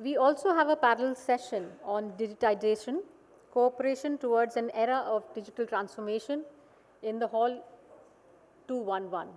We also have a parallel session on digitization, cooperation towards an era of digital transformation in the hall 211.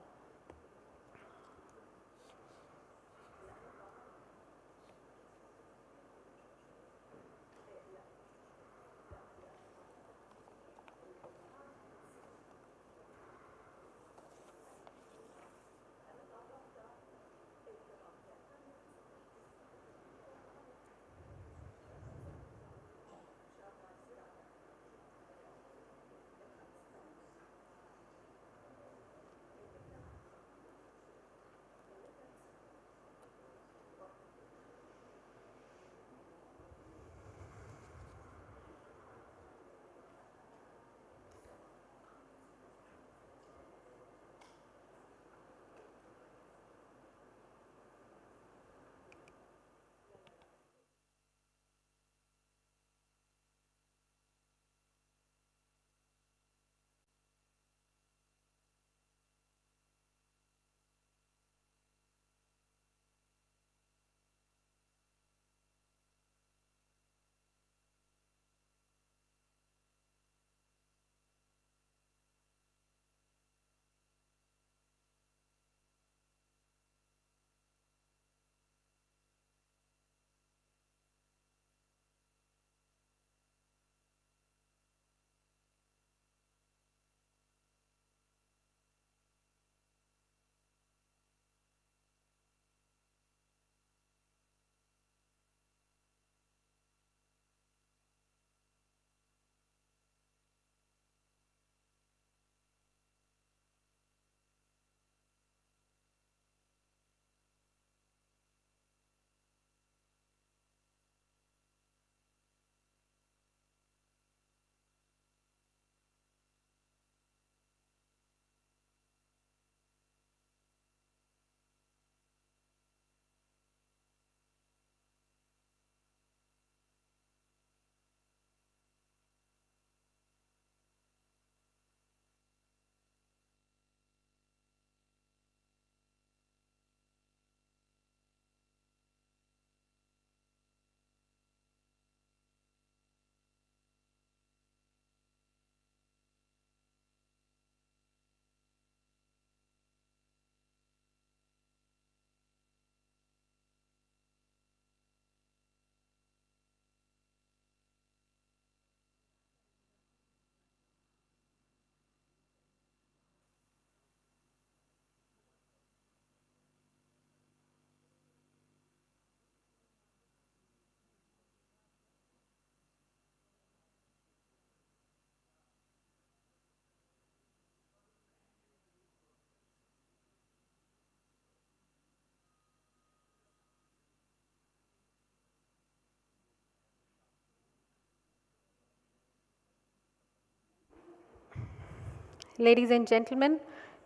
Ladies and gentlemen,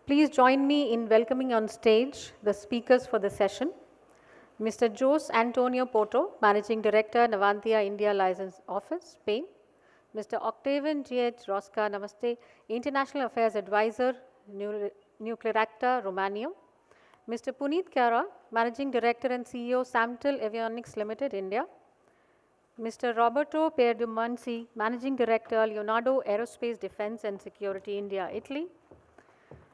please join me in welcoming on stage the speakers for the session. Mr. Jose Antonio Porto, Managing Director, Navantia India License Office, Spain. Mr. Octavian G.H. Rosca, Namaste, International Affairs Advisor, Nuclearacta, Romania. Mr. Puneet Kara, Managing Director and CEO, Samtel Avionics Limited, India. Mr. Roberto Perdumansi, Managing Director, Leonardo Aerospace Defense and Security, India, Italy.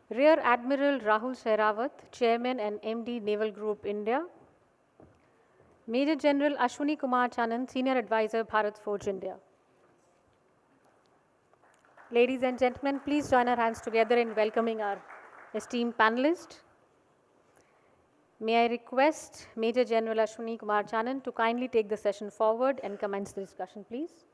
Rear Admiral Rahul Sehrawat, Chairman and MD, Naval Group, India. Major General Ashwini Kumar Chanan, Senior Advisor, Bharat Forge, India. Ladies and gentlemen, please join our hands together in welcoming our esteemed panelists. May I request Major General Ashwini Kumar Chanan to kindly take the session forward and commence the discussion, please.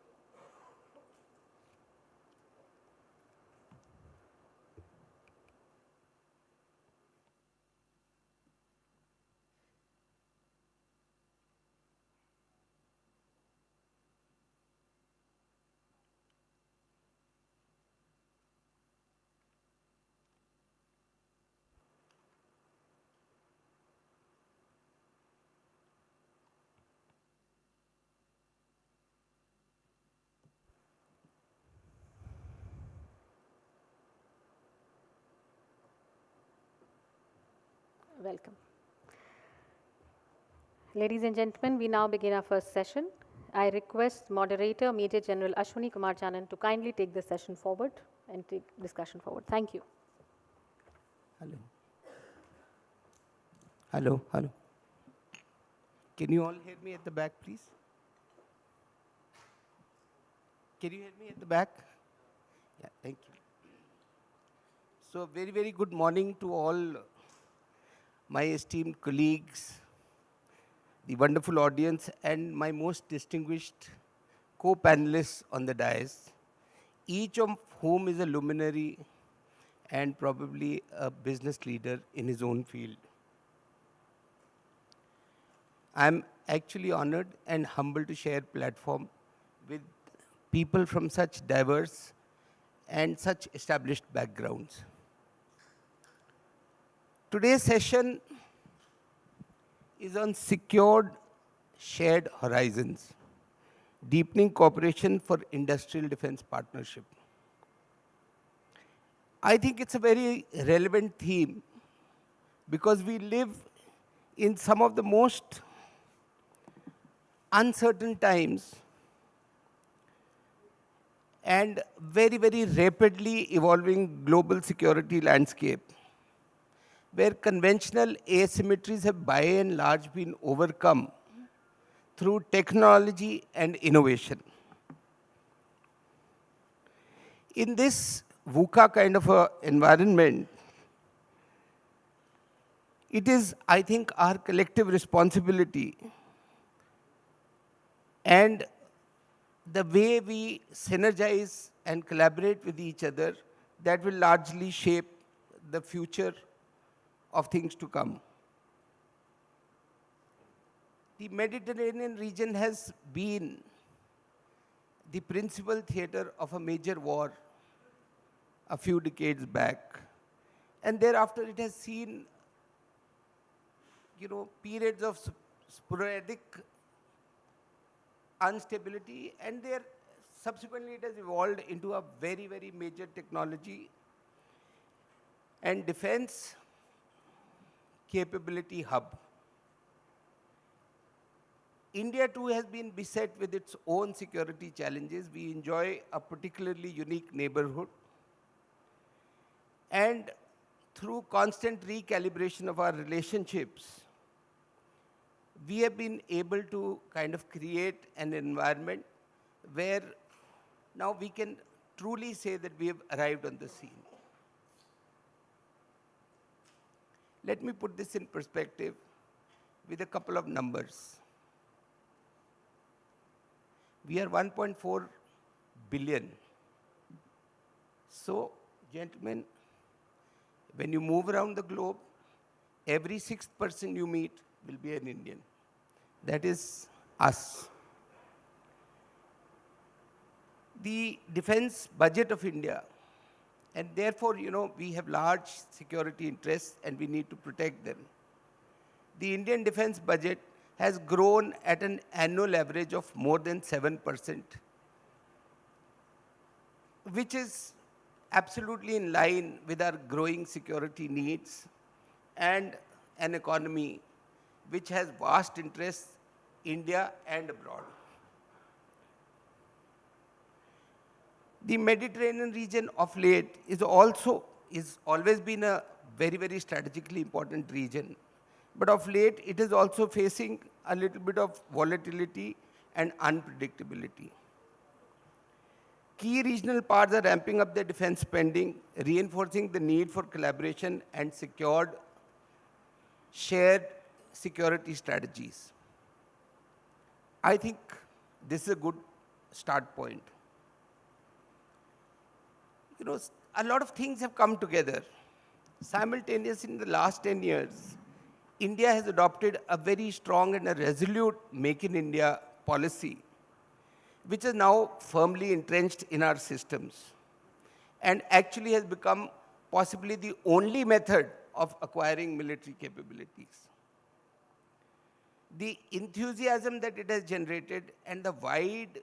Welcome. Ladies and gentlemen, we now begin our first session. I request moderator Major General Ashwini Kumar Chanan to kindly take the session forward and take discussion forward. Thank you. Hello. Hello, hello. Can you all hear me at the back, please? Can you hear me at the back? Yeah, thank you. So, very, very good morning to all my esteemed colleagues, the wonderful audience, and my most distinguished co-panelists on the dais, each of whom is a luminary and probably a business leader in his own field. I'm actually honored and humbled to share platform with people from such diverse and such established backgrounds. Today's session is on secured shared horizons, deepening cooperation for industrial defense partnership. I think it's a very relevant theme because we live in some of the most uncertain times and very, very rapidly evolving global security landscape, where conventional asymmetries have by and large been overcome through technology and innovation. In this VUCA kind of a environment, it is, I think, our collective responsibility and the way we synergize and collaborate with each other that will largely shape the future of things to come. The Mediterranean region has been the principal theater of a major war a few decades back. And thereafter it has seen, periods of sporadic instability, and there subsequently it has evolved into a very, very major technology and defense capability hub. India too has been beset with its own security challenges. We enjoy a particularly unique neighborhood, and through constant recalibration of our relationships, we have been able to kind of create an environment where now we can truly say that we have arrived on the scene. Let me put this in perspective with a couple of numbers. We are 1.4 billion. So, gentlemen, when you move around the globe, every sixth person you meet will be an Indian. That is us. The defense budget of India, and therefore, we have large security interests and we need to protect them. The Indian defense budget has grown at an annual average of more than 7%, which is absolutely in line with our growing security needs and an economy which has vast interests, India and abroad. The Mediterranean region of late is always been a very, very strategically important region. But of late, it is also facing a little bit of volatility and unpredictability. Key regional powers are ramping up their defense spending, reinforcing the need for collaboration and shared security strategies. I think this is a good start point. A lot of things have come together. Simultaneously, in the last 10 years, India has adopted a very strong and a resolute Make in India policy, which is now firmly entrenched in our systems and actually has become possibly the only method of acquiring military capabilities. The enthusiasm that it has generated and the wide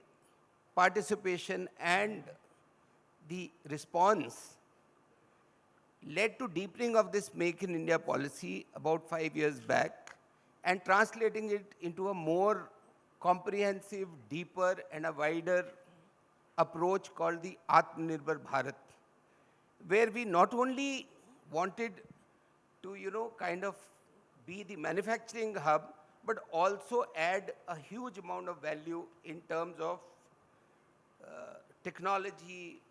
participation and the response led to deepening of this Make in India policy about 5 years back, and translating it into a more comprehensive, deeper, and a wider approach called the Atmanirbhar Bharat, where we not only wanted to, kind of be the manufacturing hub, but also add a huge amount of value in terms of technology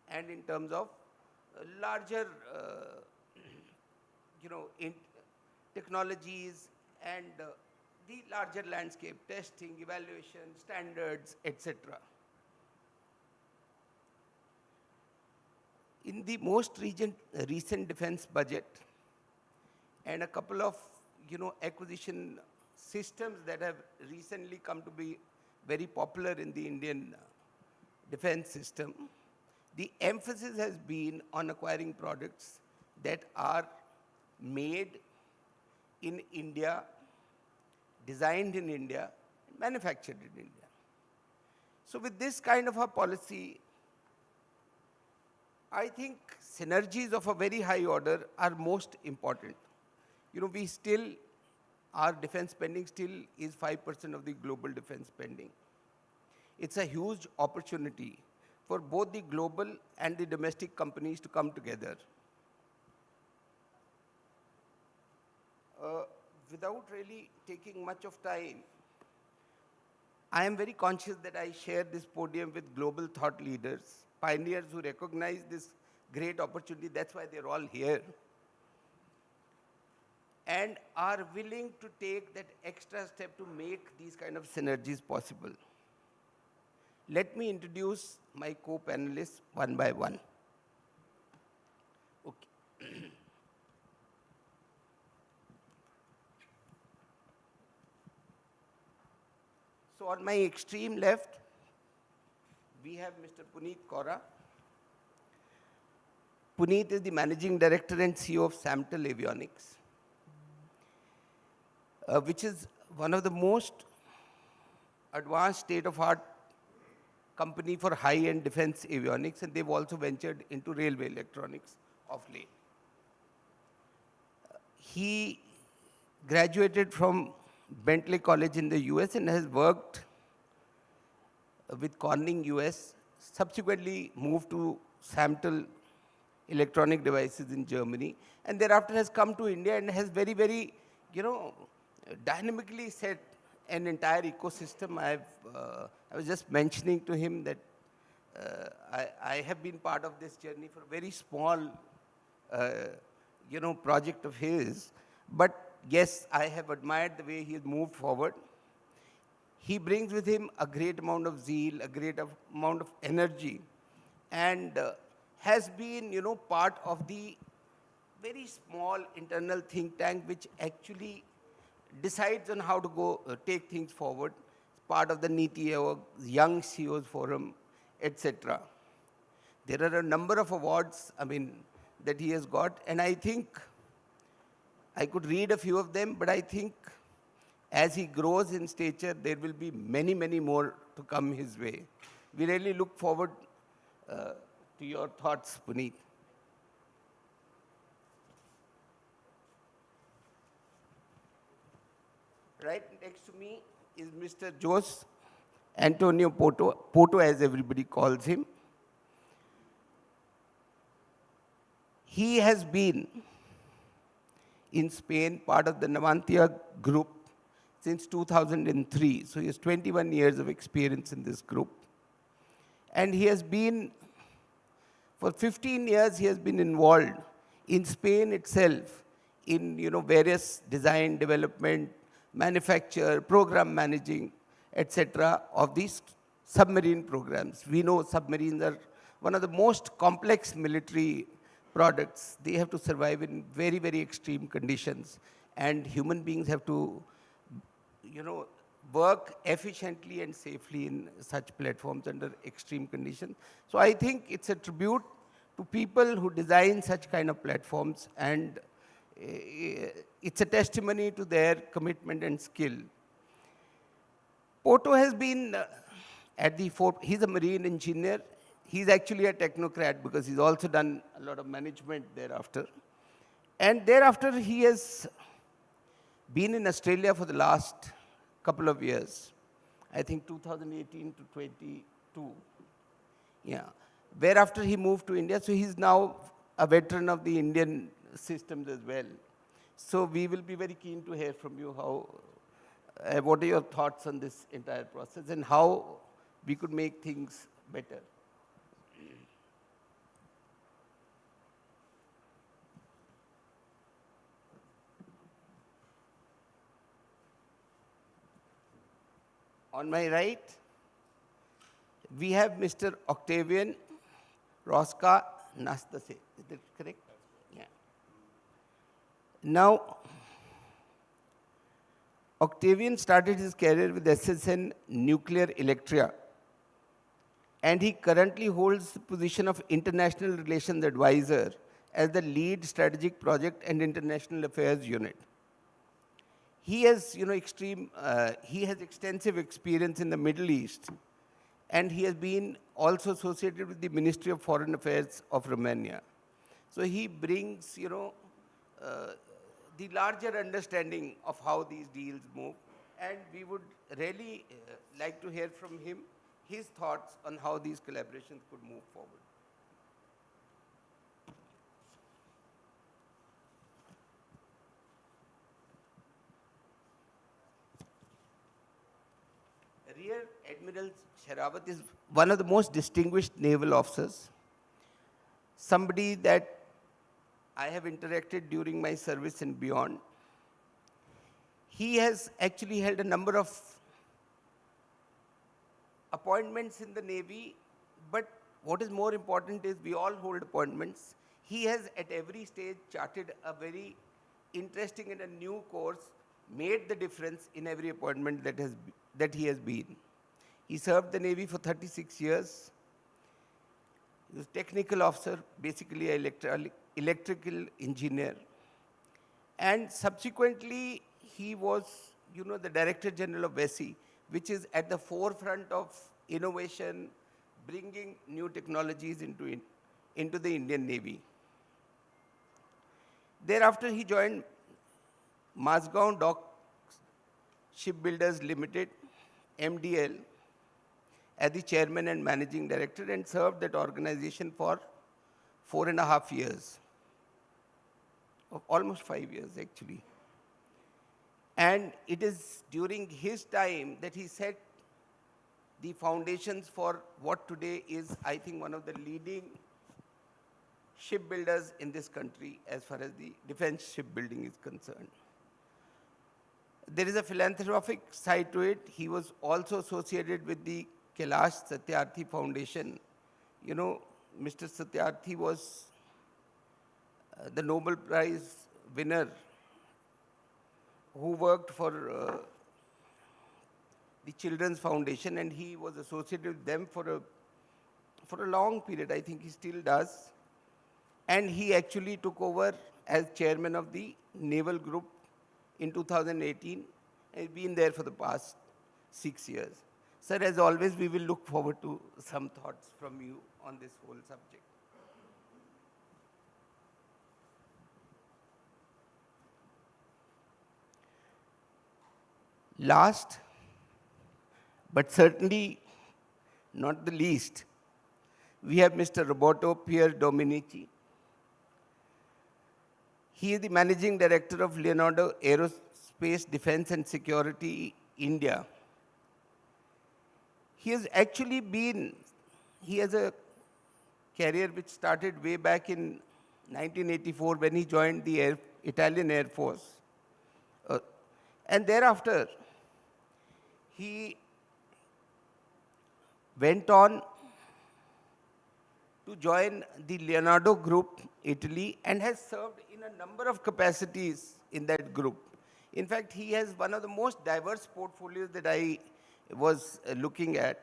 and in terms of larger, in technologies and the larger landscape, testing, evaluation, standards, etc. In the most recent defense budget and a couple of acquisition systems that have recently come to be very popular in the Indian defense system, the emphasis has been on acquiring products that are made in India, designed in India, manufactured in India. So with this kind of a policy, I think synergies of a very high order are most important. We still, our defense spending still is 5% of the global defense spending. It's a huge opportunity for both the global and the domestic companies to come together. Without really taking much of time, I am very conscious that I share this podium with global thought leaders, pioneers who recognize this great opportunity. That's why they're all here. And are willing to take that extra step to make these kind of synergies possible. Let me introduce my co-panelists one by one. Okay. So on my extreme left, we have Mr. Puneet Kaura. Puneet is the Managing Director and CEO of Samtel Avionics, which is one of the most advanced state-of-art company for high-end defense avionics, and they've also ventured into railway electronics of late. He graduated from Bentley College in the US and has worked with Corning US, subsequently moved to Samtel Electronic Devices in Germany, and thereafter has come to India and has very, very, dynamically set an entire ecosystem. I was just mentioning to him that I have been part of this journey for a very small, project of his. But yes, I have admired the way he has moved forward. He brings with him a great amount of zeal, a great amount of energy, and has been, part of the very small internal think tank which actually decides on how to go take things forward. It's part of the Niti Aayog, Young CEOs Forum, etc. There are a number of awards, that he has got, and I think I could read a few of them, but I think as he grows in stature, there will be many, many more to come his way. We really look forward to your thoughts, Puneet. Right next to me is Mr. Jose Antonio Porto, as everybody calls him. He has been in Spain, part of the Navantia group since 2003. So he has 21 years of experience in this group. And he has been, for 15 years, he has been involved in Spain itself in various design, development, manufacture, program managing, etc. of these submarine programs. We know submarines are one of the most complex military products. They have to survive in very, very extreme conditions, and human beings have to, work efficiently and safely in such platforms under extreme conditions. So I think it's a tribute to people who design such kind of platforms, and it's a testimony to their commitment and skill. Porto has been at the he's a marine engineer. He's actually a technocrat because he's also done a lot of management thereafter. And thereafter, he has been in Australia for the last couple of years, I think 2018 to 22. Yeah. Whereafter he moved to India, so he's now a veteran of the Indian systems as well. So we will be very keen to hear from you how, what are your thoughts on this entire process and how we could make things better. On my right, we have Mr. Octavian Roska Nastase. Is that correct? Yeah. Now, Octavian started his career with SSN Nuclear Electria, and he currently holds the position of International Relations Advisor as the lead strategic project and international affairs unit. He has, he has extensive experience in the Middle East, and he has been also associated with the Ministry of Foreign Affairs of Romania. So he brings, the larger understanding of how these deals move, and we would really like to hear from him his thoughts on how these collaborations could move forward. Rear Admiral Sharawat is one of the most distinguished naval officers, somebody that I have interacted during my service and beyond. He has actually held a number of appointments in the Navy, but what is more important is we all hold appointments. He has at every stage charted a very interesting and a new course, made the difference in every appointment that he has been. He served the Navy for 36 years. He was technical officer, basically an electrical engineer. And subsequently, he was, the Director General of VESI, which is at the forefront of innovation, bringing new technologies into the Indian Navy. Thereafter, he joined Mazgaon Dock Shipbuilders Limited, MDL, as the chairman and managing director, and served that organization for 4.5 years, almost 5 years actually. And it is during his time that he set the foundations for what today is, I think, one of the leading shipbuilders in this country as far as the defense shipbuilding is concerned. There is a philanthropic side to it. He was also associated with the Kailash Satyarthi Foundation. Mr. Satyarthi was the Nobel Prize winner who worked for the Children's Foundation, and he was associated with them for a long period. I think he still does. And he actually took over as chairman of the Naval Group in 2018, and has been there for the past 6 years. Sir, as always, we will look forward to some thoughts from you on this whole subject. Last, but certainly not the least, we have Mr. Roberto Pier Dominici. He is the managing director of Leonardo Aerospace, Defense and Security, India. He has actually he has a career which started way back in 1984 when he joined the Italian Air Force. And thereafter, he went on to join the Leonardo Group, Italy, and has served in a number of capacities in that group. In fact, he has one of the most diverse portfolios that I was looking at,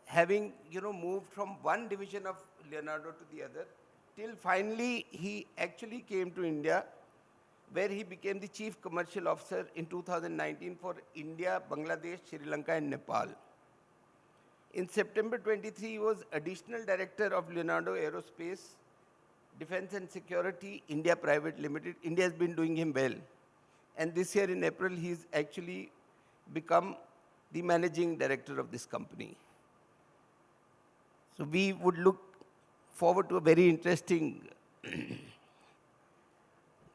having moved from one division of Leonardo to the other, till finally he actually came to India, where he became the Chief Commercial Officer in 2019 for India, Bangladesh, Sri Lanka, and Nepal. In September 23, he was Additional Director of Leonardo Aerospace, Defense and Security, India Private Limited. India has been doing him well. And this year in April, he's actually become the managing director of this company. So we would look forward to a very interesting,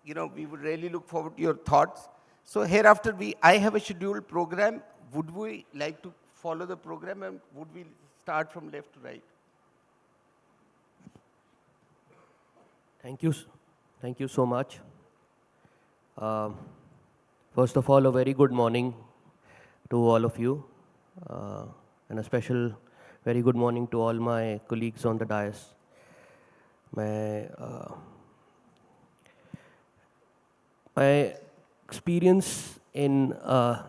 we would really look forward to your thoughts. So hereafter, I have a scheduled program. Would we like to follow the program, and would we start from left to right? Thank you. Thank you so much. First of all, a very good morning to all of you, and a special very good morning to all my colleagues on the dais. My experience in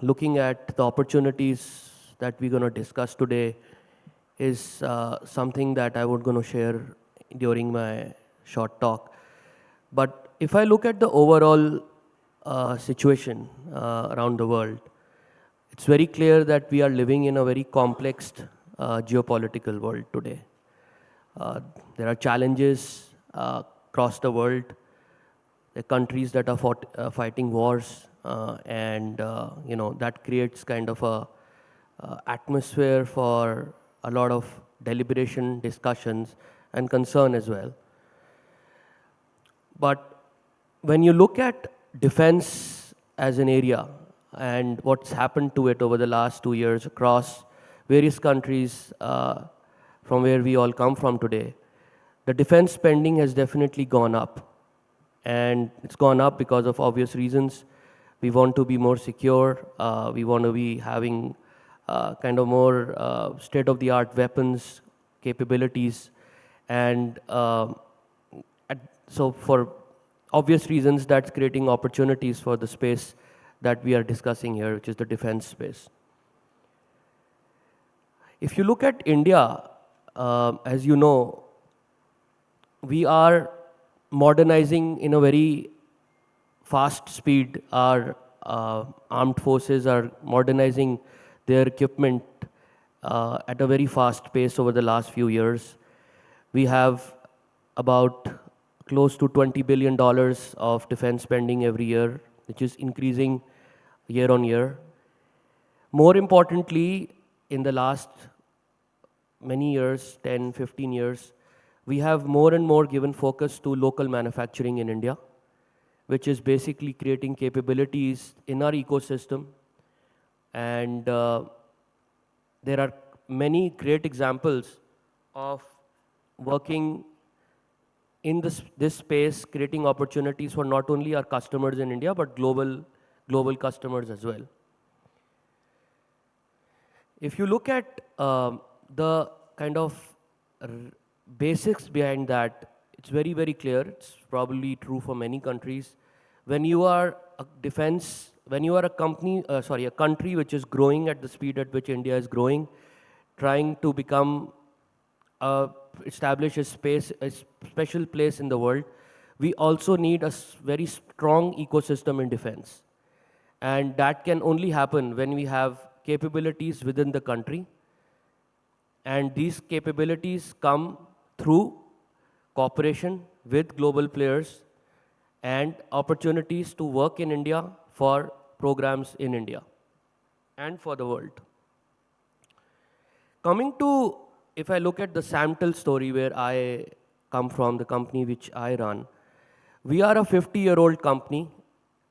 looking at the opportunities that we're going to discuss today is something that I was going to share during my short talk. But if I look at the overall situation around the world, it's very clear that we are living in a very complex geopolitical world today. There are challenges across the world. There are countries that are fighting wars, and that creates kind of a atmosphere for a lot of deliberation, discussions, and concern as well. But when you look at defense as an area and what's happened to it over the last 2 years across various countries from where we all come from today, the defense spending has definitely gone up. And it's gone up because of obvious reasons. We want to be more secure. We want to be having kind of more state-of-the-art weapons capabilities. And so for obvious reasons, that's creating opportunities for the space that we are discussing here, which is the defense space. If you look at India, as you know, we are modernizing in a very fast speed. Our armed forces are modernizing their equipment at a very fast pace over the last few years. We have about close to $20 billion of defense spending every year, which is increasing year on year. More importantly, in the last many years, 10, 15 years, we have more and more given focus to local manufacturing in India, which is basically creating capabilities in our ecosystem. And there are many great examples of working in this space, creating opportunities for not only our customers in India, but global customers as well. If you look at the kind of basics behind that, it's very, very clear. It's probably true for many countries. When you are a country which is growing at the speed at which India is growing, trying to establish a special place in the world, we also need a very strong ecosystem in defense. And that can only happen when we have capabilities within the country. And these capabilities come through cooperation with global players and opportunities to work in India for programs in India and for the world. Coming to, if I look at the Samtel story where I come from, the company which I run, we are a 50-year-old company.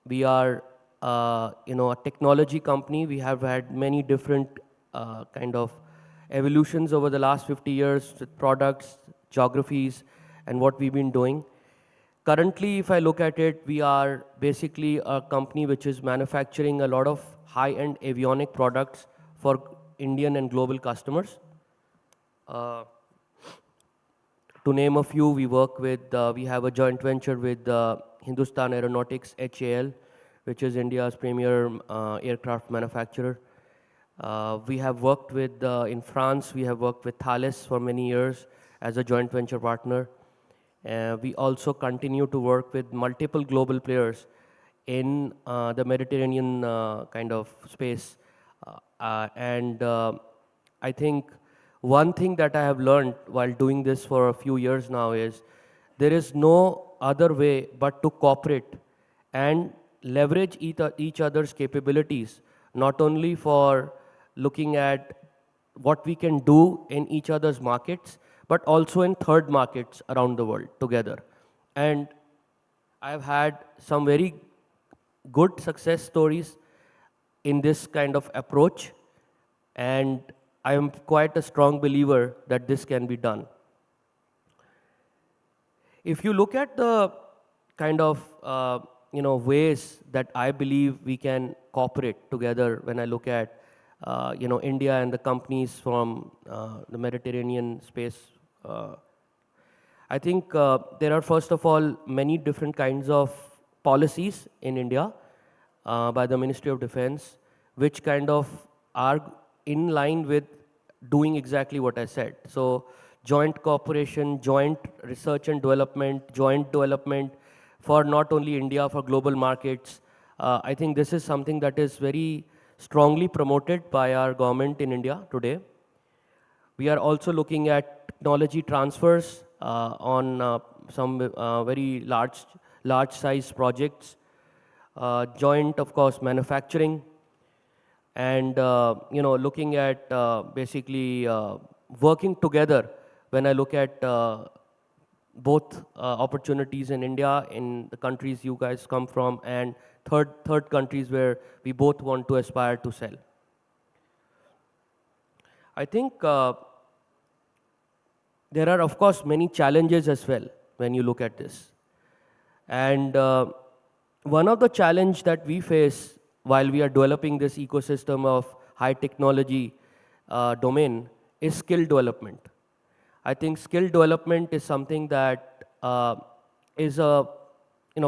We are a technology company. We have had many different kind of evolutions over the last 50 years with products, geographies, and what we've been doing. Currently, if I look at it, we are basically a company which is manufacturing a lot of high-end avionic products for Indian and global customers. To name a few, we have a joint venture with Hindustan Aeronautics, HAL, which is India's premier aircraft manufacturer. We have worked with, in France, we have worked with Thales for many years as a joint venture partner. We also continue to work with multiple global players in the Mediterranean kind of space. I think one thing that I have learned while doing this for a few years now is there is no other way but to cooperate and leverage each other's capabilities, not only for looking at what we can do in each other's markets, but also in third markets around the world together. And I've had some very good success stories in this kind of approach, and I am quite a strong believer that this can be done. If you look at the kind of ways that I believe we can cooperate together, when I look at India and the companies from the Mediterranean space, I think there are, first of all, many different kinds of policies in India by the Ministry of Defense, which kind of are in line with doing exactly what I said. So joint cooperation, joint research and development, joint development for not only India, for global markets. I think this is something that is very strongly promoted by our government in India today. We are also looking at technology transfers on some very large size projects, joint, of course, manufacturing, and looking at basically working together. When I look at both opportunities in India, in the countries you guys come from, and third countries where we both want to aspire to sell. I think there are, of course, many challenges as well when you look at this. And one of the challenge that we face while we are developing this ecosystem of high technology domain is skill development. I think skill development is something that is a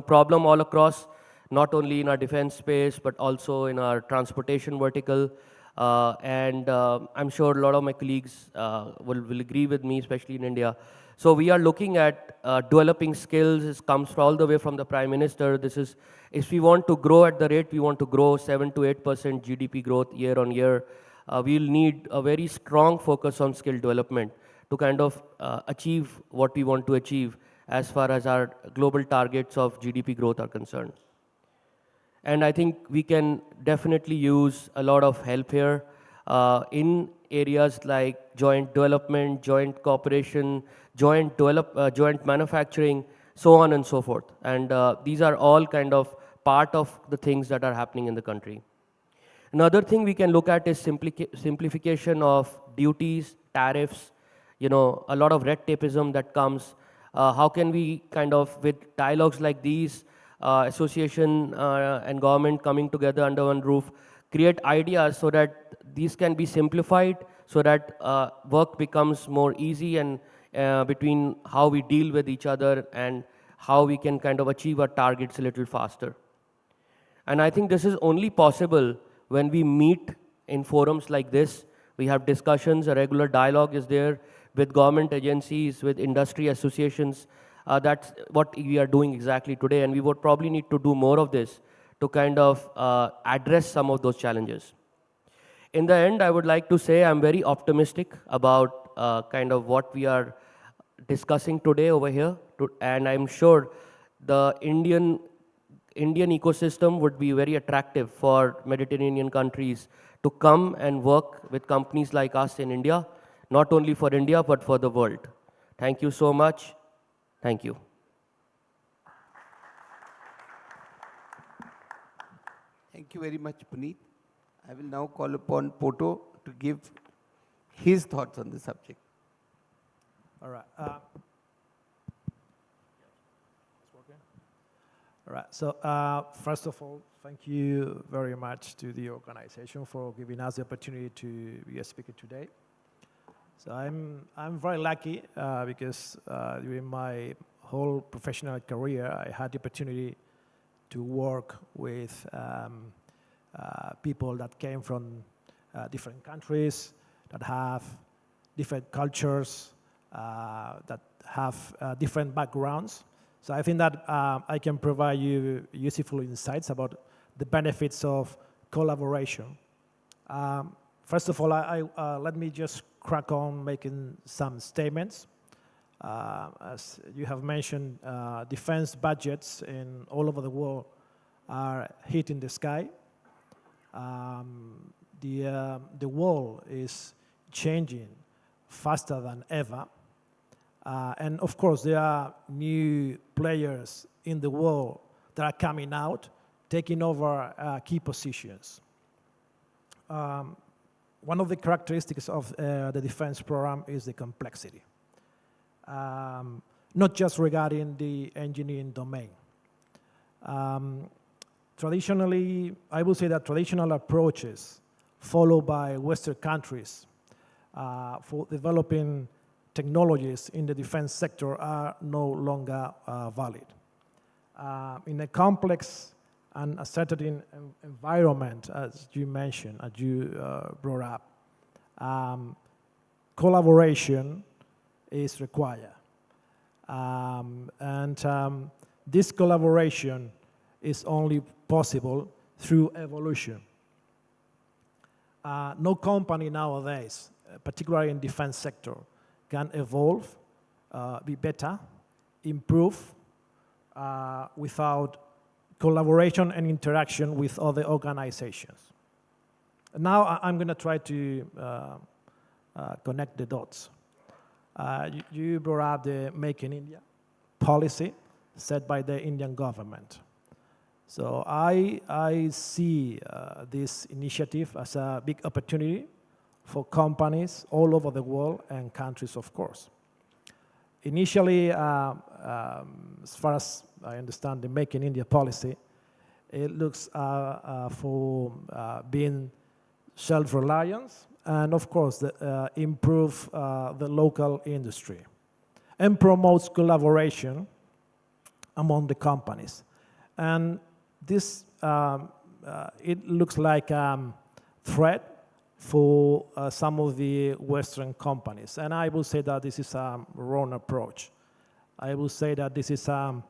problem all across, not only in our defense space, but also in our transportation vertical. And I'm sure a lot of my colleagues will agree with me, especially in India. So we are looking at developing skills. It comes all the way from the Prime Minister. This is, if we want to grow at the rate we want to grow, 7 to 8% GDP growth year on year, we'll need a very strong focus on skill development to kind of achieve what we want to achieve as far as our global targets of GDP growth are concerned. And I think we can definitely use a lot of help here in areas like joint development, joint cooperation, joint manufacturing, so on and so forth. And these are all kind of part of the things that are happening in the country. Another thing we can look at is simplification of duties, tariffs, a lot of red tapeism that comes. How can we kind of, with dialogues like these, association and government coming together under one roof, create ideas so that these can be simplified, so that work becomes more easy, and between how we deal with each other and how we can kind of achieve our targets a little faster. And I think this is only possible when we meet in forums like this. We have discussions, a regular dialogue is there with government agencies, with industry associations. That's what we are doing exactly today, and we would probably need to do more of this to kind of address some of those challenges. In the end, I would like to say I'm very optimistic about kind of what we are discussing today over here, and I'm sure the Indian ecosystem would be very attractive for Mediterranean countries to come and work with companies like us in India, not only for India, but for the world. Thank you so much. Thank you. Thank you very much, Puneet. I will now call upon Poto to give his thoughts on the subject. All right. All right. So first of all, thank you very much to the organization for giving us the opportunity to be a speaker today. So I'm very lucky because during my whole professional career, I had the opportunity to work with people that came from different countries, that have different cultures, that have different backgrounds. So I think that I can provide you useful insights about the benefits of collaboration. First of all, let me just crack on making some statements. As you have mentioned, defense budgets in all over the world are hitting the sky. The world is changing faster than ever. And of course, there are new players in the world that are coming out, taking over key positions. One of the characteristics of the defense program is the complexity, not just regarding the engineering domain. Traditionally, I would say that traditional approaches followed by Western countries for developing technologies in the defense sector are no longer valid. In a complex and assertive environment, as you mentioned, as you brought up, collaboration is required. This collaboration is only possible through evolution. No company nowadays, particularly in defense sector, can evolve, be better, improve without collaboration and interaction with other organizations. Now I'm going to try to connect the dots. You brought up the Make in India policy set by the Indian government. So I see this initiative as a big opportunity for companies all over the world and countries, of course. Initially, as far as I understand the Make in India policy, it looks for being self-reliance and, of course, improve the local industry and promotes collaboration among the companies. And this, it looks like a threat for some of the Western companies. And I will say that this is a wrong approach. I will say that this is a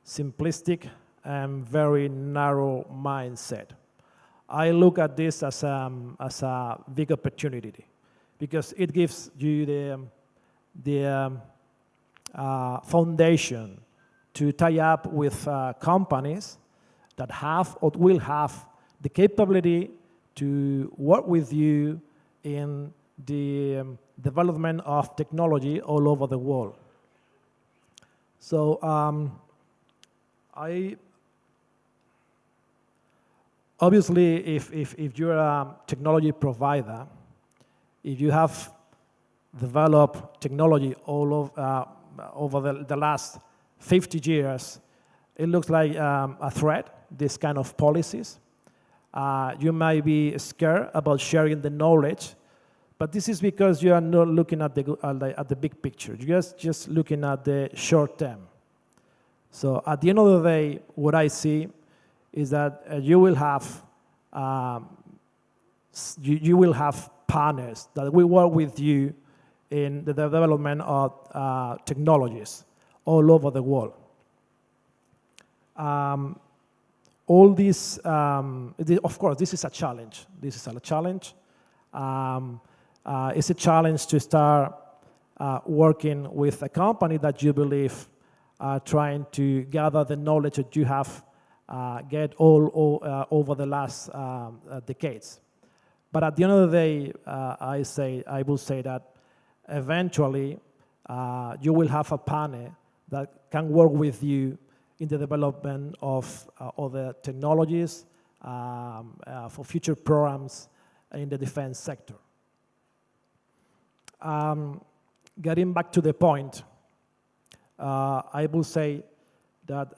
simplistic and very narrow mindset. I look at this as a big opportunity because it gives you the foundation to tie up with companies that have or will have the capability to work with you in the development of technology all over the world. So obviously, if you're a technology provider, if you have developed technology all over the last 50 years, it looks like a threat, this kind of policies. You might be scared about sharing the knowledge, but this is because you are not looking at the big picture. You're just looking at the short term. So at the end of the day, what I see is that you will have partners that will work with you in the development of technologies all over the world. All this, of course, this is a challenge. This is a challenge. It's a challenge to start working with a company that you believe are trying to gather the knowledge that you have get all over the last decades. But at the end of the day, I will say that eventually you will have a partner that can work with you in the development of other technologies for future programs in the defense sector. Getting back to the point, I will say that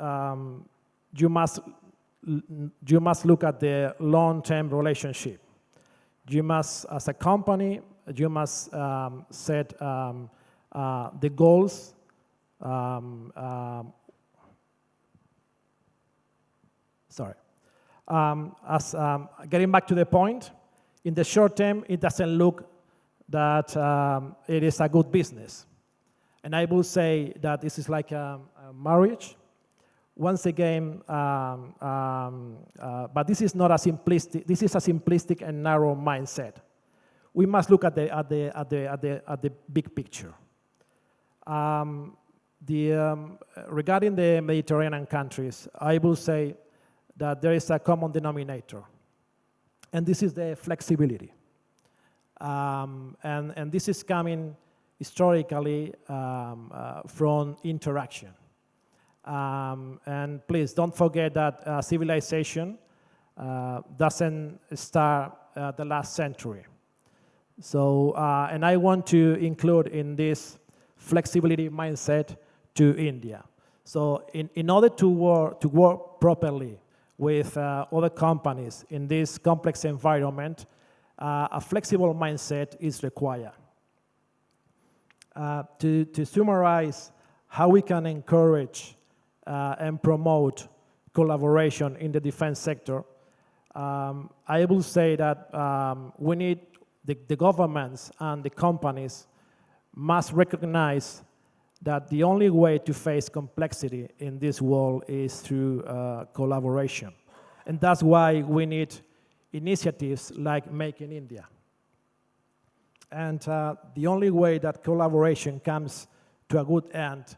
you must look at the long-term relationship. You must, as a company, you must set the goals. Getting back to the point, in the short term, it doesn't look that it is a good business. And I will say that this is like a marriage. Once again, but this is not a simplistic. This is a simplistic and narrow mindset. We must look at the big picture. Regarding the Mediterranean countries, I will say that there is a common denominator. And this is the flexibility. And this is coming historically from interaction. And please don't forget that civilization doesn't start the last century. So, and I want to include in this flexibility mindset to India. So in order to work properly with other companies in this complex environment, a flexible mindset is required. To summarize how we can encourage and promote collaboration in the defense sector, I will say that we need the governments and the companies must recognize that the only way to face complexity in this world is through collaboration. And that's why we need initiatives like Make in India. And the only way that collaboration comes to a good end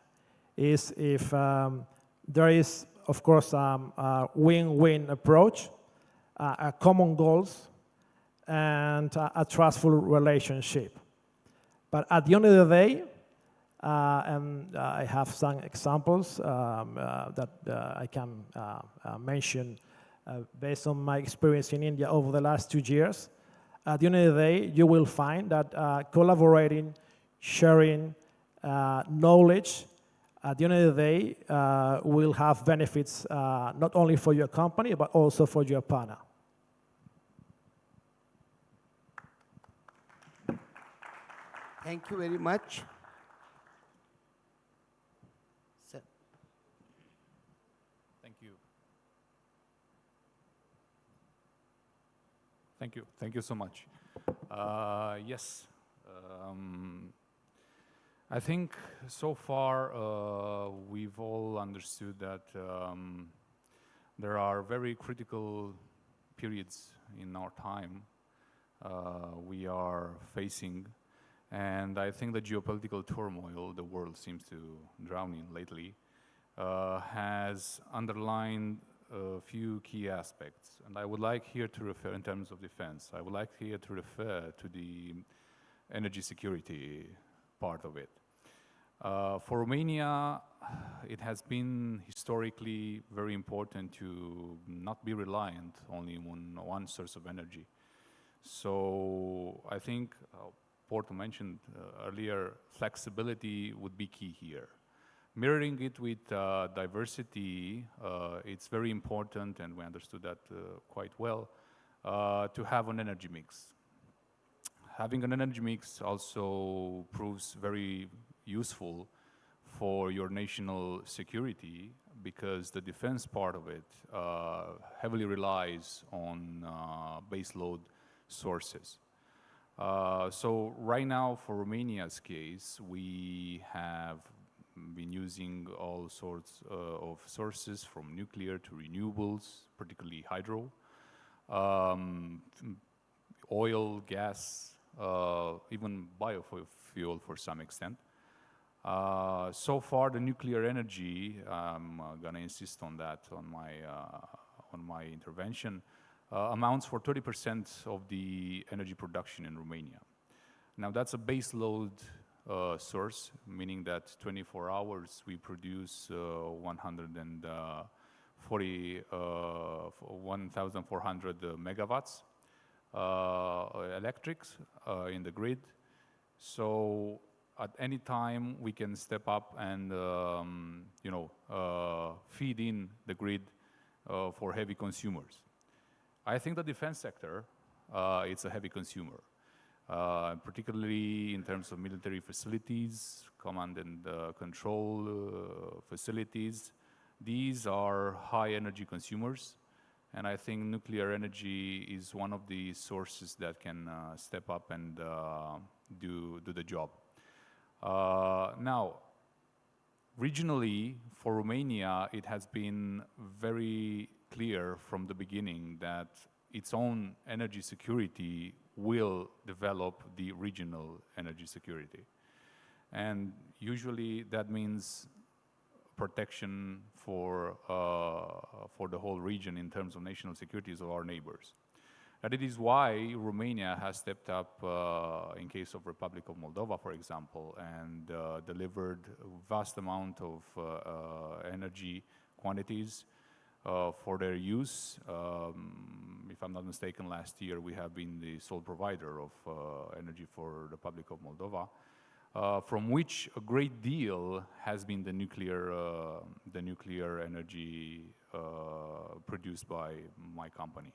is if there is, of course, a win-win approach, a common goals, and a trustful relationship. But at the end of the day, and I have some examples that I can mention based on my experience in India over the last 2 years. At the end of the day, you will find that collaborating, sharing knowledge, at the end of the day, will have benefits not only for your company, but also for your partner. Thank you very much. Sir. Thank you. Thank you. Thank you so much. Yes. I think so far we've all understood that there are very critical periods in our time we are facing. And I think the geopolitical turmoil the world seems to drown in lately has underlined a few key aspects. And I would like here to refer, in terms of defense, I would like here to refer to the energy security part of it. For Romania, it has been historically very important to not be reliant only on one source of energy. So I think Porto mentioned earlier, flexibility would be key here. Mirroring it with diversity, it's very important, and we understood that quite well, to have an energy mix. Having an energy mix also proves very useful for your national security, because the defense part of it heavily relies on baseload sources. So right now, for Romania's case, we have been using all sorts of sources, from nuclear to renewables, particularly hydro, oil, gas, even biofuel for some extent. So far, the nuclear energy, I'm gonna insist on that on my intervention, amounts for 30% of the energy production in Romania. Now that's a base load source, meaning that 24 hours we produce 1,400 megawatts electrics in the grid. So at any time we can step up and feed in the grid for heavy consumers. I think the defense sector, it's a heavy consumer, particularly in terms of military facilities, command and control facilities. These are high energy consumers, and I think nuclear energy is one of the sources that can step up and do the job. Now, regionally, for Romania, it has been very clear from the beginning that its own energy security will develop the regional energy security. And usually that means protection for the whole region in terms of national securities of our neighbors. And it is why Romania has stepped up in case of Republic of Moldova, for example, and delivered a vast amount of energy quantities for their use. If I'm not mistaken, last year we have been the sole provider of energy for the Republic of Moldova, from which a great deal has been the nuclear energy produced by my company.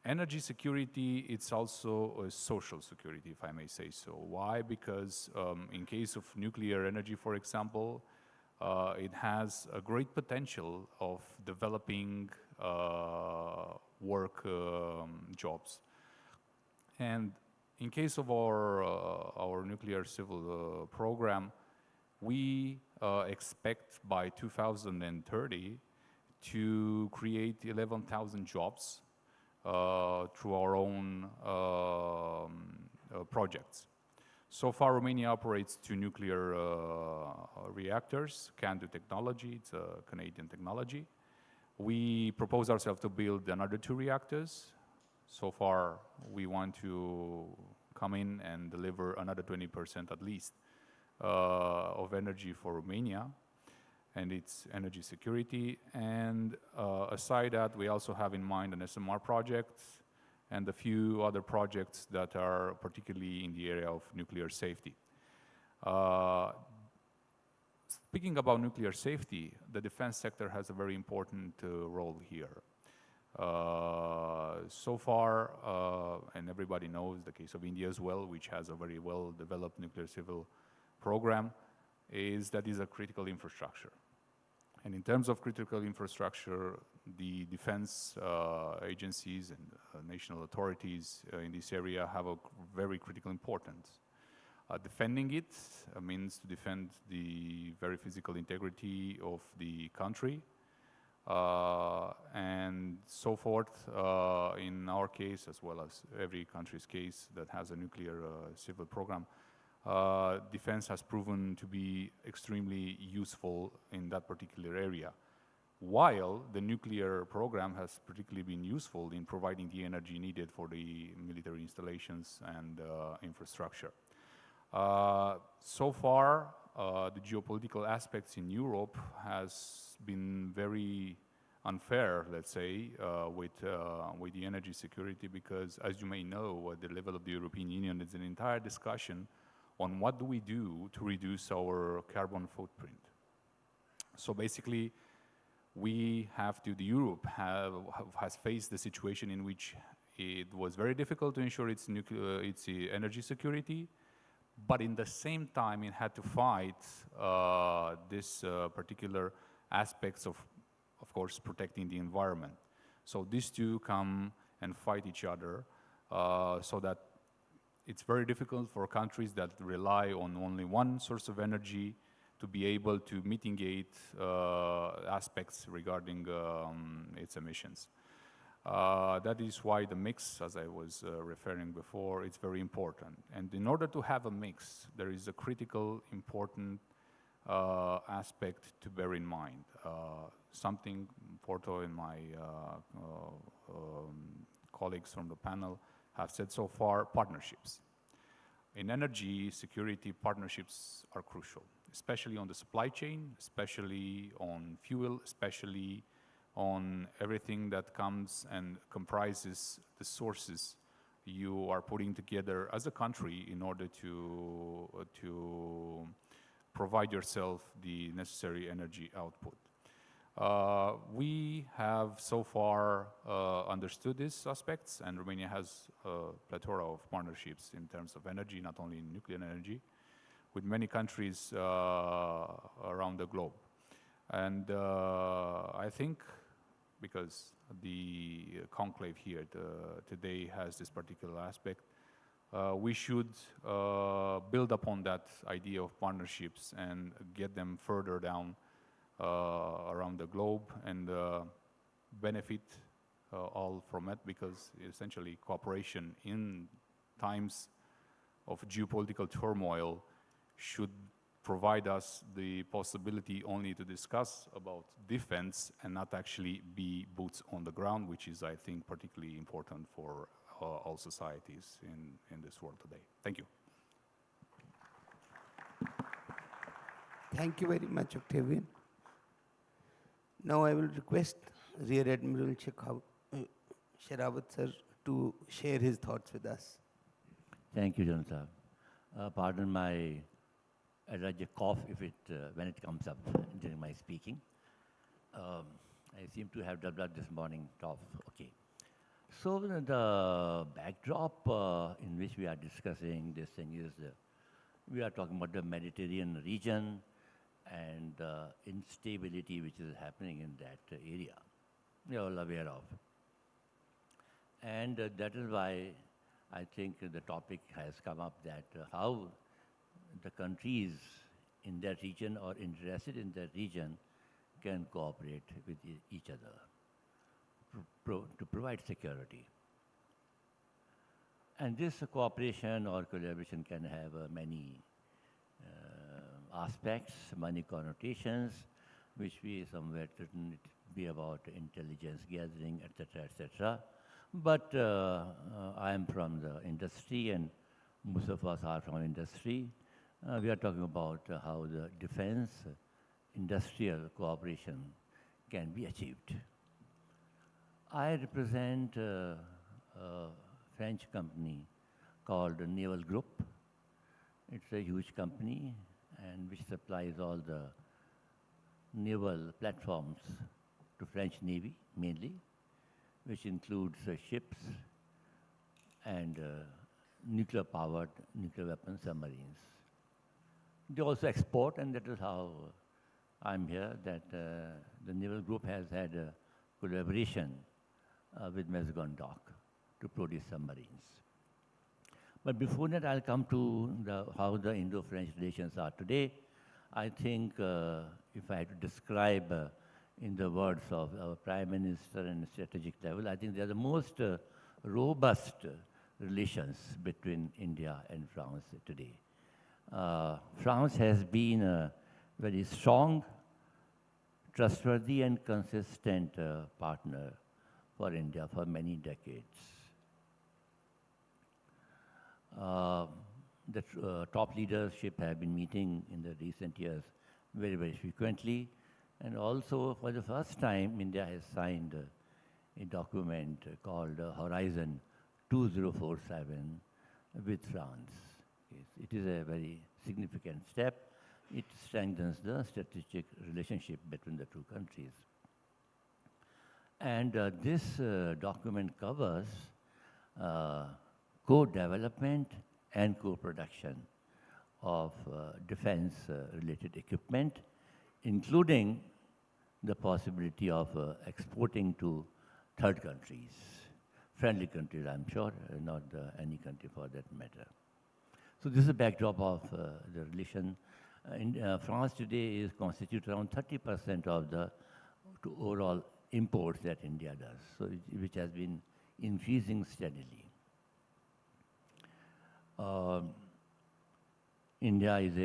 Energy security, it's also a social security, if I may say so. Why? Because in case of nuclear energy, for example, it has a great potential of developing work jobs. And in case of our nuclear civil program, we expect by 2030 to create 11,000 jobs through our own projects. So far, Romania operates 2 nuclear reactors, CANDU technology, it's a Canadian technology. We propose ourselves to build another 2 reactors. So far, we want to come in and deliver another 20% at least of energy for Romania and its energy security. And aside that, we also have in mind an SMR project and a few other projects that are particularly in the area of nuclear safety. Speaking about nuclear safety, the defense sector has a very important role here. So far, and everybody knows the case of India as well, which has a very well-developed nuclear civil program, is a critical infrastructure. And in terms of critical infrastructure, the defense agencies and national authorities in this area have a very critical importance. Defending it means to defend the very physical integrity of the country, and so forth. In our case, as well as every country's case that has a nuclear civil program, defense has proven to be extremely useful in that particular area, while the nuclear program has particularly been useful in providing the energy needed for the military installations and infrastructure. So far, the geopolitical aspects in Europe has been very unfair, let's say, with the energy security, because as you may know, at the level of the European Union, there's an entire discussion on what do we do to reduce our carbon footprint. So basically, Europe has faced the situation in which it was very difficult to ensure its energy security, but in the same time, it had to fight this particular aspects of course, protecting the environment. So these two come and fight each other, so that it's very difficult for countries that rely on only one source of energy to be able to mitigate aspects regarding its emissions. That is why the mix, as I was referring before, it's very important. And in order to have a mix, there is a critical, important aspect to bear in mind. Something Porto and my colleagues from the panel have said so far: partnerships. In energy security, partnerships are crucial, especially on the supply chain, especially on fuel, especially on everything that comes and comprises the sources you are putting together as a country in order to provide yourself the necessary energy output. We have so far understood these aspects, and Romania has a plethora of partnerships in terms of energy, not only in nuclear energy, with many countries around the globe. And I think, because the conclave here today has this particular aspect, we should build upon that idea of partnerships and get them further down around the globe and benefit all from it, because essentially cooperation in times of geopolitical turmoil should provide us the possibility only to discuss about defense and not actually be boots on the ground, which is, I think, particularly important for all societies in this world today. Thank you. Thank you very much, Octavian. Now I will request Rear Admiral Sherawat sir to share his thoughts with us. Thank you, Jonathan. Pardon my allergic cough if when it comes up during my speaking. I seem to have developed this morning cough. Okay. So the backdrop in which we are discussing this thing is we are talking about the Mediterranean region and instability which is happening in that area. We are all aware of. And that is why I think the topic has come up that how the countries in that region or interested in that region can cooperate with each other to provide security. And this cooperation or collaboration can have many aspects, many connotations, which we somewhere written it be about intelligence gathering, etc., etc. But I am from the industry, and most of us are from industry. We are talking about how the defense industrial cooperation can be achieved. I represent a French company called the Naval Group. It's a huge company and which supplies all the naval platforms to French Navy mainly, which includes ships and nuclear-powered nuclear weapon submarines. They also export, and that is how I'm here, that the Naval Group has had a collaboration with Mazagon Dock to produce submarines. But before that, I'll come to how the Indo-French relations are today. I think if I had to describe in the words of our Prime Minister and strategic level, I think they are the most robust relations between India and France today. France has been a very strong, trustworthy and consistent partner for India for many decades. The top leadership have been meeting in the recent years very, very frequently. And also, for the first time, India has signed a document called Horizon 2047 with France. It is a very significant step. It strengthens the strategic relationship between the two countries. And this document covers co-development and co-production of defense-related equipment, including the possibility of exporting to third countries, friendly countries, I'm sure, not any country for that matter. So this is a backdrop of the relation. France today constitutes around 30% of the overall imports that India does, so which has been increasing steadily. India is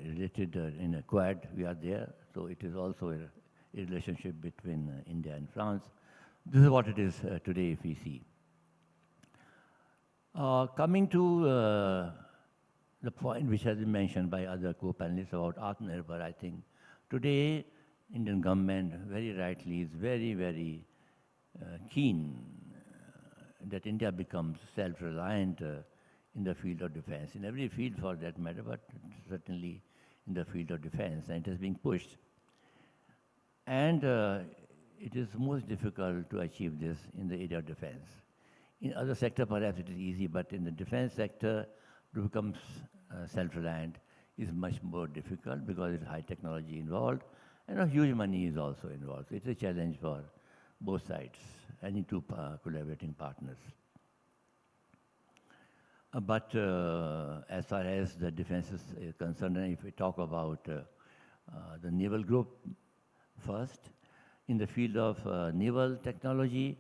related in a Quad, we are there, so it is also a relationship between India and France. This is what it is today if we see. Coming to the point which has been mentioned by other co-panelists about Atmanirbhar, I think today Indian government very rightly is very, very keen that India becomes self-reliant in the field of defense, in every field for that matter, but certainly in the field of defense, and it is being pushed. And it is most difficult to achieve this in the area of defense. In other sector, perhaps it is easy, but in the defense sector, to become self-reliant is much more difficult because it's high technology involved, and huge money is also involved. So it's a challenge for both sides, any two collaborating partners. But as far as the defense is concerned, and if we talk about the naval group first, in the field of naval technology,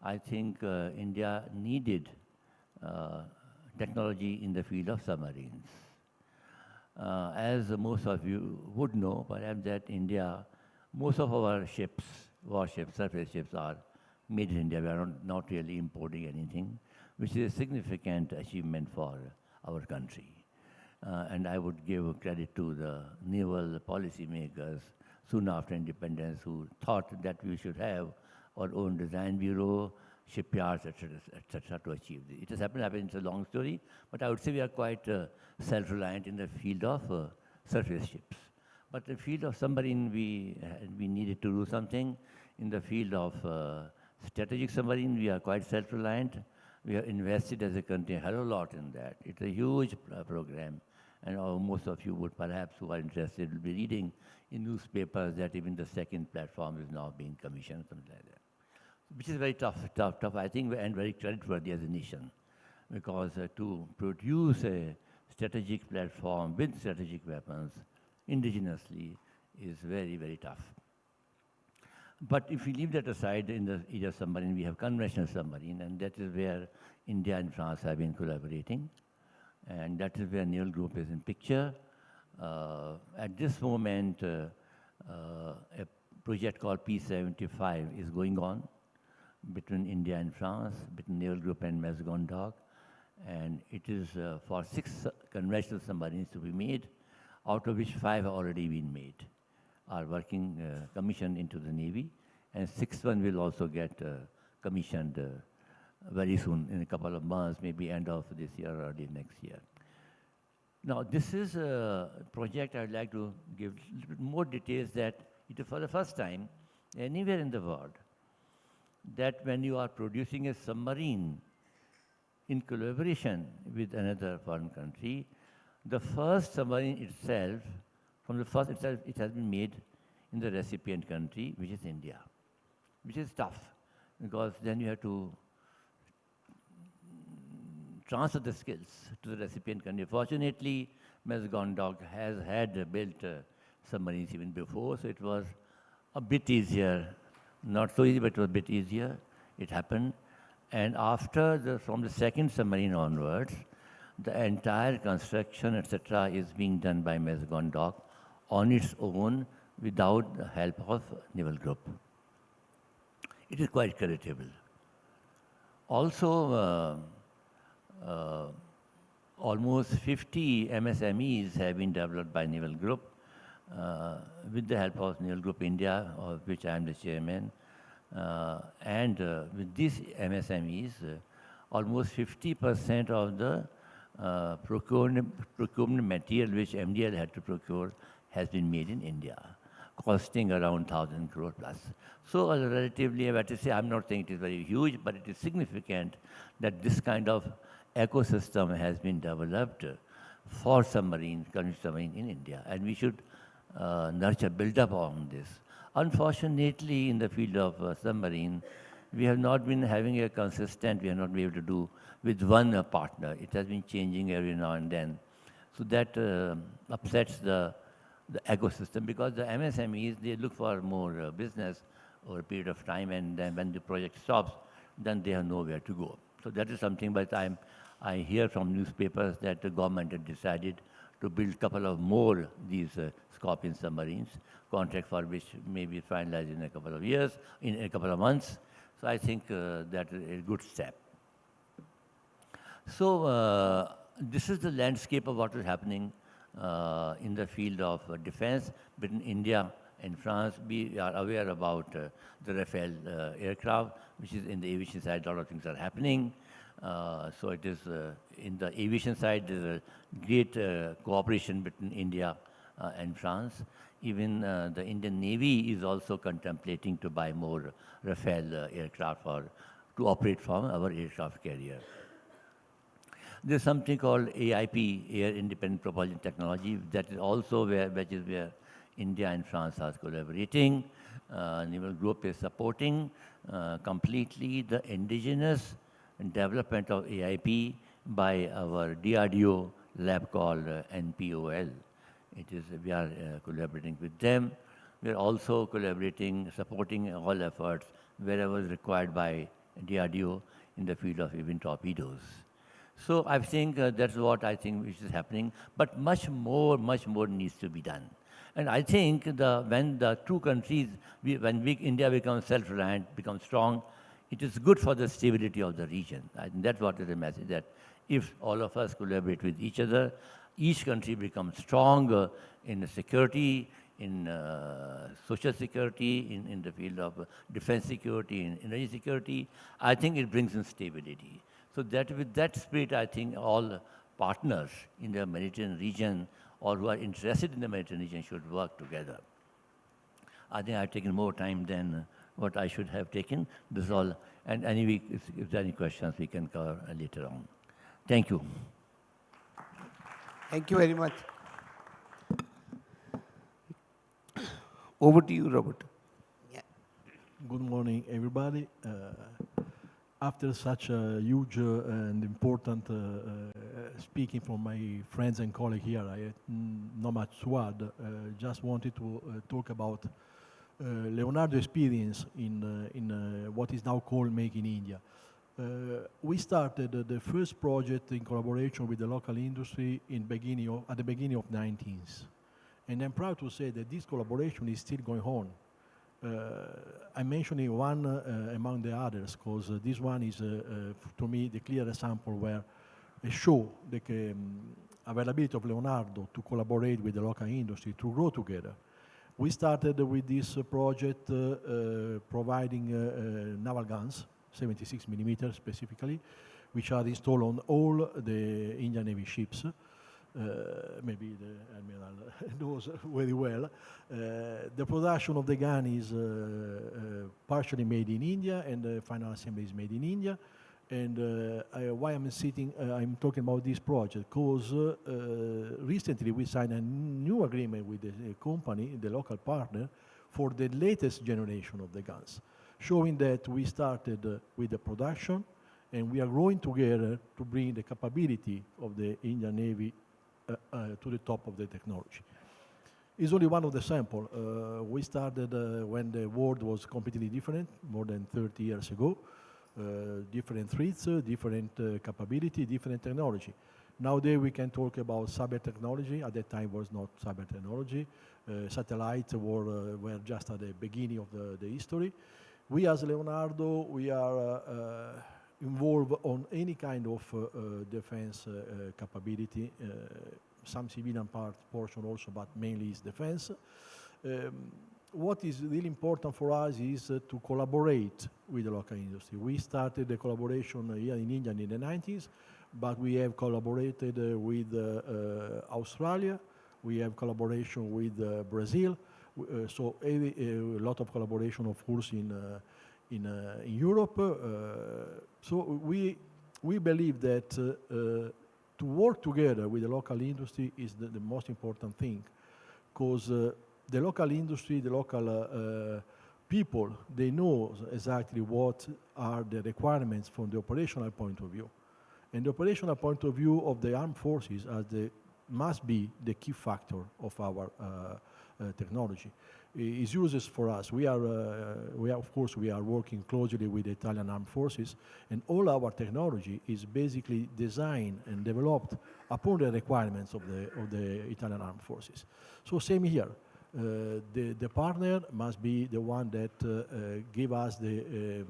I think India needed technology in the field of submarines. As most of you would know, perhaps that India, most of our ships, warships, surface ships are made in India. We are not really importing anything, which is a significant achievement for our country. And I would give credit to the naval policymakers soon after independence who thought that we should have our own design bureau, shipyards, etc., to achieve this. It has happened, it's a long story, but I would say we are quite self-reliant in the field of surface ships. But the field of submarine, we needed to do something. In the field of strategic submarine, we are quite self-reliant. We have invested as a country a hell of a lot in that. It's a huge program, and most of you would perhaps who are interested will be reading in newspapers that even the second platform is now being commissioned, something like that. Which is very tough, I think, and very creditworthy as a nation. Because to produce a strategic platform with strategic weapons indigenously is very, very tough. But if we leave that aside, in the area of submarine, we have conventional submarine, and that is where India and France have been collaborating. And that is where Naval Group is in picture. At this moment, a project called P75 is going on between India and France, between Naval Group and Mazagon Dock. And it is for 6 conventional submarines to be made, out of which 5 have already been made, are working, commissioned into the Navy, and 6th one will also get commissioned very soon, in a couple of months, maybe end of this year or early next year. Now, this is a project I'd like to give a little bit more details that it is for the first time anywhere in the world that when you are producing a submarine in collaboration with another foreign country, the first submarine itself, from the first itself, it has been made in the recipient country, which is India, which is tough, because then you have to transfer the skills to the recipient country. Fortunately, Mazagon Dock has had built submarines even before, so it was a bit easier. Not so easy, but it was a bit easier. It happened. And after from the second submarine onwards, the entire construction, etc., is being done by Mazagon Dock on its own without the help of Naval Group. It is quite creditable. Also, almost 50 MSMEs have been developed by Naval Group with the help of Naval Group India, of which I am the chairman. And with these MSMEs, almost 50% of the procurement material which MDL had to procure has been made in India, costing around 1,000 crore plus. So relatively, I have to say, I'm not saying it is very huge, but it is significant that this kind of ecosystem has been developed for submarine, current submarine in India, and we should nurture, build up on this. Unfortunately, in the field of submarine, we have not been having a consistent, we have not been able to do with one partner. It has been changing every now and then. So that upsets the ecosystem, because the MSMEs, they look for more business over a period of time, and then when the project stops, then they have nowhere to go. So that is something, but I hear from newspapers that the government had decided to build a couple of more these Scorpion submarines, contract for which may be finalized in a couple of years, in a couple of months. So I think that is a good step. So this is the landscape of what is happening in the field of defense between India and France. We are aware about the Rafale aircraft, which is in the aviation side, a lot of things are happening. So it is in the aviation side, there is a great cooperation between India and France. Even the Indian Navy is also contemplating to buy more Rafale aircraft to operate from our aircraft carrier. There's something called AIP, Air Independent Propulsion Technology, that is also where India and France are collaborating. Naval Group is supporting completely the indigenous development of AIP by our DRDO lab called NPOL. We are collaborating with them. We are also collaborating, supporting all efforts wherever required by DRDO in the field of even torpedoes. So I think that's what I think which is happening. But much more needs to be done. And I think when the two countries, India becomes self-reliant, becomes strong, it is good for the stability of the region. I think that's what is the message, that if all of us collaborate with each other, each country becomes strong in security, in social security, in the field of defense security, in energy security. I think it brings in stability. So that with that spirit, I think all partners in the Mediterranean region or who are interested in the Mediterranean region should work together. I think I've taken more time than what I should have taken. This is all. And anyway, if there are any questions, we can cover later on. Thank you. Thank you very much. Over to you, Robert. Yeah. Good morning, everybody. After such a huge and important speaking from my friends and colleagues here, I have not much to add. Just wanted to talk about Leonardo experience in what is now called Make in India. We started the first project in collaboration with the local industry at the beginning of 19th. And I'm proud to say that this collaboration is still going on. I'm mentioning one among the others because this one is, to me, the clear example where it shows the availability of Leonardo to collaborate with the local industry to grow together. We started with this project providing naval guns, 76 millimeters specifically, which are installed on all the Indian Navy ships. Maybe the Admiral knows very well. The production of the gun is partially made in India, and the final assembly is made in India. And why I'm talking about this project, because recently we signed a new agreement with the company, the local partner, for the latest generation of the guns, showing that we started with the production, and we are growing together to bring the capability of the Indian Navy to the top of the technology. It's only one of the samples. We started when the world was completely different, more than 30 years ago. Different threats, different capability, different technology. Nowadays we can talk about cyber technology. At that time was not cyber technology. Satellites were just at the beginning of the history. We as Leonardo, we are involved on any kind of defense capability, some civilian portion also, but mainly is defense. What is really important for us is to collaborate with the local industry. We started the collaboration here in India in the 90s, but we have collaborated with Australia. We have collaboration with Brazil. So a lot of collaboration, of course, in Europe. So we believe that to work together with the local industry is the most important thing, because the local industry, the local people, they know exactly what are the requirements from the operational point of view. And the operational point of view of the armed forces must be the key factor of our technology. It's uses for us. We are, of course, we are working closely with the Italian armed forces, and all our technology is basically designed and developed upon the requirements of the Italian armed forces. So same here. The partner must be the one that give us the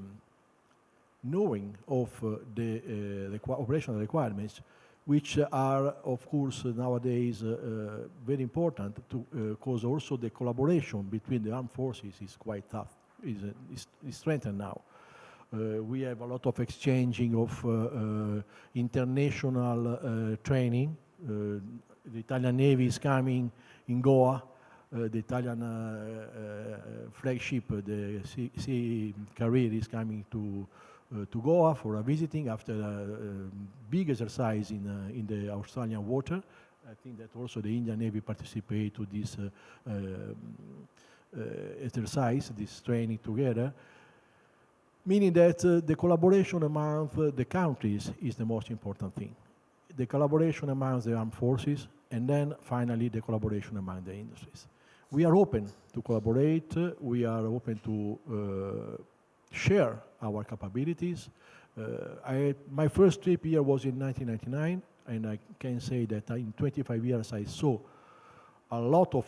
knowing of the operational requirements, which are, of course, nowadays very important because also the collaboration between the armed forces is quite tough, is strengthened now. We have a lot of exchanging of international training. The Italian Navy is coming in Goa. The Italian flagship, the sea carrier, is coming to Goa for a visiting after a big exercise in the Australian water. I think that also the Indian Navy participate to this exercise, this training together, meaning that the collaboration among the countries is the most important thing. The collaboration among the armed forces, and then finally the collaboration among the industries. We are open to collaborate. We are open to share our capabilities. My first trip here was in 1999, and I can say that in 25 years I saw a lot of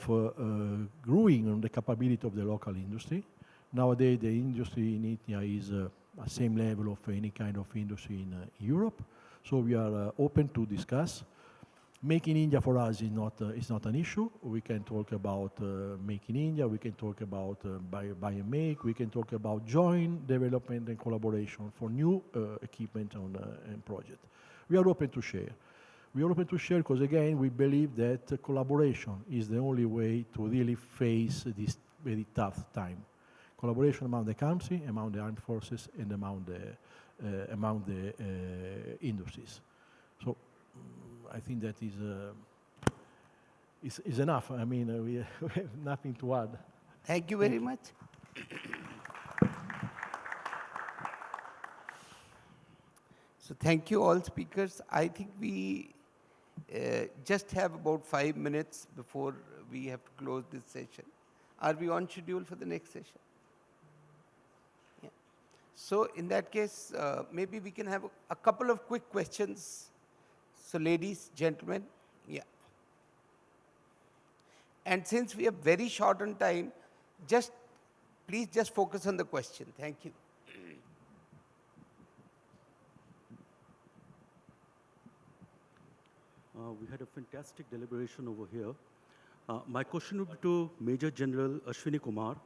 growing on the capability of the local industry. Nowadays, the industry in India is the same level of any kind of industry in Europe. So we are open to discuss. Make in India for us is not an issue. We can talk about Make in India, we can talk about buy and make, we can talk about joint development and collaboration for new equipment and project. We are open to share. We are open to share because, again, we believe that collaboration is the only way to really face this very tough time. Collaboration among the country, among the armed forces, and among the industries. So I think that is enough. I mean, we have nothing to add. Thank you very much. So thank you all speakers. I think we just have about 5 minutes before we have to close this session. Are we on schedule for the next session? Yeah. So in that case, maybe we can have a couple of quick questions. So ladies, gentlemen, yeah. And since we are very short on time, please just focus on the question. Thank you. We had a fantastic deliberation over here. My question would be to Major General Ashwini Kumar.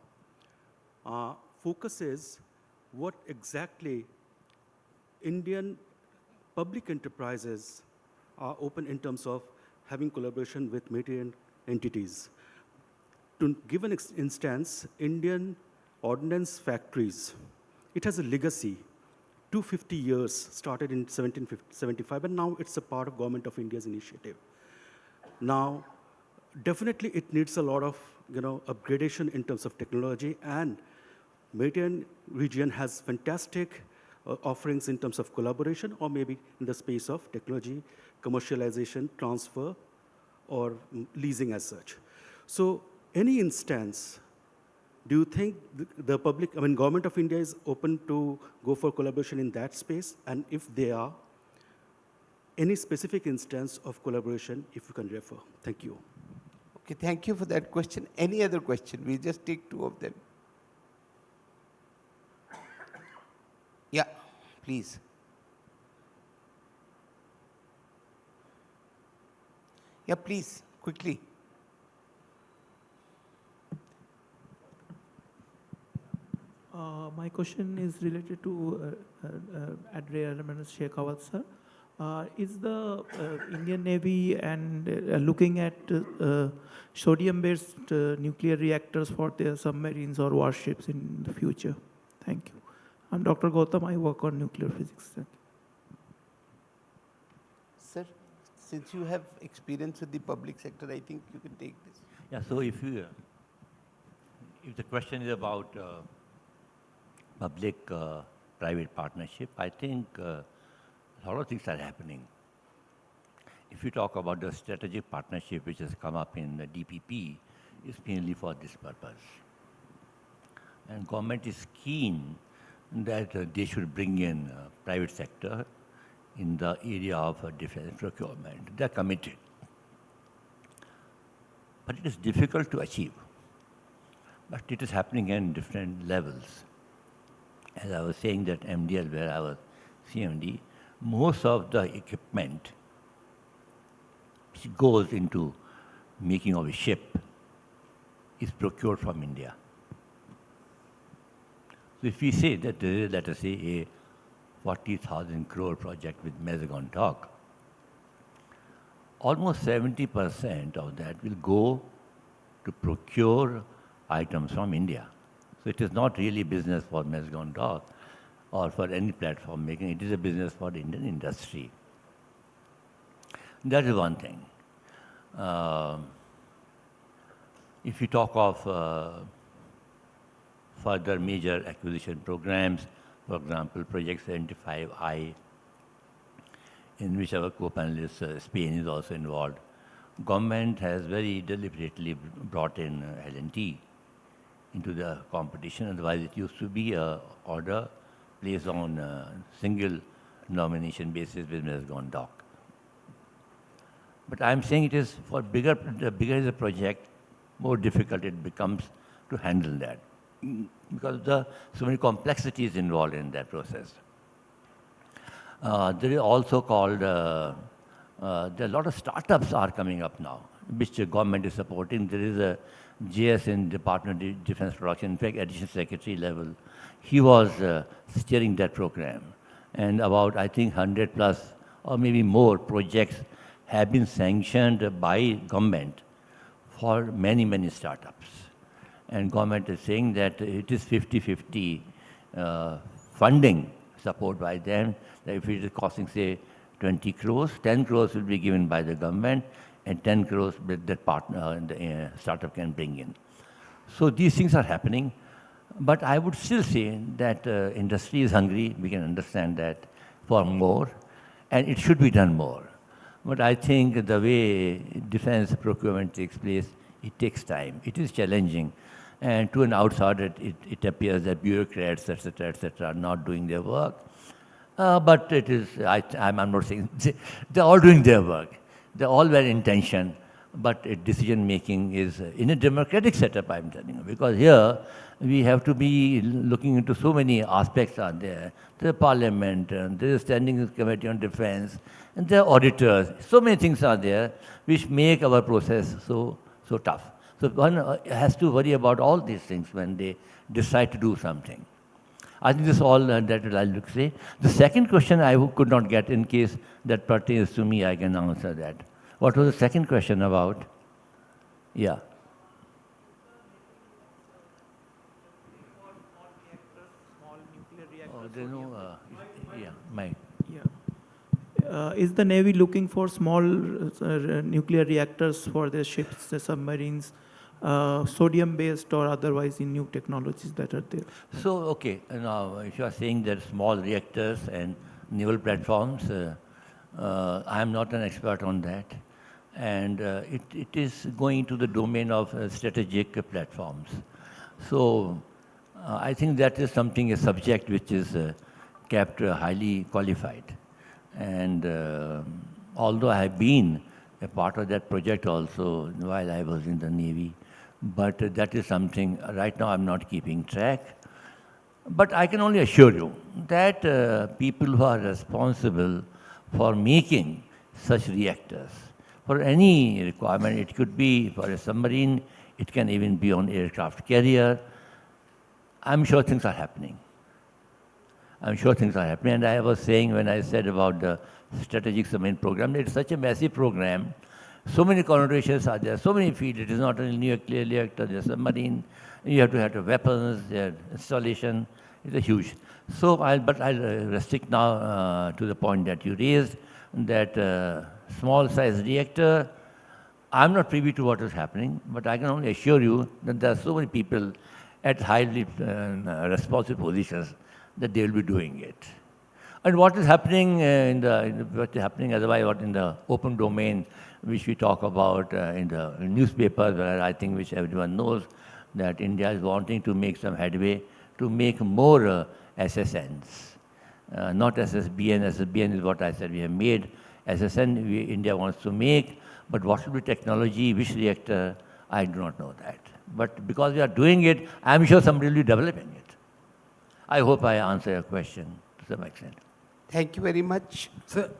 Focus is what exactly Indian public enterprises are open in terms of having collaboration with military entities. To give an instance, Indian ordnance factories, it has a legacy. 250 years, started in 1775, and now it's a part of Government of India's initiative. Now, definitely it needs a lot of upgradation in terms of technology, and Mediterranean region has fantastic offerings in terms of collaboration, or maybe in the space of technology, commercialization, transfer, or leasing as such. So any instance, do you think the public, Government of India is open to go for collaboration in that space? And if they are, any specific instance of collaboration, if you can refer? Thank you. Okay, thank you for that question. Any other question? We just take 2 of them. Yeah, please. Yeah, please, quickly. My question is related to Admiral Shekhawat, sir. Is the Indian Navy and looking at sodium-based nuclear reactors for their submarines or warships in the future? Thank you. I'm Dr. Gautam. I work on nuclear physics. Thank you. Sir, since you have experience with the public sector, I think you can take this. Yeah, so if the question is about public-private partnership, I think a lot of things are happening. If you talk about the strategic partnership which has come up in the DPP, it's mainly for this purpose. And government is keen that they should bring in private sector in the area of defense procurement. They're committed. But it is difficult to achieve. But it is happening in different levels. As I was saying that MDL, where I was CMD, most of the equipment which goes into making of a ship is procured from India. So if we say that there is, let us say, a 40,000 crore project with Mazagon Dock, almost 70% of that will go to procure items from India. So it is not really business for Mazagon Dock or for any platform making. It is a business for the Indian industry. That is one thing. If you talk of further major acquisition programs, for example, Project 75I, in which our co-panelist Spain is also involved, government has very deliberately brought in L&T into the competition. Otherwise, it used to be a order place on single nomination basis, business has gone dark. But I'm saying it is for the bigger is the project, more difficult it becomes to handle that because so many complexities involved in that process. There is also called, there are a lot of startups are coming up now, which the government is supporting. There is a JS in Department of Defense Production, in fact, Additional Secretary level. He was steering that program. And about, I think, 100 plus or maybe more projects have been sanctioned by government for many, many startups. And government is saying that it is 50-50 funding support by them. That if it is costing, say, 20 crores, 10 crores will be given by the government, and 10 crores that partner the startup can bring in. So these things are happening. But I would still say that industry is hungry. We can understand that for more, and it should be done more. But I think the way defense procurement takes place, it takes time. It is challenging. And to an outsider, it appears that bureaucrats, et cetera, are not doing their work. But it is, I'm not saying, they're all doing their work. They're all well intentioned. But decision making is in a democratic setup, I'm telling you. Because here, we have to be looking into so many aspects are there. There's parliament, there is standing committee on defense, and there are auditors. So many things are there which make our process so tough. So one has to worry about all these things when they decide to do something. I think this is all that I'll look say. The second question I could not get, in case that pertains to me, I can answer that. What was the second question about? Yeah. Oh, there's no, yeah, Mike. Yeah. Is the Navy looking for small nuclear reactors for their ships, the submarines, sodium-based or otherwise in new technologies that are there? So, okay, now if you are saying that small reactors and naval platforms, I am not an expert on that. And it is going to the domain of strategic platforms. So, I think that is something, a subject which is kept highly qualified. And although I have been a part of that project also while I was in the Navy, but that is something right now I'm not keeping track. But I can only assure you that people who are responsible for making such reactors, for any requirement, it could be for a submarine, it can even be on aircraft carrier, I'm sure things are happening. I'm sure things are happening. And I was saying when I said about the strategic submarine program, it's such a massive program. So many connotations are there, so many fields. It is not only nuclear reactor, there's submarine, you have to have weapons, their installation, it's a huge. So I'll restrict now to the point that you raised, that small size reactor, I'm not privy to what is happening, but I can only assure you that there are so many people at highly responsive positions that they will be doing it. And what is happening what is happening otherwise in the open domain, which we talk about in the newspapers, where I think which everyone knows, that India is wanting to make some headway to make more SSNs. Not SSBN. SSBN is what I said we have made. SSN India wants to make, but what should be technology, which reactor, I do not know that. But because we are doing it, I'm sure somebody will be developing it. I hope I answer your question to some extent. Thank you very much. Sir,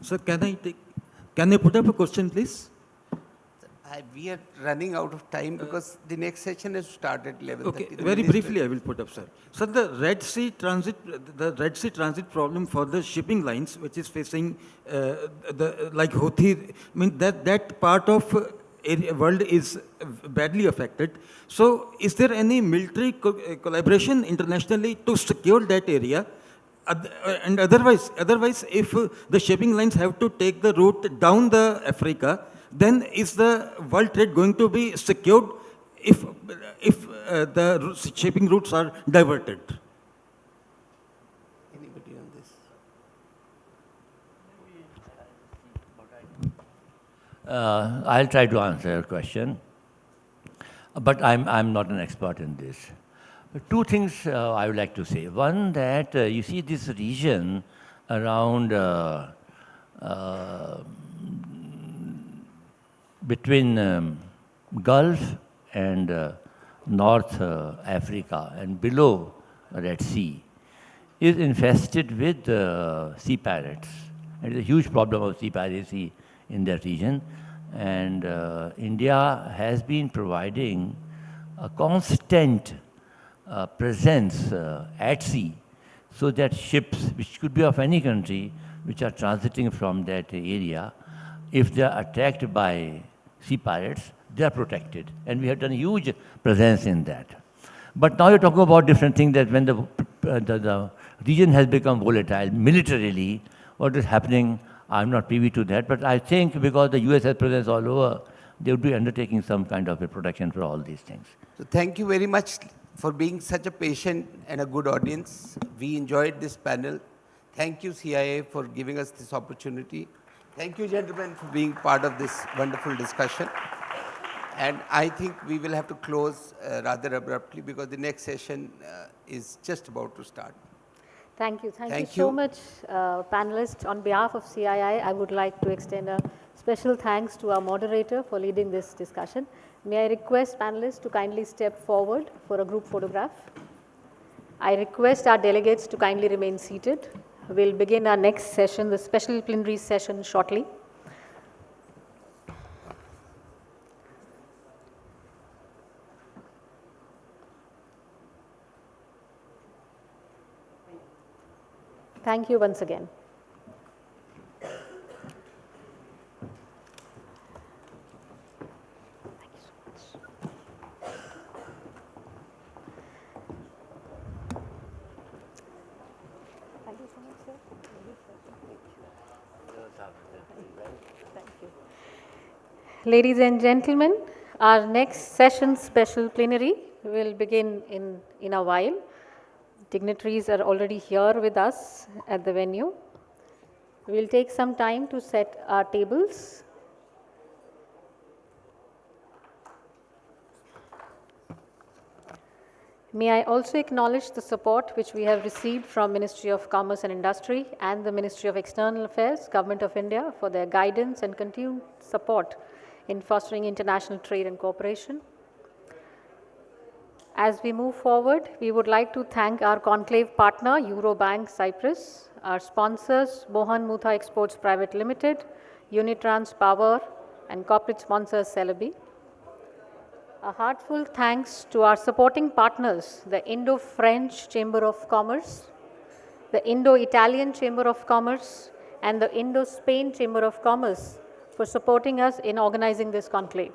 sir, can I put up a question, please? We are running out of time because the next session is to start at 11:30. Okay, very briefly I will put up, sir. Sir, the Red Sea transit problem for the shipping lines, which is facing like Houthi, I mean that part of world is badly affected. So, is there any military collaboration internationally to secure that area? And otherwise, if the shipping lines have to take the route down the Africa, then is the world trade going to be secured if the shipping routes are diverted? Anybody on this? I'll try to answer your question, but I'm not an expert in this. Two things I would like to say. One, that you see this region around between Gulf and North Africa and below Red Sea is infested with sea pirates. It is a huge problem of sea piracy in that region. And India has been providing a constant presence at sea, so that ships, which could be of any country, which are transiting from that area, if they are attacked by sea pirates, they are protected. And we have done a huge presence in that. But now you're talking about different things, that when the region has become volatile militarily, what is happening, I'm not privy to that, but I think because the US has presence all over, they would be undertaking some kind of a protection for all these things. So thank you very much for being such a patient and a good audience. We enjoyed this panel. Thank you, CIA, for giving us this opportunity. Thank you, gentlemen, for being part of this wonderful discussion. And I think we will have to close rather abruptly because the next session is just about to start. Thank you. Thank you so much, panelists. On behalf of CII, I would like to extend a special thanks to our moderator for leading this discussion. May I request panelists to kindly step forward for a group photograph. I request our delegates to kindly remain seated. We'll begin our next session, the special plenary session, shortly. Thank you once again. Thank you so much, sir. Thank you. Ladies and gentlemen, our next session special plenary will begin in a while. Dignitaries are already here with us at the venue. We will take some time to set our tables. May I also acknowledge the support which we have received from Ministry of Commerce and Industry and the Ministry of External Affairs, Government of India, for their guidance and continued support in fostering international trade and cooperation. As we move forward, we would like to thank our conclave partner, Eurobank Cyprus, our sponsors, Mohan Mutha Exports Private Limited, Unitrans Power, and corporate sponsors, Celebi. A heartfelt thanks to our supporting partners, the Indo-French Chamber of Commerce, the Indo-Italian Chamber of Commerce, and the Indo-Spain Chamber of Commerce for supporting us in organizing this conclave.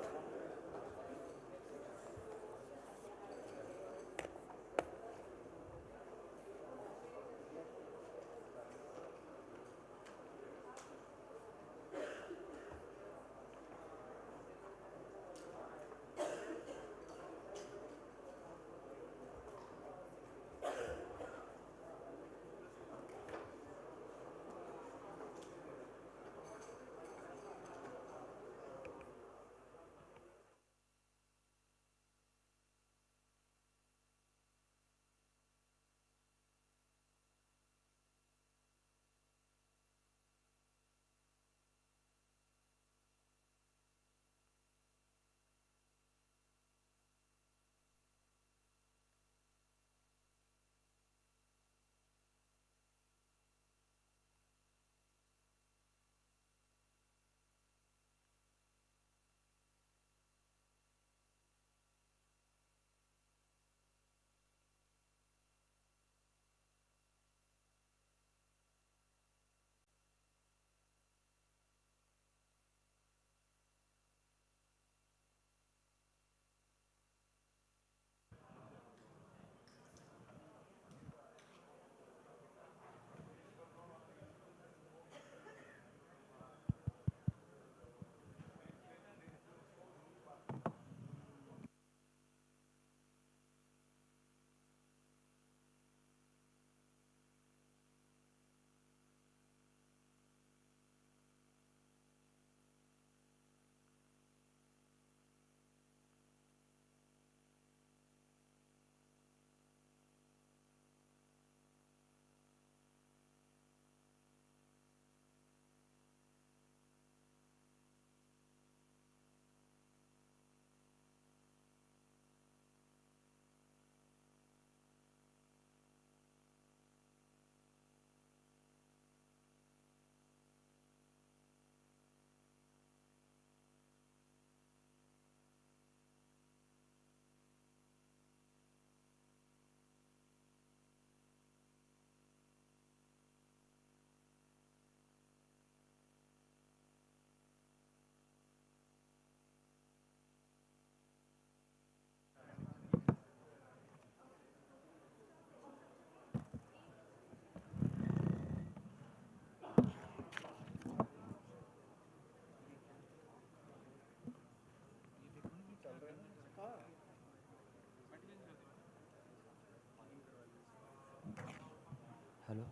Hello.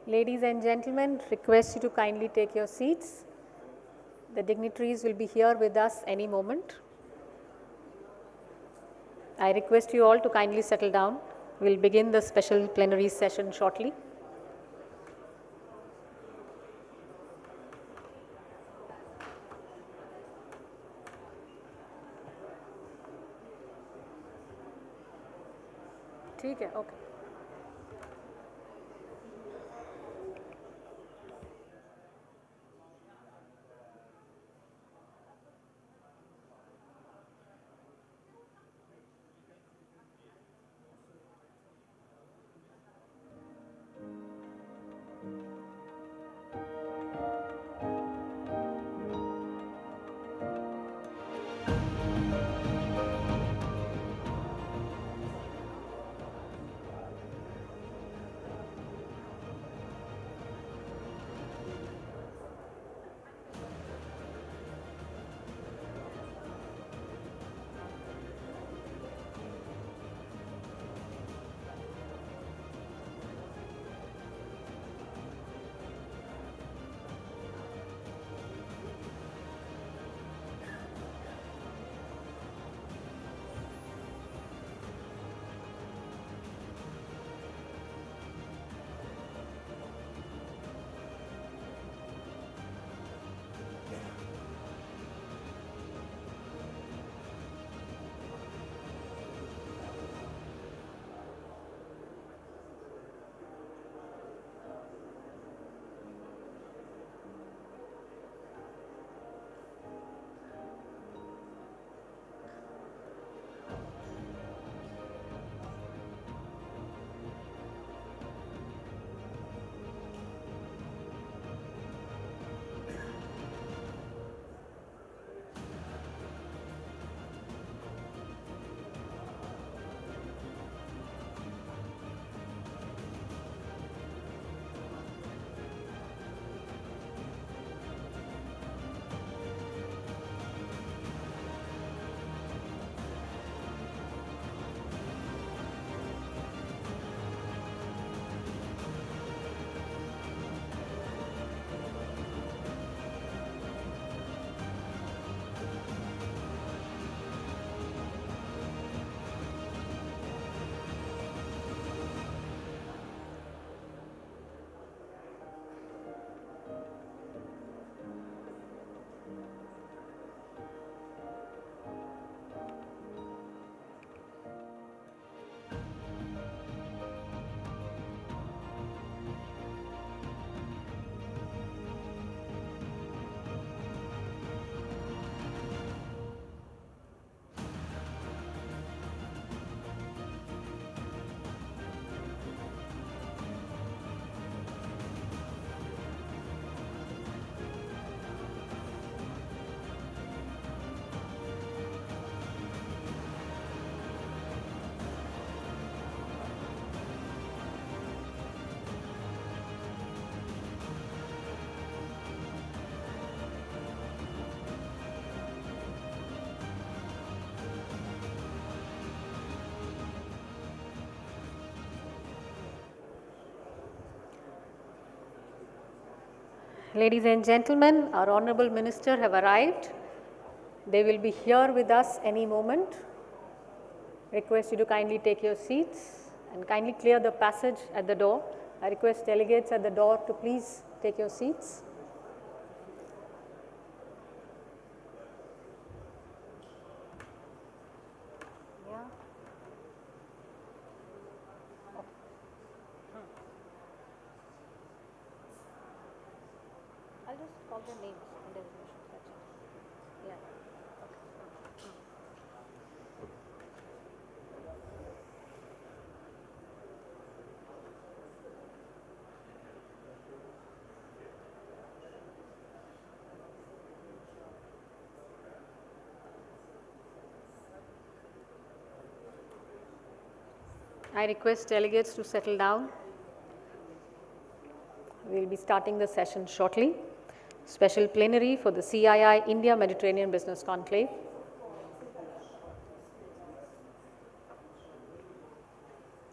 Ladies and gentlemen, request you to kindly take your seats. The dignitaries will be here with us any moment. I request you all to kindly settle down. We'll begin the special plenary session shortly. ठीक है, okay. Ladies and gentlemen, our Honorable Minister have arrived. They will be here with us any moment. Request you to kindly take your seats and kindly clear the passage at the door. I request delegates at the door to please take your seats. I'll just call their names and designations. That's it. Yeah. I request delegates to settle down. We will be starting the session shortly. Special plenary for the CII India Mediterranean Business Conclave.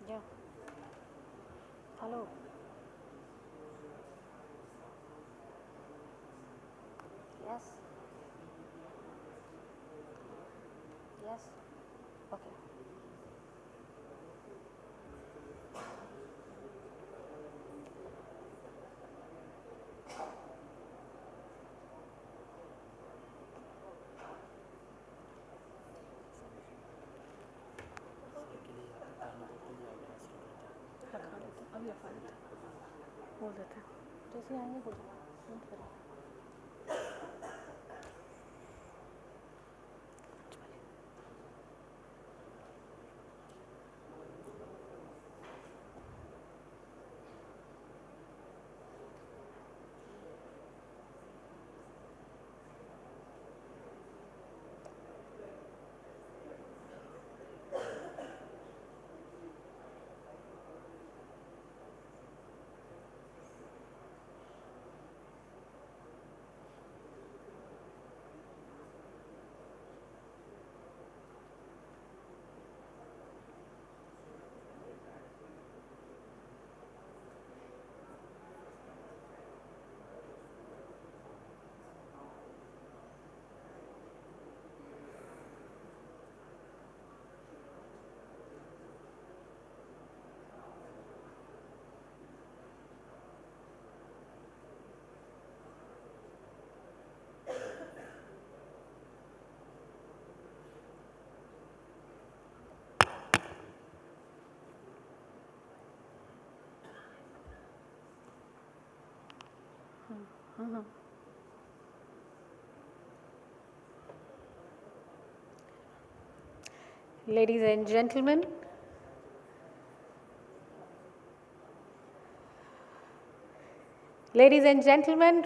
Yeah. Hello. Yes. Yes. Okay. अभी रखवा देते हैं, बोल देते हैं, जैसे आएंगे बोल देते हैं। Ladies and gentlemen,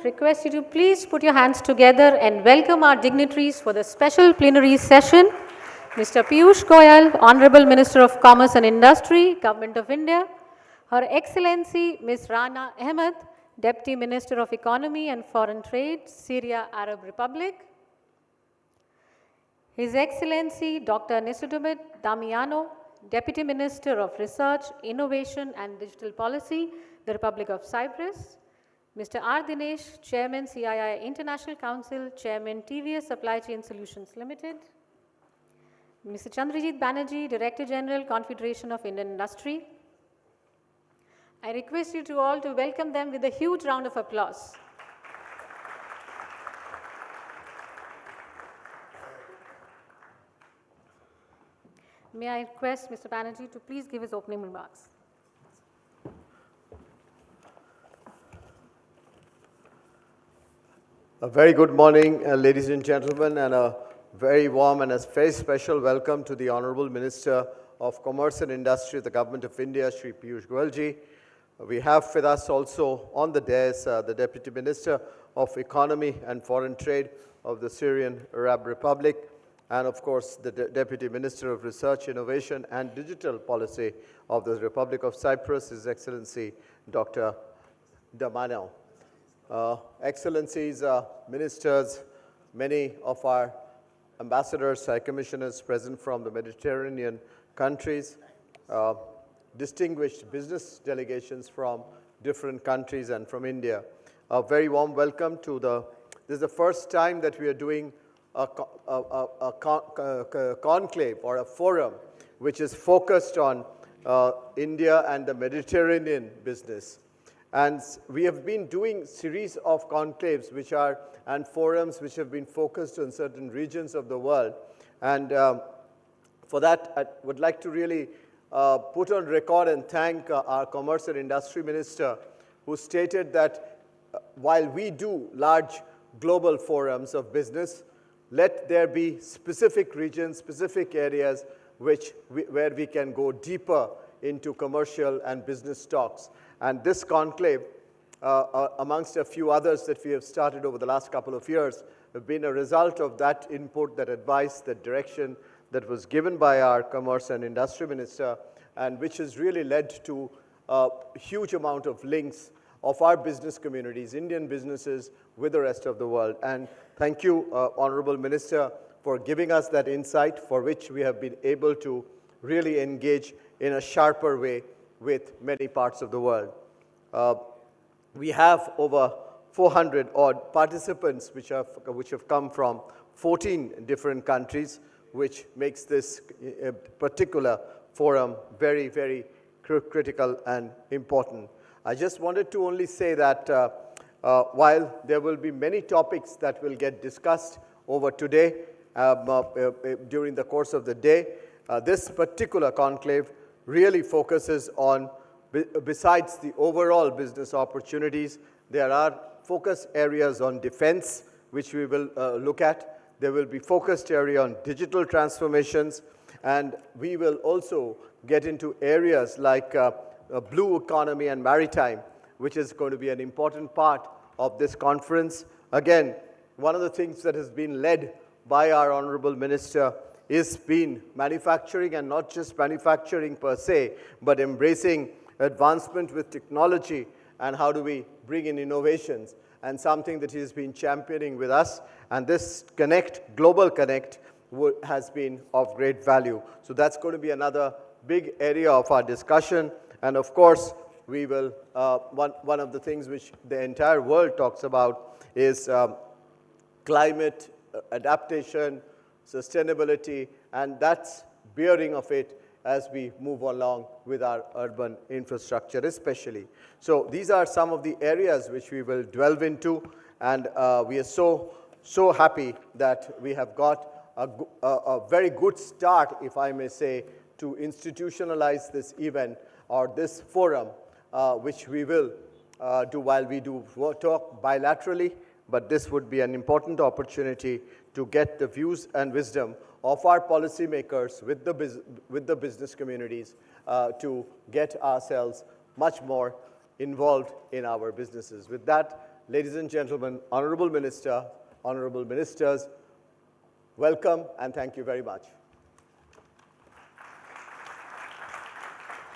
request you to please put your hands together and welcome our dignitaries for the special plenary session. Mr. Piyush Goyal, Honorable Minister of Commerce and Industry, Government of India. Her Excellency Ms. Rana Ahmed, Deputy Minister of Economy and Foreign Trade, Syria Arab Republic. His Excellency Dr. Nisudumit Damiano, Deputy Minister of Research, Innovation and Digital Policy, the Republic of Cyprus. Mr. R. Dinesh, Chairman CII International Council, Chairman TVS Supply Chain Solutions Limited. Mr. Chandrajit Banerjee, Director General, Confederation of Indian Industry. I request you to all to welcome them with a huge round of applause. May I request Mr. Banerjee to please give his opening remarks. A very good morning, ladies and gentlemen, and a very warm and a very special welcome to the Honorable Minister of Commerce and Industry of the Government of India, Shri Piyush Goyal ji. We have with us also on the dais the Deputy Minister of Economy and Foreign Trade of the Syrian Arab Republic, and of course the Deputy Minister of Research, Innovation and Digital Policy of the Republic of Cyprus, His Excellency Dr. Damiano. Excellencies, ministers, many of our ambassadors, high commissioners present from the Mediterranean countries, distinguished business delegations from different countries and from India. A very warm welcome to this is the first time that we are doing a conclave or a forum which is focused on India and the Mediterranean business. And we have been doing series of conclaves and forums which have been focused on certain regions of the world. And for that, I would like to really put on record and thank our Commerce and Industry Minister, who stated that while we do large global forums of business, let there be specific regions, specific areas where we can go deeper into commercial and business talks. And this conclave, amongst a few others that we have started over the last couple of years, have been a result of that input, that advice, that direction that was given by our Commerce and Industry Minister, and which has really led to a huge amount of links of our business communities, Indian businesses, with the rest of the world. And thank you, Honorable Minister, for giving us that insight, for which we have been able to really engage in a sharper way with many parts of the world. We have over 400 odd participants which have come from 14 different countries, which makes this particular forum very, very critical and important. I just wanted to only say that while there will be many topics that will get discussed over today during the course of the day, this particular conclave really focuses on, besides the overall business opportunities, there are focus areas on defense, which we will look at. There will be focused area on digital transformations, and we will also get into areas like blue economy and maritime, which is going to be an important part of this conference. Again, one of the things that has been led by our Honorable Minister is been manufacturing, and not just manufacturing per se, but embracing advancement with technology and how do we bring in innovations, and something that he has been championing with us. And this connect, global connect, has been of great value. So that's going to be another big area of our discussion. And of course, we will, one of the things which the entire world talks about is climate adaptation, sustainability, and that's bearing of it as we move along with our urban infrastructure especially. So these are some of the areas which we will delve into, and we are so happy that we have got a very good start, if I may say, to institutionalize this event or this forum, which we will do while we do talk bilaterally, but this would be an important opportunity to get the views and wisdom of our policymakers with the business communities to get ourselves much more involved in our businesses. With that, ladies and gentlemen, Honorable Minister, Honorable Ministers, welcome and thank you very much.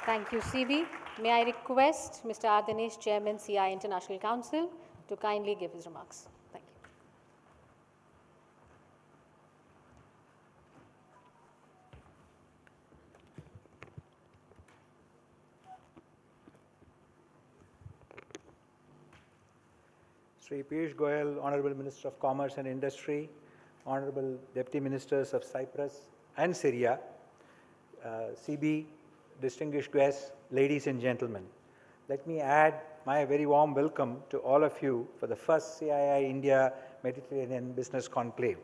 Thank you, CB. May I request Mr. R. Dinesh, Chairman, CI International Council, to kindly give his remarks. Thank you. Sri Piyush Goyal, Honorable Minister of Commerce and Industry, Honorable Deputy Ministers of Cyprus and Syria, CB, distinguished guests, ladies and gentlemen. Let me add my very warm welcome to all of you for the first CII India Mediterranean Business Conclave.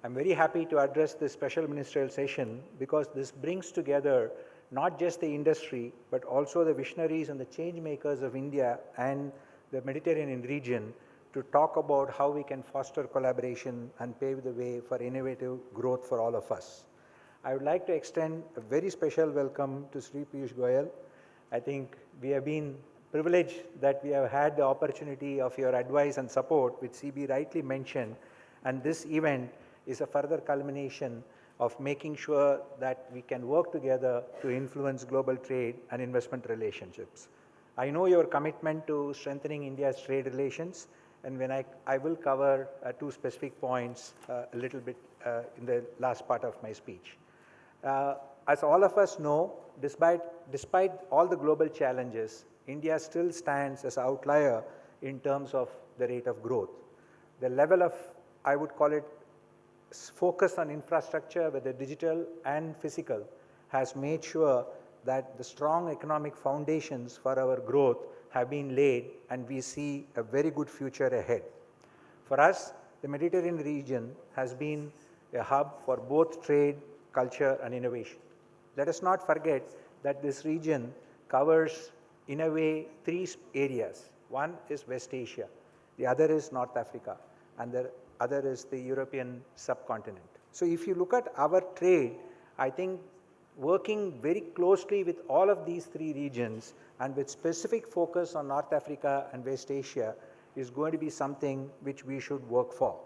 I'm very happy to address this special ministerial session because this brings together not just the industry, but also the visionaries and the change makers of India and the Mediterranean region to talk about how we can foster collaboration and pave the way for innovative growth for all of us. I would like to extend a very special welcome to Sri Piyush Goyal. I think we have been privileged that we have had the opportunity of your advice and support, which CB rightly mentioned, and this event is a further culmination of making sure that we can work together to influence global trade and investment relationships. I know your commitment to strengthening India's trade relations, and when I will cover two specific points a little bit in the last part of my speech. As all of us know, despite all the global challenges, India still stands as an outlier in terms of the rate of growth. The level of, I would call it, focus on infrastructure, whether digital and physical, has made sure that the strong economic foundations for our growth have been laid, and we see a very good future ahead. For us, the Mediterranean region has been a hub for both trade, culture, and innovation. Let us not forget that this region covers, in a way, three areas. One is West Asia, the other is North Africa, and the other is the European subcontinent. So if you look at our trade, I think working very closely with all of these three regions and with specific focus on North Africa and West Asia is going to be something which we should work for.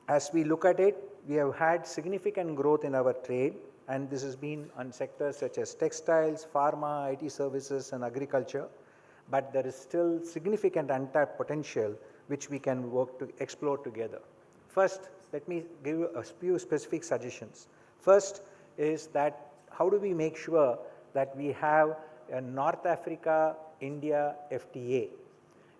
As we look at it, we have had significant growth in our trade, and this has been on sectors such as textiles, pharma, IT services, and agriculture. But there is still significant untapped potential which we can work to explore together. First, let me give you a few specific suggestions. First is that how do we make sure that we have a North Africa-India FTA?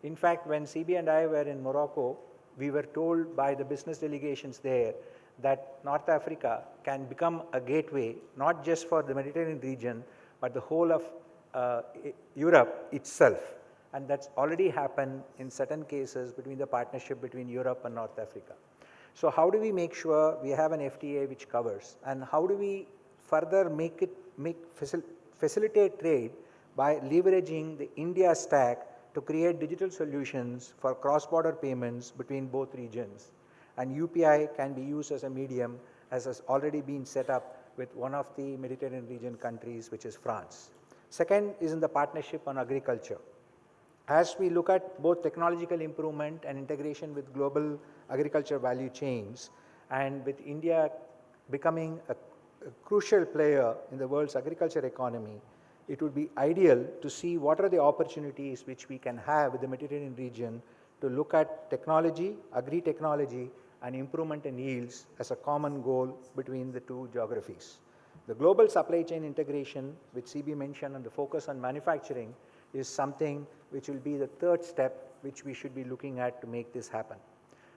In fact, when CB and I were in Morocco, we were told by the business delegations there that North Africa can become a gateway, not just for the Mediterranean region, but the whole of Europe itself. And that's already happened in certain cases between the partnership between Europe and North Africa. So how do we make sure we have an FTA which covers? And how do we further facilitate trade by leveraging the India stack to create digital solutions for cross-border payments between both regions? And UPI can be used as a medium, as has already been set up with one of the Mediterranean region countries, which is France. Second is in the partnership on agriculture. As we look at both technological improvement and integration with global agriculture value chains, and with India becoming a crucial player in the world's agriculture economy, it would be ideal to see what are the opportunities which we can have with the Mediterranean region to look at technology, agri-technology, and improvement in yields as a common goal between the two geographies. The global supply chain integration, which CB mentioned, and the focus on manufacturing is something which will be the third step which we should be looking at to make this happen.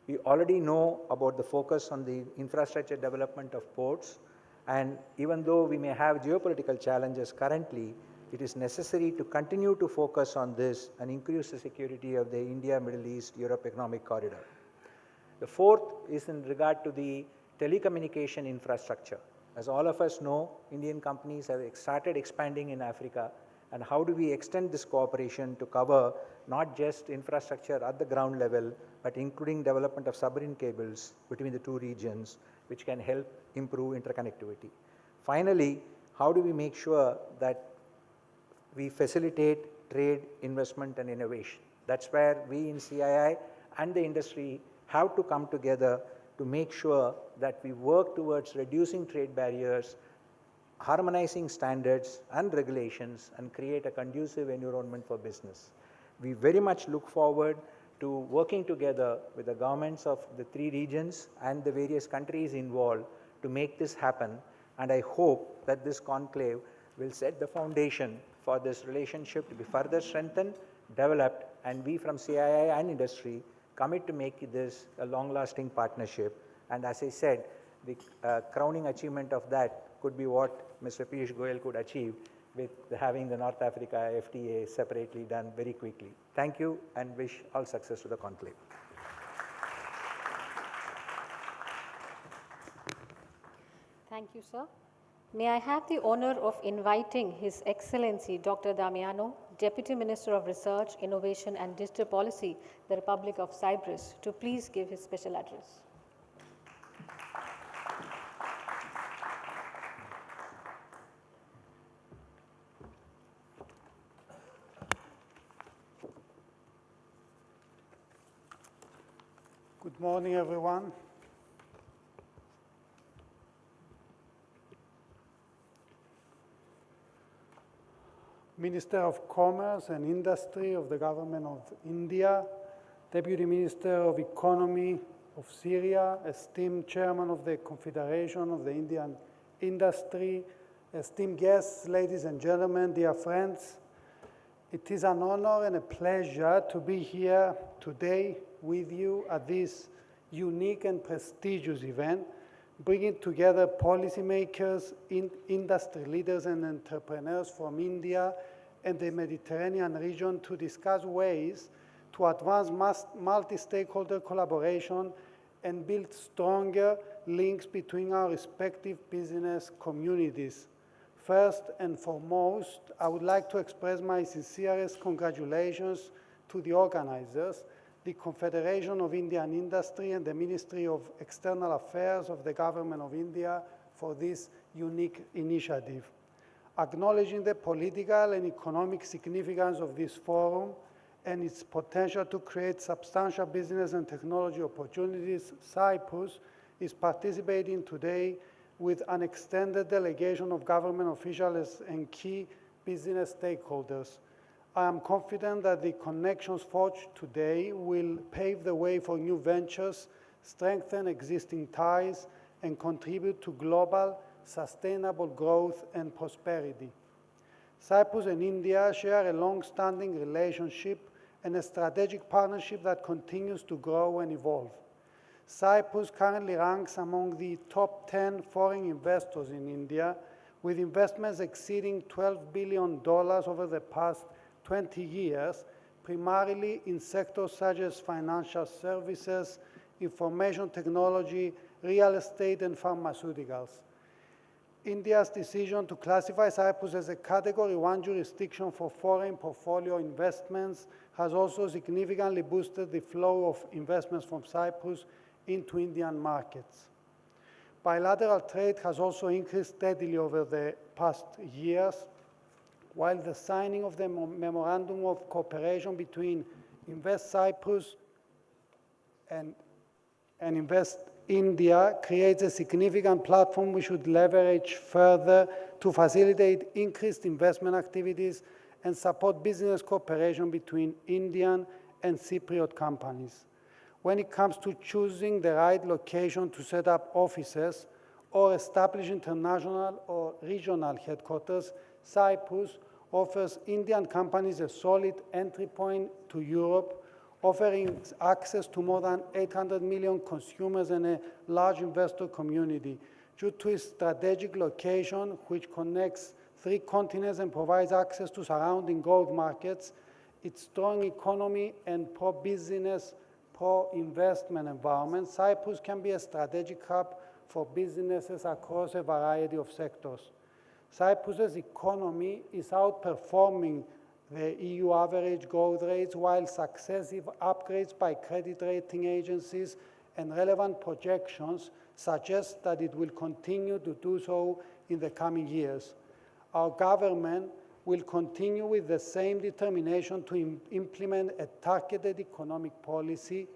We already know about the focus on the infrastructure development of ports, and even though we may have geopolitical challenges currently, it is necessary to continue to focus on this and increase the security of the India, Middle East, Europe economic corridor. The fourth is in regard to the telecommunication infrastructure. As all of us know, Indian companies have started expanding in Africa, and how do we extend this cooperation to cover not just infrastructure at the ground level, but including development of submarine cables between the two regions, which can help improve interconnectivity. Finally, how do we make sure that we facilitate trade, investment, and innovation? That's where we in CII and the industry have to come together to make sure that we work towards reducing trade barriers, harmonizing standards and regulations, and create a conducive environment for business. We very much look forward to working together with the governments of the three regions and the various countries involved to make this happen, and I hope that this conclave will set the foundation for this relationship to be further strengthened, developed, and we from CII and industry commit to make this a long-lasting partnership. And as I said, the crowning achievement of that could be what Mr. Piyush Goyal could achieve with having the North Africa FTA separately done very quickly. Thank you, and wish all success to the conclave. Thank you, sir. May I have the honor of inviting His Excellency Dr. Damiano, Deputy Minister of Research, Innovation and Digital Policy, the Republic of Cyprus, to please give his special address. Good morning, everyone. Minister of Commerce and Industry of the Government of India, Deputy Minister of Economy of Syria, esteemed Chairman of the Confederation of the Indian Industry, esteemed guests, ladies and gentlemen, dear friends, it is an honor and a pleasure to be here today with you at this unique and prestigious event, bringing together policymakers, industry leaders, and entrepreneurs from India and the Mediterranean region to discuss ways to advance multi-stakeholder collaboration and build stronger links between our respective business communities. First and foremost, I would like to express my sincerest congratulations to the organizers, the Confederation of Indian Industry and the Ministry of External Affairs of the Government of India for this unique initiative. Acknowledging the political and economic significance of this forum and its potential to create substantial business and technology opportunities, Cyprus is participating today with an extended delegation of government officials and key business stakeholders. I am confident that the connections forged today will pave the way for new ventures, strengthen existing ties, and contribute to global sustainable growth and prosperity. Cyprus and India share a long-standing relationship and a strategic partnership that continues to grow and evolve. Cyprus currently ranks among the top 10 foreign investors in India, with investments exceeding $12 billion over the past 20 years, primarily in sectors such as financial services, information technology, real estate, and pharmaceuticals. India's decision to classify Cyprus as a Category 1 jurisdiction for foreign portfolio investments has also significantly boosted the flow of investments from Cyprus into Indian markets. Bilateral trade has also increased steadily over the past years, while the signing of the Memorandum of Cooperation between Invest Cyprus and Invest India creates a significant platform we should leverage further to facilitate increased investment activities and support business cooperation between Indian and Cypriot companies. When it comes to choosing the right location to set up offices or establish international or regional headquarters, Cyprus offers Indian companies a solid entry point to Europe, offering access to more than 800 million consumers and a large investor community. Due to its strategic location, which connects 3 continents and provides access to surrounding growth markets, its strong economy and pro-business, pro-investment environment, Cyprus can be a strategic hub for businesses across a variety of sectors. Cyprus's economy is outperforming the EU average growth rates, while successive upgrades by credit rating agencies and relevant projections suggest that it will continue to do so in the coming years. Our government will continue with the same determination to implement a targeted economic policy,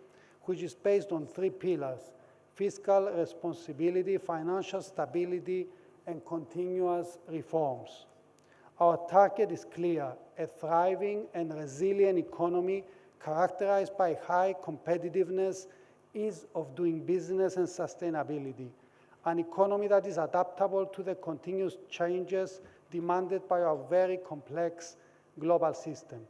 which is based on 3 pillars: fiscal responsibility, financial stability, and continuous reforms. Our target is clear: a thriving and resilient economy characterized by high competitiveness, ease of doing business, and sustainability. An economy that is adaptable to the continuous changes demanded by our very complex global system.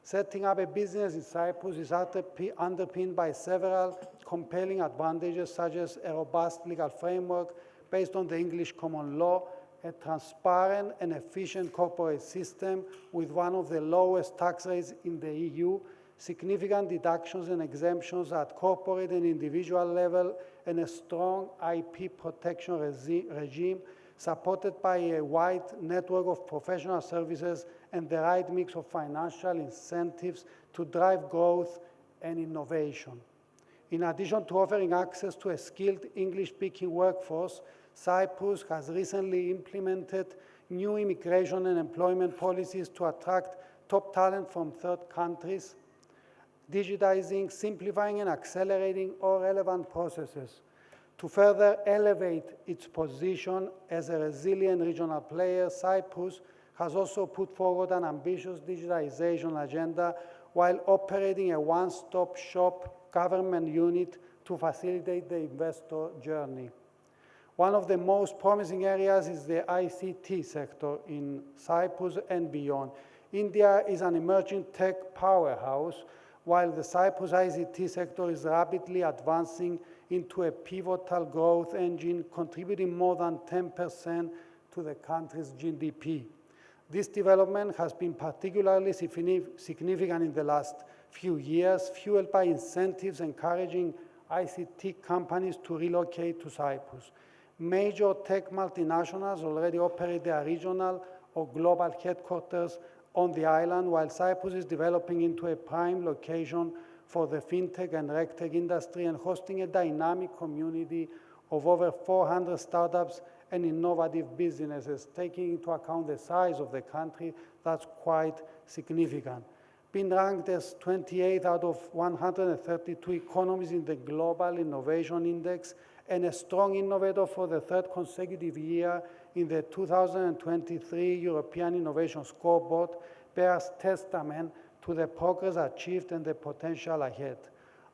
Setting up a business in Cyprus is underpinned by several compelling advantages, such as a robust legal framework based on the English common law, a transparent and efficient corporate system with one of the lowest tax rates in the EU, significant deductions and exemptions at corporate and individual level, and a strong IP protection regime supported by a wide network of professional services and the right mix of financial incentives to drive growth and innovation. In addition to offering access to a skilled English-speaking workforce, Cyprus has recently implemented new immigration and employment policies to attract top talent from third countries, digitizing, simplifying, and accelerating all relevant processes. To further elevate its position as a resilient regional player, Cyprus has also put forward an ambitious digitalization agenda while operating a one-stop shop government unit to facilitate the investor journey. One of the most promising areas is the ICT sector in Cyprus and beyond. India is an emerging tech powerhouse, while the Cyprus ICT sector is rapidly advancing into a pivotal growth engine, contributing more than 10% to the country's GDP. This development has been particularly significant in the last few years, fueled by incentives encouraging ICT companies to relocate to Cyprus. Major tech multinationals already operate their regional or global headquarters on the island, while Cyprus is developing into a prime location for the fintech and regtech industry and hosting a dynamic community of over 400 startups and innovative businesses. Taking into account the size of the country, that's quite significant. Being ranked as 28th out of 132 economies in the Global Innovation Index and a strong innovator for the 3rd consecutive year in the 2023 European Innovation Scoreboard bears testament to the progress achieved and the potential ahead.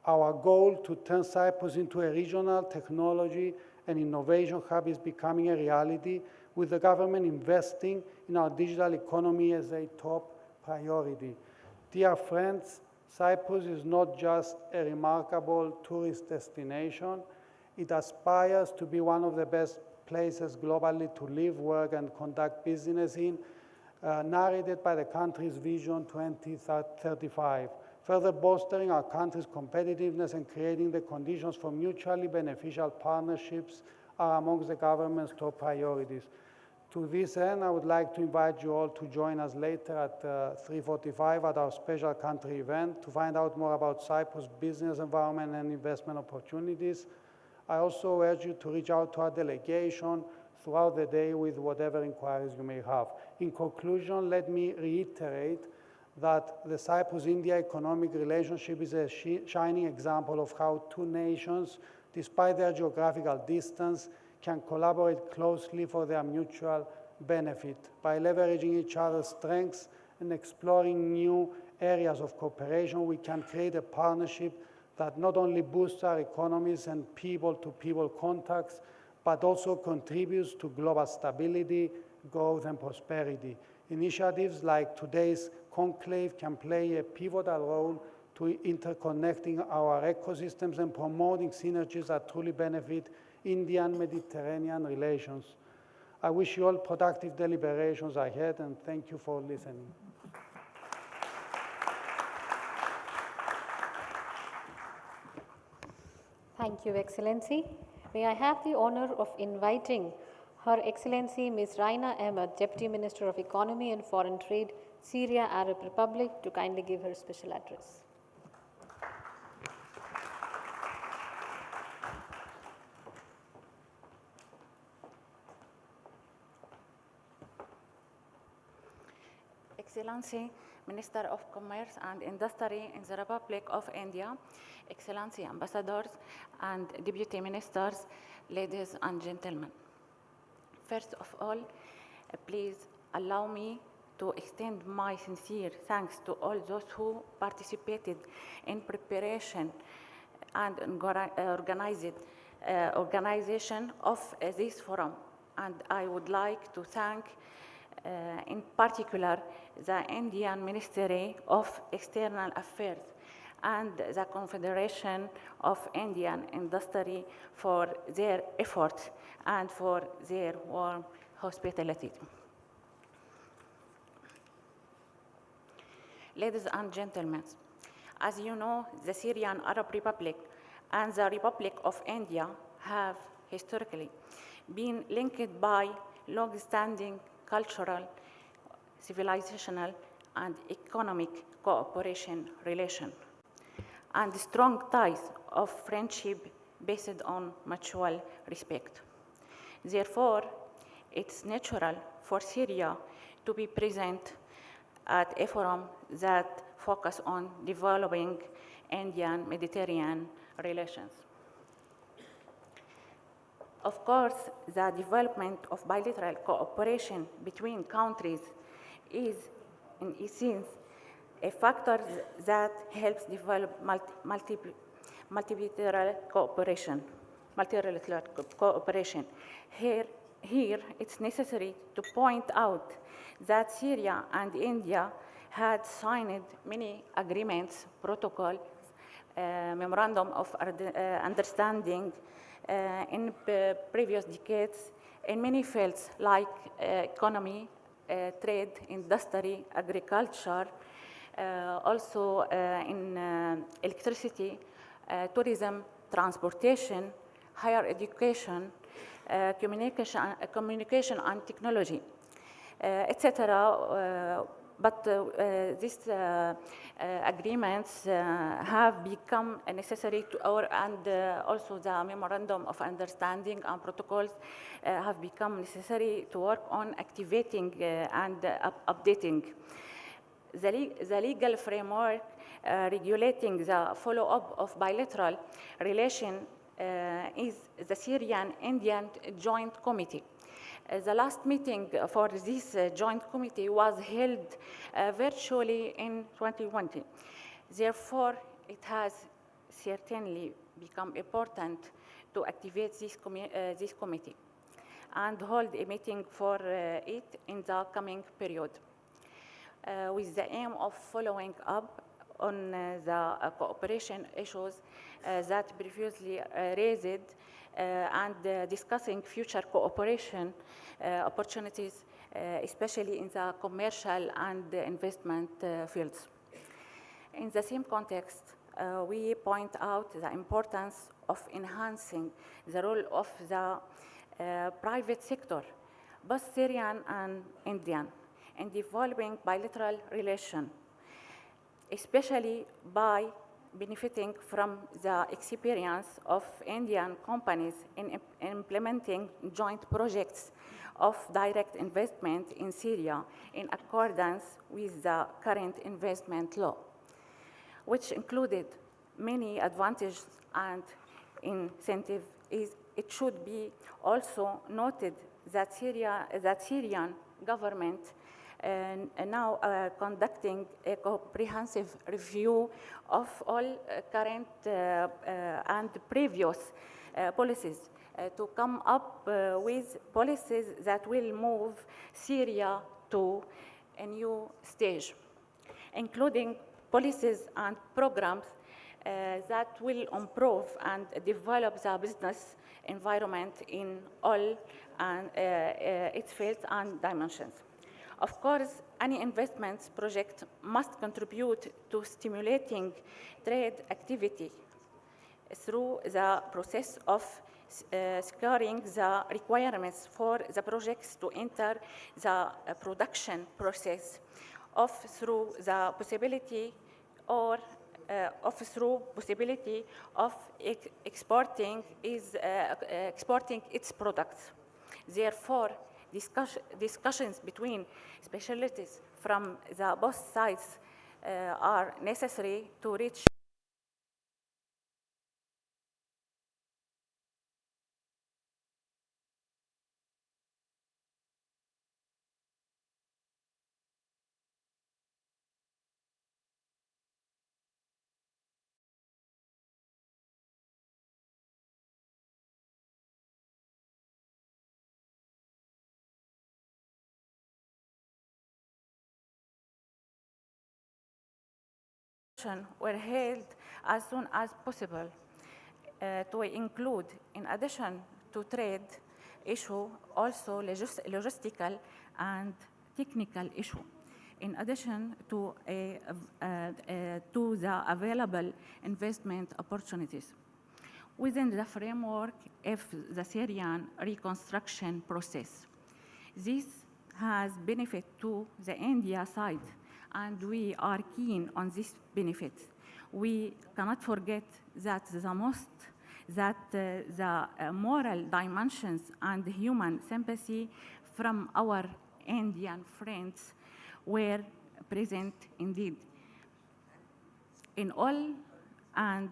Our goal to turn Cyprus into a regional technology and innovation hub is becoming a reality, with the government investing in our digital economy as a top priority. Dear friends, Cyprus is not just a remarkable tourist destination, it aspires to be one of the best places globally to live, work, and conduct business in, narrated by the country's Vision 2035, further bolstering our country's competitiveness and creating the conditions for mutually beneficial partnerships are amongst the government's top priorities. To this end, I would like to invite you all to join us later at 3:45 at our special country event to find out more about Cyprus' business environment and investment opportunities. I also urge you to reach out to our delegation throughout the day with whatever inquiries you may have. In conclusion, let me reiterate that the Cyprus-India economic relationship is a shining example of how two nations, despite their geographical distance, can collaborate closely for their mutual benefit. By leveraging each other's strengths and exploring new areas of cooperation, we can create a partnership that not only boosts our economies and people-to-people contacts, but also contributes to global stability, growth, and prosperity. Initiatives like today's Conclave can play a pivotal role to interconnecting our ecosystems and promoting synergies that truly benefit Indian-Mediterranean relations. I wish you all productive deliberations ahead, and thank you for listening. Thank you, Excellency. May I have the honor of inviting Her Excellency Ms. Raina Ahmed, Deputy Minister of Economy and Foreign Trade, Syria Arab Republic, to kindly give her special address. Excellency, Minister of Commerce and Industry in the Republic of India, Excellency Ambassadors and Deputy Ministers, ladies and gentlemen. First of all, please allow me to extend my sincere thanks to all those who participated in preparation and organization of this forum. And I would like to thank in particular the Indian Ministry of External Affairs and the Confederation of Indian Industry for their efforts and for their warm hospitality. Ladies and gentlemen, as you know, the Syrian Arab Republic and the Republic of India have historically been linked by long-standing cultural, civilizational, and economic cooperation relation, and strong ties of friendship based on mutual respect. Therefore, it's natural for Syria to be present at a forum that focus on developing Indian-Mediterranean relations. Of course, the development of bilateral cooperation between countries is, in essence, a factor that helps develop multilateral cooperation. Here, it's necessary to point out that Syria and India had signed many agreements, protocols, memorandum of understanding in previous decades in many fields like economy, trade, industry, agriculture, also in electricity, tourism, transportation, higher education, communication and technology, etc. But these agreements have become necessary to also the memorandum of understanding and protocols have become necessary to work on activating and updating. The legal framework regulating the follow-up of bilateral relation is the Syrian-Indian Joint Committee. The last meeting for this joint committee was held virtually in 2020. Therefore, it has certainly become important to activate this committee and hold a meeting for it in the coming period with the aim of following up on the cooperation issues that previously raised and discussing future cooperation opportunities, especially in the commercial and investment fields. In the same context, we point out the importance of enhancing the role of the private sector, both Syrian and Indian, in developing bilateral relations, especially by benefiting from the experience of Indian companies in implementing joint projects of direct investment in Syria in accordance with the current investment law, which included many advantages and incentives. It should be also noted that Syrian government now conducting a comprehensive review of all current and previous policies to come up with policies that will move Syria to a new stage, including policies and programs that will improve and develop the business environment in all its fields and dimensions. Of course, any investments project must contribute to stimulating trade activity through the process of securing the requirements for the projects to enter the production process, through the possibility of exporting its products. Therefore, discussions between specialists from both sides are necessary to reach were held as soon as possible to include, in addition to trade issue, also logistical and technical issue, in addition to the available investment opportunities within the framework of the Syrian reconstruction process. This has benefit to the India side, and we are keen on this benefit. We cannot forget that the moral dimensions and human sympathy from our Indian friends were present indeed in all and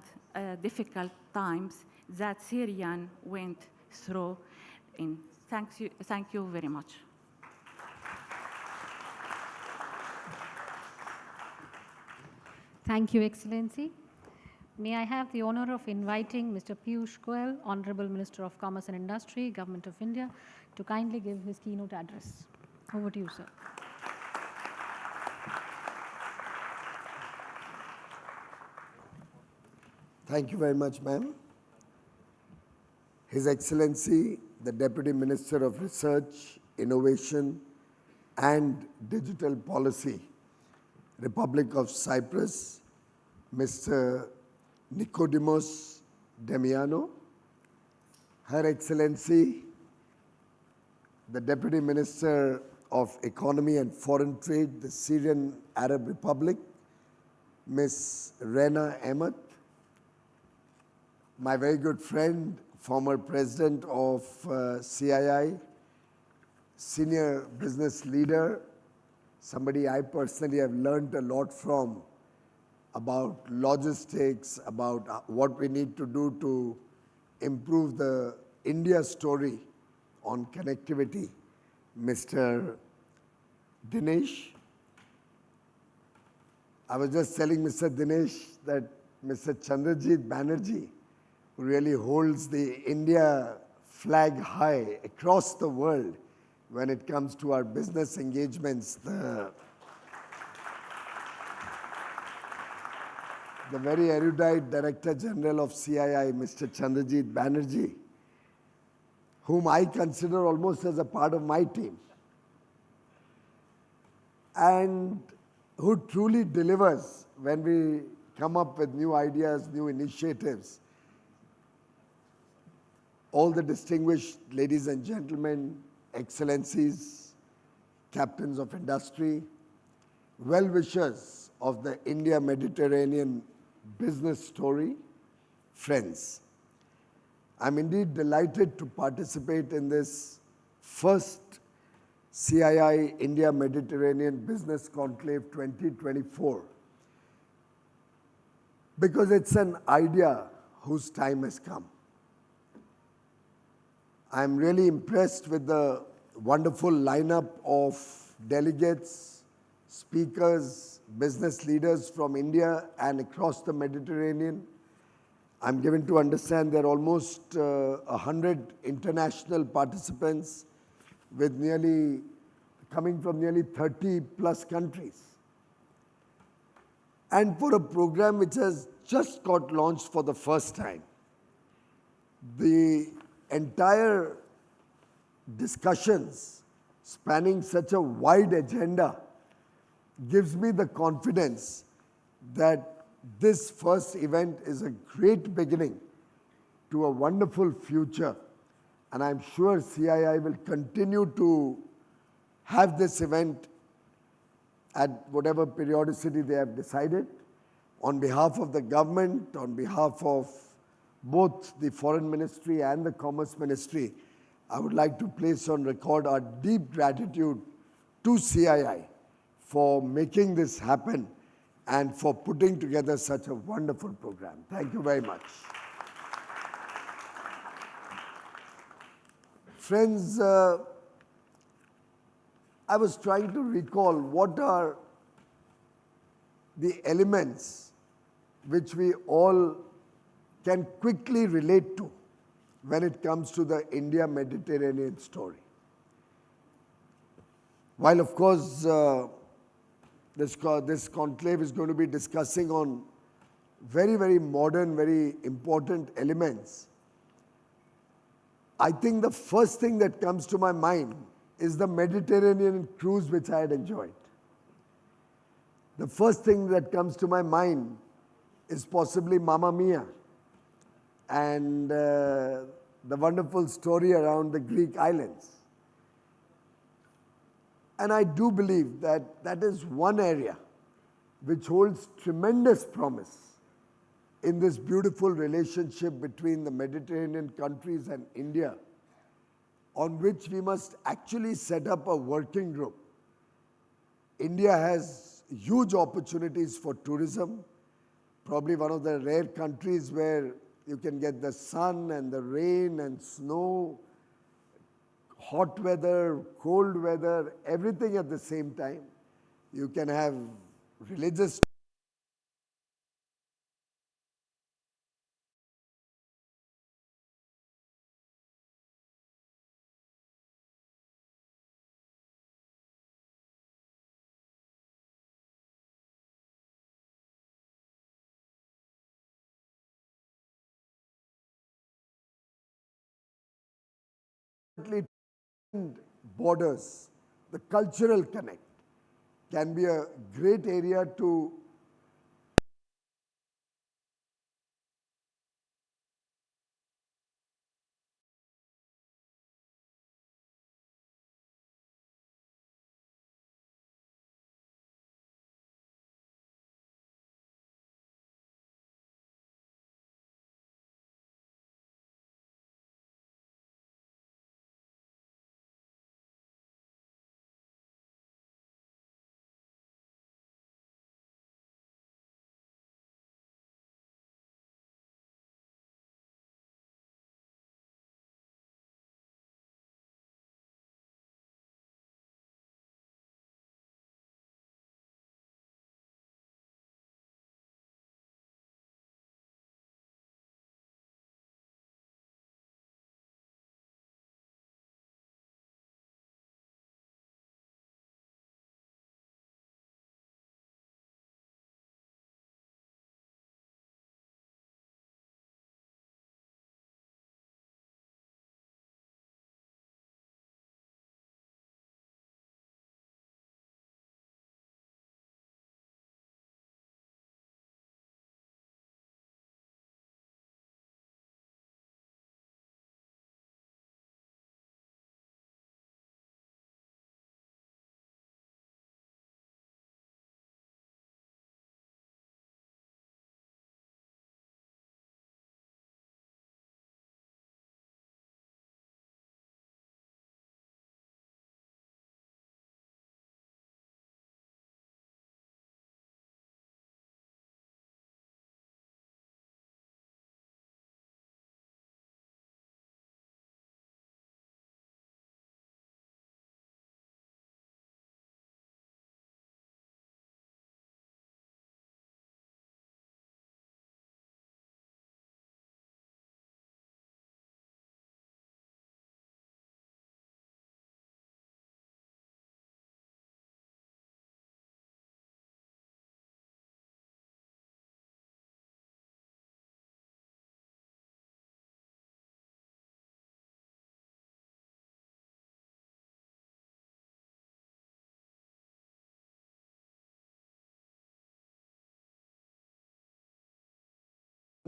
difficult times that Syrian went through. Thank you very much. Thank you, Excellency. May I have the honor of inviting Mr. Piyush Goyal, Honorable Minister of Commerce and Industry, Government of India, to kindly give his keynote address. Over to you, sir. Thank you very much, ma'am. His Excellency, the Deputy Minister of Research, Innovation and Digital Policy, Republic of Cyprus, Mr. Nikodimos Demiano, Her Excellency, the Deputy Minister of Economy and Foreign Trade, the Syrian Arab Republic, Ms. Rena Ahmed, my very good friend, former President of CII, senior business leader, somebody I personally have learned a lot from about logistics, about what we need to do to improve the India story on connectivity, Mr. Dinesh. I was just telling Mr. Dinesh that Mr. Chandrajit Banerjee, who really holds the India flag high across the world when it comes to our business engagements, the very erudite Director General of CII, Mr. Chandrajit Banerjee, whom I consider almost as a part of my team, and who truly delivers when we come up with new ideas, new initiatives. All the distinguished ladies and gentlemen, excellencies, captains of industry, well-wishers of the India-Mediterranean business story, friends. I'm indeed delighted to participate in this first CII India-Mediterranean Business Conclave 2024 because it's an idea whose time has come. I'm really impressed with the wonderful lineup of delegates, speakers, business leaders from India and across the Mediterranean. I'm given to understand there are almost 100 international participants with coming from nearly 30 plus countries. And for a program which has just got launched for the first time, the entire discussions spanning such a wide agenda gives me the confidence that this first event is a great beginning to a wonderful future. And I'm sure CII will continue to have this event at whatever periodicity they have decided. On behalf of the government, on behalf of both the Foreign Ministry and the Commerce Ministry, I would like to place on record our deep gratitude to CII for making this happen and for putting together such a wonderful program. Thank you very much. Friends, I was trying to recall what are the elements which we all can quickly relate to when it comes to the India-Mediterranean story. While, of course, this conclave is going to be discussing on very, very modern, very important elements, I think the first thing that comes to my mind is the Mediterranean cruise which I had enjoyed. The first thing that comes to my mind is possibly Mamma Mia and the wonderful story around the Greek islands. And I do believe that that is one area which holds tremendous promise in this beautiful relationship between the Mediterranean countries and India, on which we must actually set up a working group. India has huge opportunities for tourism, probably one of the rare countries where you can get the sun and the rain and snow, hot weather, cold weather, everything at the same time. You can have religious borders, the cultural connect can be a great area to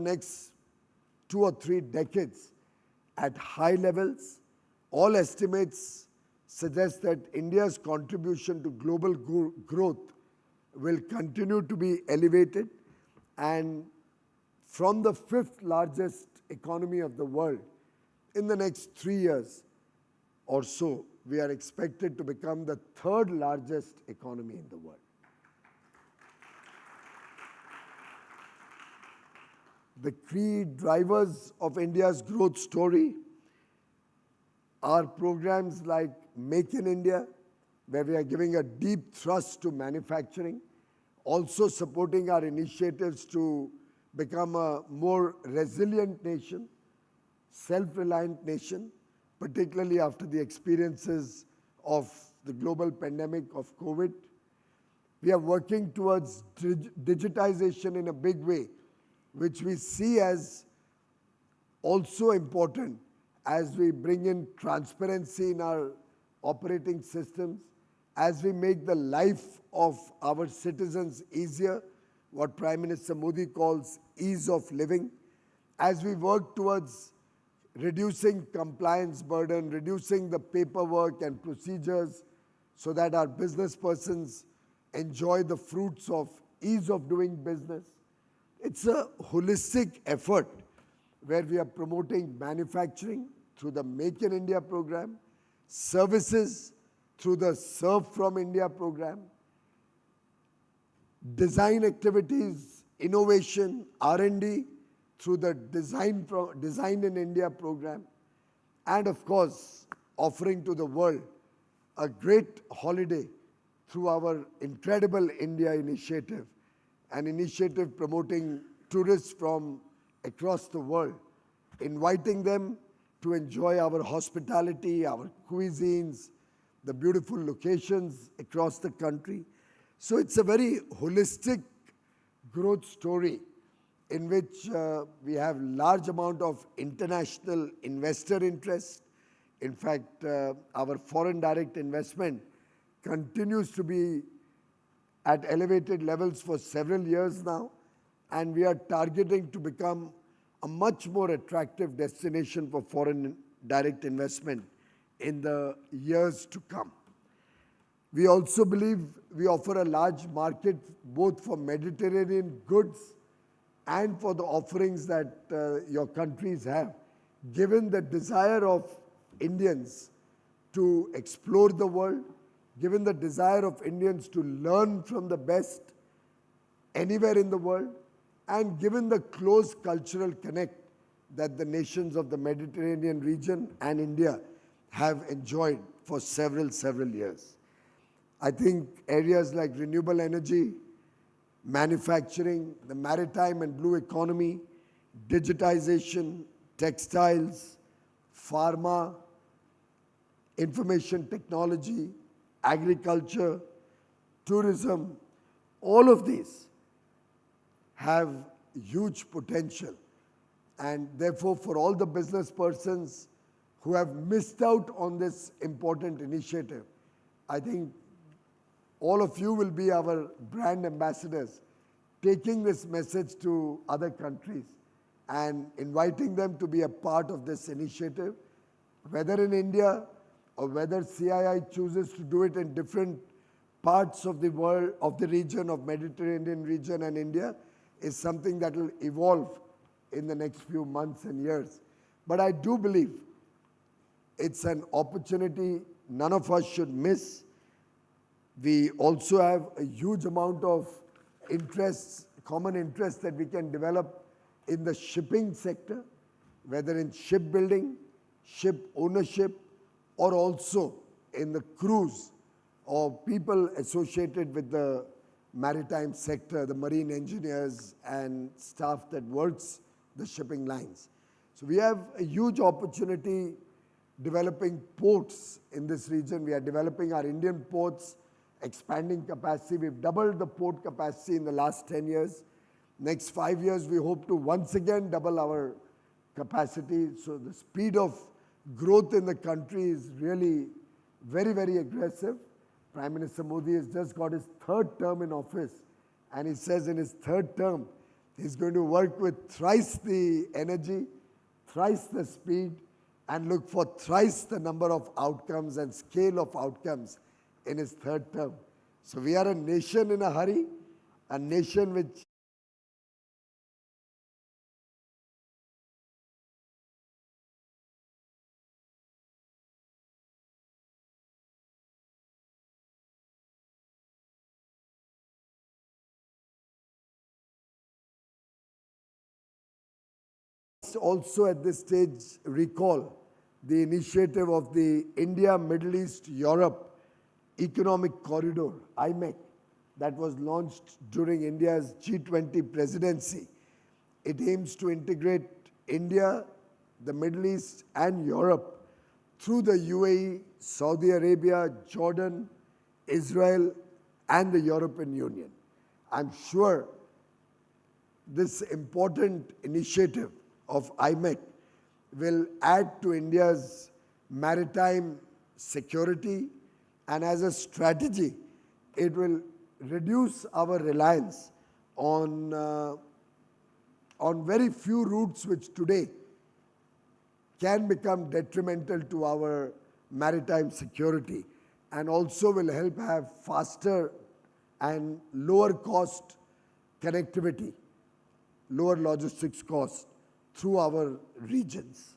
next 2 or 3 decades at high levels. All estimates suggest that India's contribution to global growth will continue to be elevated, and from the 5th largest economy of the world, in the next 3 years or so, we are expected to become the 3rd largest economy in the world. The key drivers of India's growth story are programs like Make in India, where we are giving a deep thrust to manufacturing, also supporting our initiatives to become a more resilient nation, self-reliant nation, particularly after the experiences of the global pandemic of COVID. We are working towards digitization in a big way, which we see as also important as we bring in transparency in our operating systems, as we make the life of our citizens easier, what Prime Minister Modi calls ease of living, as we work towards reducing compliance burden, reducing the paperwork and procedures so that our business persons enjoy the fruits of ease of doing business. It's a holistic effort where we are promoting manufacturing through the Make in India program, services through the Serve from India program, design activities, innovation, R&D through the Design in India program, and of course, offering to the world a great holiday through our Incredible India initiative, an initiative promoting tourists from across the world, inviting them to enjoy our hospitality, our cuisines, the beautiful locations across the country. So it's a very holistic growth story in which we have large amount of international investor interest. In fact, our foreign direct investment continues to be at elevated levels for several years now, and we are targeting to become a much more attractive destination for foreign direct investment in the years to come. We also believe we offer a large market both for Mediterranean goods and for the offerings that your countries have, given the desire of Indians to explore the world, given the desire of Indians to learn from the best anywhere in the world, and given the close cultural connect that the nations of the Mediterranean region and India have enjoyed for several years. I think areas like renewable energy, manufacturing, the maritime and blue economy, digitization, textiles, pharma, information technology, agriculture, tourism, all of these have huge potential. And therefore, for all the business persons who have missed out on this important initiative, I think all of you will be our brand ambassadors, taking this message to other countries and inviting them to be a part of this initiative, whether in India or whether CII chooses to do it in different parts of the world, of the region, of Mediterranean region and India, is something that will evolve in the next few months and years. But I do believe it's an opportunity none of us should miss. We also have a huge amount of interests, common interests that we can develop in the shipping sector, whether in shipbuilding, ship ownership, or also in the cruise or people associated with the maritime sector, the marine engineers and staff that works the shipping lines. So we have a huge opportunity developing ports in this region. We are developing our Indian ports, expanding capacity. We've doubled the port capacity in the last 10 years. Next 5 years, we hope to once again double our capacity. So the speed of growth in the country is really very aggressive. Prime Minister Modi has just got his 3rd term in office, and he says in his 3rd term He's going to work with thrice the energy, thrice the speed, and look for thrice the number of outcomes and scale of outcomes in his third term. So we are a nation in a hurry, a nation which also at this stage recall the initiative of the India, Middle East, Europe Economic Corridor, IMEC, that was launched during India's G20 presidency. It aims to integrate India, the Middle East, and Europe through the UAE, Saudi Arabia, Jordan, Israel, and the European Union. I'm sure this important initiative of IMEC will add to India's maritime security, and as a strategy, it will reduce our reliance on very few routes which today can become detrimental to our maritime security, and also will help have faster and lower cost connectivity, lower logistics costs through our regions.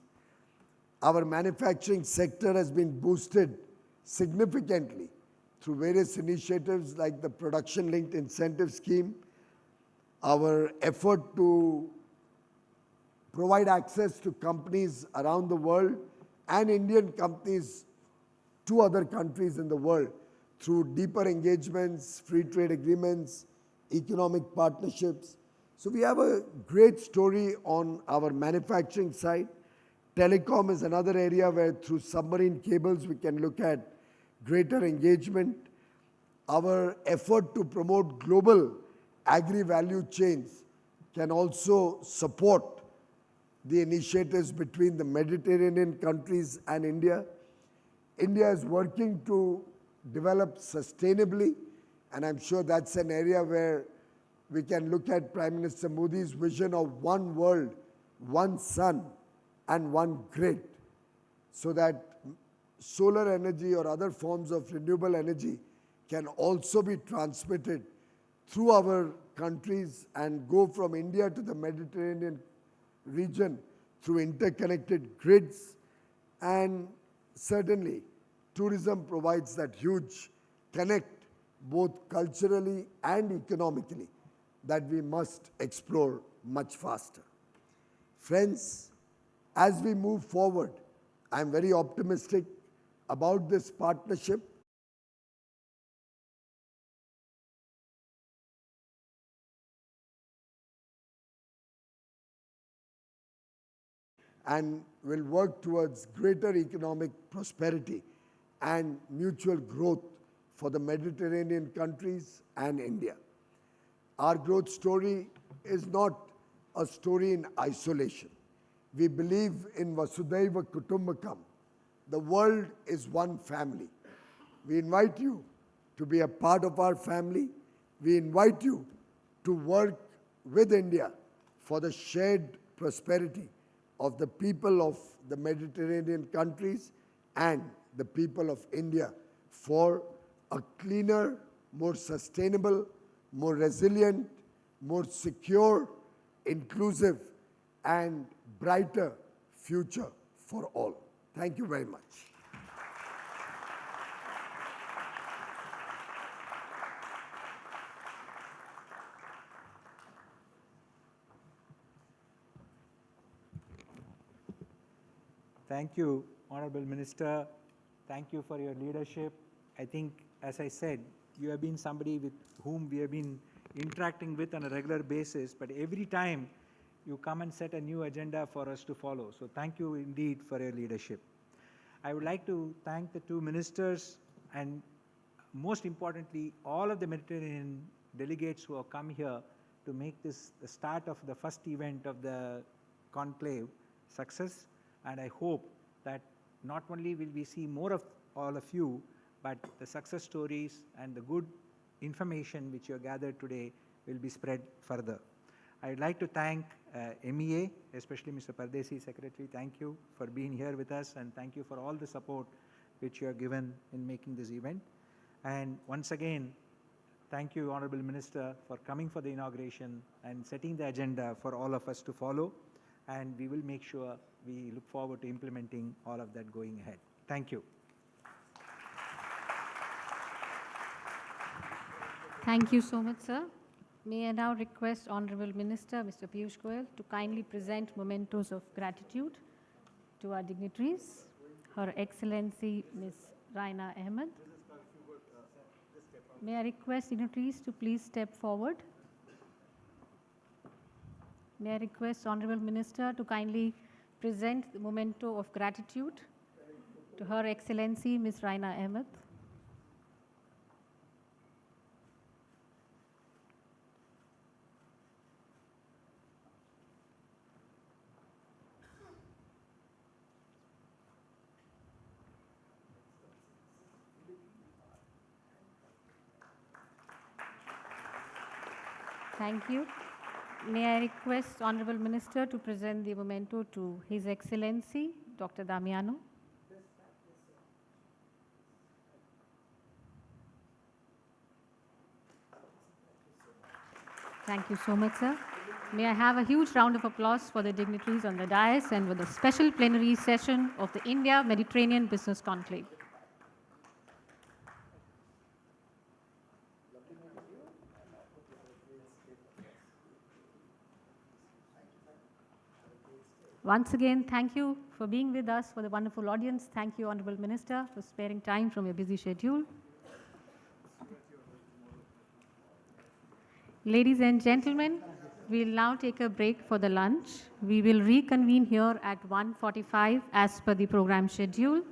Our manufacturing sector has been boosted significantly through various initiatives like the Production-Linked Incentive Scheme, our effort to provide access to companies around the world and Indian companies to other countries in the world through deeper engagements, free trade agreements, economic partnerships. So we have a great story on our manufacturing side. Telecom is another area where through submarine cables we can look at greater engagement. Our effort to promote global agri-value chains can also support the initiatives between the Mediterranean countries and India. India is working to develop sustainably, and I'm sure that's an area where we can look at Prime Minister Modi's vision of one world, one sun, and one grid, so that solar energy or other forms of renewable energy can also be transmitted through our countries and go from India to the Mediterranean region through interconnected grids. And certainly, tourism provides that huge connect both culturally and economically that we must explore much faster. Friends, as we move forward, I'm very optimistic about this partnership. And will work towards greater economic prosperity and mutual growth for the Mediterranean countries and India. Our growth story is not a story in isolation. We believe in Vasudhaiva Kutumbakam. The world is one family. We invite you to be a part of our family. We invite you to work with India for the shared prosperity of the people of the Mediterranean countries and the people of India for a cleaner, more sustainable, more resilient, more secure, inclusive, and brighter future for all. Thank you very much. Thank you, Honorable Minister. Thank you for your leadership. I think, as I said, you have been somebody with whom we have been interacting with on a regular basis, but every time you come and set a new agenda for us to follow. So thank you indeed for your leadership. I would like to thank the two ministers and most importantly, all of the Mediterranean delegates who have come here to make this the start of the first event of the conclave success. And I hope that not only will we see more of all of you, but the success stories and the good information which you have gathered today will be spread further. I'd like to thank MEA, especially Mr. Pardesi, Secretary. Thank you for being here with us, and thank you for all the support which you have given in making this event. And once again, thank you, Honorable Minister, for coming for the inauguration and setting the agenda for all of us to follow. And we will make sure we look forward to implementing all of that going ahead. Thank you. Thank you so much, sir. May I now request Honorable Minister, Mr. Piyush Goyal, to kindly present mementos of gratitude to our dignitaries, Her Excellency Ms. Raina Ahmed. May I request dignitaries to please step forward. May I request Honorable Minister to kindly present the memento of gratitude to Her Excellency Ms. Raina Ahmed. Thank you. May I request Honorable Minister to present the memento to His Excellency Dr. Damiano. Thank you so much, sir. May I have a huge round of applause for the dignitaries on the dais and with the special plenary session of the India-Mediterranean Business Conclave. Once again, thank you for being with us, for the wonderful audience. Thank you, Honorable Minister, for sparing time from your busy schedule. Ladies and gentlemen, we'll now take a break for the lunch. We will reconvene here at 1:45 as per the program schedule.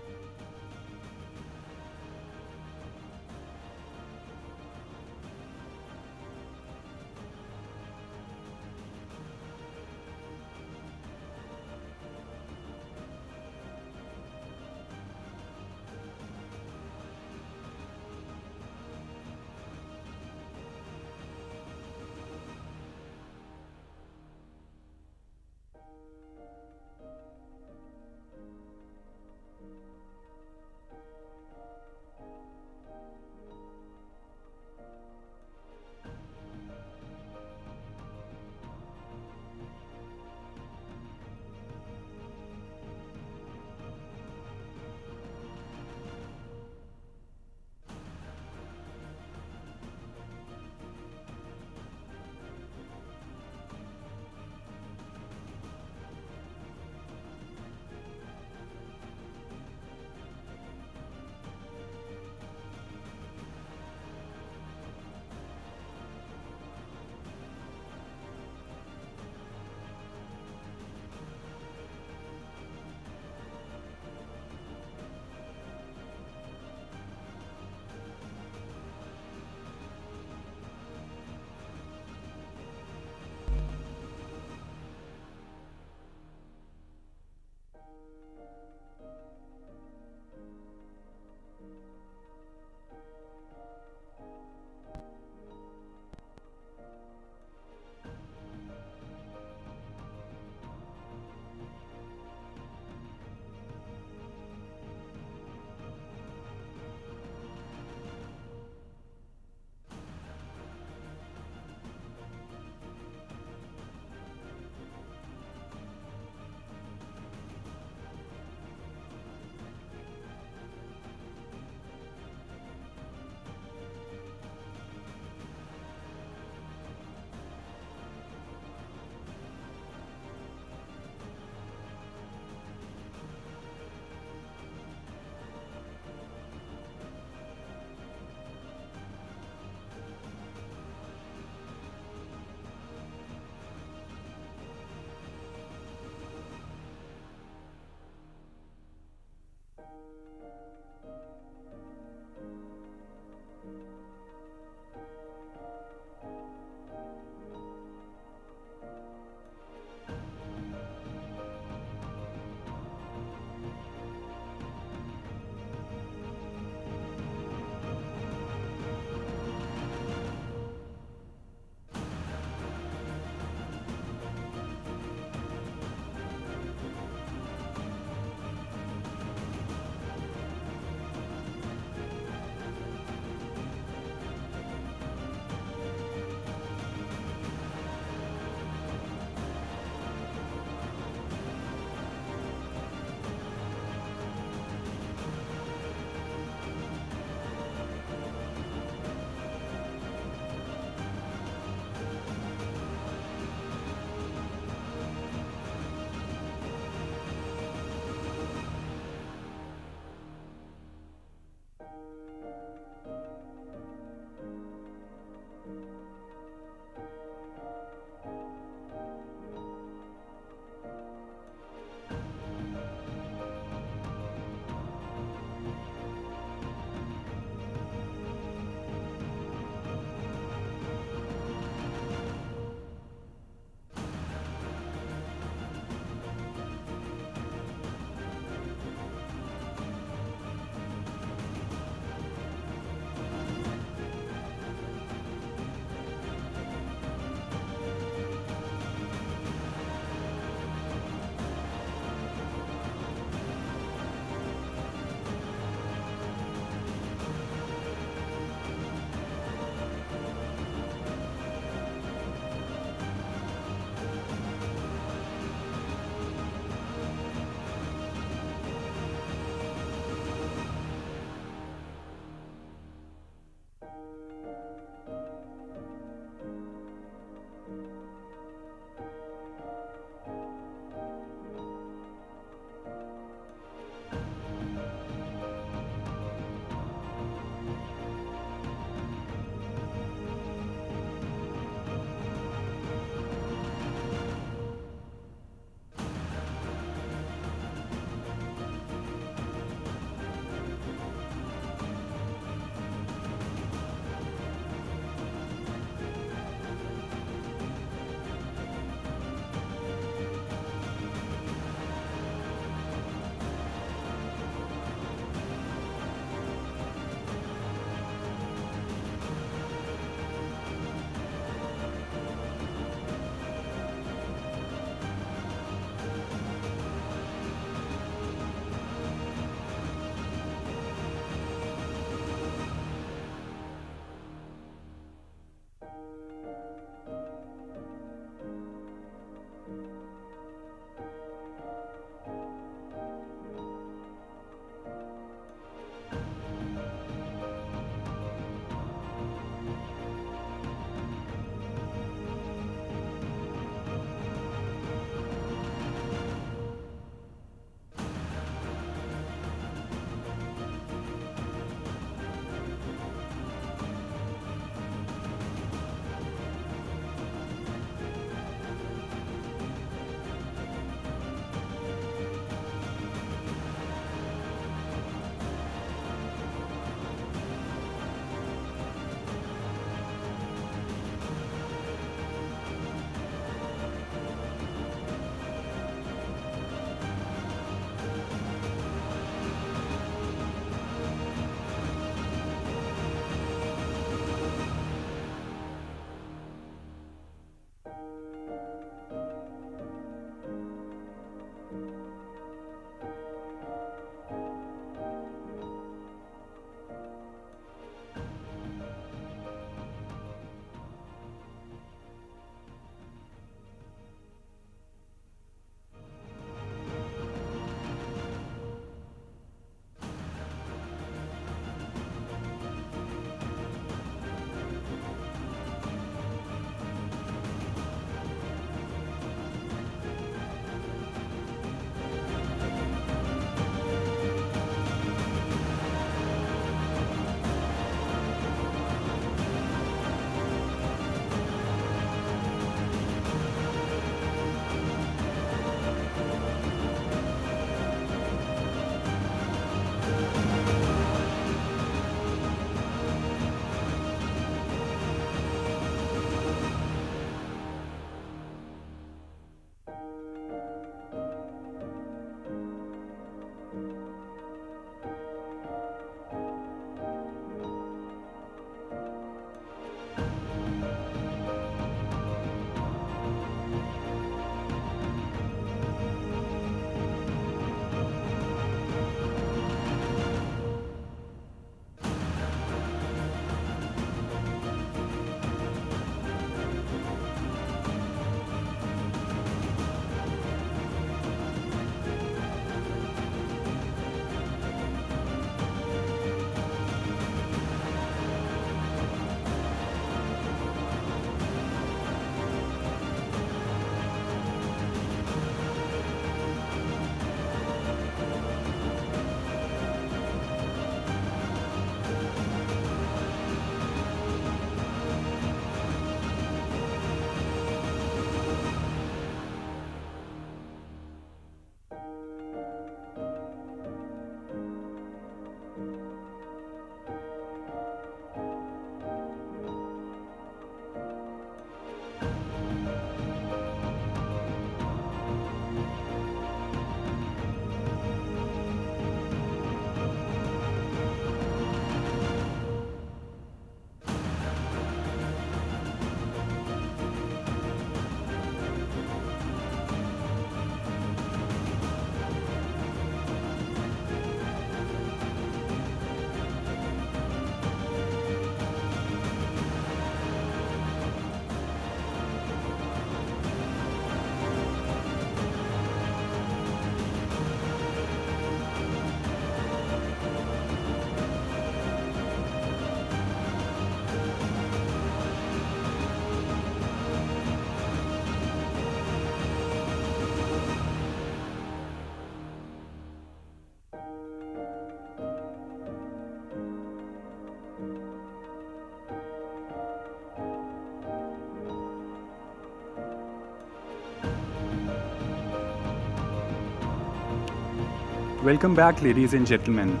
Welcome back, ladies and gentlemen.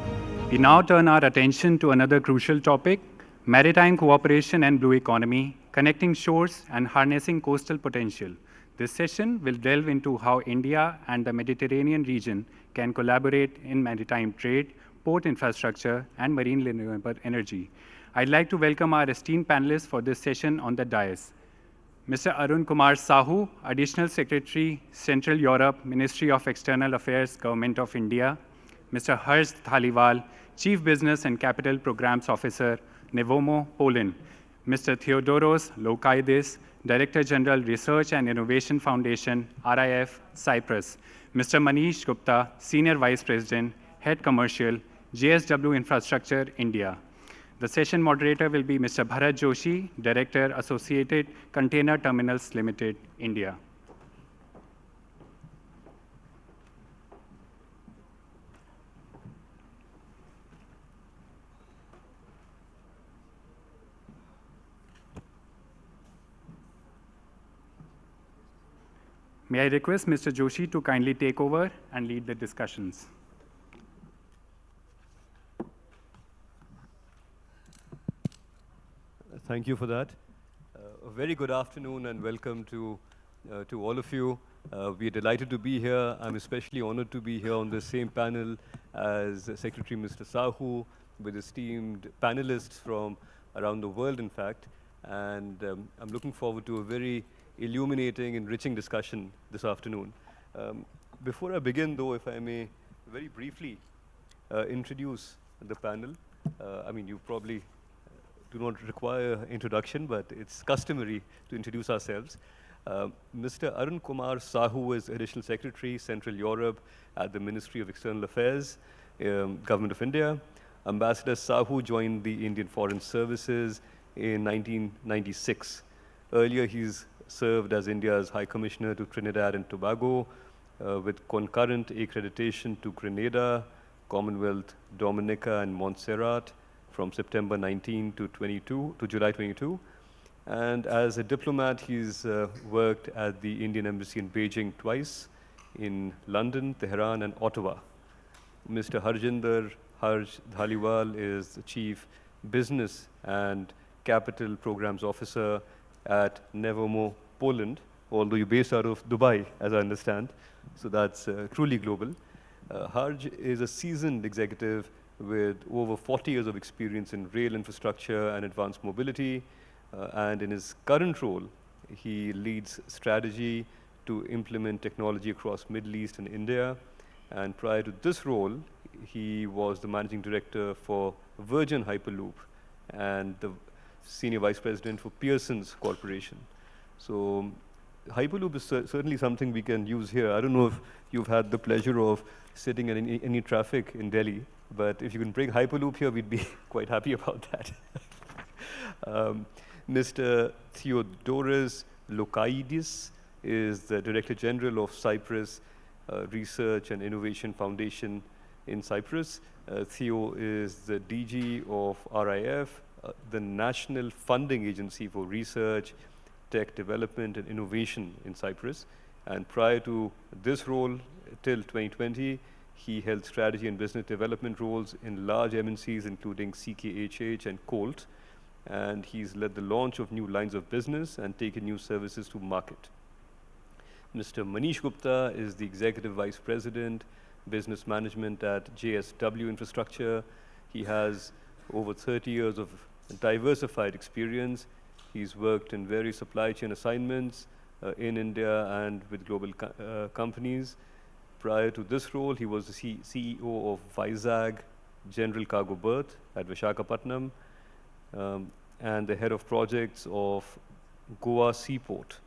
We now turn our attention to another crucial topic, maritime cooperation and blue economy, connecting shores and harnessing coastal potential. This session will delve into how India and the Mediterranean region can collaborate in maritime trade, port infrastructure, and marine renewable energy. I'd like to welcome our esteemed panelists for this session on the dais. Mr. Arun Kumar Sahu, Additional Secretary, Central Europe, Ministry of External Affairs, Government of India. Mr. Harsh Dhaliwal, Chief Business and Capital Programs Officer, Nevomo, Poland. Mr. Theodoros Lokaidis, Director General, Research and Innovation Foundation, RIF, Cyprus. Mr. Manish Gupta, Senior Vice President, Head Commercial, JSW Infrastructure, India. The session moderator will be Mr. Bharat Joshi, Director, Associated Container Terminals Limited, India. May I request Mr. Joshi to kindly take over and lead the discussions. Thank you for that. A very good afternoon and welcome to all of you. We are delighted to be here. I'm especially honored to be here on the same panel as Secretary Mr. Sahu, with esteemed panelists from around the world, in fact. And I'm looking forward to a very illuminating, enriching discussion this afternoon. Before I begin, though, if I may very briefly introduce the panel. I mean, you probably do not require introduction, but it's customary to introduce ourselves. Mr. Arun Kumar Sahu is Additional Secretary, Central Europe at the Ministry of External Affairs, Government of India. Ambassador Sahu joined the Indian Foreign Services in 1996. Earlier, he's served as India's High Commissioner to Trinidad and Tobago, with concurrent accreditation to Grenada, Commonwealth, Dominica, and Montserrat, from September 19 to July 22. And as a diplomat, he's worked at the Indian Embassy in Beijing twice, in London, Tehran, and Ottawa. Mr. Harsh Dhaliwal is the Chief Business and Capital Programs Officer at Nevomo, Poland, although you're based out of Dubai, as I understand. So that's truly global. Harsh is a seasoned executive with over 40 years of experience in rail infrastructure and advanced mobility. And in his current role, he leads strategy to implement technology across Middle East and India. And prior to this role, he was the managing director for Virgin Hyperloop and the senior vice president for Pearson's Corporation. So Hyperloop is certainly something we can use here. I don't know if you've had the pleasure of sitting in any traffic in Delhi, but if you can bring Hyperloop here, we'd be quite happy about that. Mr. Theodoros Lokaidis is the Director General of Cyprus Research and Innovation Foundation in Cyprus. Theo is the DG of RIF, the National Funding Agency for Research, Tech Development and Innovation in Cyprus. And prior to this role, till 2020, he held strategy and business development roles in large MNCs, including CKHH and Colt. And he's led the launch of new lines of business and taken new services to market. Mr. Manish Gupta is the Executive Vice President, Business Management at JSW Infrastructure. He has over 30 years of diversified experience. He's worked in various supply chain assignments in India and with global companies. Prior to this role, he was the CEO of Vizag General Cargo Berth at Visakhapatnam, and the head of projects of Goa Seaport,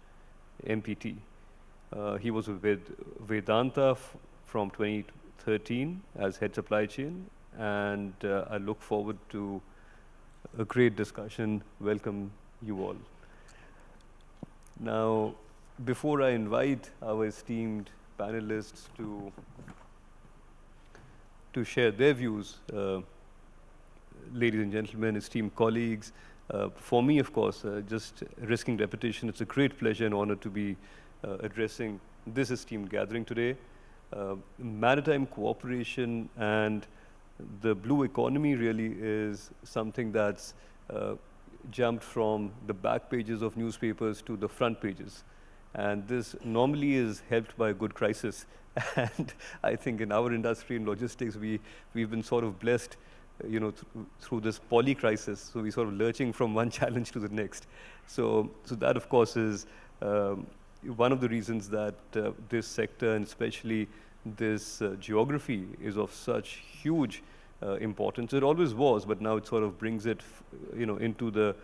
MPT. He was with Vedanta from 2013 as head supply chain, and I look forward to a great discussion. Welcome you all. Now, before I invite our esteemed panelists to share their views, ladies and gentlemen, esteemed colleagues, for me, of course, just risking repetition, it's a great pleasure and honor to be addressing this esteemed gathering today. Maritime cooperation and the blue economy really is something that's jumped from the back pages of newspapers to the front pages. And this normally is helped by a good crisis. And I think in our industry, in logistics, we've been sort of blessed, through this poly crisis. So we're sort of lurching from one challenge to the next. So that, of course, is one of the reasons that this sector, and especially this geography, is of such huge importance. It always was, but now it sort of brings it, into the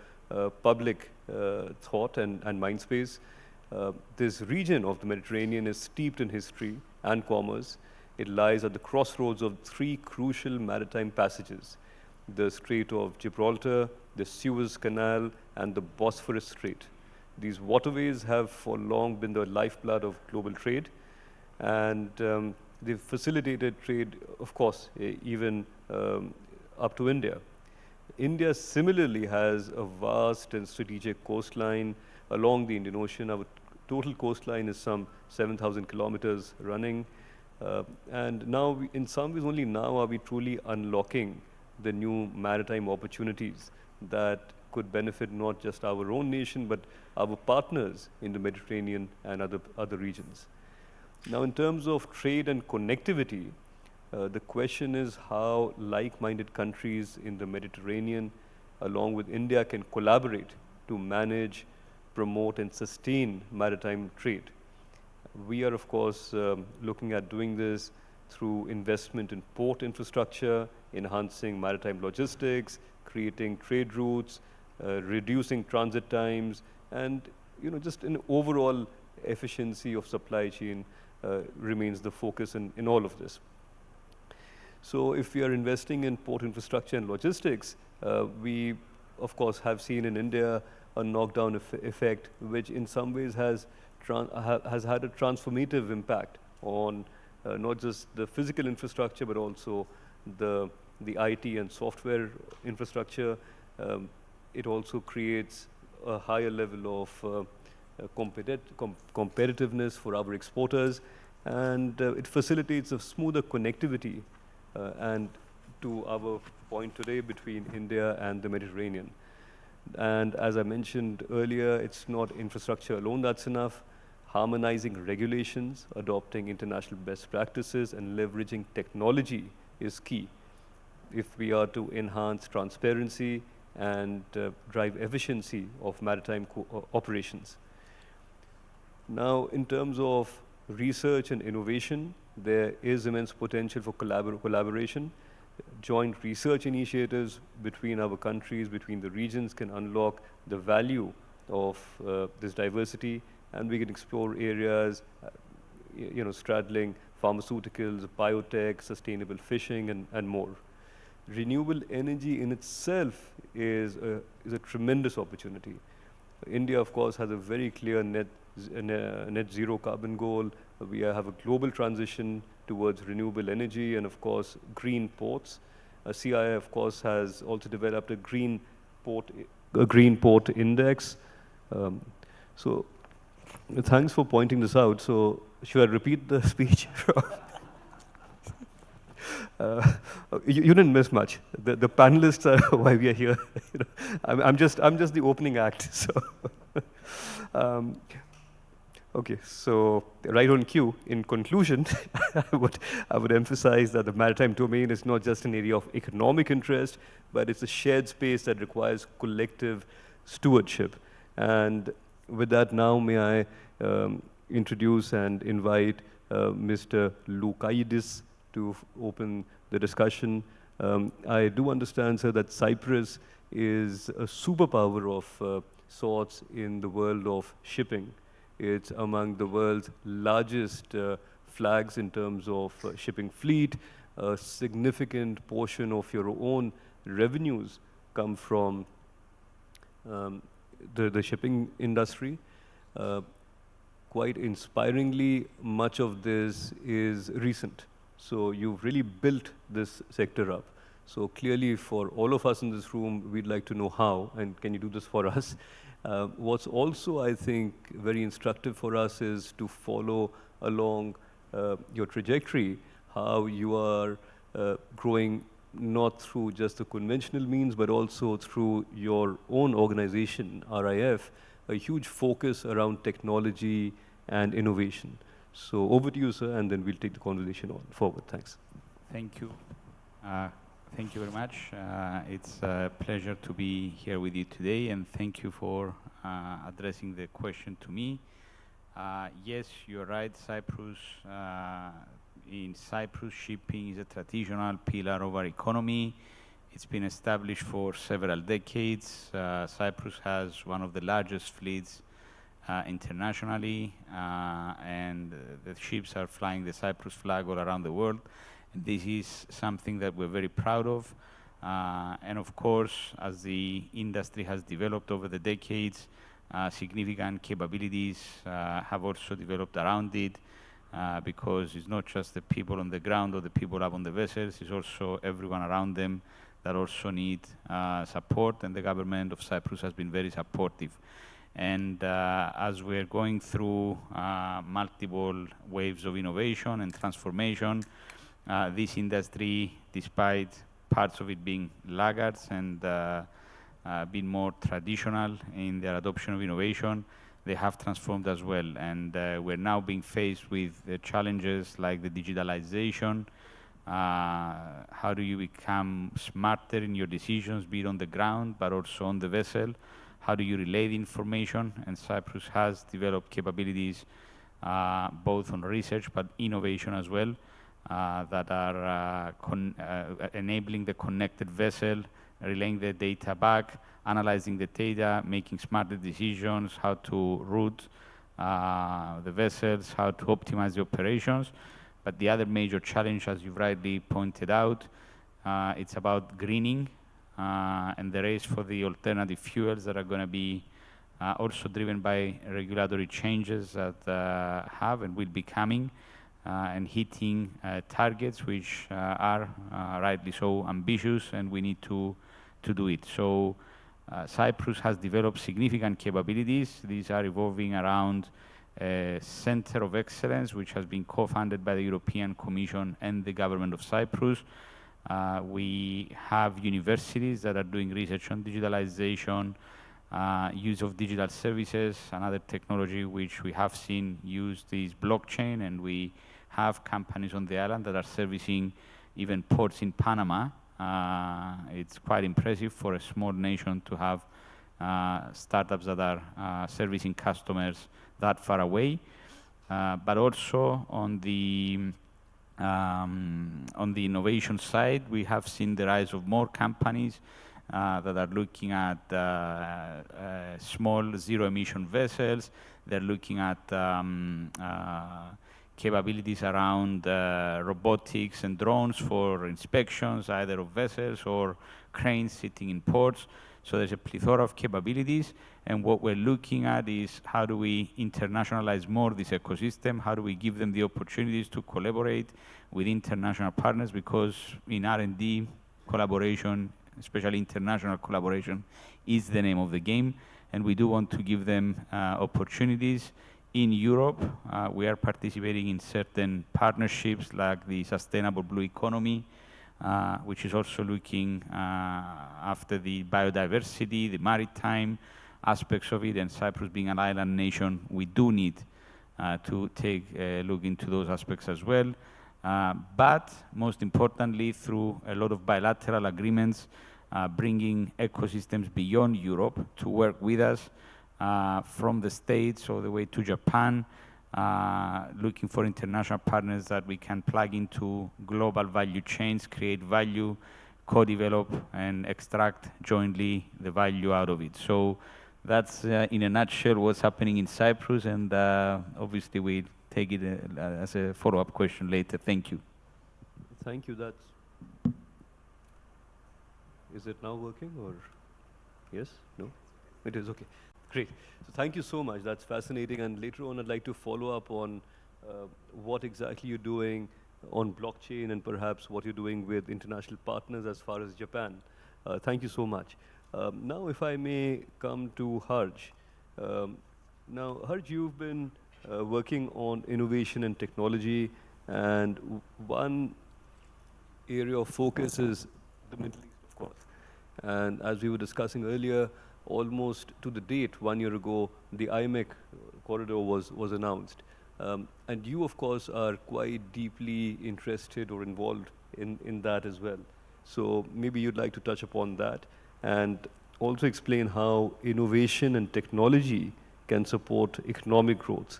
public thought and mind space. This region of the Mediterranean is steeped in history and commerce. It lies at the crossroads of three crucial maritime passages: the Strait of Gibraltar, the Suez Canal, and the Bosphorus Strait. These waterways have for long been the lifeblood of global trade, and they've facilitated trade, of course, even up to India. India similarly has a vast and strategic coastline along the Indian Ocean. Our total coastline is some 7,000 kilometers running. And now, in some ways, only now are we truly unlocking the new maritime opportunities that could benefit not just our own nation, but our partners in the Mediterranean and other regions. Now, in terms of trade and connectivity, the question is how like-minded countries in the Mediterranean, along with India, can collaborate to manage, promote, and sustain maritime trade. We are, of course, looking at doing this through investment in port infrastructure, enhancing maritime logistics, creating trade routes, reducing transit times, and just an overall efficiency of supply chain remains the focus in all of this. So if we are investing in port infrastructure and logistics, we, of course, have seen in India a knockdown effect, which in some ways has had a transformative impact on not just the physical infrastructure, but also the IT and software infrastructure. It also creates a higher level of competitiveness for our exporters, and it facilitates a smoother connectivity and to our point today between India and the Mediterranean. And as I mentioned earlier, it's not infrastructure alone that's enough. Harmonizing regulations, adopting international best practices, and leveraging technology is key if we are to enhance transparency and drive efficiency of maritime operations. Now, in terms of research and innovation, there is immense potential for collaboration. Joint research initiatives between our countries, between the regions, can unlock the value of this diversity, and we can explore areas, straddling pharmaceuticals, biotech, sustainable fishing, and more. Renewable energy in itself is a tremendous opportunity. India, of course, has a very clear net zero carbon goal. We have a global transition towards renewable energy and, of course, green ports. CII, of course, has also developed a green port index. So thanks for pointing this out. So should I repeat the speech? You didn't miss much. The panelists are why we are here. I'm just the opening act. So. Okay, so right on cue, in conclusion, I would emphasize that the maritime domain is not just an area of economic interest, but it's a shared space that requires collective stewardship. And with that, now may I introduce and invite Mr. Lukaidis to open the discussion. I do understand, sir, that Cyprus is a superpower of sorts in the world of shipping. It's among the world's largest flags in terms of shipping fleet. A significant portion of your own revenues come from the shipping industry. Quite inspiringly, much of this is recent. So you've really built this sector up. So clearly, for all of us in this room, we'd like to know how, and can you do this for us? What's also, I think, very instructive for us is to follow along your trajectory, how you are growing not through just the conventional means, but also through your own organization, RIF, a huge focus around technology and innovation. So over to you, sir, and then we'll take the conversation on forward. Thanks. Thank you. Thank you very much. It's a pleasure to be here with you today, and thank you for addressing the question to me. Yes, you're right, Cyprus. In Cyprus, shipping is a traditional pillar of our economy. It's been established for several decades. Cyprus has one of the largest fleets internationally, and the ships are flying the Cyprus flag all around the world. And this is something that we're very proud of. And of course, as the industry has developed over the decades, significant capabilities have also developed around it, because it's not just the people on the ground or the people up on the vessels, it's also everyone around them that also need support, and the government of Cyprus has been very supportive. And as we're going through multiple waves of innovation and transformation, this industry, despite parts of it being laggards and being more traditional in their adoption of innovation, they have transformed as well. And we're now being faced with challenges like the digitalization. How do you become smarter in your decisions, be it on the ground, but also on the vessel? How do you relay the information? And Cyprus has developed capabilities both on research, but innovation as well, that are enabling the connected vessel, relaying the data back, analyzing the data, making smarter decisions, how to route the vessels, how to optimize the operations. But the other major challenge, as you rightly pointed out, it's about greening and the race for the alternative fuels that are going to be also driven by regulatory changes that have and will be coming, and hitting targets which are rightly so ambitious, and we need to do it. So Cyprus has developed significant capabilities. These are evolving around a center of excellence, which has been co-funded by the European Commission and the government of Cyprus. We have universities that are doing research on digitalization, use of digital services. Another technology which we have seen used is blockchain, and we have companies on the island that are servicing even ports in Panama. It's quite impressive for a small nation to have startups that are servicing customers that far away. But also on the innovation side, we have seen the rise of more companies that are looking at small zero-emission vessels. They're looking at capabilities around robotics and drones for inspections, either of vessels or cranes sitting in ports. So there's a plethora of capabilities, and what we're looking at is how do we internationalize more this ecosystem, how do we give them the opportunities to collaborate with international partners, because in R&D, collaboration, especially international collaboration, is the name of the game, and we do want to give them opportunities. In Europe, we are participating in certain partnerships like the Sustainable Blue Economy, which is also looking after the biodiversity, the maritime aspects of it, and Cyprus being an island nation, we do need to take a look into those aspects as well. But most importantly, through a lot of bilateral agreements, bringing ecosystems beyond Europe to work with us, from the States all the way to Japan, looking for international partners that we can plug into global value chains, create value, co-develop, and extract jointly the value out of it. So that's, in a nutshell, what's happening in Cyprus, and obviously we take it as a follow-up question later. Thank you. Thank you. Is it now working, or yes? No? It is, okay. Great. So thank you so much. That's fascinating. And later on, I'd like to follow up on what exactly you're doing on blockchain, and perhaps what you're doing with international partners as far as Japan. Thank you so much. Now, if I may come to Harj. Now, Harj, you've been working on innovation and technology, and one area of focus is the Middle East, of course. And as we were discussing earlier, almost to the date, 1 year ago, the IMEC corridor was announced. And you, of course, are quite deeply interested or involved in that as well. So maybe you'd like to touch upon that and also explain how innovation and technology can support economic growth,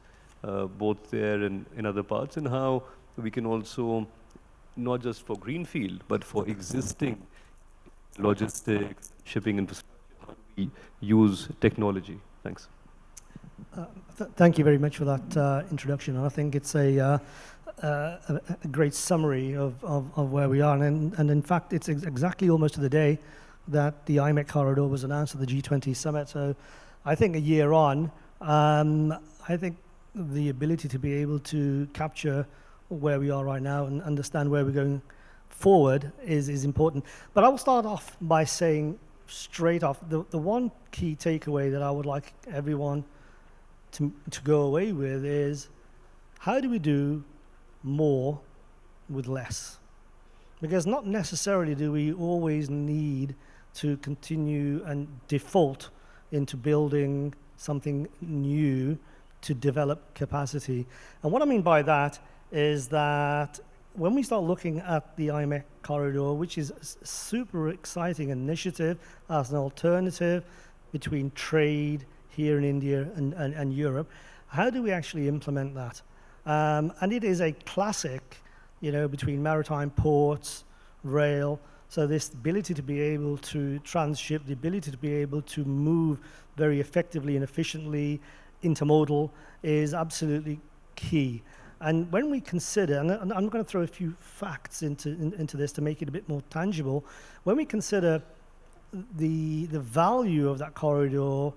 both there and in other parts, and how we can also, not just for greenfield, but for existing logistics, shipping infrastructure, how do we use technology? Thanks. Thank you very much for that introduction. I think it's a great summary of where we are. And in fact, it's exactly almost to the day that the IMEC corridor was announced at the G20 summit. So I think a year on, I think the ability to be able to capture where we are right now and understand where we're going forward is important. But I will start off by saying straight off, the one key takeaway that I would like everyone to go away with is, how do we do more with less? Because not necessarily do we always need to continue and default into building something new to develop capacity. And what I mean by that is that when we start looking at the IMEC corridor, which is a super exciting initiative as an alternative between trade here in India and Europe, how do we actually implement that? And it is a classic, between maritime ports, rail. So this ability to be able to transship, the ability to be able to move very effectively and efficiently, intermodal, is absolutely key. And when we consider, and I'm going to throw a few facts into this to make it a bit more tangible, when we consider the value of that corridor,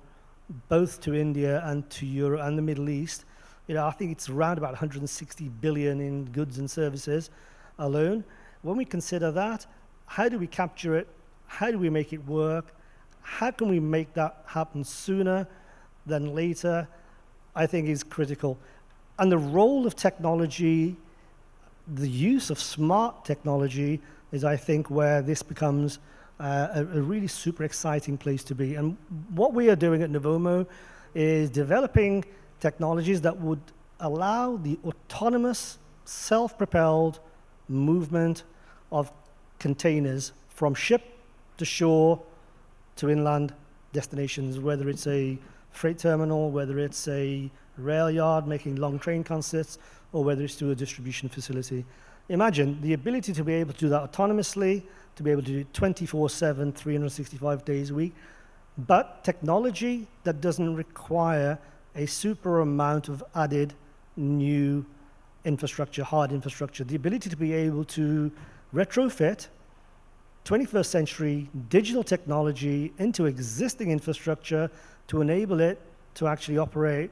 both to India and to Europe and the Middle East, I think it's around about 160 billion in goods and services alone. When we consider that, how do we capture it? How do we make it work? How can we make that happen sooner than later? I think is critical. And the role of technology, the use of smart technology, is, I think, where this becomes a really super exciting place to be. And what we are doing at Novomo is developing technologies that would allow the autonomous, self-propelled movement of containers from ship to shore to inland destinations, whether it's a freight terminal, whether it's a rail yard making long train consists, or whether it's to a distribution facility. Imagine the ability to be able to do that autonomously, to be able to do it 24/7, 365 days a week, but technology that doesn't require a super amount of added new infrastructure, hard infrastructure. The ability to be able to retrofit 21st century digital technology into existing infrastructure to enable it to actually operate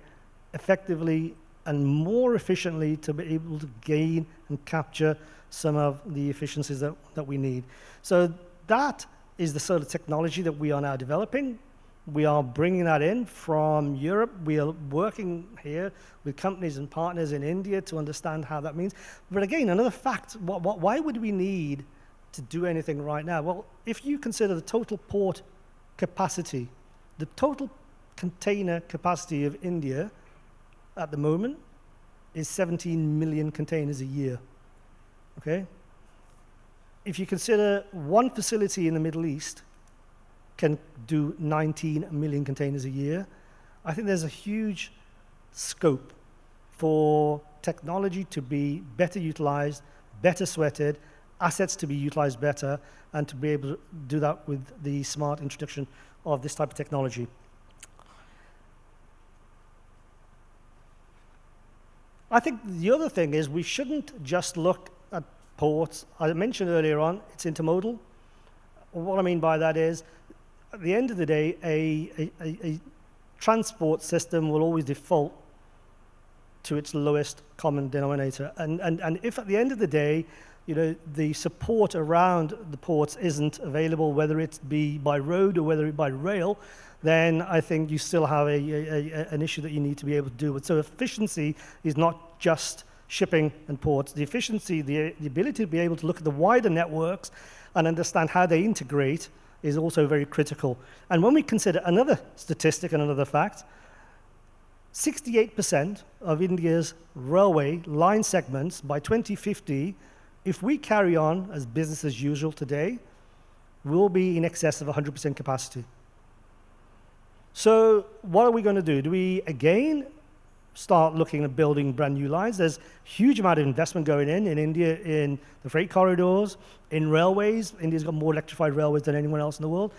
effectively and more efficiently, to be able to gain and capture some of the efficiencies that we need. So that is the sort of technology that we are now developing. We are bringing that in from Europe. We are working here with companies and partners in India to understand how that means. But again, another fact, why would we need to do anything right now? Well, if you consider the total port capacity, the total container capacity of India at the moment is 17 million containers a year, okay? If you consider one facility in the Middle East can do 19 million containers a year, I think there's a huge scope for technology to be better utilized, better sweated, assets to be utilized better, and to be able to do that with the smart introduction of this type of technology. I think the other thing is we shouldn't just look at ports. I mentioned earlier on, it's intermodal. What I mean by that is, at the end of the day, a transport system will always default to its lowest common denominator. And if at the end of the day, the support around the ports isn't available, whether it be by road or whether it by rail, then I think you still have an issue that you need to be able to deal with. So efficiency is not just shipping and ports. The efficiency, the ability to be able to look at the wider networks and understand how they integrate is also very critical. And when we consider another statistic and another fact, 68% of India's railway line segments by 2050, if we carry on as business as usual today, will be in excess of 100% capacity. So what are we going to do? Do we, again, start looking at building brand new lines? There's huge amount of investment going in India in the freight corridors, in railways. India's got more electrified railways than anyone else in the world,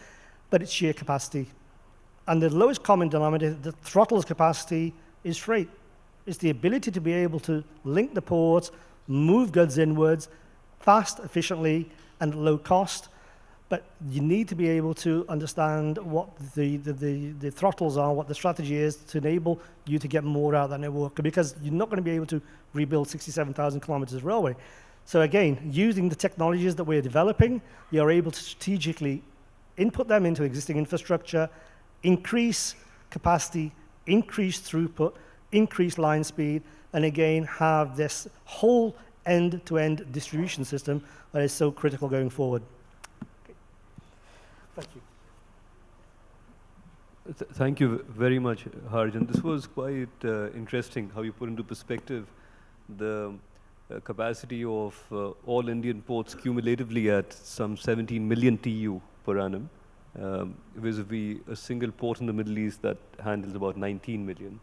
but it's sheer capacity. And the lowest common denominator, the throttles capacity, is freight. It's the ability to be able to link the ports, move goods inwards, fast, efficiently, and low cost. But you need to be able to understand what the throttles are, what the strategy is to enable you to get more out of that network, because you're not going to be able to rebuild 67,000 kilometers of railway. So again, using the technologies that we're developing, you're able to strategically input them into existing infrastructure, increase capacity, increase throughput, increase line speed, and again, have this whole end-to-end distribution system that is so critical going forward. Okay. Thank you. Thank you very much, Harjan. This was quite interesting how you put into perspective the capacity of all Indian ports cumulatively at some 17 million TEU per annum, vis-a-vis a single port in the Middle East that handles about 19 million.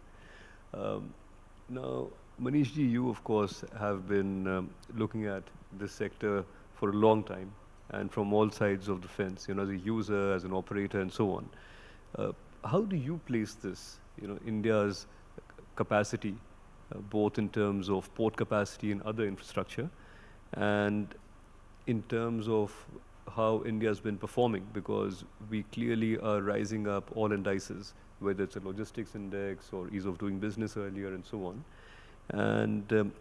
Now, Manishji, you of course have been looking at this sector for a long time and from all sides of the fence, as a user, as an operator, and so on. How do you place this, India's capacity, both in terms of port capacity and other infrastructure, and in terms of how India has been performing, because we clearly are rising up all indices, whether it's a logistics index or ease of doing business earlier and so on. And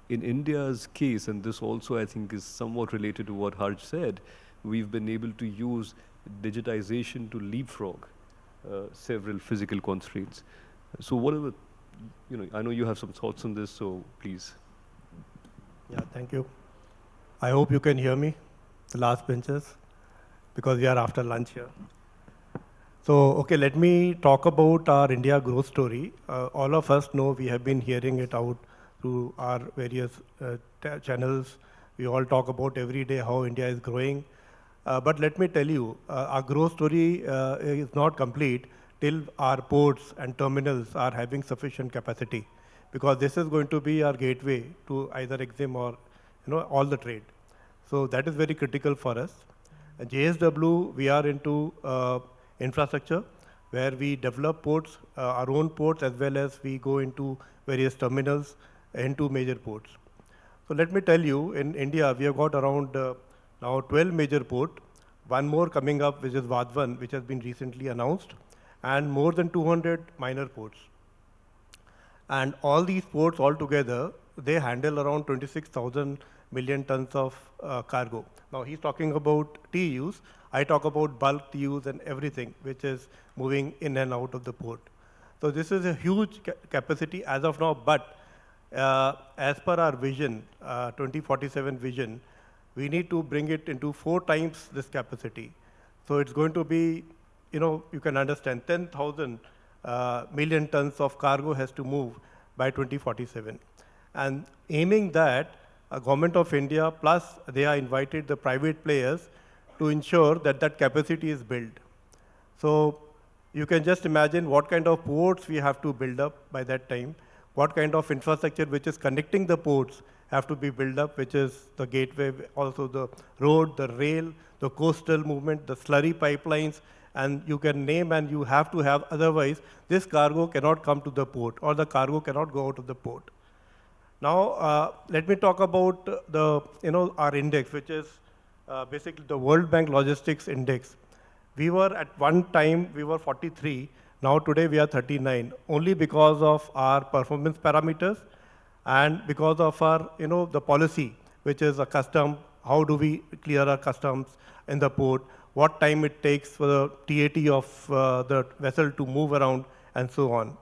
in India's case, and this also I think is somewhat related to what Harj said, we've been able to use digitization to leapfrog several physical constraints. So whatever, I know you have some thoughts on this, so please. Yeah, thank you. I hope you can hear me, the last benches, because we are after lunch here. So, okay, let me talk about our India growth story. All of us know, we have been hearing it out through our various channels. We all talk about every day how India is growing. But let me tell you, our growth story is not complete till our ports and terminals are having sufficient capacity, because this is going to be our gateway to either EXIM or all the trade. So that is very critical for us. At JSW, we are into infrastructure, where we develop ports, our own ports, as well as we go into various terminals into major ports. So let me tell you, in India, we have got around now 12 major ports, one more coming up, which is Vadhavan, which has been recently announced, and more than 200 minor ports. And all these ports altogether, they handle around 26,000 million tons of cargo. Now he's talking about TEUs. I talk about bulk TEUs and everything which is moving in and out of the port. So this is a huge capacity as of now, but as per our vision, 2047 vision, we need to bring it into 4 times this capacity. So it's going to be, you can understand, 10,000 million tons of cargo has to move by 2047. And aiming that, Government of India, plus they are invited the private players to ensure that that capacity is built. So you can just imagine what kind of ports we have to build up by that time, what kind of infrastructure which is connecting the ports have to be built up, which is the gateway, also the road, the rail, the coastal movement, the slurry pipelines, and you can name and you have to have, otherwise this cargo cannot come to the port or the cargo cannot go out of the port. Now, let me talk about our index, which is basically the World Bank Logistics Index. We were at one time, we were 43. Now today we are 39, only because of our performance parameters and because of our, the policy which is a custom. How do we clear our customs in the port? What time it takes for the TAT of the vessel to move around, and so on.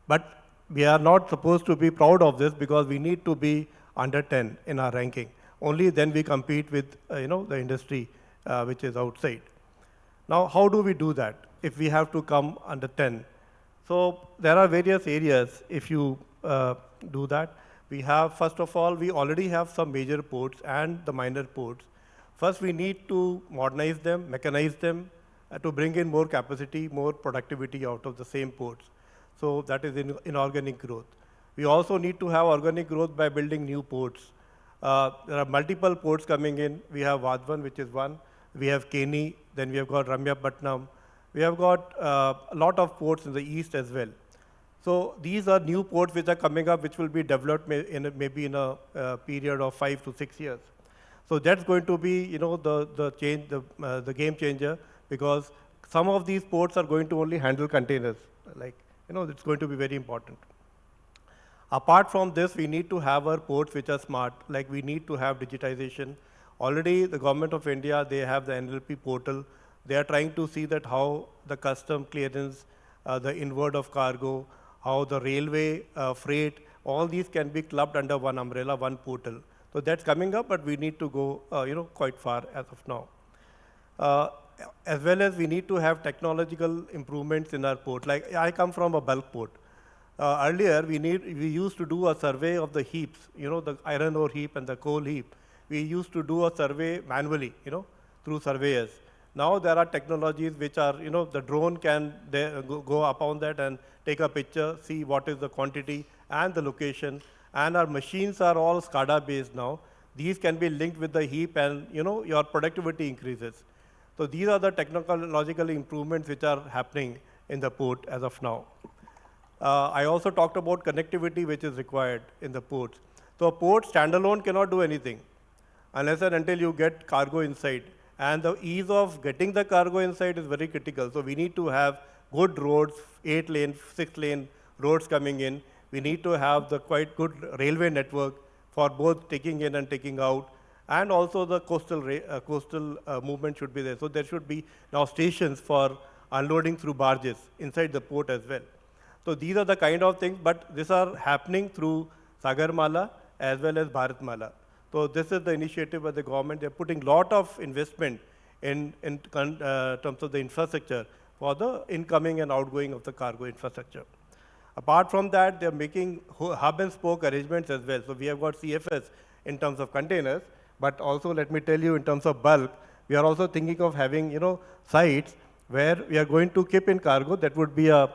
But we are not supposed to be proud of this because we need to be under 10 in our ranking. Only then we compete with the industry which is outside. Now, how do we do that if we have to come under 10? So there are various areas if you do that. We have, first of all, we already have some major ports and the minor ports. First, we need to modernize them, mechanize them, to bring in more capacity, more productivity out of the same ports. So that is inorganic growth. We also need to have organic growth by building new ports. There are multiple ports coming in. We have Vadhavan, which is one. We have Keni, then we have got Ramyapatnam. We have got a lot of ports in the east as well. So these are new ports which are coming up, which will be developed maybe in a period of 5 to 6 years. So that's going to be, the game changer, because some of these ports are going to only handle containers. It's going to be very important. Apart from this, we need to have our ports which are smart. Like, we need to have digitization. Already, the government of India, they have the NLP portal. They are trying to see that how the custom clearance, the inward of cargo, how the railway freight, all these can be clubbed under one umbrella, one portal. So that's coming up, but we need to go, quite far as of now. As well as we need to have technological improvements in our port. Like, I come from a bulk port. Earlier, we used to do a survey of the heaps, the iron ore heap and the coal heap. We used to do a survey manually, through surveyors. Now there are technologies which are, the drone can go up on that and take a picture, see what is the quantity and the location. And our machines are all SCADA based now. These can be linked with the heap, and your productivity increases. So these are the technological improvements which are happening in the port as of now. I also talked about connectivity which is required in the ports. So a port standalone cannot do anything unless and until you get cargo inside. And the ease of getting the cargo inside is very critical. So we need to have good roads, 8-lane, 6-lane roads coming in. We need to have the quite good railway network for both taking in and taking out. And also the coastal movement should be there. So there should be now stations for unloading through barges inside the port as well. So these are the kind of things, but these are happening through Sagarmala as well as Bharatmala. So this is the initiative by the government. They're putting a lot of investment in terms of the infrastructure for the incoming and outgoing of the cargo infrastructure. Apart from that, they're making hub and spoke arrangements as well. So we have got CFS in terms of containers, but also let me tell you in terms of bulk, we are also thinking of having sites where we are going to keep in cargo. That would be a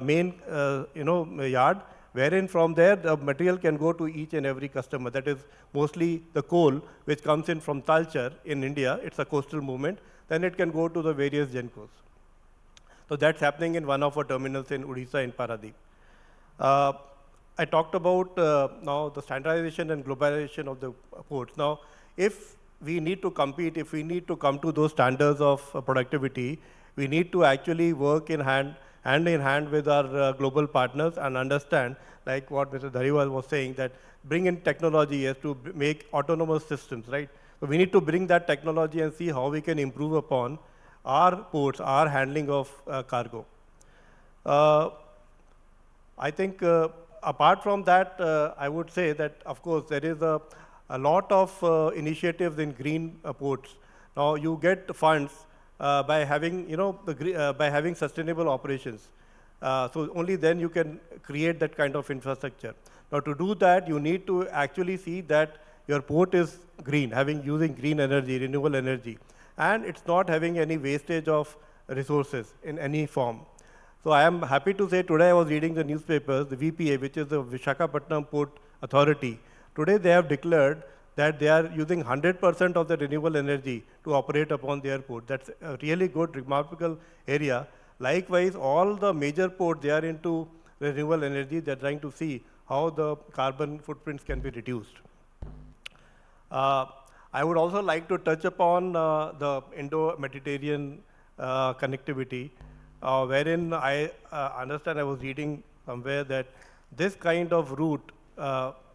main yard, wherein from there the material can go to each and every customer. That is mostly the coal which comes in from Talcher in India. It's a coastal movement. Then it can go to the various Gencos. So that's happening in one of our terminals in Odisha in Paradeep. I talked about now the standardization and globalization of the ports. Now, if we need to compete, if we need to come to those standards of productivity, we need to actually work hand in hand with our global partners and understand, like what Mr. Dhariwal was saying, that bring in technology as to make autonomous systems, right? So we need to bring that technology and see how we can improve upon our ports, our handling of cargo. I think apart from that, I would say that, of course, there is a lot of initiatives in green ports. Now, you get funds by having, by having sustainable operations. So only then you can create that kind of infrastructure. Now, to do that, you need to actually see that your port is green, using green energy, renewable energy, and it's not having any wastage of resources in any form. So I am happy to say today I was reading the newspapers, the VPA, which is the Visakhapatnam Port Authority. Today they have declared that they are using 100% of the renewable energy to operate upon their port. That's a really good, remarkable area. Likewise, all the major ports, they are into renewable energy. They're trying to see how the carbon footprints can be reduced. I would also like to touch upon the Indo-Mediterranean connectivity, wherein I understand, I was reading somewhere that this kind of route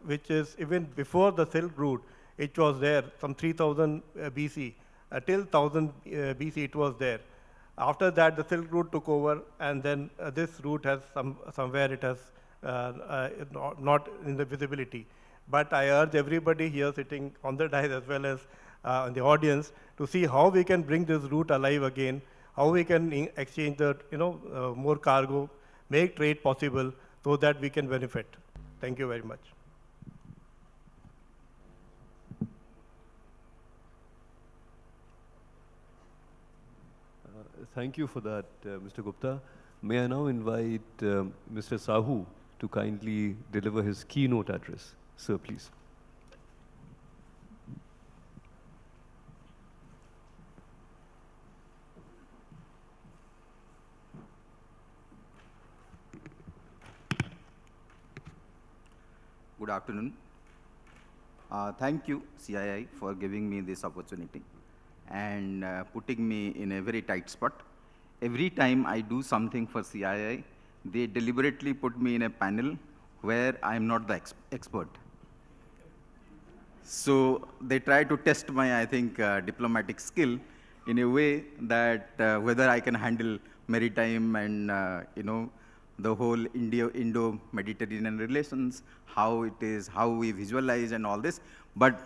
which is even before the Silk Route, it was there, some 3000 BC, till 1000 BC it was there. After that, the Silk Route took over, and then this route has somewhere it has not in the visibility. But I urge everybody here sitting on the dais as well as in the audience to see how we can bring this route alive again, how we can exchange the more cargo, make trade possible so that we can benefit. Thank you very much. Thank you for that, Mr. Gupta. May I now invite Mr. Sahu to kindly deliver his keynote address. Sir, please. Good afternoon. Thank you, CII, for giving me this opportunity and putting me in a very tight spot. Every time I do something for CII, they deliberately put me in a panel where I'm not the expert. So they try to test my, I think, diplomatic skill in a way that whether I can handle maritime and, the whole Indo-Mediterranean relations, how it is, how we visualize and all this. But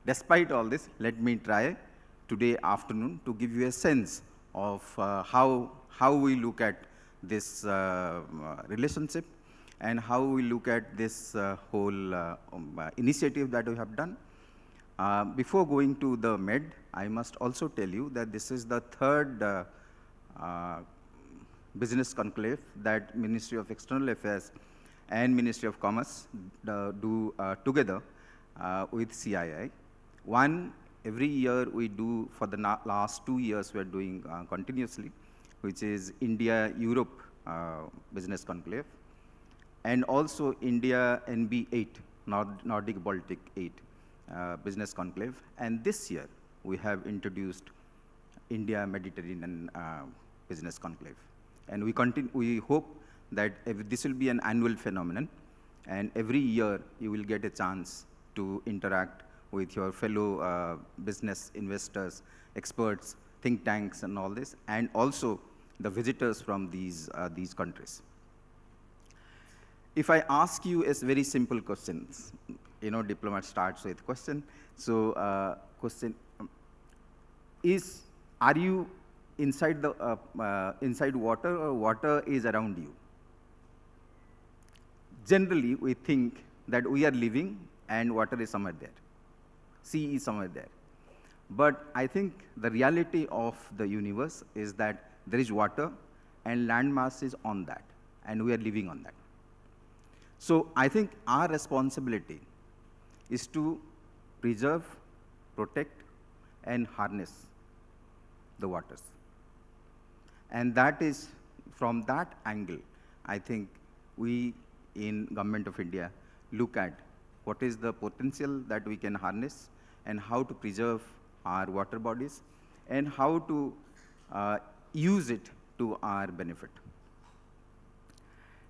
despite all this, let me try today afternoon to give you a sense of how we look at this relationship and how we look at this whole initiative that we have done. Before going to the MED, I must also tell you that this is the third business conclave that Ministry of External Affairs and Ministry of Commerce do together with CII. One, every year we do, for the last 2 years we are doing continuously, which is India-Europe business conclave, and also India NB 8, Nordic Baltic 8 business conclave. And this year we have introduced India-Mediterranean business conclave. And we hope that this will be an annual phenomenon, and every year you will get a chance to interact with your fellow business investors, experts, think tanks and all this, and also the visitors from these countries. If I ask you a very simple question, diplomat starts with question. So question is, are you inside the inside water, or water is around you? Generally, we think that we are living and water is somewhere there. Sea is somewhere there. But I think the reality of the universe is that there is water and land mass is on that, and we are living on that. So I think our responsibility is to preserve, protect, and harness the waters. And that is, from that angle, I think we in Government of India look at what is the potential that we can harness and how to preserve our water bodies and how to use it to our benefit.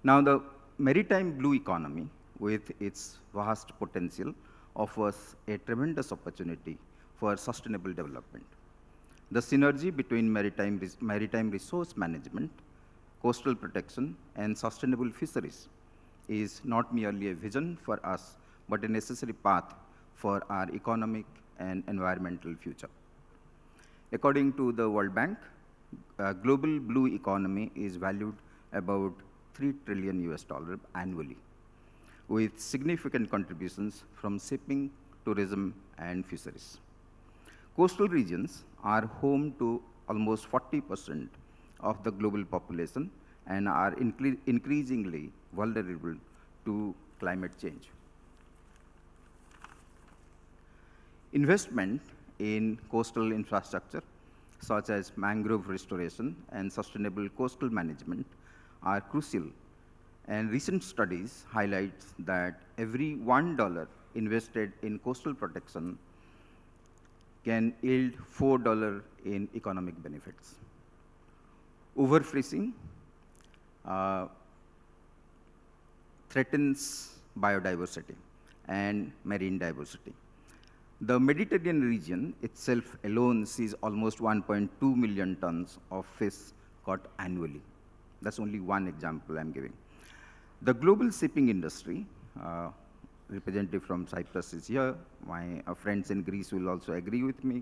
Now, the maritime blue economy, with its vast potential, offers a tremendous opportunity for sustainable development. The synergy between maritime resource management, coastal protection, and sustainable fisheries is not merely a vision for us, but a necessary path for our economic and environmental future. According to the World Bank, global blue economy is valued about $3 trillion annually, with significant contributions from shipping, tourism, and fisheries. Coastal regions are home to almost 40% of the global population and are increasingly vulnerable to climate change. Investment in coastal infrastructure, such as mangrove restoration and sustainable coastal management, are crucial. And recent studies highlight that every $1 invested in coastal protection can yield $4 in economic benefits. Overfishing threatens biodiversity, and marine diversity. The Mediterranean region itself alone sees almost 1.2 million tons of fish caught annually. That's only one example I'm giving. The global shipping industry, representative from Cyprus is here, my friends in Greece will also agree with me,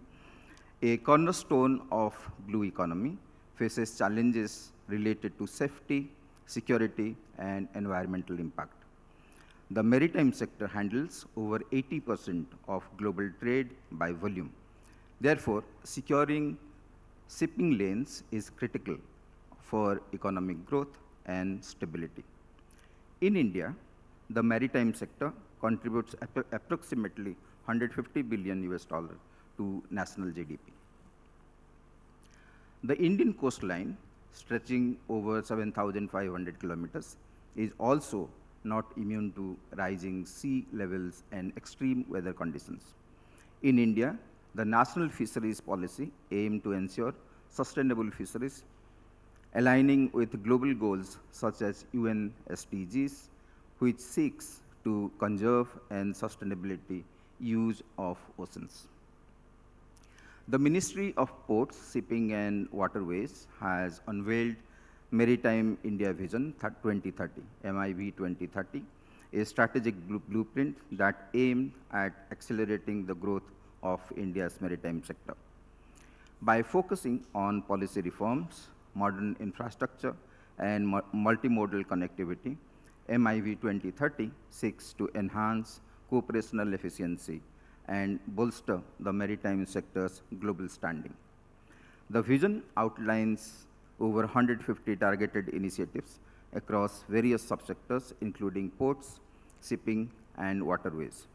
a cornerstone of blue economy, faces challenges related to safety, security, and environmental impact. The maritime sector handles over 80% of global trade by volume. Therefore, securing shipping lanes is critical for economic growth and stability. In India, the maritime sector contributes approximately 150 billion US dollar to national GDP. The Indian coastline, stretching over 7,500 kilometers, is also not immune to rising sea levels and extreme weather conditions. In India, the National Fisheries Policy aims to ensure sustainable fisheries, aligning with global goals such as UN SDGs, which seeks to conserve and sustainability use of oceans. The Ministry of Ports, Shipping and Waterways has unveiled Maritime India Vision 2030, MIV 2030, a strategic blueprint that aims at accelerating the growth of India's maritime sector. By focusing on policy reforms, modern infrastructure, and multimodal connectivity, MIV 2030 seeks to enhance operational efficiency and bolster the maritime sector's global standing. The vision outlines over 150 targeted initiatives across various subsectors, including ports, shipping, and waterways.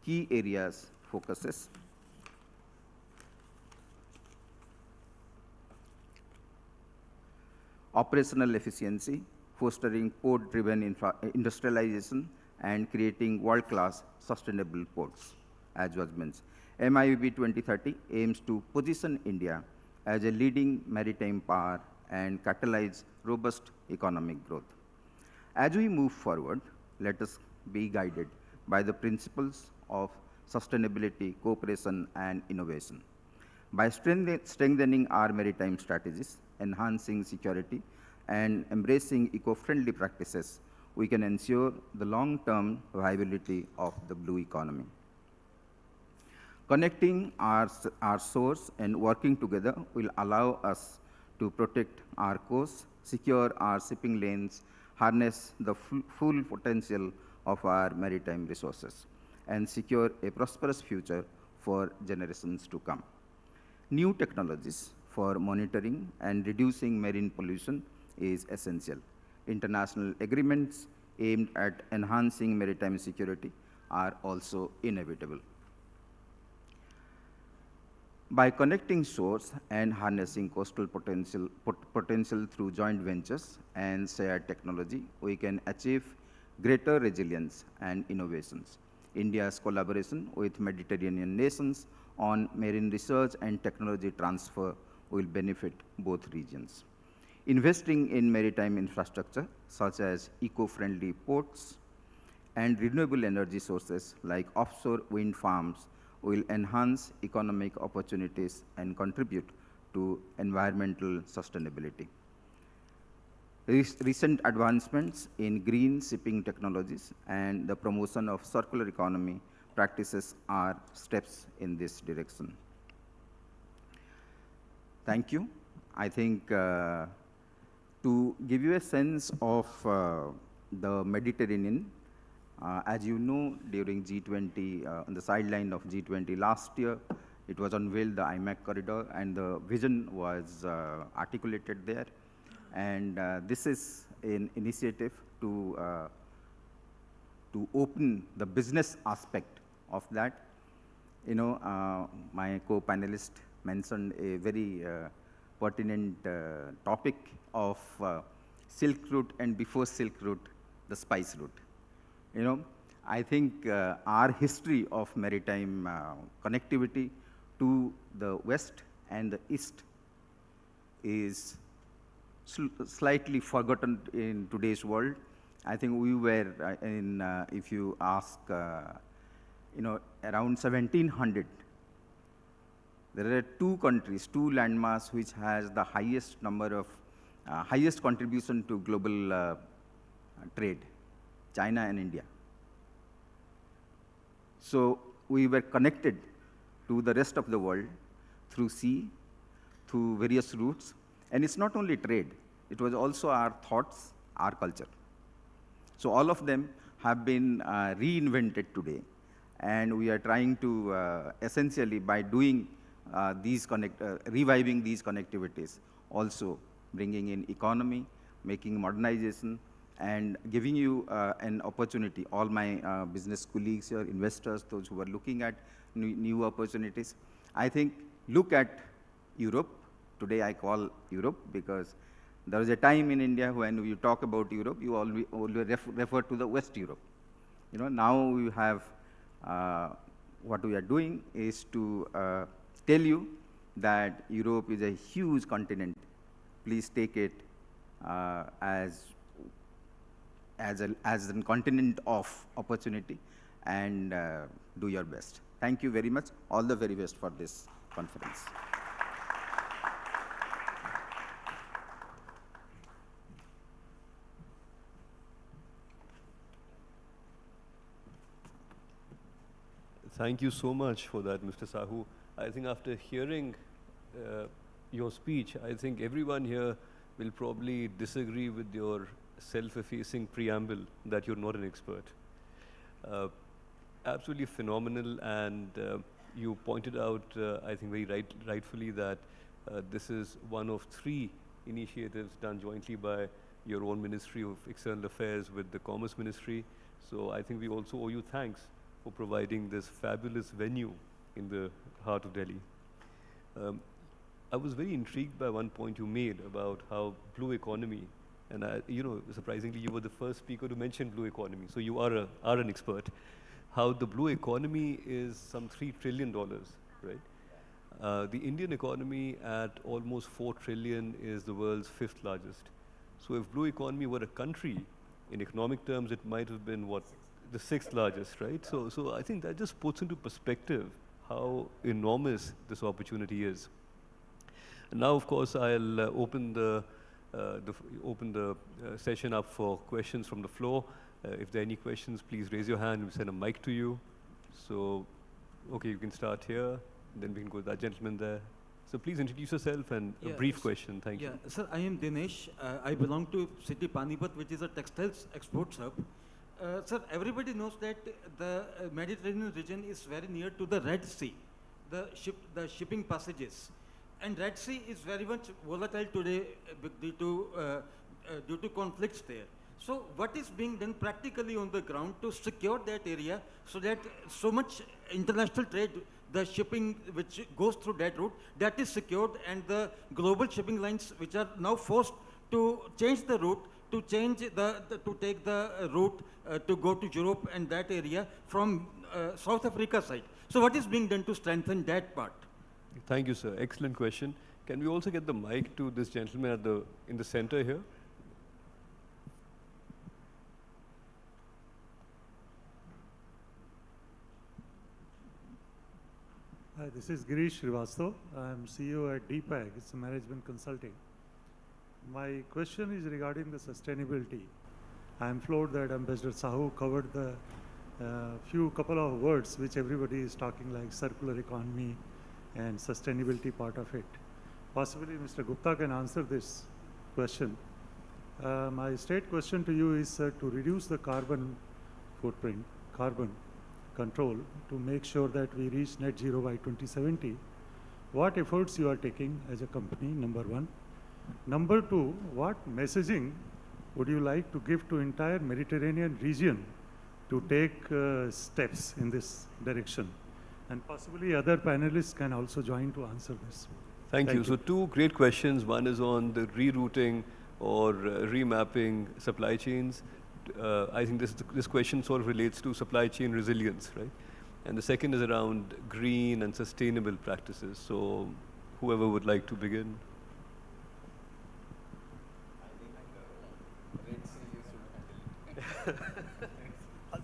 Key areas focuses: operational efficiency, fostering port-driven industrialization, and creating world-class sustainable ports, as was mentioned. MIV 2030 aims to position India as a leading maritime power and catalyze robust economic growth. As we move forward, let us be guided by the principles of sustainability, cooperation, and innovation. By strengthening our maritime strategies, enhancing security, and embracing eco-friendly practices, we can ensure the long-term viability of the blue economy. Connecting our source and working together will allow us to protect our coast, secure our shipping lanes, harness the full potential of our maritime resources, and secure a prosperous future for generations to come. New technologies for monitoring and reducing marine pollution is essential. International agreements aimed at enhancing maritime security are also inevitable. By connecting shores and harnessing coastal potential through joint ventures and shared technology, we can achieve greater resilience and innovations. India's collaboration with Mediterranean nations on marine research and technology transfer will benefit both regions. Investing in maritime infrastructure, such as eco-friendly ports and renewable energy sources like offshore wind farms, will enhance economic opportunities and contribute to environmental sustainability. Recent advancements in green shipping technologies and the promotion of circular economy practices are steps in this direction. Thank you. I think to give you a sense of the Mediterranean, as you know, during G20, on the sideline of G20 last year, it was unveiled, the IMAC corridor, and the vision was articulated there. And this is an initiative to open the business aspect of that. You know, my co-panelist mentioned a very pertinent topic of Silk Route, and before Silk Route, the Spice Route. You know, I think our history of maritime connectivity to the west and the east is slightly forgotten in today's world. I think we were if you ask, around 1700, there are two countries, two landmass which has the highest number of, highest contribution to global trade, China and India. So we were connected to the rest of the world through sea, through various routes. And it's not only trade, it was also our thoughts, our culture. So all of them have been reinvented today. And we are trying to, essentially, by doing reviving these connectivities, also bringing in economy, making modernization, and giving you an opportunity, all my business colleagues here, investors, those who are looking at new opportunities. I think, look at Europe. Today I call Europe because there was a time in India when you talk about Europe, you always refer to the West Europe. Now we have, what we are doing is to tell you that Europe is a huge continent. Please take it as a continent of opportunity and do your best. Thank you very much. All the very best for this conference. Thank you so much for that, Mr. Sahu. I think after hearing your speech, I think everyone here will probably disagree with your self-effacing preamble that you're not an expert. Absolutely phenomenal, and you pointed out, I think very rightfully, that this is one of 3 initiatives done jointly by your own Ministry of External Affairs with the Commerce Ministry. So I think we also owe you thanks for providing this fabulous venue in the heart of Delhi. I was very intrigued by one point you made about how blue economy, and surprisingly, you were the first speaker to mention blue economy, so you are an expert. How the blue economy is some $3 trillion, right? The Indian economy at almost 4 trillion is the world's 5th largest. So if blue economy were a country, in economic terms, it might have been what? The 6th largest, right? So I think that just puts into perspective how enormous this opportunity is. And now, of course, I'll open the session up for questions from the floor. If there are any questions, please raise your hand. We'll send a mic to you. So, okay, you can start here. Then we can go to that gentleman there. So please introduce yourself and a brief question. Thank you. Sir, I am Dinesh. I belong to city Panipat, which is a textiles export hub. Sir, everybody knows that the Mediterranean region is very near to the Red Sea, the shipping passages. And Red Sea is very much volatile today due to conflicts there. So what is being done practically on the ground to secure that area so that so much international trade, the shipping which goes through that route, that is secured, and the global shipping lines which are now forced to change the route, to take the route to go to Europe and that area from South Africa side. So what is being done to strengthen that part? Thank you, sir. Excellent question. Can we also get the mic to this gentleman in the center here? Hi, this is Girish Srivastav. I'm CEO at DPAG. It's a management consulting. My question is regarding the sustainability. I'm floored that Ambassador Sahu covered the couple of words which everybody is talking, like circular economy and sustainability part of it. Possibly Mr. Gupta can answer this question. My straight question to you is to reduce the carbon footprint, carbon control, to make sure that we reach net zero by 2070. What efforts you are taking as a company, number one. Number two, what messaging would you like to give to entire Mediterranean region to take steps in this direction? And possibly other panelists can also join to answer this. Thank you. So 2 great questions. One is on the rerouting or remapping supply chains. I think this question sort of relates to supply chain resilience, right? And the second is around green and sustainable practices. So whoever would like to begin.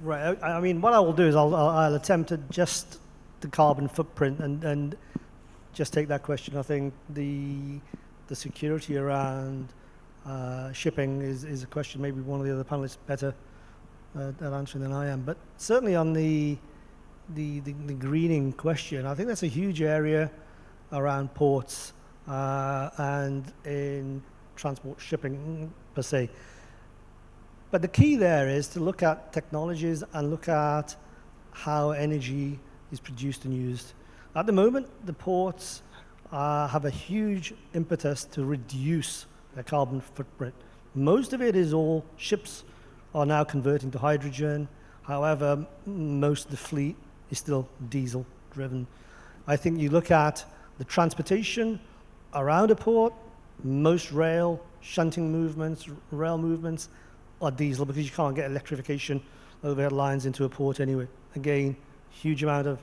Right. I mean, what I will do is I'll attempt to just the carbon footprint and just take that question. I think the security around shipping is a question maybe one of the other panelists better at answering than I am. But certainly on the greening question, I think that's a huge area around ports and in transport shipping per se. But the key there is to look at technologies and look at how energy is produced and used. At the moment, the ports have a huge impetus to reduce their carbon footprint. Most of it is all ships are now converting to hydrogen. However, most of the fleet is still diesel driven. I think you look at the transportation around a port, most rail, shunting movements, rail movements are diesel because you can't get electrification overhead lines into a port anyway. Again, huge amount of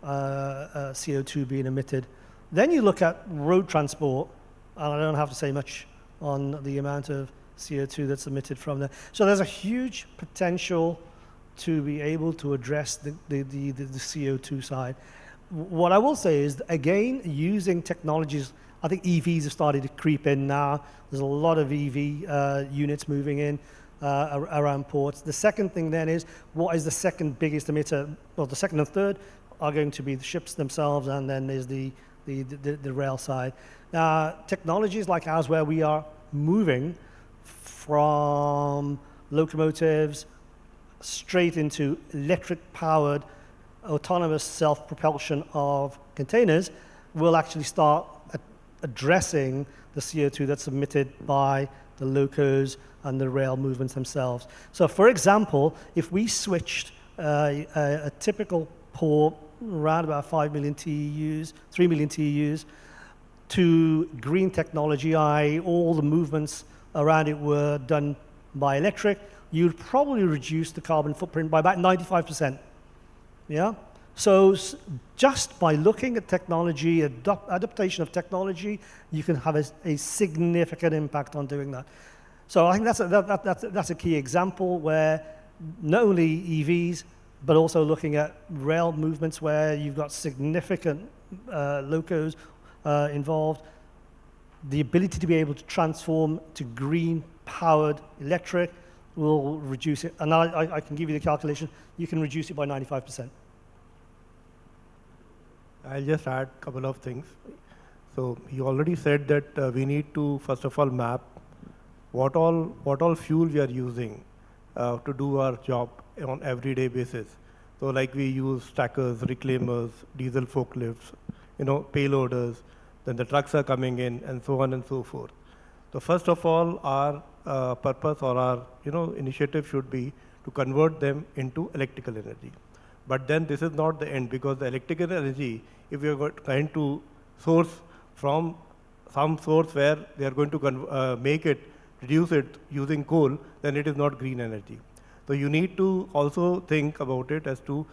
CO2 being emitted. Then you look at road transport, and I don't have to say much on the amount of CO2 that's emitted from there. So there's a huge potential to be able to address the CO2 side. What I will say is, again, using technologies, I think EVs have started to creep in now. There's a lot of EV units moving in around ports. The second thing then is, what is the second biggest emitter? Well, the second and third are going to be the ships themselves, and then there's the rail side. Now, technologies like ours, where we are moving from locomotives straight into electric-powered autonomous self-propulsion of containers, will actually start addressing the CO2 that's emitted by the locos and the rail movements themselves. So, for example, if we switched a typical port around about 5 million TEUs, 3 million TEUs, to green technology, i.e. all the movements around it were done by electric, you'd probably reduce the carbon footprint by about 95%. Yeah? So just by looking at technology, adaptation of technology, you can have a significant impact on doing that. So I think that's a key example where not only EVs, but also looking at rail movements where you've got significant locos involved, the ability to be able to transform to green-powered electric will reduce it. And I can give you the calculation. You can reduce it by 95%. I'll just add a couple of things. So you already said that we need to, first of all, map what all fuel we are using to do our job on everyday basis. So like we use stackers, reclaimers, diesel forklifts, payloaders, then the trucks are coming in, and so on and so forth. So first of all, our purpose or our initiative should be to convert them into electrical energy. But then this is not the end, because the electrical energy, if we are trying to source from some source where they are going to reduce it using coal, then it is not green energy. So you need to also think about it as to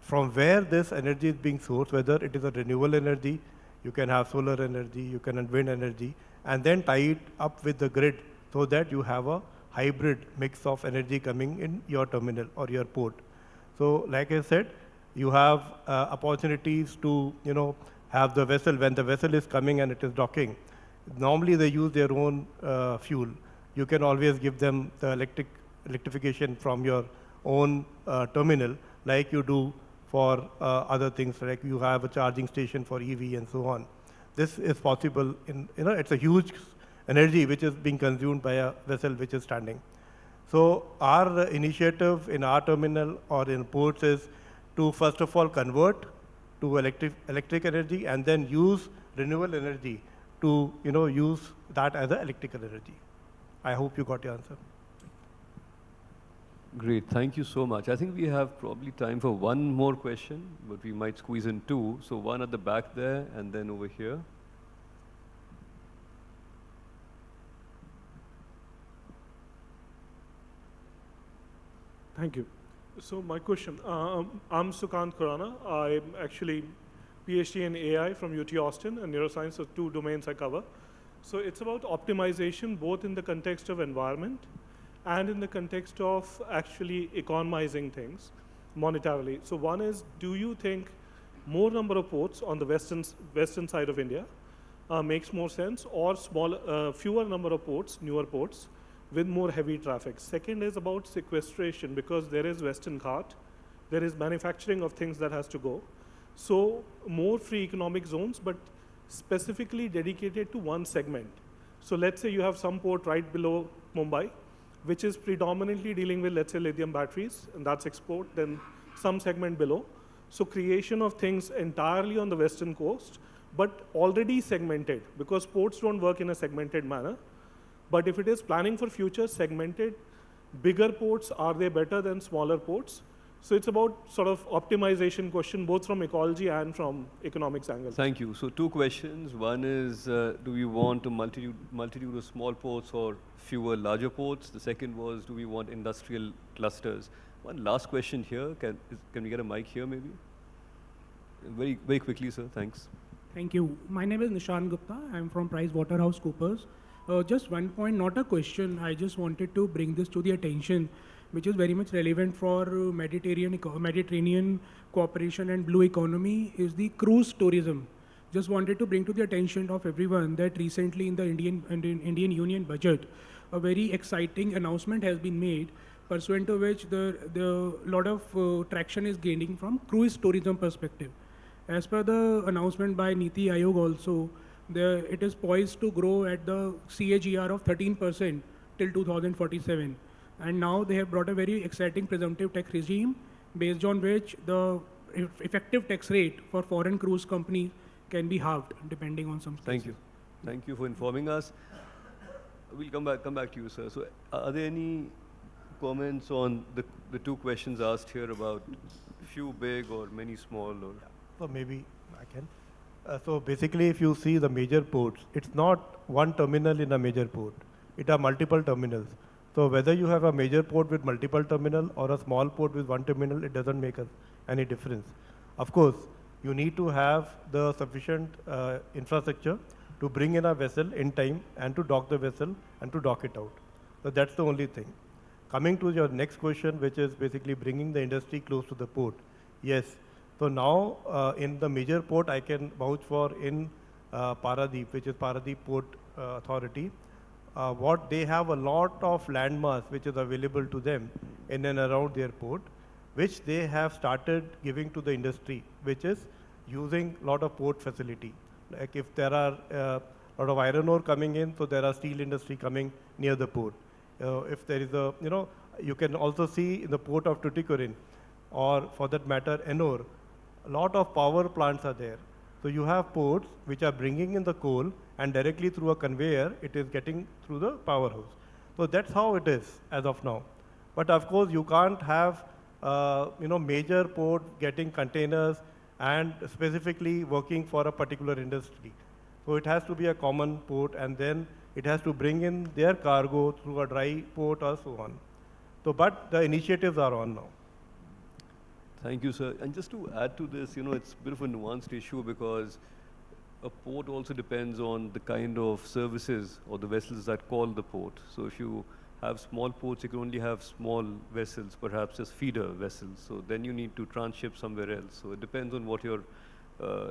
from where this energy is being sourced, whether it is a renewable energy, you can have solar energy, you can have wind energy, and then tie it up with the grid so that you have a hybrid mix of energy coming in your terminal or your port. So like I said, you have opportunities to have the vessel, when the vessel is coming and it is docking, normally they use their own fuel. You can always give them the electrification from your own terminal, like you do for other things, like you have a charging station for EV and so on. This is possible it's a huge energy which is being consumed by a vessel which is standing. So our initiative in our terminal or in ports is to first of all convert to electric energy, and then use renewable energy to use that as an electrical energy. I hope you got your answer. Great, thank you so much. I think we have probably time for one more question, but we might squeeze in two. So one at the back there, and then over here. Thank you. So my question, I'm Sukant Khurana. I'm actually PhD in AI from UT Austin, and neuroscience are two domains I cover. So it's about optimization, both in the context of environment and in the context of actually economizing things monetarily. So one is, do you think more number of ports on the western side of India makes more sense, or fewer number of ports, newer ports, with more heavy traffic? Second is about sequestration, because there is Western Ghat, there is manufacturing of things that has to go. So more free economic zones, but specifically dedicated to one segment. So let's say you have some port right below Mumbai, which is predominantly dealing with, let's say, lithium batteries, and that's export, then some segment below. So creation of things entirely on the western coast, but already segmented, because ports don't work in a segmented manner. But if it is planning for future segmented, bigger ports, are they better than smaller ports? So it's about sort of optimization question, both from ecology and from economics angle. Thank you. So 2 questions. One is, do we want a multitude of small ports or fewer larger ports? The second was, do we want industrial clusters? One last question here. Can we get a mic here maybe? Very, very quickly, sir. Thanks. Thank you. My name is Nishan Gupta. I'm from PricewaterhouseCoopers. Just one point, not a question. I just wanted to bring this to the attention, which is very much relevant for Mediterranean cooperation and blue economy, is the cruise tourism. Just wanted to bring to the attention of everyone that recently in the Indian Union budget, a very exciting announcement has been made, pursuant to which the lot of traction is gaining from cruise tourism perspective. As per the announcement by Niti Aayog also, it is poised to grow at the CAGR of 13% till 2047. And now they have brought a very exciting presumptive tax regime, based on which the effective tax rate for foreign cruise companies can be halved, depending on some cases. Thank you. Thank you for informing us. We'll come back to you, sir. So are there any comments on the 2 questions asked here about few big or many small? Or So maybe I can. So basically, if you see the major ports, it's not one terminal in a major port. It are multiple terminals. So whether you have a major port with multiple terminal or a small port with one terminal, it doesn't make any difference. Of course, you need to have the sufficient infrastructure to bring in a vessel in time and to dock the vessel and to dock it out. So that's the only thing. Coming to your next question, which is basically bringing the industry close to the port. Yes. So now in the major port, I can vouch for in Paradip, which is Paradip Port Authority. What they have a lot of landmass which is available to them in and around their port, which they have started giving to the industry, which is using a lot of port facility. Like if there are a lot of iron ore coming in, so there are steel industry coming near the port. If there is you can also see in the port of Tuticorin, or for that matter, Ennore, a lot of power plants are there. So you have ports which are bringing in the coal, and directly through a conveyor, it is getting through the powerhouse. So that's how it is as of now. But of course, you can't have major port getting containers and specifically working for a particular industry. So it has to be a common port, and then it has to bring in their cargo through a dry port or so on. So, but the initiatives are on now. Thank you, sir. And just to add to this, it's a bit of a nuanced issue, because a port also depends on the kind of services or the vessels that call the port. So if you have small ports, you can only have small vessels, perhaps just feeder vessels. So then you need to transship somewhere else. So it depends on what your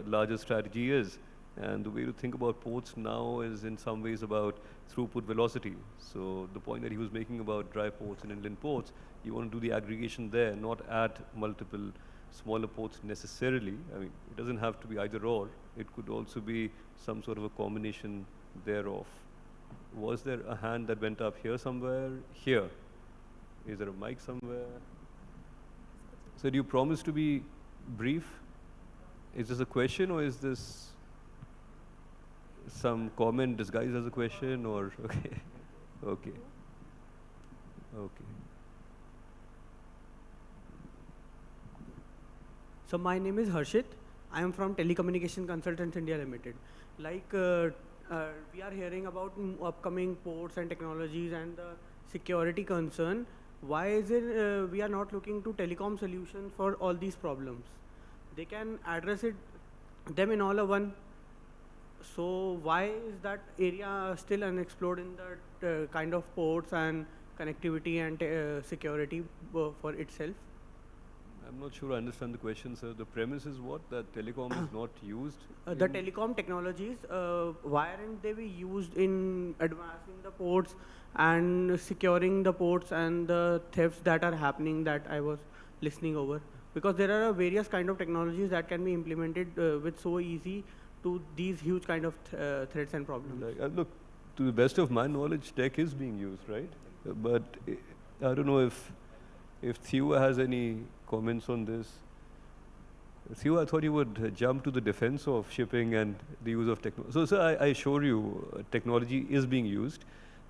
larger strategy is. And the way to think about ports now is in some ways about throughput velocity. So the point that he was making about dry ports and inland ports, you want to do the aggregation there, not at multiple smaller ports necessarily. I mean, it doesn't have to be either or. It could also be some sort of a combination thereof. Was there a hand that went up here somewhere? Here. Is there a mic somewhere? So do you promise to be brief? Is this a question, or is this some comment disguised as a question, or okay? Okay. Okay. So my name is Harshit. I am from Telecommunication Consultants India Limited. Like we are hearing about upcoming ports and technologies and the security concern. Why is it we are not looking to telecom solutions for all these problems? They can address them in all of one. So why is that area still unexplored in the kind of ports and connectivity and security for itself? I'm not sure I understand the question, sir. The premise is what? That telecom is not used? The telecom technologies, why aren't they be used in advancing the ports and securing the ports and the thefts that are happening that I was listening over? Because there are various kind of technologies that can be implemented with so easy to these huge kind of threats and problems. Look, to the best of my knowledge, tech is being used, right? But I don't know if Theo has any comments on this. Theo, I thought you would jump to the defense of shipping and the use of technology. So, sir, I assure you, technology is being used,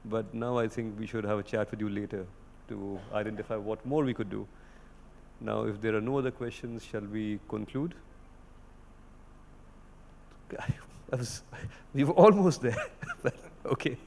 but now I think we should have a chat with you later to identify what more we could do. Now, if there are no other questions, shall we conclude? We were almost there. Okay.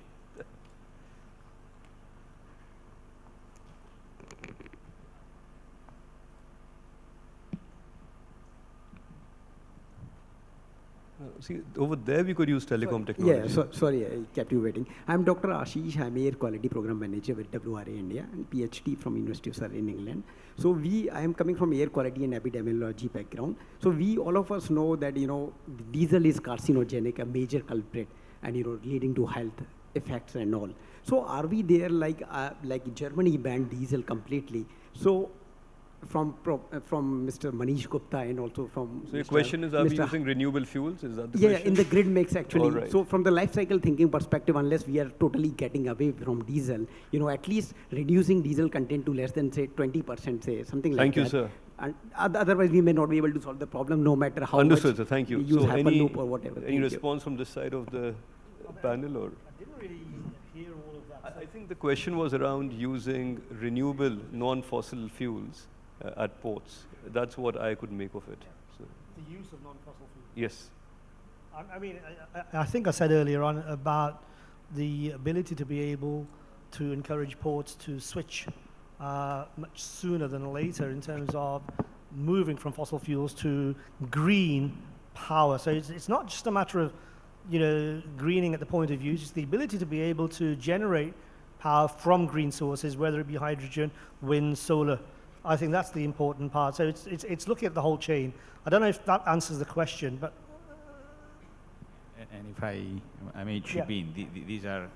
See, over there we could use telecom technology. Yeah, sorry, I kept you waiting. I'm Dr. Ashish. I'm Air Quality Program Manager with WRA India and PhD from University of Surrey in England. So I am coming from air quality and epidemiology background. So all of us know that, diesel is carcinogenic, a major culprit, and, leading to health effects and all. So are we there like Germany banned diesel completely? So from Mr. Manish Gupta and also from So your question is, are we using renewable fuels? Is that the yeah, question? in the grid mix actually. Right. So from the life cycle thinking perspective, unless we are totally getting away from diesel, at least reducing diesel content to less than say 20%, say something like Thank that. you, sir. And otherwise, we may not be able to solve the problem, no matter how Understood, much sir. Thank you. we use So Hyperloop or whatever. any Thank you. response from this side of the panel, or? I didn't really hear all of that. I think the question was around using renewable, non-fossil fuels at ports. That's what I could make of it. So. The use of non-fossil fuels. Yes. I mean, I think I said earlier on about the ability to be able to encourage ports to switch much sooner than later in terms of moving from fossil fuels to green power. So it's not just a matter of, greening at the point of use. It's the ability to be able to generate power from green sources, whether it be hydrogen, wind, solar. I think that's the important part. So it's looking at the whole chain. I don't know if that answers the question, but. And if I may chip in, these are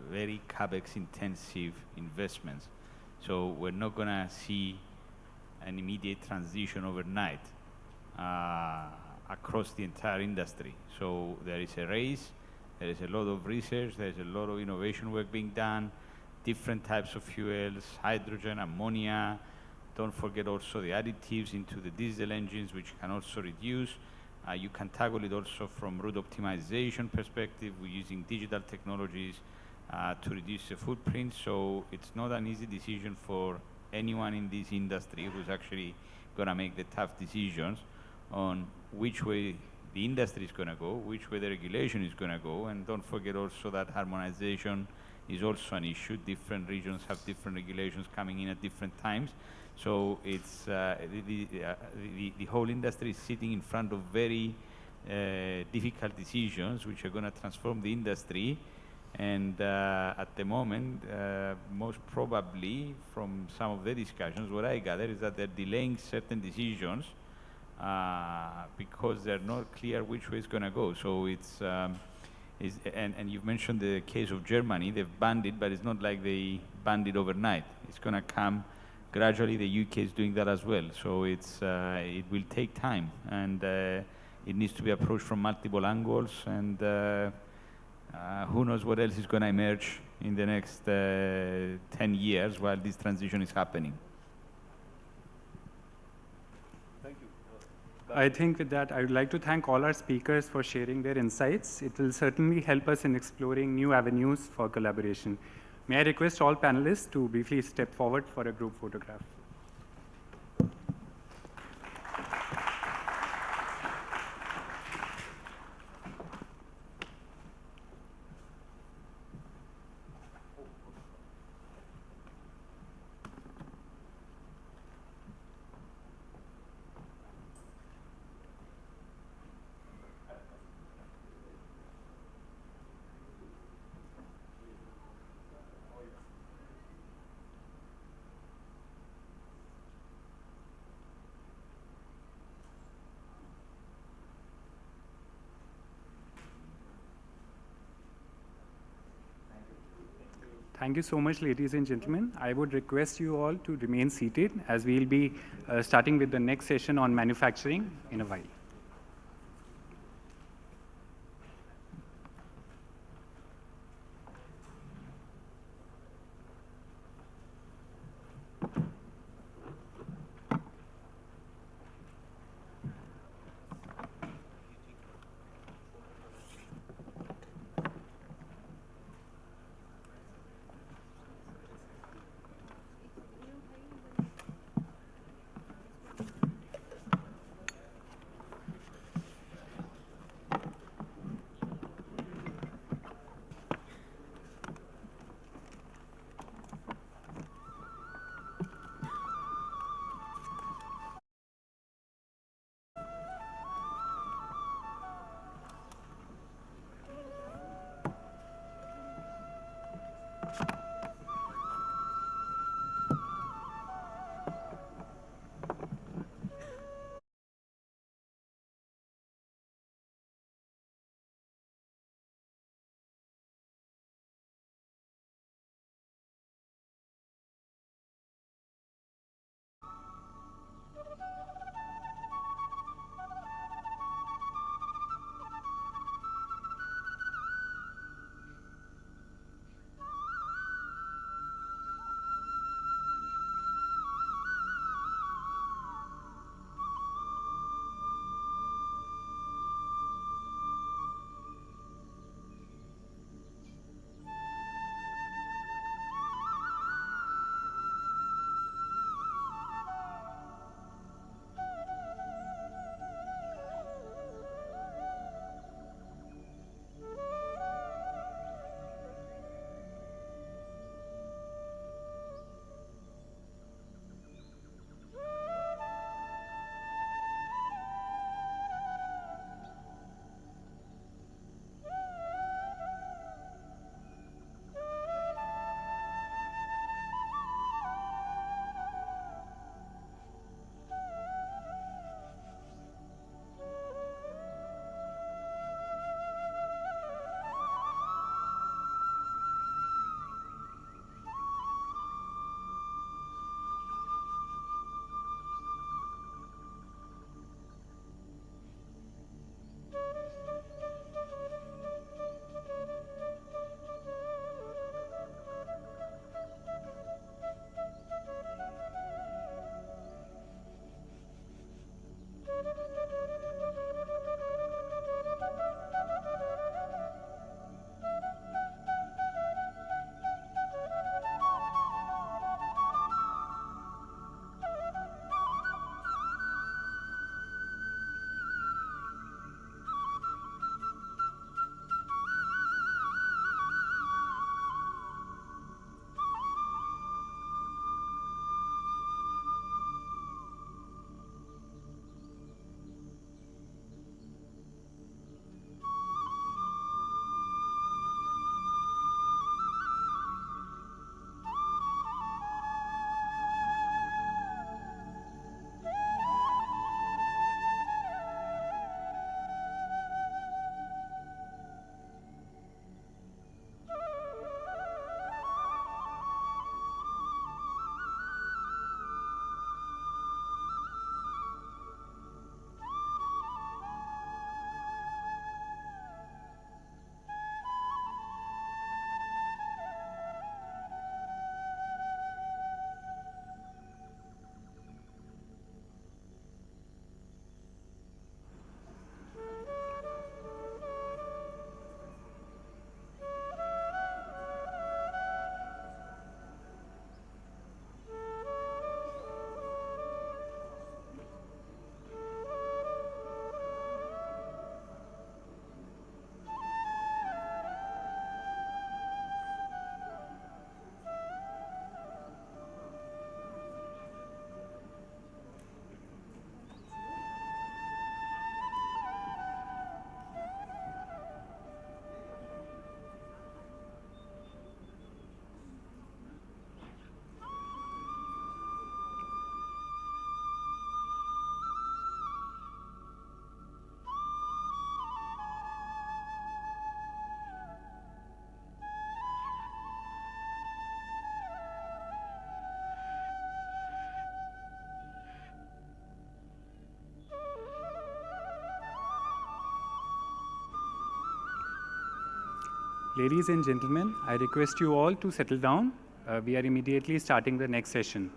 very CapEx intensive investments. So we're not going to see an immediate transition overnight across the entire industry. So there is a race, there is a lot of research, there's a lot of innovation work being done, different types of fuels, hydrogen, ammonia. Don't forget also the additives into the diesel engines, which can also reduce. You can tackle it also from route optimization perspective. We're using digital technologies to reduce the footprint. So it's not an easy decision for anyone in this industry who's actually going to make the tough decisions on which way the industry is going to go, which way the regulation is going to go. And don't forget also that harmonization is also an issue. Different regions have different regulations coming in at different times. So it's the whole industry is sitting in front of very difficult decisions which are going to transform the industry. And at the moment, most probably from some of the discussions, what I gather is that they're delaying certain decisions because they're not clear which way it's going to go. So it's, and you've mentioned the case of Germany. They've banned it, but it's not like they banned it overnight. It's going to come gradually. The UK is doing that as well. So it's, it will take time, and it needs to be approached from multiple angles. And who knows what else is going to emerge in the next 10 years while this transition is happening. Thank you. I think with that, I would like to thank all our speakers for sharing their insights. It will certainly help us in exploring new avenues for collaboration. May I request all panelists to briefly step forward for a group photograph. Thank you so much, ladies and gentlemen. I would request you all to remain seated as we'll be starting with the next session on manufacturing in a while. Ladies and gentlemen, I request you all to settle down. We are immediately starting the next session.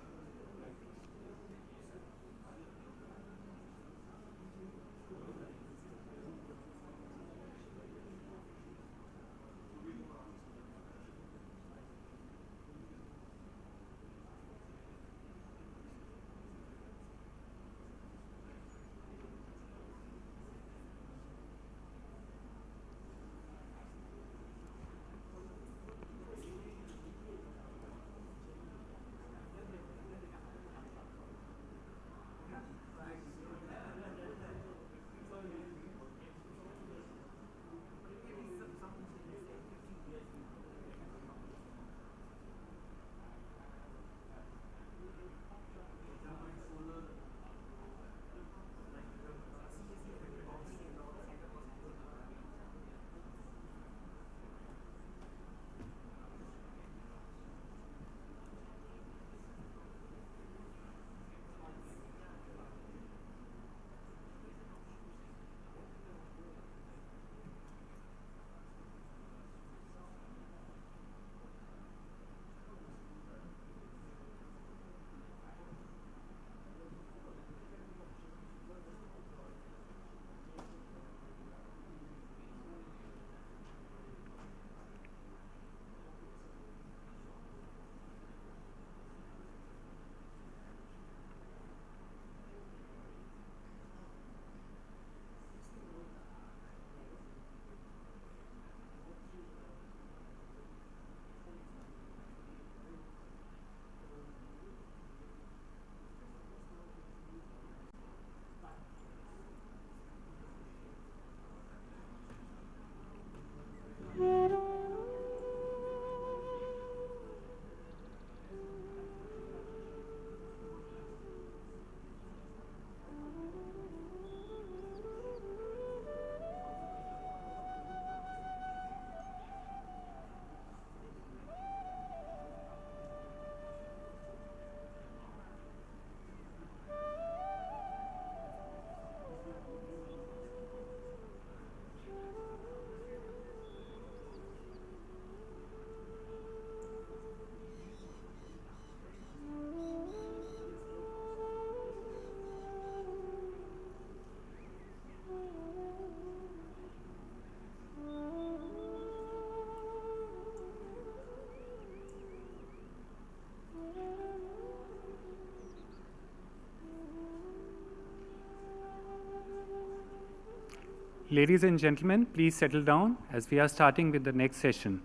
Ladies and gentlemen, please settle down as we are starting with the next session.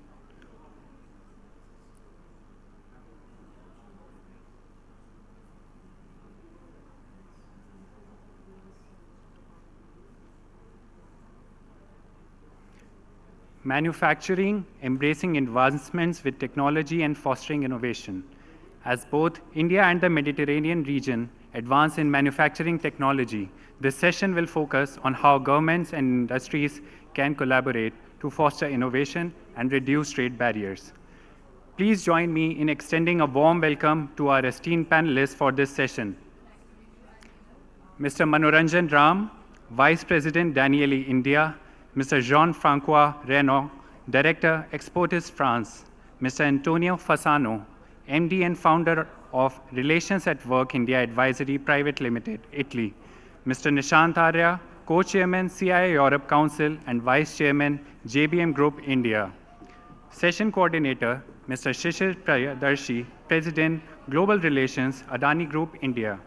Manufacturing, embracing advancements with technology and fostering innovation. As both India and the Mediterranean region advance in manufacturing technology, this session will focus on how governments and industries can collaborate to foster innovation and reduce trade barriers. Please join me in extending a warm welcome to our esteemed panelists for this session. Mr. Manoranjan Ram, Vice President Danieli India, Mr. Jean-Francois Renaud, Director Exportis France, Mr. Antonio Fasano, MD and founder of Relations at Work India Advisory Private Limited, Italy, Mr. Nishant Arya, Co-Chairman CII Europe Council and Vice Chairman JBM Group India. Session Coordinator, Mr. Shishir Priyadarshi, President Global Relations, Adani Group India.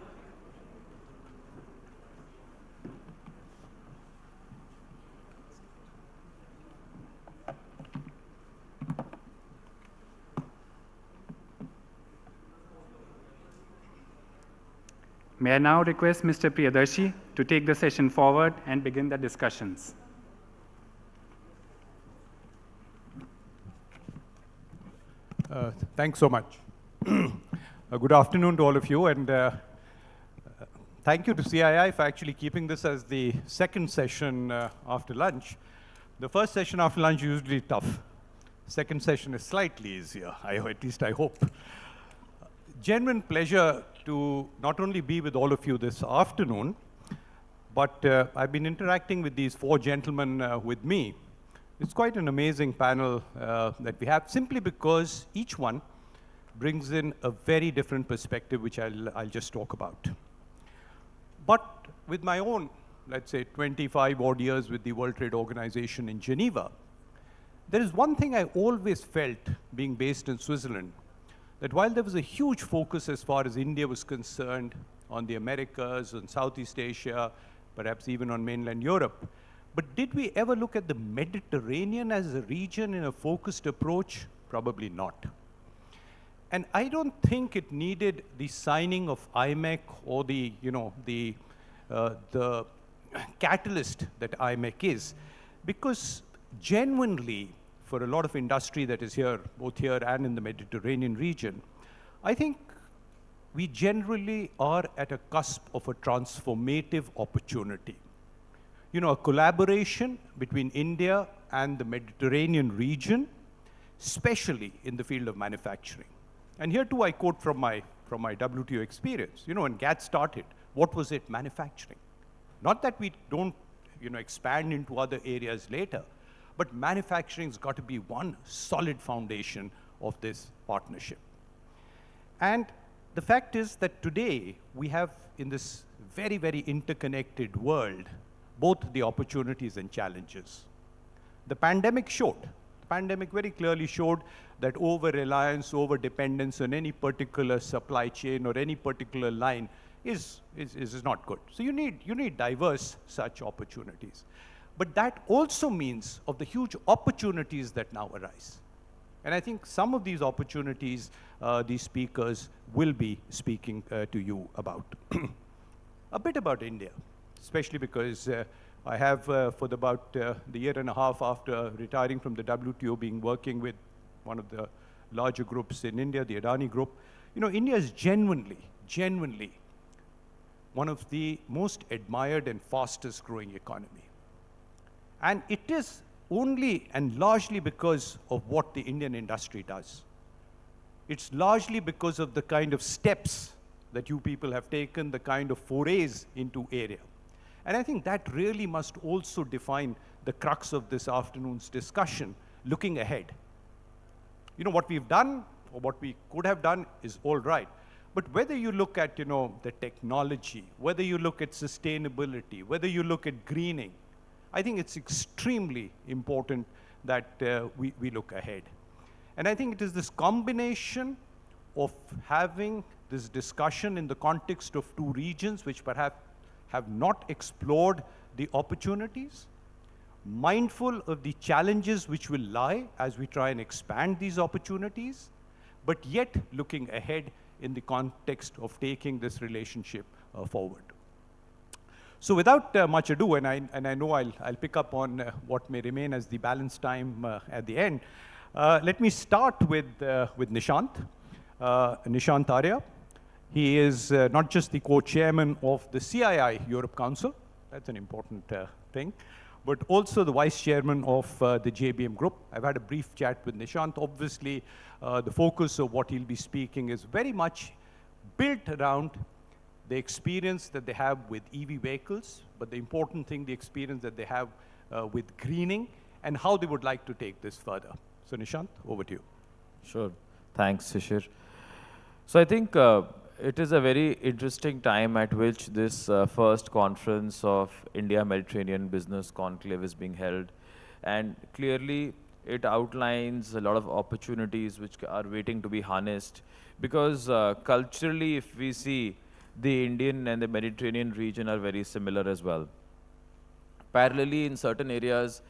May I now request Mr. Priyadarshi to take the session forward and begin the discussions. Thanks so much. Good afternoon to all of you, and thank you to CII for actually keeping this as the second session after lunch. The first session after lunch is usually tough. Second session is slightly easier, at least I hope. Genuine pleasure to not only be with all of you this afternoon, but I've been interacting with these four gentlemen with me It's quite an amazing panel that we have, simply because each one brings in a very different perspective, which I'll just talk about. But with my own, let's say, 25 odd years with the World Trade Organization in Geneva, there is one thing I always felt, being based in Switzerland, that while there was a huge focus as far as India was concerned on the Americas, on Southeast Asia, perhaps even on mainland Europe, but did we ever look at the Mediterranean as a region in a focused approach? Probably not. And I don't think it needed the signing of IMEC or the catalyst that IMEC is, because genuinely, for a lot of industry that is here, both here and in the Mediterranean region, I think we generally are at a cusp of a transformative opportunity. You know, a collaboration between India and the Mediterranean region, especially in the field of manufacturing. And here too I quote from my WTO experience. You know, when GATT started, what was it? Manufacturing. Not that we don't, expand into other areas later, but manufacturing's got to be one solid foundation of this partnership. And the fact is that today we have, in this very, very interconnected world, both the opportunities and challenges. The pandemic very clearly showed that over-reliance, over-dependence on any particular supply chain or any particular line is not good. So you need diverse such opportunities. But that also means of the huge opportunities that now arise. And I think some of these opportunities, these speakers will be speaking to you about. A bit about India, especially because I have, for about the year and a half after retiring from the WTO, being working with one of the larger groups in India, the Adani Group. You know, India is genuinely one of the most admired and fastest growing economy. And it is only and largely because of what the Indian industry does. It's largely because of the kind of steps that you people have taken, the kind of forays into area. And I think that really must also define the crux of this afternoon's discussion, looking ahead. You know, what we've done, or what we could have done, is all right. But whether you look at, the technology, whether you look at sustainability, whether you look at greening, I think it's extremely important that we look ahead. And I think it is this combination of having this discussion in the context of two regions which perhaps have not explored the opportunities, mindful of the challenges which will lie as we try and expand these opportunities, but yet looking ahead in the context of taking this relationship forward. So without much ado, and I know I'll pick up on what may remain as the balance time at the end, let me start with Nishant Arya. He is not just the co-chairman of the CII Europe Council, that's an important thing, but also the vice chairman of the JBM Group. I've had a brief chat with Nishant. Obviously, the focus of what he'll be speaking is very much built around the experience that they have with EV vehicles, but the important thing, the experience that they have with greening, and how they would like to take this further. So Nishant, over to you. Sure. Thanks, Shishir. So I think it is a very interesting time at which this first conference of India-Mediterranean Business Conclave is being held. And clearly, it outlines a lot of opportunities which are waiting to be harnessed. Because culturally, if we see, the Indian and the Mediterranean region are very similar as well. Parallelly, in certain areas,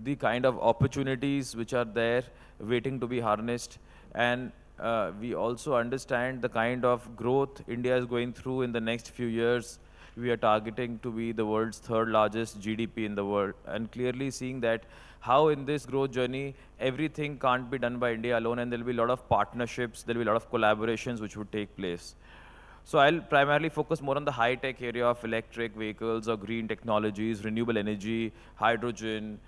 the kind of opportunities which are there waiting to be harnessed, and we also understand the kind of growth India is going through in the next few years. We are targeting to be the world's third largest GDP in the world, and clearly seeing that how in this growth journey, everything can't be done by India alone, and there will be a lot of partnerships, there will be a lot of collaborations which would take place. So I'll primarily focus more on the high-tech area of electric vehicles or green technologies, renewable energy, hydrogen,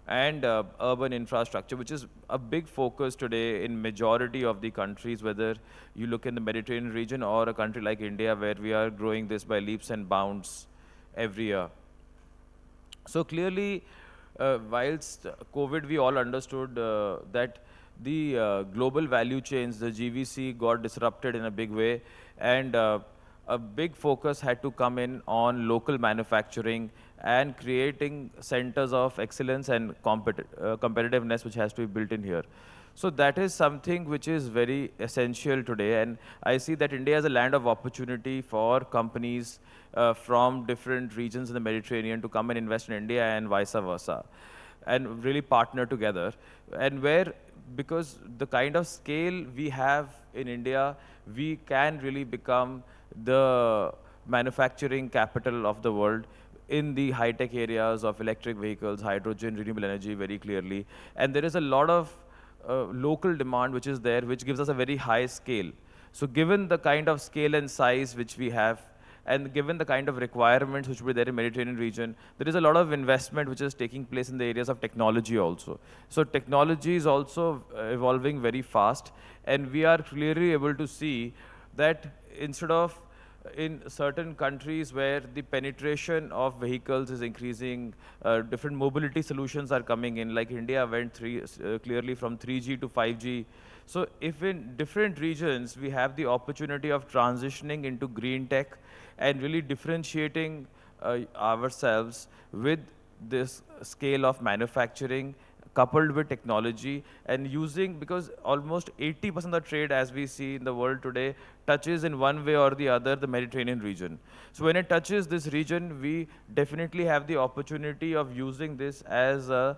and urban infrastructure, which is a big focus today in majority of the countries, whether you look in the Mediterranean region or a country like India, where we are growing this by leaps and bounds every year. So clearly, whilst COVID, we all understood that the global value chains, the GVC, got disrupted in a big way, and a big focus had to come in on local manufacturing and creating centers of excellence and competitiveness which has to be built in here. So that is something which is very essential today, and I see that India is a land of opportunity for companies from different regions in the Mediterranean to come and invest in India and vice versa, and really partner together. And where, because the kind of scale we have in India, we can really become the manufacturing capital of the world in the high-tech areas of electric vehicles, hydrogen, renewable energy very clearly. And there is a lot of local demand which is there, which gives us a very high scale. So given the kind of scale and size which we have, and given the kind of requirements which were there in Mediterranean region, there is a lot of investment which is taking place in the areas of technology also. So technology is also evolving very fast, and we are clearly able to see that instead of in certain countries where the penetration of vehicles is increasing, different mobility solutions are coming in, like India went clearly from 3G to 5G. So if in different regions we have the opportunity of transitioning into green tech and really differentiating ourselves with this scale of manufacturing coupled with technology and using, because almost 80% of the trade as we see in the world today touches in one way or the other the Mediterranean region. So when it touches this region, we definitely have the opportunity of using this as a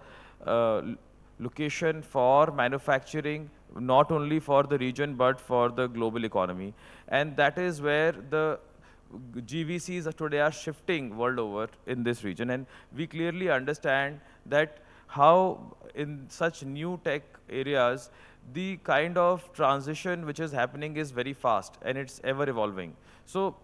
location for manufacturing, not only for the region but for the global economy. And that is where the GVCs today are shifting world over in this region. And we clearly understand that how in such new tech areas, the kind of transition which is happening is very fast and it's ever evolving. So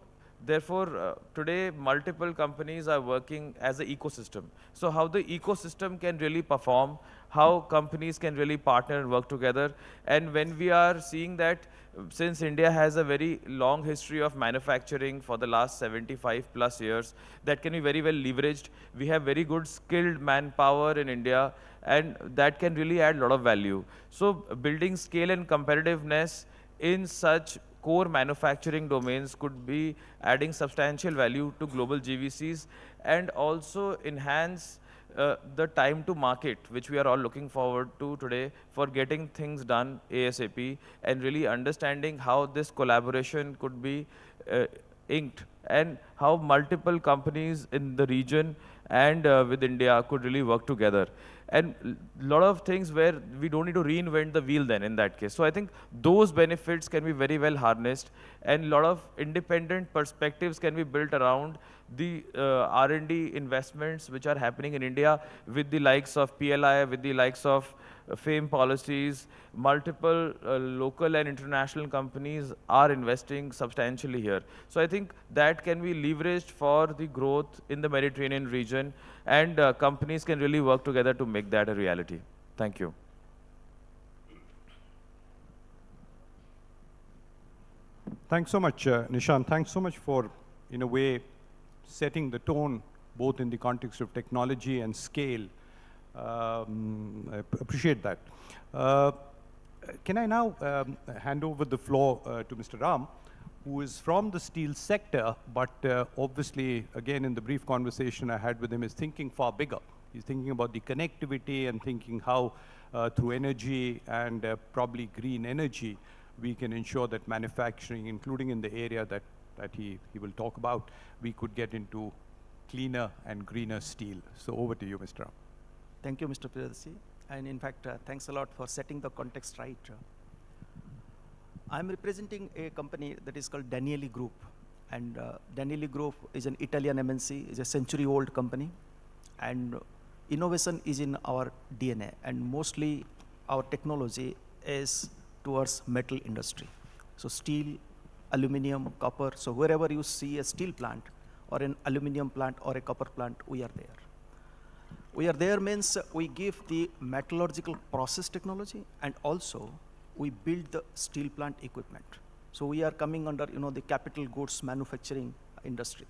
therefore, today multiple companies are working as an ecosystem. So how the ecosystem can really perform, how companies can really partner and work together. And when we are seeing that, since India has a very long history of manufacturing for the last 75 plus years, that can be very well leveraged. We have very good skilled manpower in India, and that can really add a lot of value. So building scale and competitiveness in such core manufacturing domains could be adding substantial value to global GVCs, and also enhance the time to market, which we are all looking forward to today for getting things done ASAP, and really understanding how this collaboration could be inked, and how multiple companies in the region and with India could really work together. And a lot of things where we don't need to reinvent the wheel then in that case. So I think those benefits can be very well harnessed, and a lot of independent perspectives can be built around the R&D investments which are happening in India with the likes of PLI, with the likes of FAME policies. Multiple local and international companies are investing substantially here. So I think that can be leveraged for the growth in the Mediterranean region, and companies can really work together to make that a reality. Thank you. Thanks so much, Nishan. Thanks so much for, in a way, setting the tone both in the context of technology and scale. I appreciate that. Can I now hand over the floor to Mr. Ram, who is from the steel sector, but obviously, again, in the brief conversation I had with him, is thinking far bigger. He's thinking about the connectivity and thinking how through energy and probably green energy, we can ensure that manufacturing, including in the area that he will talk about, we could get into cleaner and greener steel. So over to you, Mr. Ram. Thank you, Mr. Priyadasi. And in fact, thanks a lot for setting the context right. I'm representing a company that is called Danieli Group. And Danieli Group is an Italian MNC, is a century-old company. And innovation is in our DNA. And mostly our technology is towards metal industry. So steel, aluminum, copper. So wherever you see a steel plant or an aluminum plant or a copper plant, we are there. We are there means we give the metallurgical process technology, and also we build the steel plant equipment. So we are coming under, the capital goods manufacturing industry.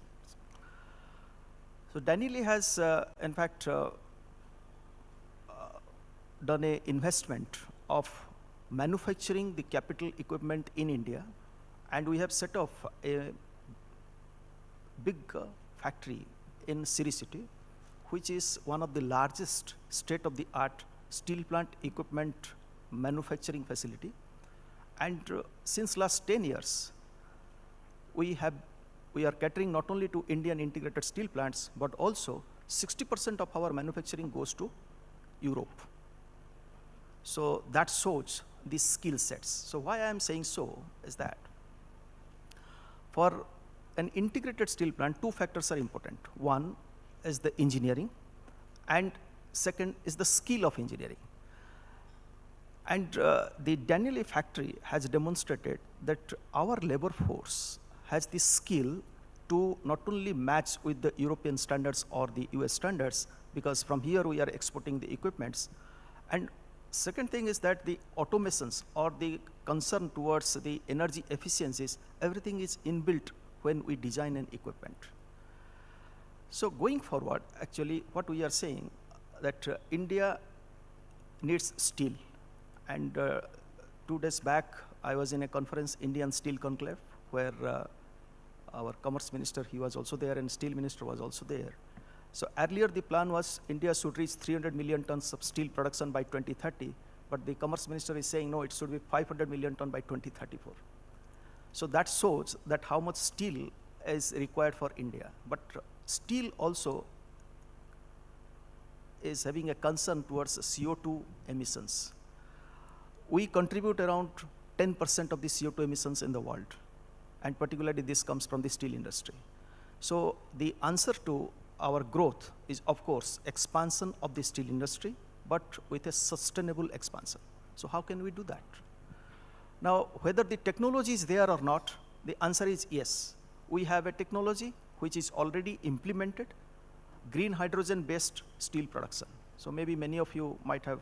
So Danieli has, in fact, done an investment of manufacturing the capital equipment in India, and we have set up a big factory in Siri City, which is one of the largest state-of-the-art steel plant equipment manufacturing facility. And since last 10 years, we are catering not only to Indian integrated steel plants, but also 60% of our manufacturing goes to Europe. So that shows the skill sets. So why I am saying so is that for an integrated steel plant, two factors are important. One is the engineering, and second is the skill of engineering. And the Danieli factory has demonstrated that our labor force has the skill to not only match with the European standards or the US standards, because from here we are exporting the equipments. And second thing is that the automations or the concern towards the energy efficiencies, everything is inbuilt when we design an equipment. So going forward, actually what we are saying that India needs steel. And 2 days back, I was in a conference, Indian Steel Conclave, where our Commerce Minister, he was also there, and Steel Minister was also there. So earlier the plan was India should reach 300 million tons of steel production by 2030, but the Commerce Minister is saying, no, it should be 500 million tons by 2034. So that shows that how much steel is required for India. But steel also is having a concern towards CO2 emissions. We contribute around 10% of the CO2 emissions in the world, and particularly this comes from the steel industry. So the answer to our growth is, of course, expansion of the steel industry, but with a sustainable expansion. So how can we do that? Now, whether the technology is there or not, the answer is yes. We have a technology which is already implemented, green hydrogen-based steel production. So maybe many of you might have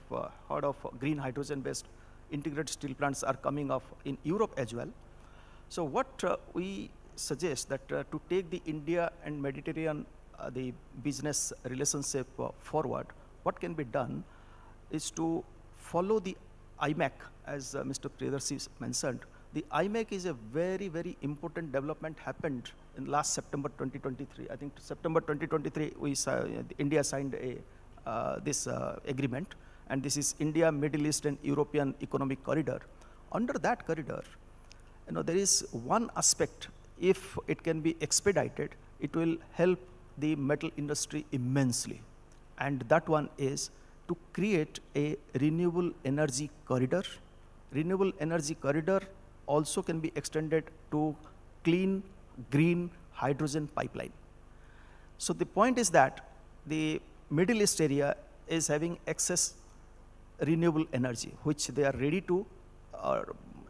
heard of green hydrogen-based integrated steel plants are coming up in Europe as well. So what we suggest that to take the India and Mediterranean the business relationship forward, what can be done is to follow the IMEC, as Mr. Priyadarshi mentioned. The IMEC is a very, very important development happened in last September 2023. I think September 2023, India signed this agreement, and this is India, Middle East, and European Economic Corridor. Under that corridor, there is one aspect, if it can be expedited, it will help the metal industry immensely. And that one is to create a renewable energy corridor. Renewable energy corridor also can be extended to clean, green hydrogen pipeline. So the point is that the Middle East area is having excess renewable energy, which they are ready to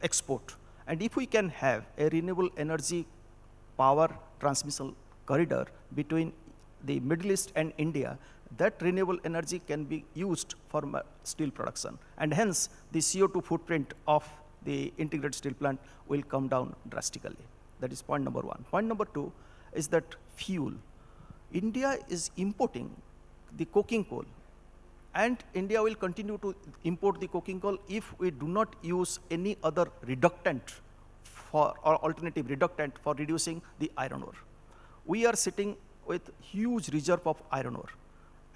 export. And if we can have a renewable energy power transmission corridor between the Middle East and India, that renewable energy can be used for steel production. And hence, the CO2 footprint of the integrated steel plant will come down drastically. That is point number one. Point number two is that fuel. India is importing the coking coal, and India will continue to import the coking coal if we do not use any other reductant or alternative reductant for reducing the iron ore. We are sitting with huge reserve of iron ore.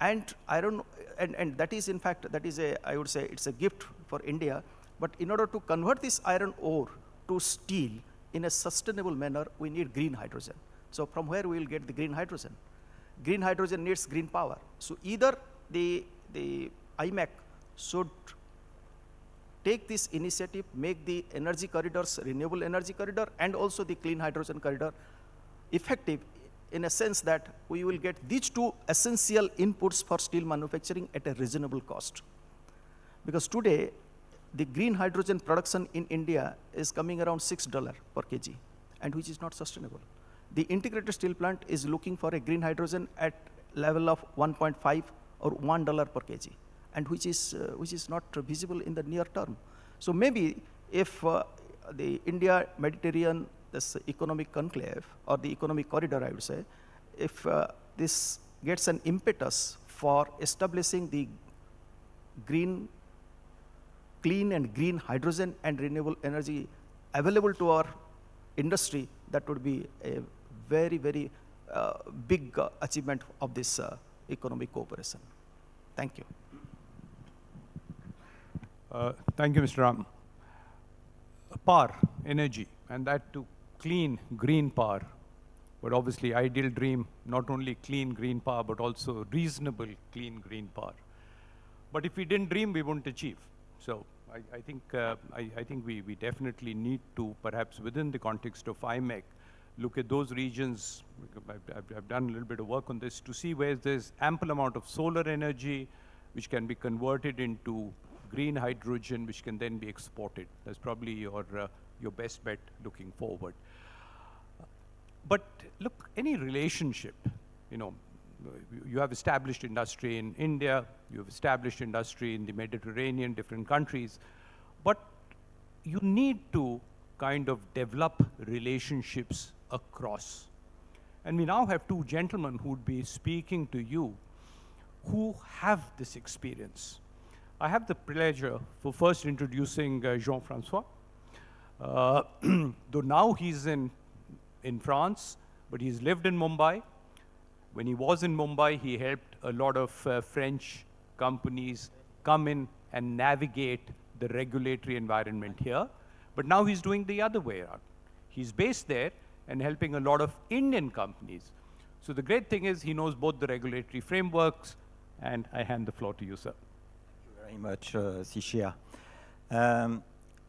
And that is, in fact, that is I would say it's a gift for India. But in order to convert this iron ore to steel in a sustainable manner, we need green hydrogen. So from where we will get the green hydrogen? Green hydrogen needs green power. So either the IMEC should take this initiative, make the energy corridors, renewable energy corridor, and also the clean hydrogen corridor effective, in a sense that we will get these two essential inputs for steel manufacturing at a reasonable cost. Because today, the green hydrogen production in India is coming around $6 per kg, and which is not sustainable. The integrated steel plant is looking for a green hydrogen at level of 1.5 or $1 per kg, and which is not visible in the near term. So maybe if the India Mediterranean, this economic conclave or the economic corridor, I would say, if this gets an impetus for establishing the green clean and green hydrogen and renewable energy available to our industry, that would be a very, very big achievement of this economic cooperation. Thank you. Thank you, Mr. Ram. Power, energy, and that to clean, green power. But obviously, ideal dream, not only clean, green power, but also reasonable, clean, green power. But if we didn't dream, we wouldn't achieve. So I think we definitely need to, perhaps within the context of IMEC, look at those regions. I've done a little bit of work on this to see where there's ample amount of solar energy, which can be converted into green hydrogen, which can then be exported. That's probably your best bet looking forward. But look, any relationship, you know, you have established industry in India, you have established industry in the Mediterranean, different countries, but you need to kind of develop relationships across. And we now have two gentlemen who would be speaking to you who have this experience. I have the pleasure for first introducing Jean-Francois. Though now he's in France, but he's lived in Mumbai. When he was in Mumbai, he helped a lot of French companies come in and navigate the regulatory environment here. But now he's doing the other way around. He's based there and helping a lot of Indian companies. So the great thing is he knows both the regulatory frameworks, and I hand the floor to you, sir. Very much, Sishir.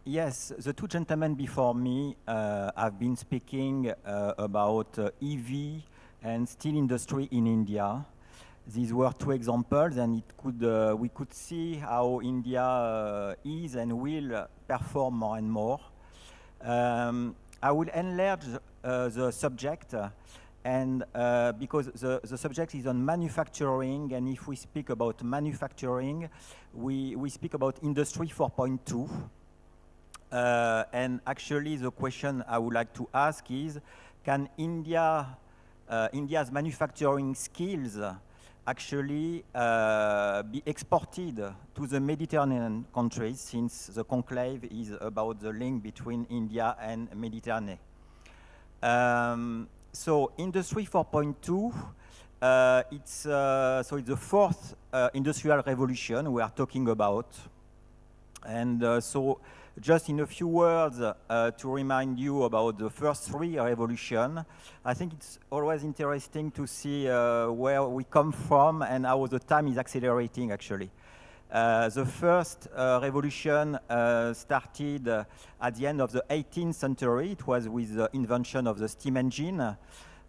Yes, the two gentlemen before me have been speaking about EV and steel industry in India. These were two examples, and we could see how India is and will perform more and more. I will enlarge the subject, and because the subject is on manufacturing, and if we speak about manufacturing, we speak about Industry 4.2. And actually, the question I would like to ask is, can India's manufacturing skills actually be exported to the Mediterranean countries, since the conclave is about the link between India and Mediterranean? So Industry 4.2, it's the fourth industrial revolution we are talking about. And so just in a few words to remind you about the first three revolutions, I think it's always interesting to see where we come from and how the time is accelerating, actually. The first revolution started at the end of the 18th century. It was with the invention of the steam engine.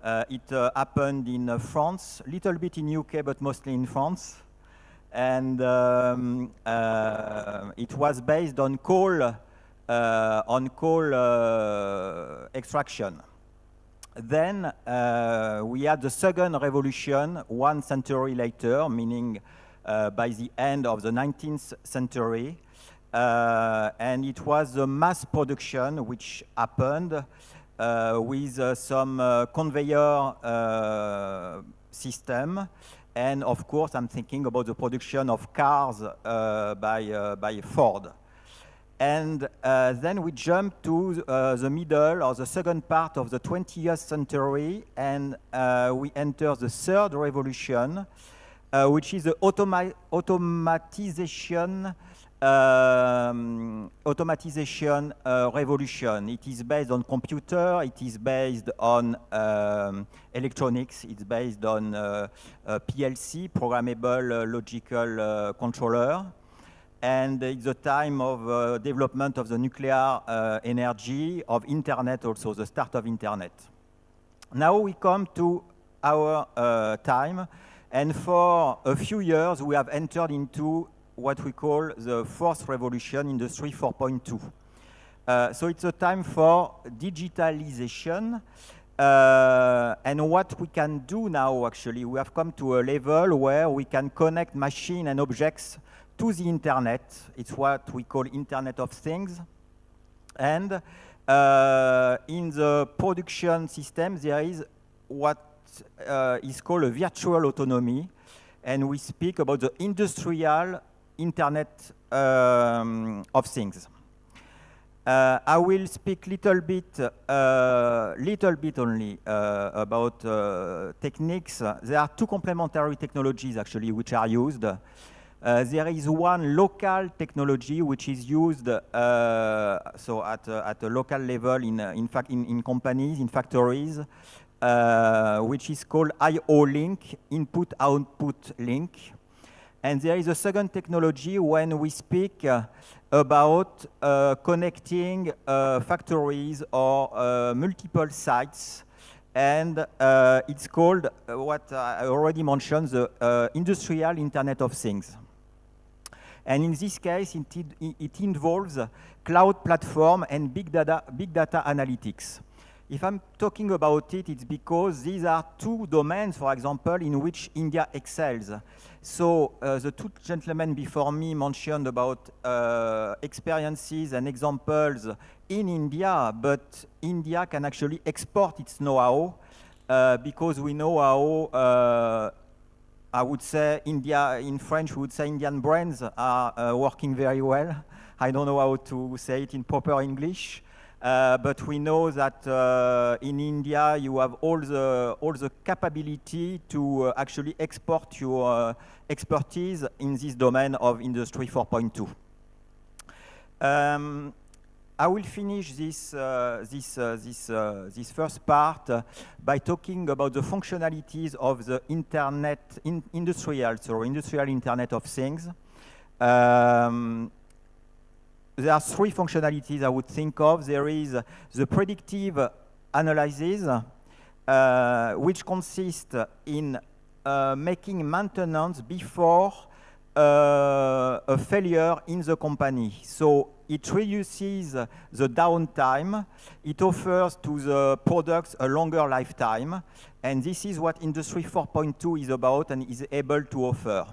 It happened in France, a little bit in UK, but mostly in France. And it was based on coal extraction. Then we had the second revolution 1 century later, meaning by the end of the 19th century. And it was the mass production which happened with some conveyor system. And of course, I'm thinking about the production of cars by Ford. And then we jump to the middle or the second part of the 20th century, and we enter the third revolution, which is the automatization revolution. It is based on computer, it is based on electronics, it's based on PLC, programmable logical controller. And it's the time of development of the nuclear energy, of internet also, the start of internet. Now we come to our time, and for a few years we have entered into what we call the fourth revolution, Industry 4.2. So it's a time for digitalization. And what we can do now, actually, we have come to a level where we can connect machine and objects to the internet. It's what we call Internet of Things. And in the production system, there is what is called a virtual autonomy. And we speak about the industrial Internet of Things. I will speak little bit only about techniques. There are two complementary technologies actually which are used. There is one local technology which is used so at a local level in companies, in factories, which is called I/O link, input-output link. And there is a second technology when we speak about connecting factories or multiple sites. And it's called what I already mentioned, the Industrial Internet of Things. And in this case, it involves cloud platform and big data analytics. If I'm talking about it, it's because these are two domains, for example, in which India excels. So the two gentlemen before me mentioned about experiences and examples in India, but India can actually export its know-how because we know how, I would say, India, in French, we would say Indian brains are working very well. I don't know how to say it in proper English. But we know that in India you have all the capability to actually export your expertise in this domain of Industry 4.2. I will finish this first part by talking about the functionalities of the industrial Internet of Things. There are three functionalities I would think of. There is the predictive analysis, which consists in making maintenance before a failure in the company. So it reduces the downtime. It offers to the products a longer lifetime. And this is what Industry 4.2 is about and is able to offer.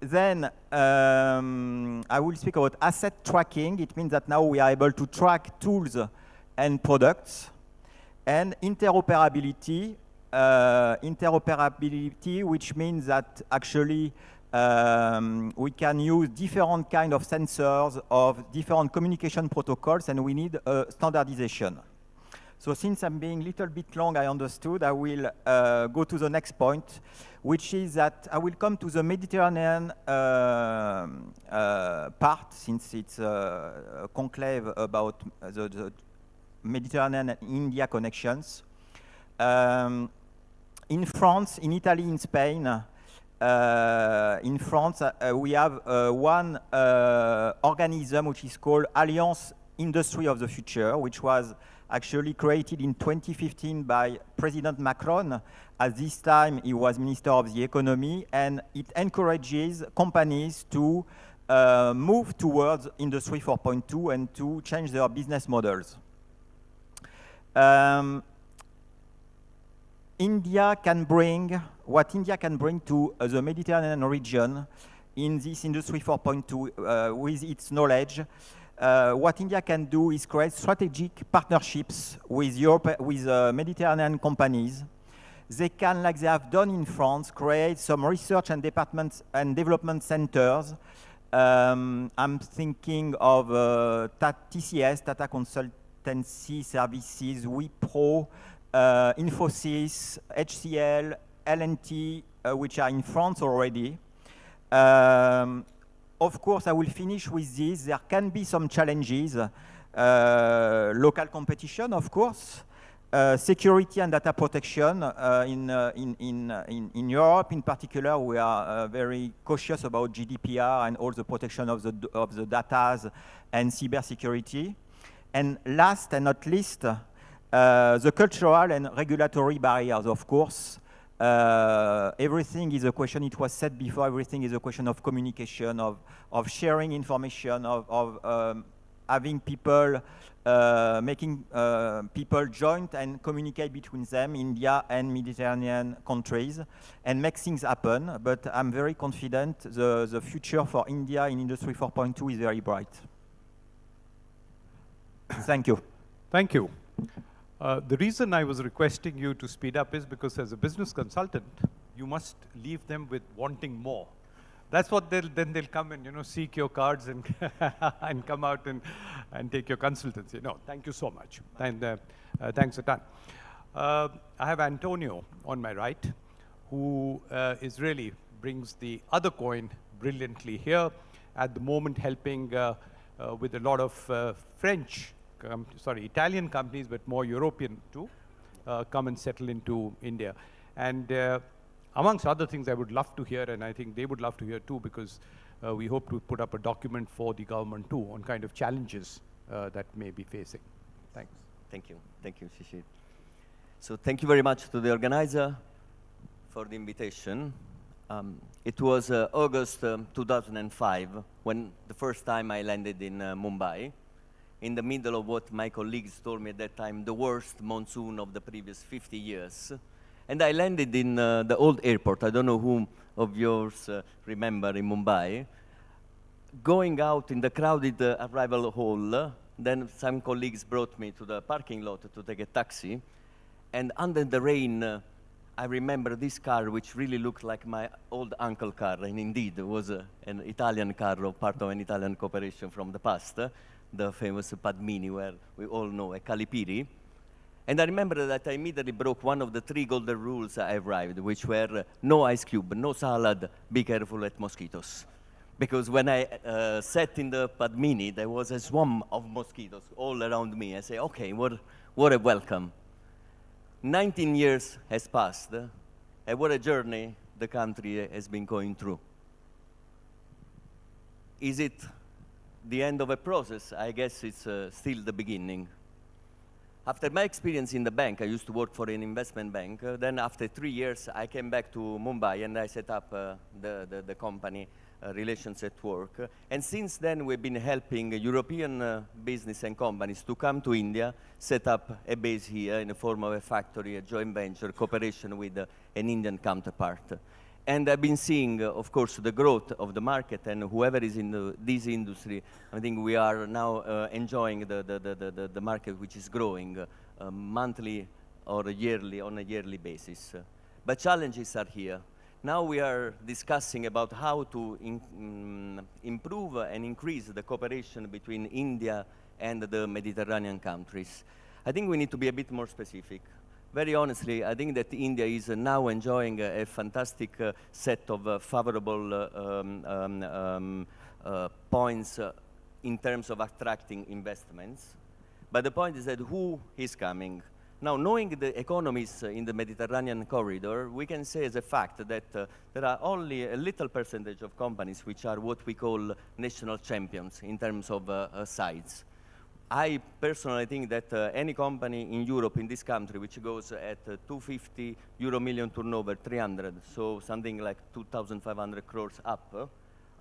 Then I will speak about asset tracking. It means that now we are able to track tools and products. And interoperability, which means that actually we can use different kind of sensors of different communication protocols, and we need standardization. So since I'm being a little bit long, I understood, I will go to the next point, which is that I will come to the Mediterranean part, since it's a conclave about the Mediterranean and India connections. In France, in Italy, in Spain, in France, we have one organism which is called Alliance Industry of the Future, which was actually created in 2015 by President Macron. At this time, he was Minister of the Economy, and it encourages companies to move towards Industry 4.2 and to change their business models. India can bring to the Mediterranean region in this Industry 4.2 with its knowledge. What India can do is create strategic partnerships with Mediterranean companies. They can, like they have done in France, create some research and development centers. I'm thinking of TCS, Tata Consultancy Services, Wipro, Infosys, HCL, L&T, which are in France already. Of course, I will finish with this. There can be some challenges. Local competition, of course. Security and data protection. In Europe, in particular, we are very cautious about GDPR and all the protection of the data and cybersecurity. And last and not least, the cultural and regulatory barriers, of course. Everything is a question, it was said before, everything is a question of communication, of sharing information, of having people, making people join and communicate between them, India and Mediterranean countries, and make things happen. But I'm very confident the future for India in Industry 4.2 is very bright. Thank you. Thank you. The reason I was requesting you to speed up is because as a business consultant, you must leave them with wanting more. That's what then they'll come and, you know, seek your cards and, and come out and take your consultancy. No, thank you so much. And thanks a ton. I have Antonio on my right, who is really brings the other coin brilliantly here, at the moment helping with a lot of Italian companies, but more European too, come and settle into India. And amongst other things I would love to hear, and I think they would love to hear too, because we hope to put up a document for the government too on kind of challenges that may be facing. Thanks. Thank you. Thank you, Shishir. So thank you very much to the organizer for the invitation. It was August 2005 when the first time I landed in Mumbai, in the middle of what my colleagues told me at that time, the worst monsoon of the previous 50 years. And I landed in the old airport. I don't know whom of yours remember in Mumbai. Going out in the crowded arrival hall, then some colleagues brought me to the parking lot to take a taxi. And under the rain, I remember this car, which really looked like my old uncle car. And indeed, it was an Italian car, or part of an Italian cooperation from the past, the famous Padmini, where we all know a Calipiri. And I remember that I immediately broke one of the 3 golden rules I arrived, which were no ice cube, no salad, be careful at mosquitoes. Because when I sat in the Padmini, there was a swarm of mosquitoes all around me. I say, okay, what a welcome. 19 years has passed, and what a journey the country has been going through. Is it the end of a process? I guess it's still the beginning. After my experience in the bank, I used to work for an investment bank. Then after 3 years, I came back to Mumbai and I set up the company, Relations at Work. And since then, we've been helping European business and companies to come to India, set up a base here in the form of a factory, a joint venture, cooperation with an Indian counterpart. And I've been seeing, of course, the growth of the market, and whoever is in this industry, I think we are now enjoying the market, which is growing monthly or yearly, on a yearly basis. But challenges are here. Now we are discussing about how to improve and increase the cooperation between India and the Mediterranean countries. I think we need to be a bit more specific. Very honestly, I think that India is now enjoying a fantastic set of favorable points in terms of attracting investments. But the point is that who is coming? Now, knowing the economies in the Mediterranean corridor, we can say as a fact that there are only a little percentage of companies which are what we call national champions in terms of size. I personally think that any company in Europe, in this country, which goes at 250 euro million turnover, 300, so something like 2,500 crores up,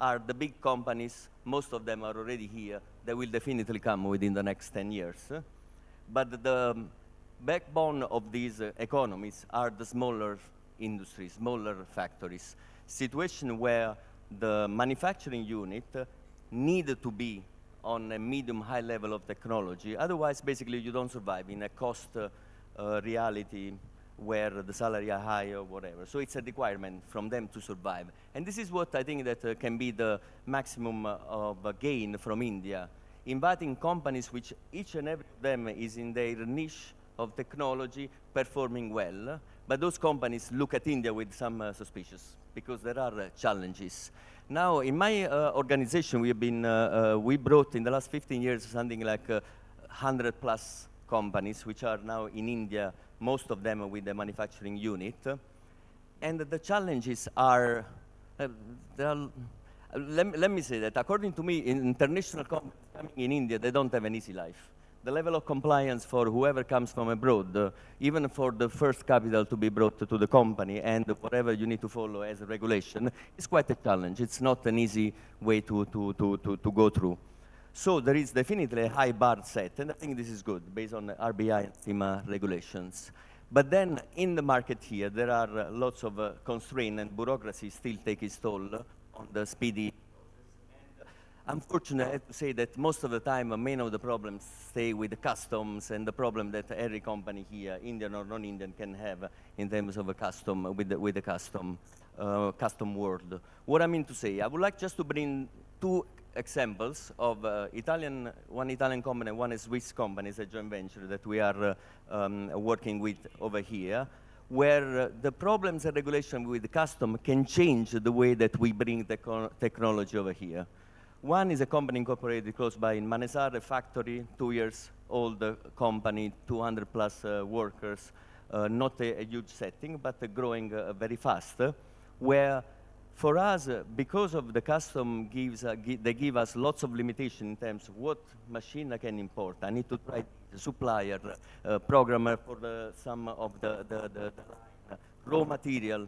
are the big companies. Most of them are already here. They will definitely come within the next 10 years. But the backbone of these economies are the smaller industries, smaller factories, situation where the manufacturing unit need to be on a medium-high level of technology. Otherwise, basically, you don't survive in a cost reality where the salary are high or whatever. So it's a requirement from them to survive. And this is what I think that can be the maximum of gain from India, inviting companies which each and every of them is in their niche of technology performing well. But those companies look at India with some suspicious, because there are challenges. Now, in my organization, we brought in the last 15 years something like 100 plus companies, which are now in India, most of them with the manufacturing unit. And the challenges are, let me say that according to me, international companies coming in India, they don't have an easy life. The level of compliance for whoever comes from abroad, even for the first capital to be brought to the company and whatever you need to follow as a regulation, is quite a challenge. It's not an easy way to go through. So there is definitely a high bar set, and I think this is good, based on RBI and CIMA regulations. But then in the market here, there are lots of constraints, and bureaucracy still takes its toll on the speedy. Unfortunately, I have to say that most of the time, many of the problems stay with the customs and the problem that every company here, Indian or non-Indian, can have in terms of a custom, with the custom world. What I mean to say, I would like just to bring two examples of one Italian company, one is Swiss company, it's a joint venture that we are working with over here, where the problems and regulation with the custom can change the way that we bring technology over here. One is a company incorporated close by in Manesar, a factory, 2 years old company, 200 plus workers, not a huge setting, but growing very fast, where for us, because of the custom they give us lots of limitation in terms of what machine I can import. I need to try the supplier, programmer for some of the raw material,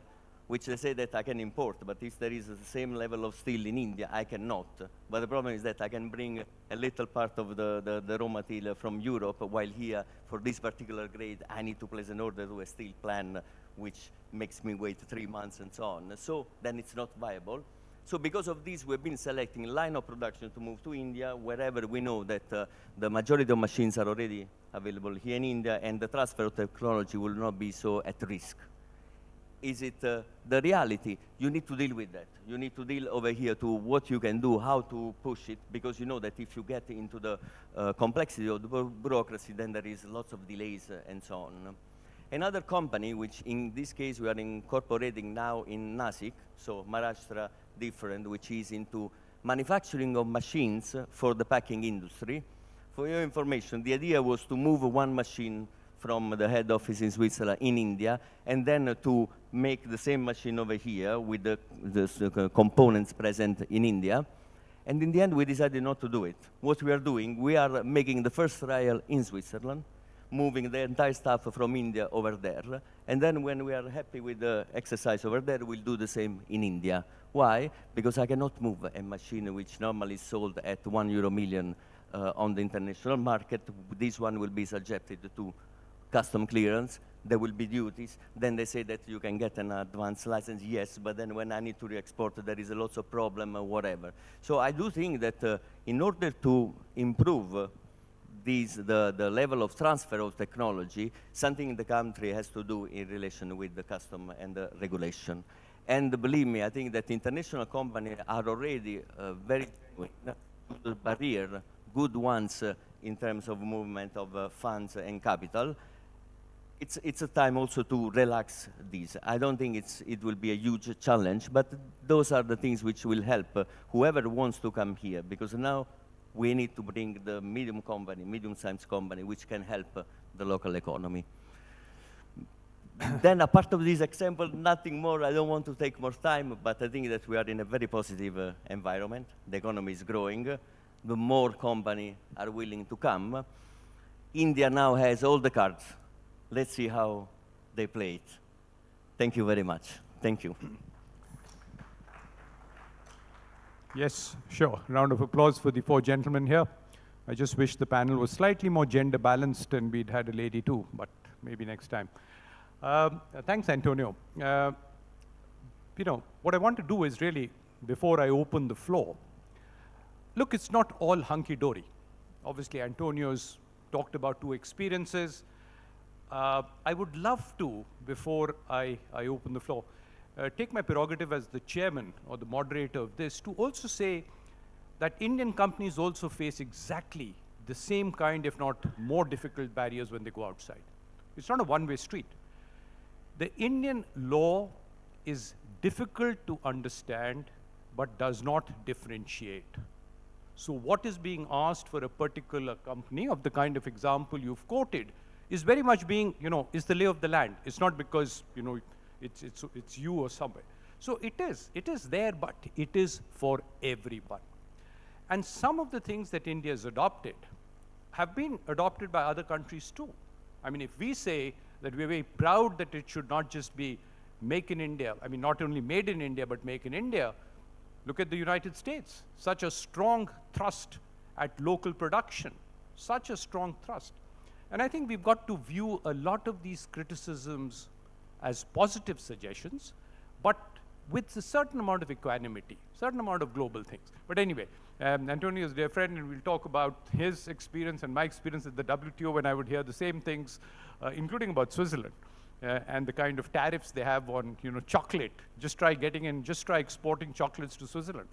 which they say that I can import, but if there is the same level of steel in India, I cannot. But the problem is that I can bring a little part of the raw material from Europe, while here, for this particular grade, I need to place an order to a steel plant, which makes me wait 3 months and so on. So then it's not viable. So because of this, we've been selecting line of production to move to India, wherever we know that the majority of machines are already available here in India, and the transfer of technology will not be so at risk. Is it the reality? You need to deal with that. You need to deal over here to what you can do, how to push it, because you know that if you get into the complexity of the bureaucracy, then there is lots of delays and so on. Another company, which in this case we are incorporating now in Nasik, so Maharashtra different, which is into manufacturing of machines for the packing industry. For your information, the idea was to move one machine from the head office in Switzerland in India, and then to make the same machine over here with the components present in India. And in the end, we decided not to do it. What we are doing, we are making the first trial in Switzerland, moving the entire staff from India over there. And then when we are happy with the exercise over there, we'll do the same in India. Why? Because I cannot move a machine which normally is sold at €1 million on the international market. This one will be subjected to custom clearance, there will be duties. Then they say that you can get an advanced license, yes, but then when I need to re-export, there is a lots of problem or whatever. So I do think that in order to improve the level of transfer of technology, something the country has to do in relation with the custom and the regulation. And believe me, I think that international companies are already very good barrier, good ones in terms of movement of funds and capital. It's a time also to relax these. I don't think it will be a huge challenge, but those are the things which will help whoever wants to come here, because now we need to bring the medium-sized company, which can help the local economy. Then apart of this example, nothing more. I don't want to take more time, but I think that we are in a very positive environment. The economy is growing. The more companies are willing to come. India now has all the cards. Let's see how they play it. Thank you very much. Thank you. Yes, sure. Round of applause for the 4 gentlemen here. I just wish the panel was slightly more gender balanced and we'd had a lady too, but maybe next time. Thanks, Antonio. What I want to do is really, before I open the floor, look, it's not all hunky-dory. Obviously, Antonio's talked about 2 experiences. I would love to, before I open the floor, take my prerogative as the chairman or the moderator of this to also say that Indian companies also face exactly the same kind, if not more difficult barriers when they go outside. It's not a one-way street. The Indian law is difficult to understand, but does not differentiate. So what is being asked for a particular company of the kind of example you've quoted is very much being, is the lay of the land. It's not because, it's you or somewhere. So it is there, but it is for everyone. And some of the things that India has adopted have been adopted by other countries too. I mean, if we say that we're very proud that it should not just be make in India, I mean, not only made in India, but make in India, look at the United States. Such a strong thrust at local production, such a strong thrust. And I think we've got to view a lot of these criticisms as positive suggestions, but with a certain amount of equanimity, certain amount of global things. But anyway, Antonio is a dear friend, and we'll talk about his experience and my experience at the WTO when I would hear the same things, including about Switzerland. And the kind of tariffs they have on, chocolate. Just try exporting chocolates to Switzerland.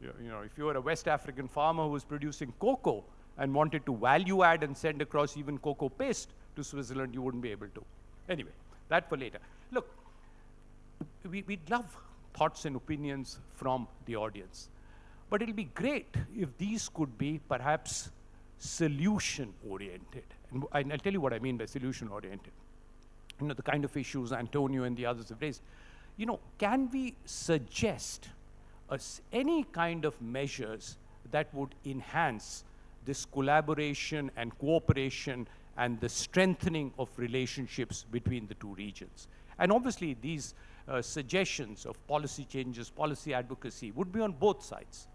If you were a West African farmer who was producing cocoa and wanted to value add and send across even cocoa paste to Switzerland, you wouldn't be able to. Anyway, that for later. Look, we'd love thoughts and opinions from the audience. But it'll be great if these could be perhaps solution-oriented. And I'll tell you what I mean by solution-oriented. The kind of issues Antonio and the others have raised. Can we suggest any kind of measures that would enhance this collaboration and cooperation and the strengthening of relationships between the two regions? And obviously, these suggestions of policy changes, policy advocacy would be on both sides.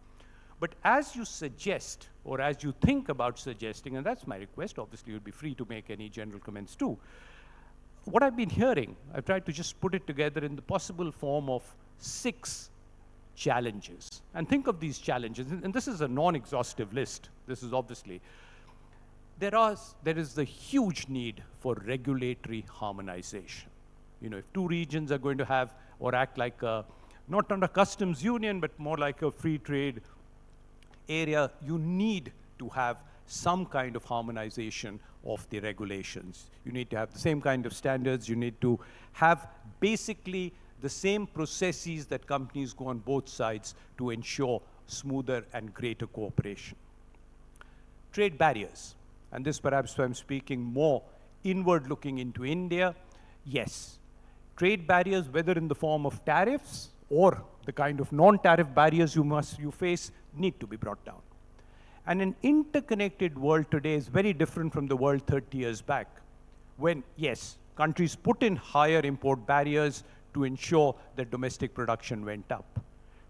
But as you suggest, or as you think about suggesting, and that's my request, obviously you'll be free to make any general comments too, what I've been hearing, I've tried to just put it together in the possible form of 6 challenges. And think of these challenges, and this is a non-exhaustive list. This is obviously, there is the huge need for regulatory harmonization. If two regions are going to have or act like not under customs union, but more like a free trade area, you need to have some kind of harmonization of the regulations. You need to have the same kind of standards. You need to have basically the same processes that companies go on both sides to ensure smoother and greater cooperation. Trade barriers, and this perhaps I'm speaking more inward looking into India. Yes, trade barriers, whether in the form of tariffs or the kind of non-tariff barriers you face, need to be brought down. And an interconnected world today is very different from the world 30 years back, when, yes, countries put in higher import barriers to ensure that domestic production went up.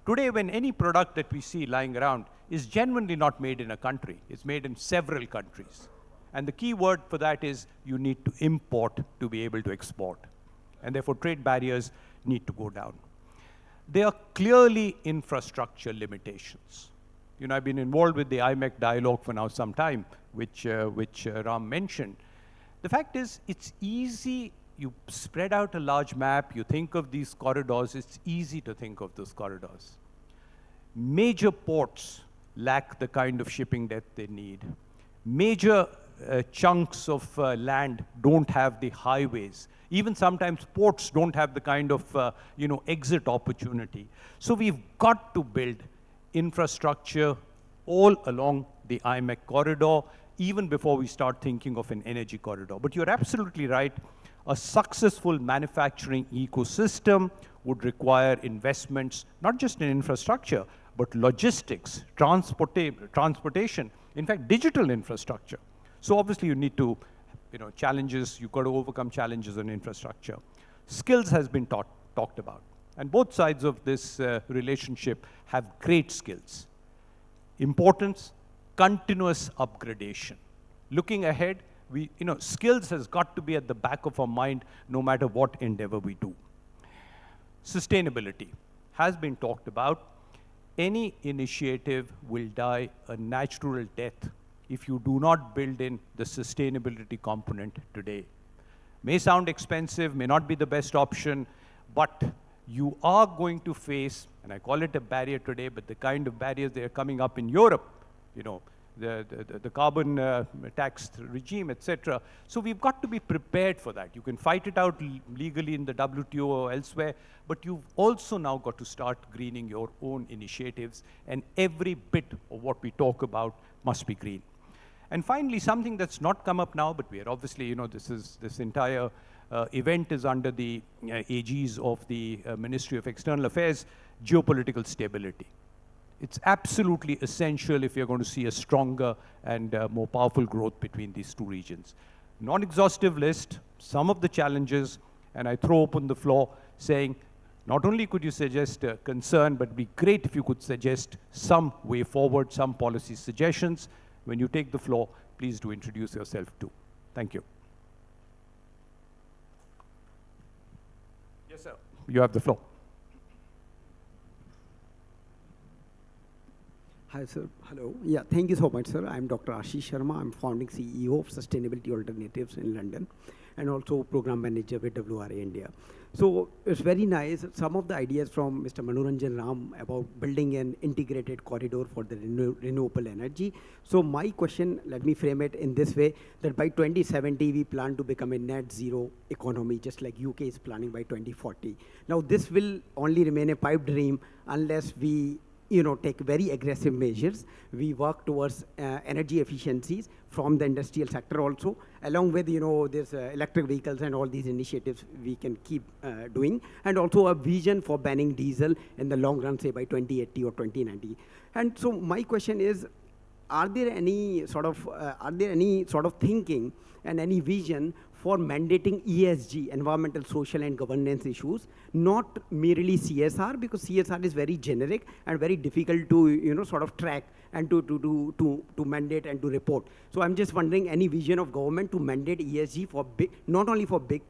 Today, when any product that we see lying around is genuinely not made in a country, it's made in several countries. And the key word for that is you need to import to be able to export. And therefore, trade barriers need to go down. There are clearly infrastructure limitations. I've been involved with the IMEC dialogue for now some time, which Ram mentioned. The fact is, it's easy. You spread out a large map, you think of these corridors, it's easy to think of those corridors. Major ports lack the kind of shipping that they need. Major chunks of land don't have the highways. Even sometimes ports don't have the kind of exit opportunity. So we've got to build infrastructure all along the IMEC corridor, even before we start thinking of an energy corridor. But you're absolutely right. A successful manufacturing ecosystem would require investments, not just in infrastructure, but logistics, transportation, in fact, digital infrastructure. So obviously you need to, challenges, you've got to overcome challenges on infrastructure. Skills has been talked about. And both sides of this relationship have great skills. Importance, continuous upgradation. Looking ahead, skills has got to be at the back of our mind no matter what endeavor we do. Sustainability has been talked about. Any initiative will die a natural death if you do not build in the sustainability component today. May sound expensive, may not be the best option, but you are going to face, and I call it a barrier today, but the kind of barriers that are coming up in Europe, the carbon tax regime, etc. So we've got to be prepared for that. You can fight it out legally in the WTO or elsewhere, but you've also now got to start greening your own initiatives, and every bit of what we talk about must be green. And finally, something that's not come up now, but we are obviously, this entire event is under the aegis of the Ministry of External Affairs, geopolitical stability. It's absolutely essential if you're going to see a stronger and more powerful growth between these two regions. Non-exhaustive list, some of the challenges, and I throw open the floor saying, not only could you suggest a concern, but it'd be great if you could suggest some way forward, some policy suggestions. When you take the floor, please do introduce yourself too. Thank you. Yes, sir. You have the floor. Hi, sir. Hello. Yeah, thank you so much, sir. I'm Dr. Ashish Sharma. I'm founding CEO of Sustainability Alternatives in London and also program manager with WRA India. So it's very nice. Some of the ideas from Mr. Manoranjan Ram about building an integrated corridor for the renewable energy. So my question, let me frame it in this way, that by 2070, we plan to become a net zero economy, just like UK is planning by 2040. Now, this will only remain a pipe dream unless we take very aggressive measures. We work towards energy efficiencies from the industrial sector also, along with, this electric vehicles and all these initiatives we can keep doing, and also a vision for banning diesel in the long run, say by 2080 or 2090. And so my question is, are there any sort of thinking and any vision for mandating ESG, environmental, social, and governance issues, not merely CSR, because CSR is very generic and very difficult to, sort of track and to mandate and to report. So I'm just wondering, any vision of government to mandate ESG for not only for big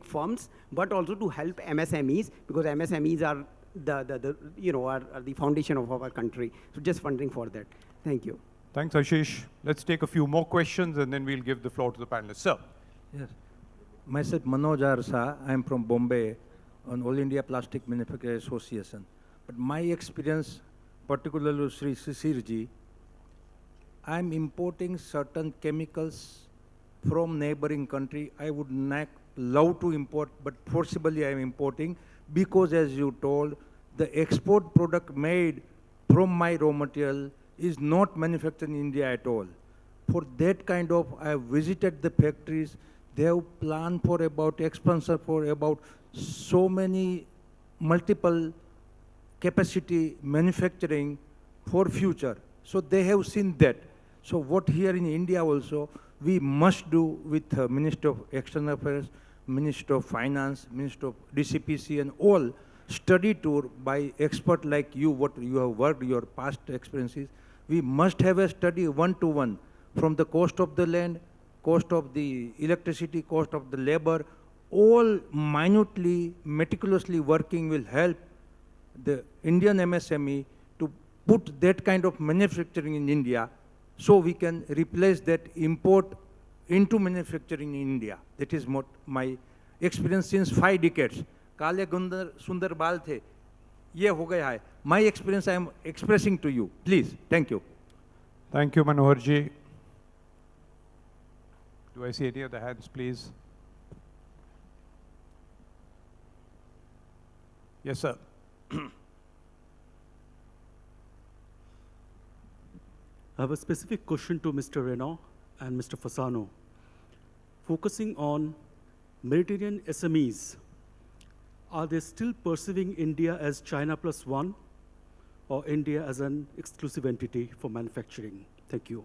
firms, but also to help MSMEs, because MSMEs are the foundation of our country. So just wondering for that. Thank you. Thanks, Ashish. Let's take a few more questions and then we'll give the floor to the panelists. Sir. Yes. Myself, Manoj Arsa. I am from Bombay, on All India Plastic Manufacturers Association. But my experience, particularly with Sri Sisirji, I am importing certain chemicals from neighboring country. I would not love to import, but forcibly I am importing, because as you told, the export product made from my raw material is not manufactured in India at all. For that kind of, I have visited the factories. They have planned for about expansion for about so many multiple capacity manufacturing for future. So they have seen that. So what here in India also, we must do with Minister of External Affairs, Minister of Finance, Minister of DCPC, and all study tour by expert like you, what you have worked, your past experiences. We must have a study one-to-one from the cost of the land, cost of the electricity, cost of the labor, all minutely, meticulously working will help the Indian MSME to put that kind of manufacturing in India, so we can replace that import into manufacturing in India. That is what my experience since 5 decades. Kale Gundar Sundar Bal the, ye ho gaya hai. My experience I am expressing to you. Please, thank you. Thank you, Manoharji. Do I see any other hands, please? Yes, sir. I have a specific question to Mr. Renaud and Mr. Fasano. Focusing on Mediterranean SMEs, are they still perceiving India as China +1 or India as an exclusive entity for manufacturing? Thank you.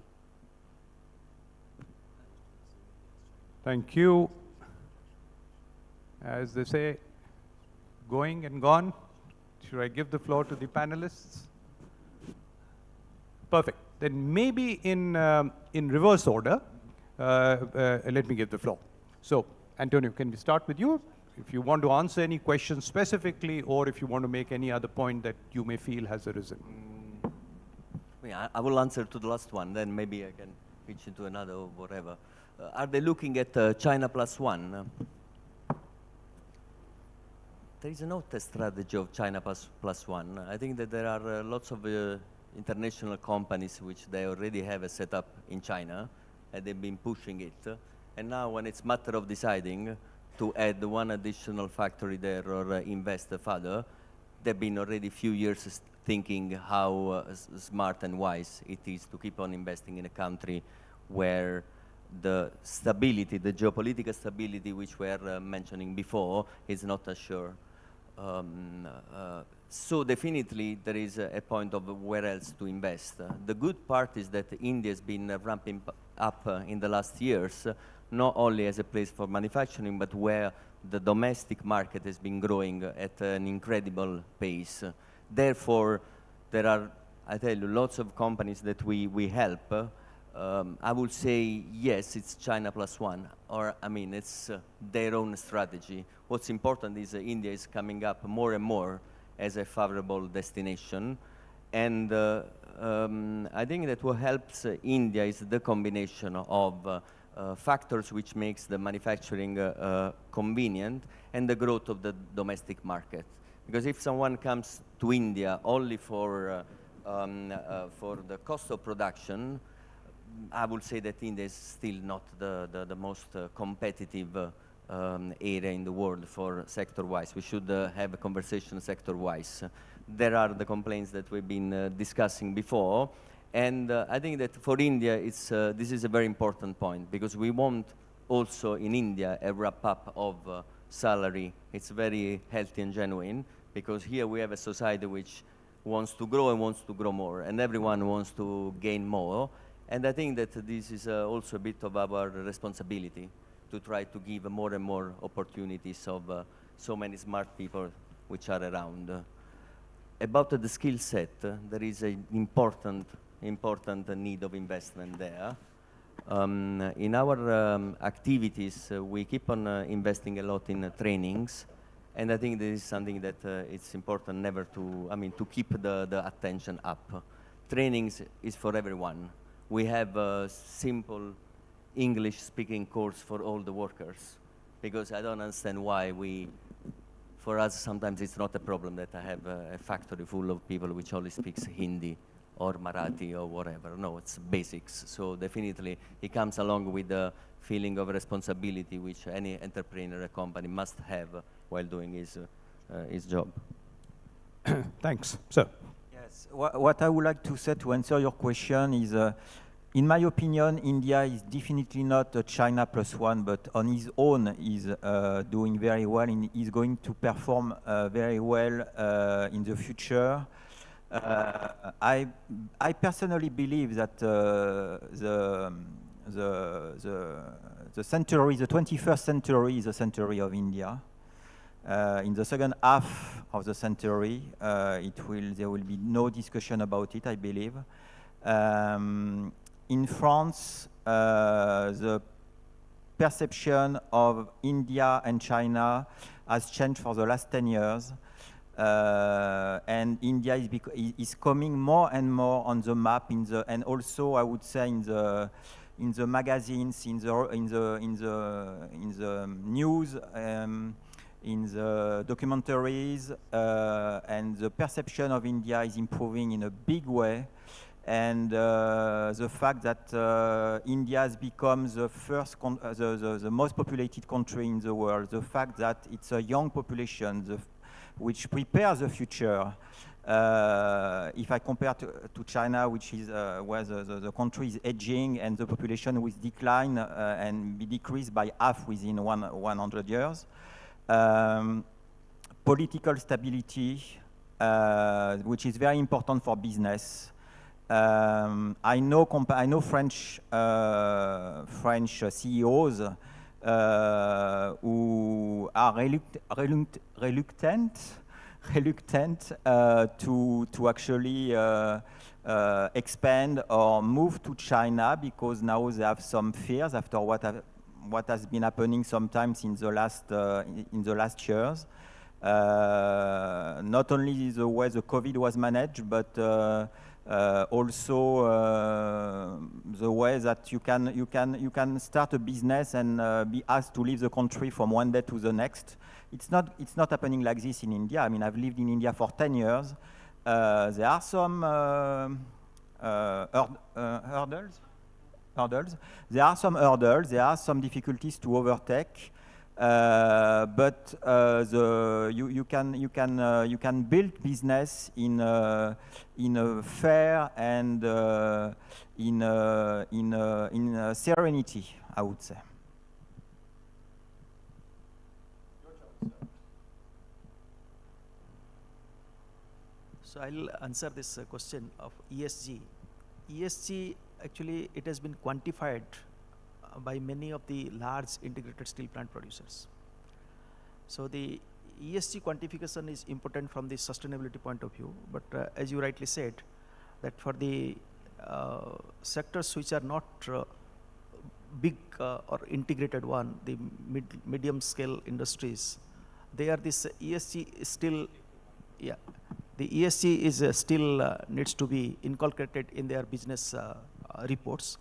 Thank you. As they say, going and gone. Should I give the floor to the panelists? Perfect. Then maybe in reverse order, let me give the floor. So, Antonio, can we start with you? If you want to answer any questions specifically, or if you want to make any other point that you may feel has arisen. I will answer to the last one, then maybe I can pitch into another or whatever. Are they looking at China +1? There is no strategy of China +1. I think that there are lots of international companies which they already have a setup in China, and they've been pushing it. And now when it's matter of deciding to add one additional factory there or invest further, they've been already a few years thinking how smart and wise it is to keep on investing in a country where the stability, the geopolitical stability which we were mentioning before is not assured. So definitely there is a point of where else to invest. The good part is that India has been ramping up in the last years, not only as a place for manufacturing, but where the domestic market has been growing at an incredible pace. Therefore, there are, I tell you, lots of companies that we help. I would say, yes, it's China +1, or I mean, it's their own strategy. What's important is India is coming up more and more as a favorable destination, and I think that what helps India is the combination of factors which makes the manufacturing convenient and the growth of the domestic market. Because if someone comes to India only for the cost of production, I would say that India is still not the most competitive area in the world for sector-wise. We should have a conversation sector-wise. There are the complaints that we've been discussing before, and I think that for India, this is a very important point, because we want also in India a wrap-up of salary. It's very healthy and genuine, because here we have a society which wants to grow and wants to grow more, and everyone wants to gain more. And I think that this is also a bit of our responsibility to try to give more and more opportunities of so many smart people which are around. About the skill set, there is an important need of investment there. In our activities, we keep on investing a lot in trainings, and I think this is something that it's important never to keep the attention up. Trainings is for everyone. We have a simple English-speaking course for all the workers, because I don't understand why for us, sometimes it's not a problem that I have a factory full of people which only speaks Hindi or Marathi or whatever. No, it's basics. So definitely it comes along with the feeling of responsibility which any entrepreneur or company must have while doing his job. Thanks. Sir. Yes, what I would like to say to answer your question is, in my opinion, India is definitely not a China +1, but on his own is doing very well and is going to perform very well in the future. I personally believe that the 21st century is the century of India. In the second half of the century, there will be no discussion about it, I believe. In France, the perception of India and China has changed for the last 10 years. And India is coming more and more on the map, and also I would say in the magazines, in the news, in the documentaries, and the perception of India is improving in a big way. And the fact that India has become the the most populated country in the world, the fact that it's a young population which prepares the future. If I compare to China, which is where the country is aging and the population will decline and be decreased by half within 100 years. Political stability, which is very important for business. I know French CEOs who are reluctant to actually expand or move to China, because now they have some fears after what has been happening sometimes in the last years. Not only the way the COVID was managed, but also the way that you can start a business and be asked to leave the country from one day to the next. It's not happening like this in India. I mean, I've lived in India for 10 years. There are some hurdles. There are some hurdles. There are some difficulties to overtake. But you can build business in a fair and in serenity, I would say. So I'll answer this question of ESG. ESG, actually, it has been quantified by many of the large integrated steel plant producers. So the ESG quantification is important from the sustainability point of view, but as you rightly said, that for the sectors which are not big or integrated one, the medium scale industries, this ESG is still, the ESG is still needs to be inculcated in their business reports.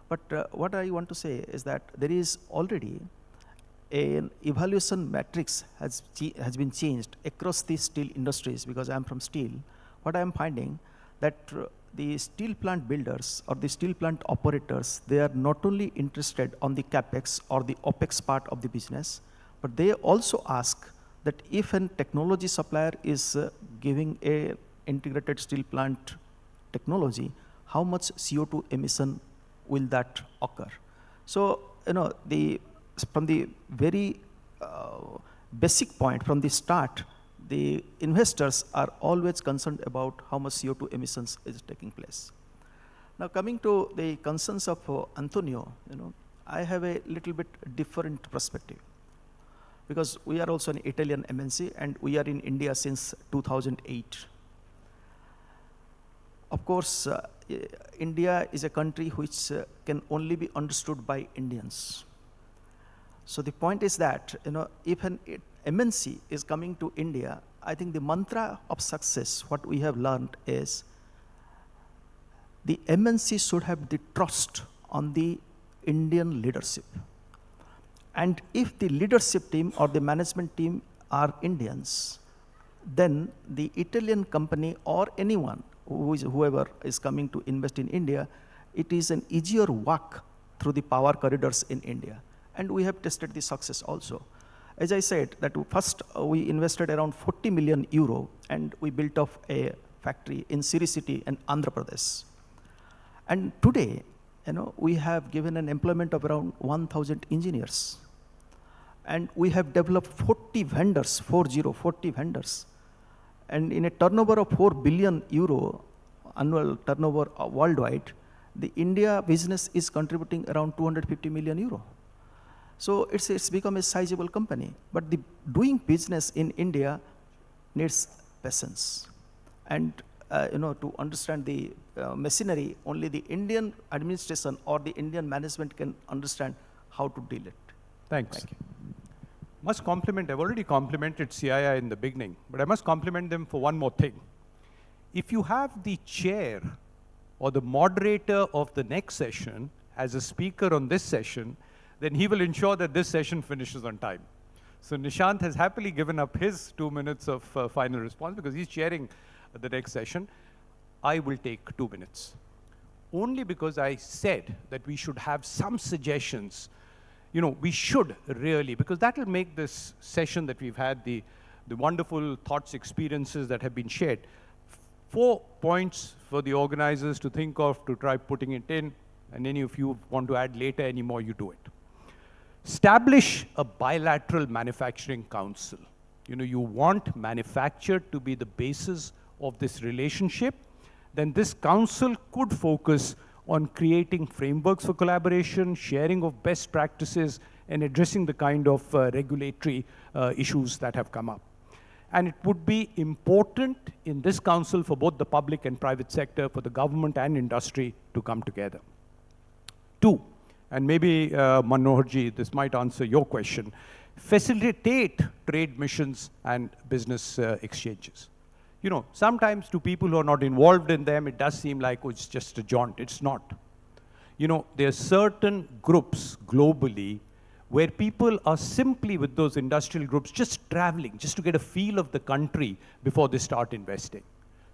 But what I want to say is that there is already an evaluation matrix has been changed across the steel industries, because I am from steel. What I am finding that the steel plant builders or the steel plant operators, they are not only interested on the capex or the opex part of the business, but they also ask that if a technology supplier is giving a integrated steel plant technology, how much CO2 emission will that occur? So, from the very basic point, from the start, the investors are always concerned about how much CO2 emissions is taking place. Now, coming to the concerns of Antonio, I have a little bit different perspective, because we are also an Italian MNC and we are in India since 2008. Of course, India is a country which can only be understood by Indians. So the point is that, if an MNC is coming to India, I think the mantra of success, what we have learned is, the MNC should have the trust on the Indian leadership. And if the leadership team or the management team are Indians, then the Italian company or anyone whoever is coming to invest in India, it is an easier walk through the power corridors in India. And we have tested the success also. As I said, that first we invested around 40 million euro and we built up a factory in Siri city in Andhra Pradesh. And today, we have given an employment of around 1,000 engineers. And we have developed 40 vendors, 40 vendors. And in a turnover of 4 billion euro, annual turnover worldwide, the India business is contributing around 250 million euro. So it's become a sizable company. But the doing business in India needs patience. And to understand the machinery, only the Indian administration or the Indian management can understand how to deal it. Thanks. Thank you. I've already complimented CII in the beginning, but I must compliment them for one more thing. If you have the chair or the moderator of the next session as a speaker on this session, then he will ensure that this session finishes on time. So Nishant has happily given up his 2 minutes of final response because he's chairing the next session. I will take 2 minutes. Only because I said that we should have some suggestions. We should really, because that will make this session that we've had, the wonderful thoughts, experiences that have been shared. 4 points for the organizers to think of, to try putting it in, and any of you want to add later, any more, you do it. Establish a bilateral manufacturing council. You want manufacture to be the basis of this relationship, then this council could focus on creating frameworks for collaboration, sharing of best practices, and addressing the kind of regulatory issues that have come up. And it would be important in this council for both the public and private sector, for the government and industry to come together. 2, and maybe Manoharji, this might answer your question, facilitate trade missions and business exchanges. Sometimes to people who are not involved in them, it does seem like, it's just a jaunt. It's not. There are certain groups globally where people are simply with those industrial groups just traveling, just to get a feel of the country before they start investing.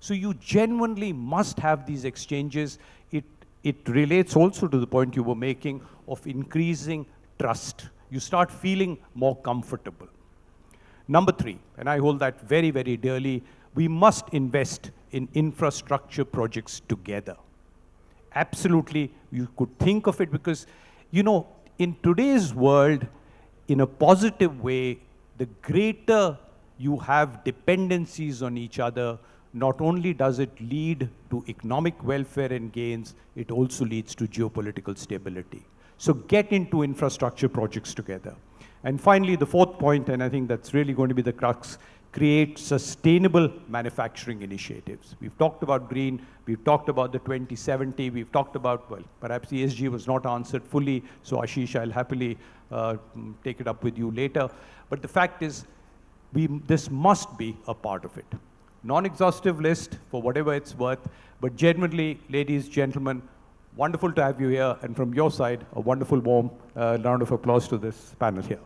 So you genuinely must have these exchanges. It relates also to the point you were making of increasing trust. You start feeling more comfortable. Number 3, and I hold that very, very dearly, we must invest in infrastructure projects together. Absolutely, you could think of it because, in today's world, in a positive way, the greater you have dependencies on each other, not only does it lead to economic welfare and gains, it also leads to geopolitical stability. So get into infrastructure projects together. And finally, the 4th point, and I think that's really going to be the crux, create sustainable manufacturing initiatives. We've talked about green, we've talked about the 2070, we've talked about, well, perhaps ESG was not answered fully, so Ashish, I'll happily take it up with you later. But the fact is, this must be a part of it. Non-exhaustive list for whatever it's worth, but genuinely, ladies, gentlemen, wonderful to have you here, and from your side, a wonderful warm round of applause to this panel here.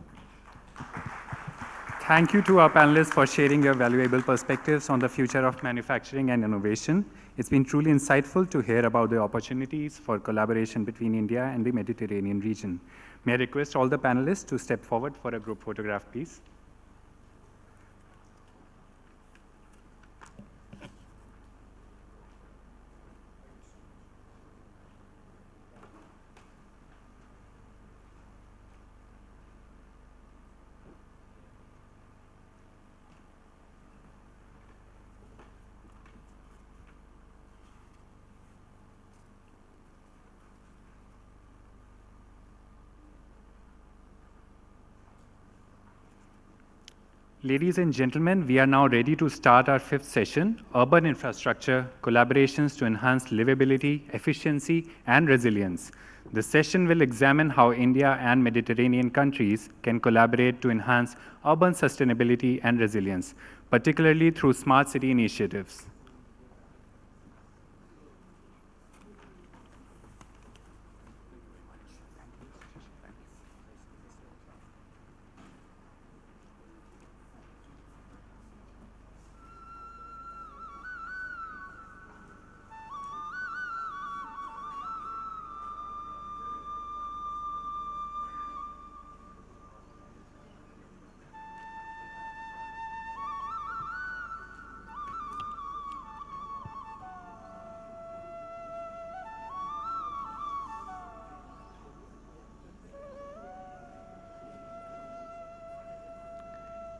Thank you to our panelists for sharing your valuable perspectives on the future of manufacturing and innovation. It's been truly insightful to hear about the opportunities for collaboration between India and the Mediterranean region. May I request all the panelists to step forward for a group photograph, please. Ladies and gentlemen, we are now ready to start our fifth session, Urban Infrastructure, Collaborations to Enhance Livability, Efficiency, and Resilience. The session will examine how India and Mediterranean countries can collaborate to enhance urban sustainability and resilience, particularly through smart city initiatives.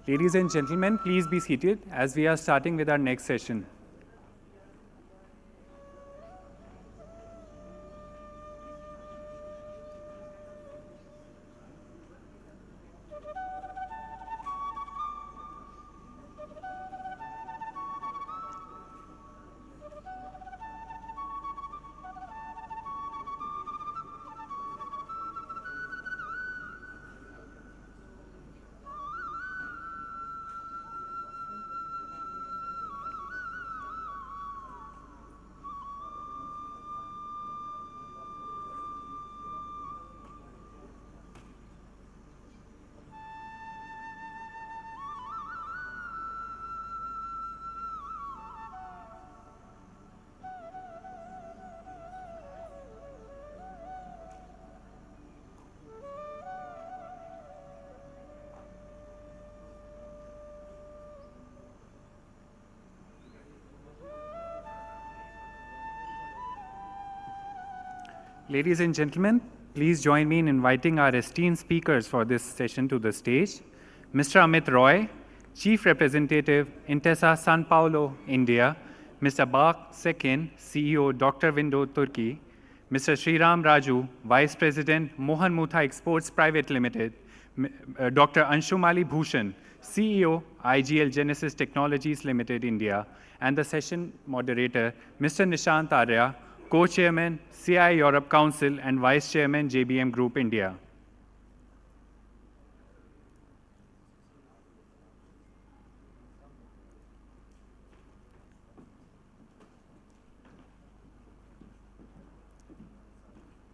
Ladies and gentlemen, please be seated as we are starting with our next session. Ladies and gentlemen, please join me in inviting our esteemed speakers for this session to the stage. Mr. Amit Roy, Chief Representative, Intesa San Paulo, India. Mr. Bak Sekin, CEO, Dr. Window, Turkey. Mr. Sriram Raju, Vice President, Mohan Mutha Exports Private Limited. Dr. Anshumali Bhushan, CEO, IGL Genesis Technologies Limited, India. And the session moderator, Mr. Nishant Arya, Co-Chairman, CI Europe Council and Vice Chairman, JBM Group India.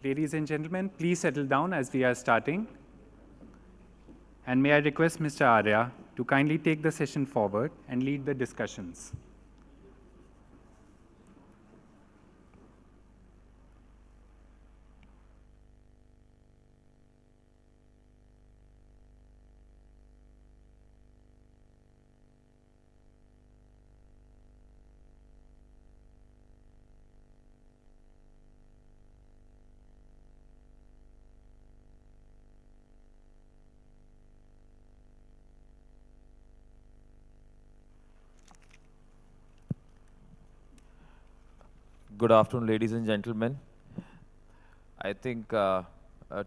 Ladies and gentlemen, please settle down as we are starting. And may I request Mr. Arya to kindly take the session forward and lead the discussions. Good afternoon, ladies and gentlemen. I think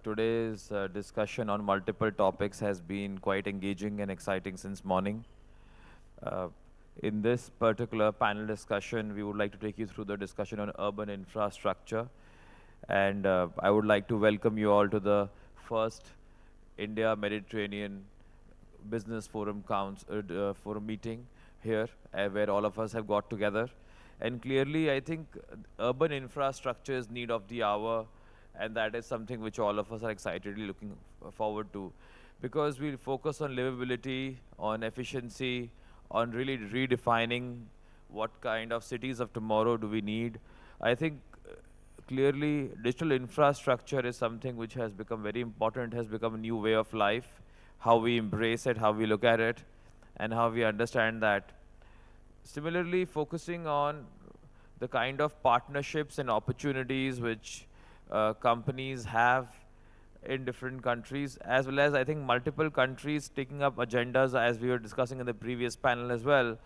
today's discussion on multiple topics has been quite engaging and exciting since morning. In this particular panel discussion, we would like to take you through the discussion on urban infrastructure. And I would like to welcome you all to the first India Mediterranean Business Forum meeting here, where all of us have got together. And clearly, I think urban infrastructure is need of the hour, and that is something which all of us are excitedly looking forward to, because we'll focus on livability, on efficiency, on really redefining what kind of cities of tomorrow do we need. I think clearly digital infrastructure is something which has become very important, has become a new way of life, how we embrace it, how we look at it, and how we understand that. Similarly, focusing on the kind of partnerships and opportunities which companies have in different countries, as well as I think multiple countries taking up agendas, as we were discussing in the previous panel as well,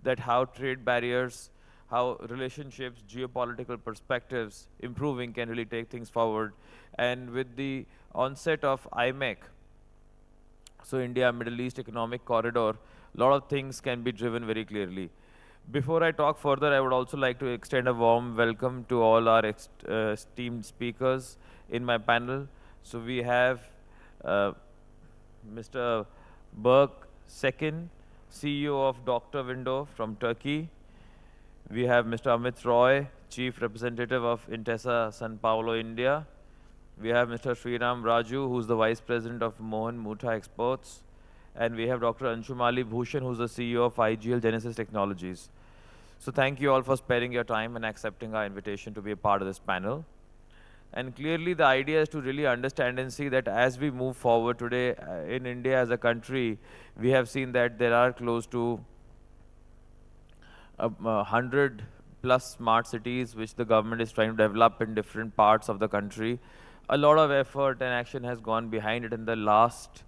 that how trade barriers, how relationships, geopolitical perspectives improving can really take things forward. And with the onset of IMEC, so India Middle East Economic Corridor, a lot of things can be driven very clearly. Before I talk further, I would also like to extend a warm welcome to all our esteemed speakers in my panel. So we have Mr. Berk Sekin, CEO of Dr. Window from Turkey. We have Mr. Amit Roy, Chief Representative of Intesa Sanpaolo, India. We have Mr. Sriram Raju, who's the Vice President of Mohan Muta Exports. And we have Dr. Anshumali Bhushan, who's the CEO of IGL Genesis Technologies. So thank you all for sparing your time and accepting our invitation to be a part of this panel. And clearly the idea is to really understand and see that as we move forward today in India as a country, we have seen that there are close to 100 plus smart cities which the government is trying to develop in different parts of the country. A lot of effort and action has gone behind it in the last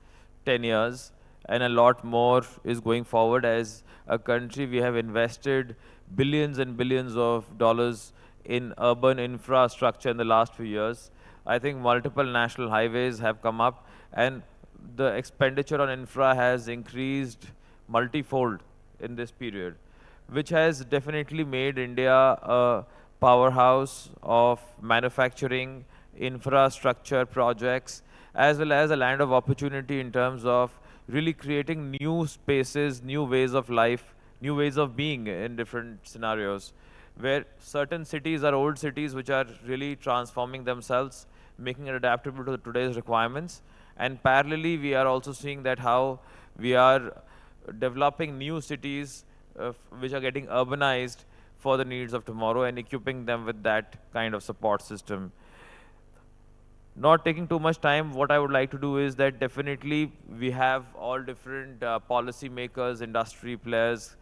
10 years, and a lot more is going forward. As a country, we have invested billions and billions of dollars in urban infrastructure in the last few years. I think multiple national highways have come up, and the expenditure on infra has increased multifold in this period, which has definitely made India a powerhouse of manufacturing, infrastructure projects, as well as a land of opportunity in terms of really creating new spaces, new ways of life, new ways of being in different scenarios, where certain cities are old cities which are really transforming themselves, making it adaptable to today's requirements. And parallelly, we are also seeing that how we are developing new cities which are getting urbanized for the needs of tomorrow and equipping them with that kind of support system. Not taking too much time, what I would like to do is that definitely we have all different policy makers, industry players,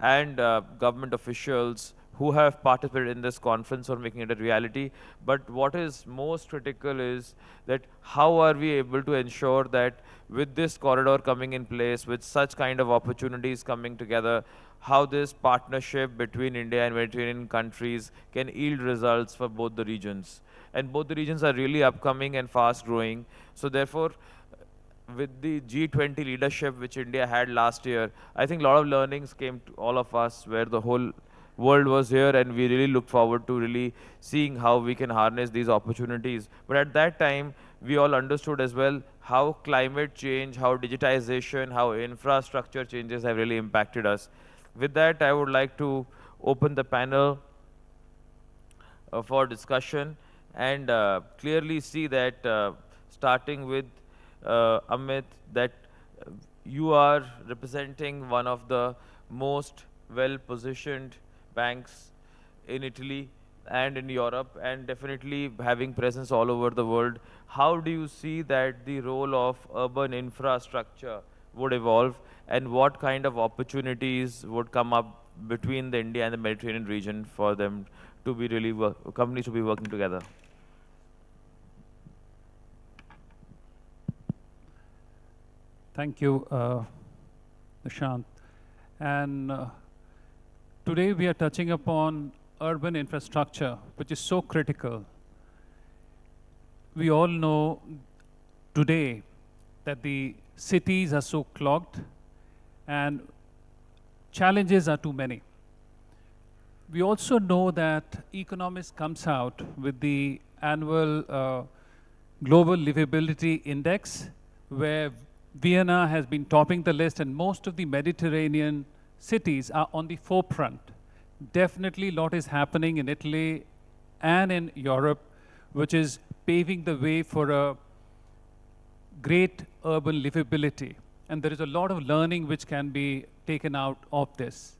and government officials who have participated in this conference for making it a reality. But what is most critical is that how are we able to ensure that with this corridor coming in place, with such kind of opportunities coming together, how this partnership between India and Mediterranean countries can yield results for both the regions. And both the regions are really upcoming and fast growing. So therefore, with the G20 leadership which India had last year, I think a lot of learnings came to all of us where the whole world was here, and we really look forward to really seeing how we can harness these opportunities. But at that time, we all understood as well how climate change, how digitization, how infrastructure changes have really impacted us. With that, I would like to open the panel for discussion and clearly see that starting with Amit, that you are representing one of the most well-positioned banks in Italy and in Europe, and definitely having presence all over the world. How do you see that the role of urban infrastructure would evolve, and what kind of opportunities would come up between the India and the Mediterranean region for them to be really companies to be working together? Thank you, Nishant. And today we are touching upon urban infrastructure, which is so critical. We all know today that the cities are so clogged and challenges are too many. We also know that Economist comes out with the annual Global Livability Index, where Vienna has been topping the list, and most of the Mediterranean cities are on the forefront. Definitely a lot is happening in Italy and in Europe, which is paving the way for a great urban livability. And there is a lot of learning which can be taken out of this.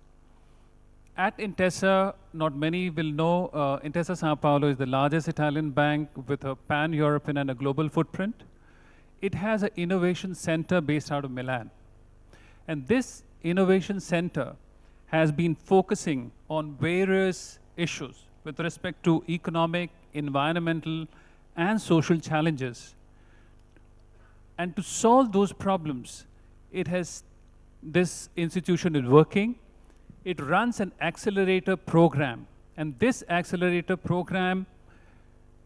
At Intesa, not many will know, Intesa Sanpaolo is the largest Italian bank with a pan-European and a global footprint. It has an innovation center based out of Milan. And this innovation center has been focusing on various issues with respect to economic, environmental, and social challenges. And to solve those problems, this institution is working. It runs an accelerator program. And this accelerator program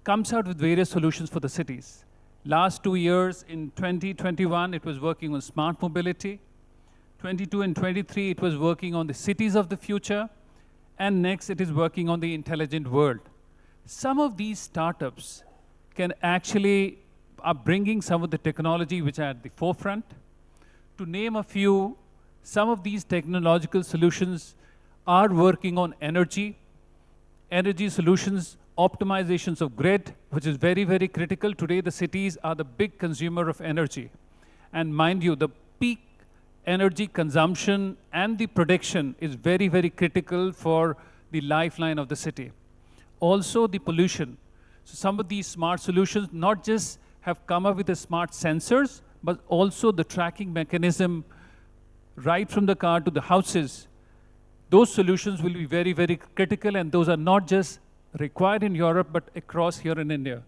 comes out with various solutions for the cities. Last 2 years, in 2021, it was working on smart mobility. 22 and 23, it was working on the cities of the future. And next, it is working on the intelligent world. Some of these startups are bringing some of the technology which are at the forefront. To name a few, some of these technological solutions are working on energy solutions, optimizations of grid, which is very, very critical. Today, the cities are the big consumer of energy. And mind you, the peak energy consumption and the prediction is very, very critical for the lifeline of the city. Also, the pollution. So some of these smart solutions not just have come up with the smart sensors, but also the tracking mechanism right from the car to the houses. Those solutions will be very, very critical, and those are not just required in Europe, but across here in India.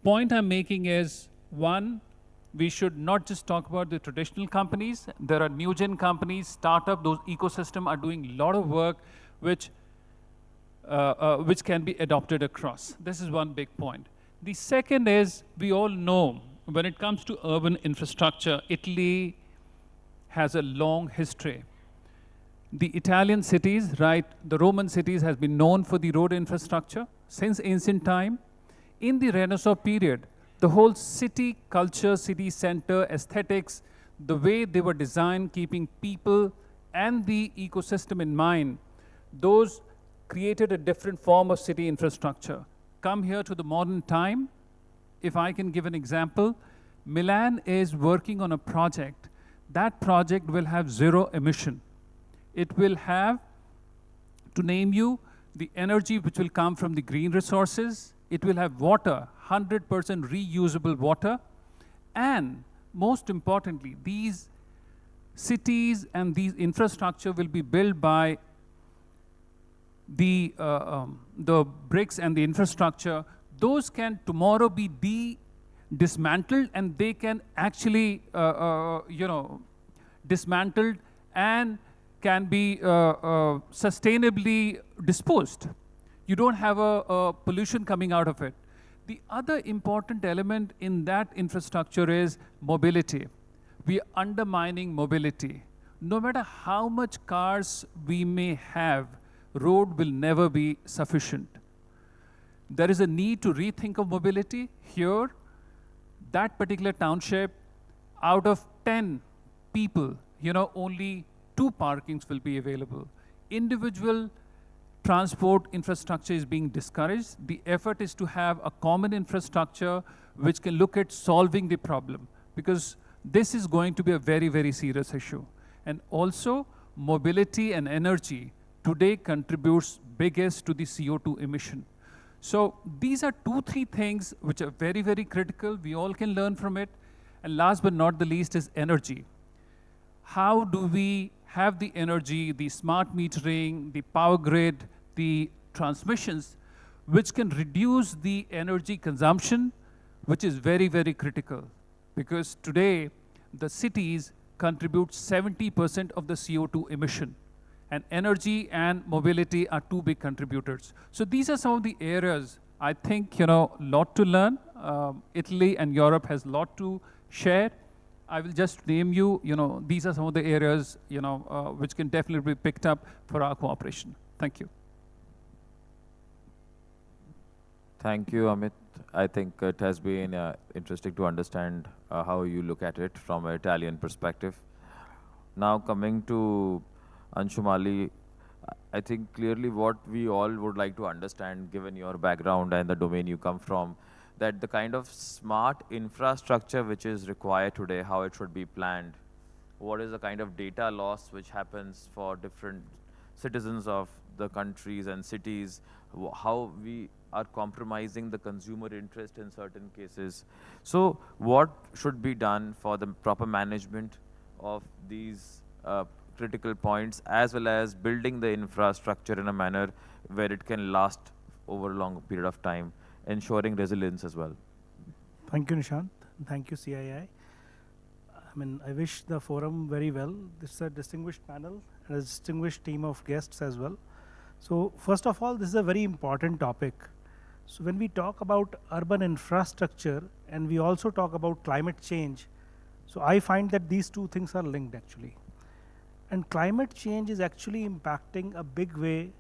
Point I'm making is, one, we should not just talk about the traditional companies. There are new gen companies, startup, those ecosystems are doing a lot of work which can be adopted across. This is one big point. The second is, we all know, when it comes to urban infrastructure, Italy has a long history. The Italian cities, right, the Roman cities has been known for the road infrastructure since ancient time. In the Renaissance period, the whole city culture, city center, aesthetics, the way they were designed, keeping people and the ecosystem in mind, those created a different form of city infrastructure. Come here to the modern time. If I can give an example, Milan is working on a project. That project will have zero emission. It will have, to name you, the energy which will come from the green resources. It will have water, 100% reusable water. And most importantly, these cities and these infrastructure will be built by the bricks and the infrastructure. Those can tomorrow be dismantled, and they can actually, dismantled and can be sustainably disposed. You don't have a pollution coming out of it. The other important element in that infrastructure is mobility. We are undermining mobility. No matter how much cars we may have, road will never be sufficient. There is a need to rethink of mobility. Here, that particular township, out of 10 people, only 2 parkings will be available. Individual transport infrastructure is being discouraged. The effort is to have a common infrastructure which can look at solving the problem, because this is going to be a very, very serious issue. And also, mobility and energy today contributes biggest to the CO2 emission. So these are 2-3 things which are very, very critical. We all can learn from it. And last but not the least is energy. How do we have the energy, the smart metering, the power grid, the transmissions, which can reduce the energy consumption, which is very, very critical. Because today, the cities contribute 70% of the CO2 emission. And energy and mobility are 2 big contributors. So these are some of the areas, I think, lot to learn. Italy and Europe has a lot to share. I will just name you, these are some of the areas, which can definitely be picked up for our cooperation. Thank you. Thank you, Amit. I think it has been interesting to understand how you look at it from an Italian perspective. Now coming to Anshumali, I think clearly what we all would like to understand, given your background and the domain you come from, that the kind of smart infrastructure which is required today, how it should be planned, what is the kind of data loss which happens for different citizens of the countries and cities, how we are compromising the consumer interest in certain cases. So what should be done for the proper management of these critical points, as well as building the infrastructure in a manner where it can last over a long period of time, ensuring resilience as well? Thank you, Nishant. Thank you, CII. I mean, I wish the forum very well. This is a distinguished panel and a distinguished team of guests as well. So first of all, this is a very important topic. So when we talk about urban infrastructure and we also talk about climate change, so I find that these two things are linked actually. And climate change is actually impacting a big way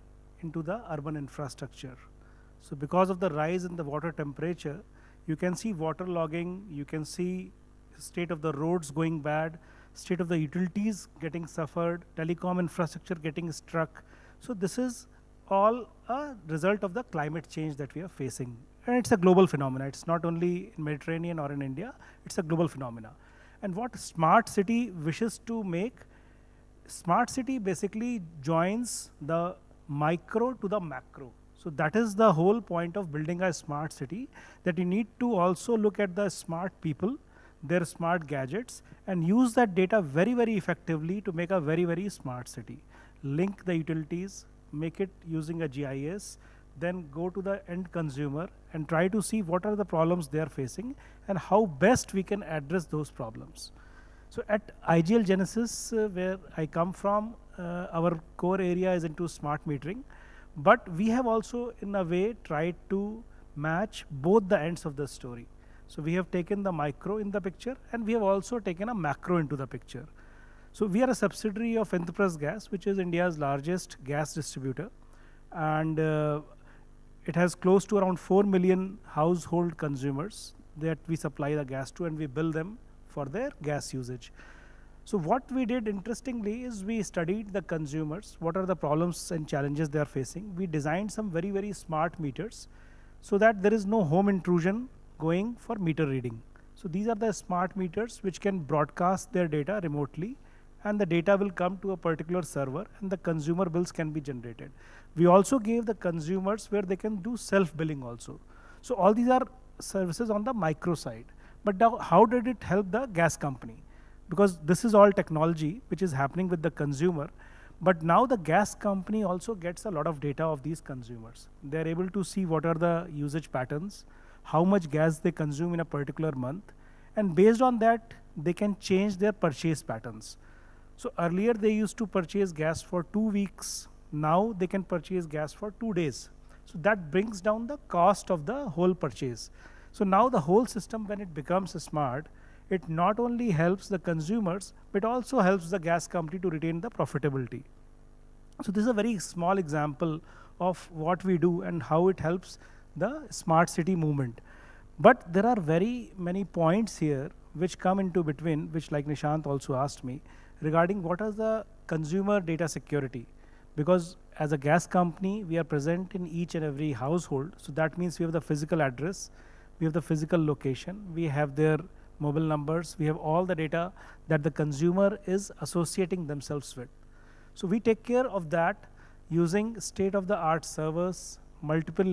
into the urban infrastructure. So because of the rise in the water temperature, you can see waterlogging, you can see state of the roads going bad, state of the utilities getting suffered, telecom infrastructure getting struck. So this is all a result of the climate change that we are facing. And it's a global phenomenon. It's not only in Mediterranean or in India, it's a global phenomena. And what smart city wishes to make, smart city basically joins the micro to the macro. So that is the whole point of building a smart city, that you need to also look at the smart people, their smart gadgets, and use that data very, very effectively to make a very, very smart city. Link the utilities, make it using a GIS, then go to the end consumer and try to see what are the problems they are facing and how best we can address those problems. So at IGL Genesis, where I come from, our core area is into smart metering, but we have also in a way tried to match both the ends of the story. So we have taken the micro in the picture and we have also taken a macro into the picture. So we are a subsidiary of Enterprise Gas, which is India's largest gas distributor. And it has close to around 4 million household consumers that we supply the gas to, and we bill them for their gas usage. So what we did interestingly is we studied the consumers, what are the problems and challenges they are facing. We designed some very, very smart meters so that there is no home intrusion going for meter reading. So these are the smart meters which can broadcast their data remotely, and the data will come to a particular server and the consumer bills can be generated. We also gave the consumers where they can do self-billing also. So all these are services on the micro side. But now how did it help the gas company? Because this is all technology which is happening with the consumer, but now the gas company also gets a lot of data of these consumers. They're able to see what are the usage patterns, how much gas they consume in a particular month, and based on that, they can change their purchase patterns. So earlier they used to purchase gas for 2 weeks, now they can purchase gas for 2 days. So that brings down the cost of the whole purchase. So now the whole system, when it becomes smart, it not only helps the consumers, but also helps the gas company to retain the profitability. So this is a very small example of what we do and how it helps the smart city movement. But there are very many points here which come into between, which like Nishant also asked me, regarding what is the consumer data security. Because as a gas company, we are present in each and every household. So that means we have the physical address, we have the physical location, we have their mobile numbers, we have all the data that the consumer is associating themselves with. So we take care of that using state-of-the-art servers, multiple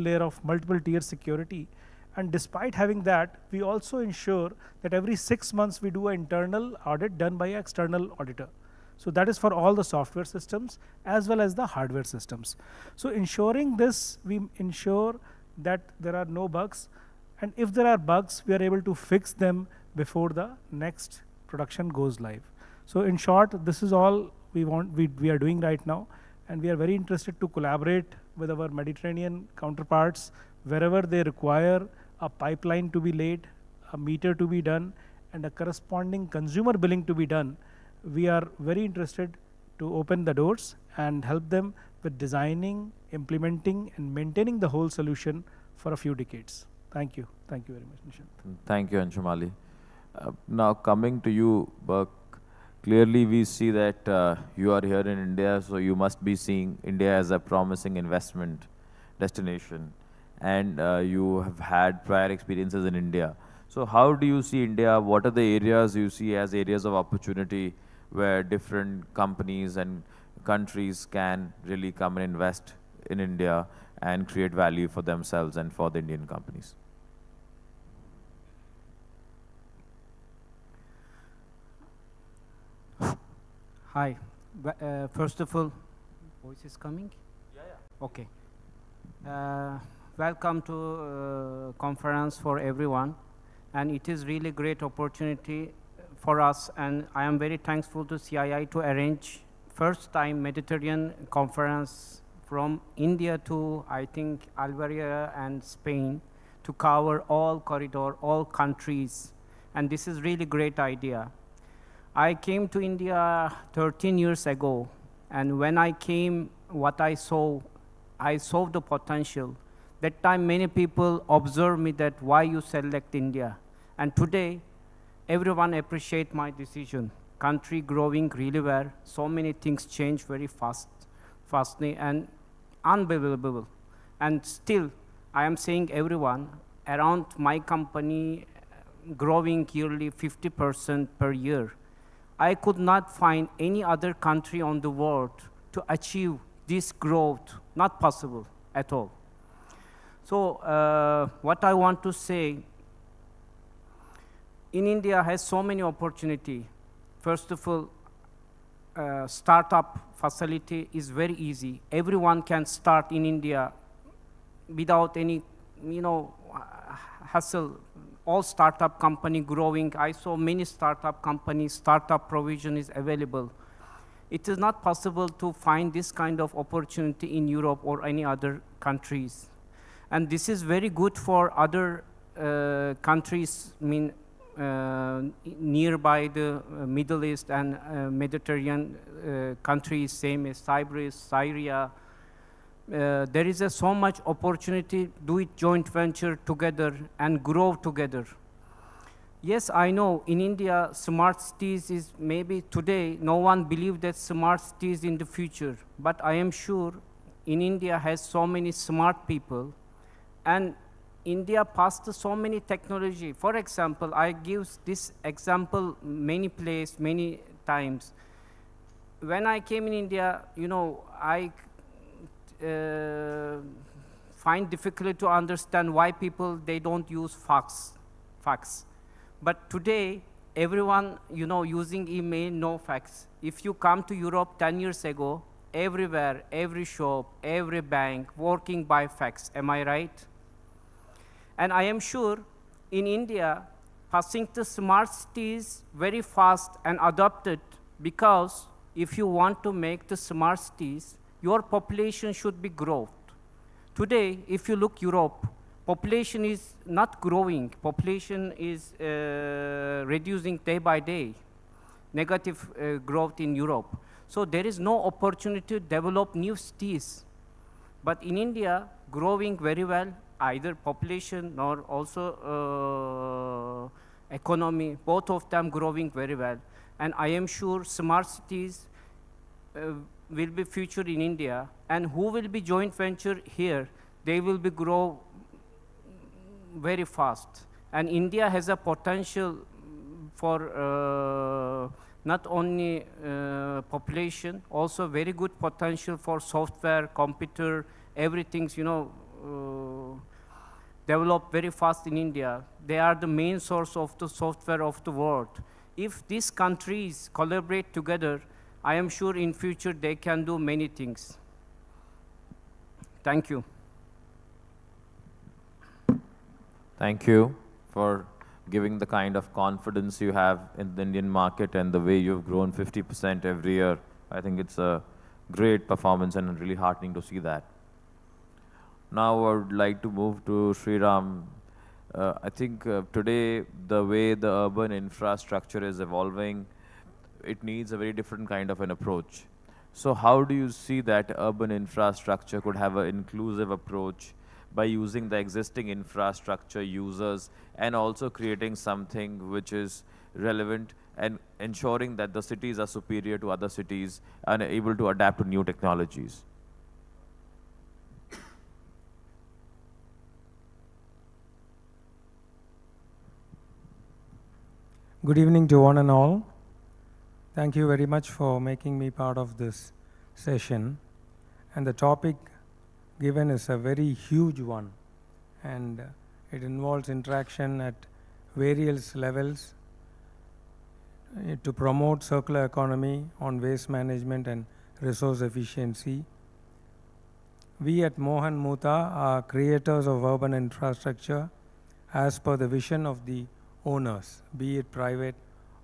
tier security. And despite having that, we also ensure that every 6 months we do an internal audit done by an external auditor. So that is for all the software systems as well as the hardware systems. So ensuring this, we ensure that there are no bugs. And if there are bugs, we are able to fix them before the next production goes live. So in short, this is all we are doing right now. And we are very interested to collaborate with our Mediterranean counterparts wherever they require a pipeline to be laid, a meter to be done, and a corresponding consumer billing to be done. We are very interested to open the doors and help them with designing, implementing, and maintaining the whole solution for a few decades. Thank you. Thank you very much, Nishant. Thank you, Anshumali. Now coming to you, Burke, Clearly, we see that you are here in India, so you must be seeing India as a promising investment destination, and you have had prior experiences in India. So how do you see India? What are the areas you see as areas of opportunity where different companies and countries can really come and invest in India and create value for themselves and for the Indian companies? Hi. First of all, voice is coming? Yeah. Okay. Welcome to conference for everyone, and it is really great opportunity for us, and I am very thankful to CII to arrange first time Mediterranean conference from India to, I think, Algeria and Spain to cover all corridor, all countries, and this is really great idea. I came to India 13 years ago, and when I came, what I saw the potential. That time many people observed me that why you select India. And today, everyone appreciate my decision. Country growing really well, so many things change very fastly and unbelievable. And still, I am saying everyone, around my company growing yearly 50% per year. I could not find any other country on the world to achieve this growth, not possible at all. So what I want to say, in India has so many opportunity. First of all, startup facility is very easy. Everyone can start in India without any, hassle. All startup company growing. I saw many startup companies, startup provision is available. It is not possible to find this kind of opportunity in Europe or any other countries. And this is very good for other countries, nearby the Middle East and Mediterranean countries, same as Cyprus, Syria. There is so much opportunity, do it joint venture together and grow together. Yes, I know in India, smart cities is maybe today, no one believes that smart cities in the future, but I am sure in India has so many smart people, and India passed so many technology. For example, I give this example many places, many times. When I came in India, I find difficult to understand why people, they don't use fax. But today, everyone, using email, no fax. If you come to Europe 10 years ago, everywhere, every shop, every bank, working by fax, am I right? And I am sure in India, passing to smart cities very fast and adopted, because if you want to make the smart cities, your population should be growth. Today, if you look Europe, population is not growing. Population is reducing day by day. Negative growth in Europe. So there is no opportunity to develop new cities. But in India, growing very well, either population or also economy, both of them growing very well. And I am sure smart cities will be future in India, and who will be joint venture here, they will be grow very fast. And India has a potential for not only population, also very good potential for software, computer, everything, develop very fast in India. They are the main source of the software of the world. If these countries collaborate together, I am sure in future they can do many things. Thank you. Thank you for giving the kind of confidence you have in the Indian market and the way you've grown 50% every year. I think it's a great performance and really heartening to see that. Now I would like to move to Sriram. I think today the way the urban infrastructure is evolving, it needs a very different kind of an approach. So how do you see that urban infrastructure could have an inclusive approach by using the existing infrastructure users and also creating something which is relevant and ensuring that the cities are superior to other cities and able to adapt to new technologies. Good evening to one and all. Thank you very much for making me part of this session. And the topic given is a very huge one, and it involves interaction at various levels to promote circular economy on waste management and resource efficiency. We at Mohan Muta are creators of urban infrastructure as per the vision of the owners, be it private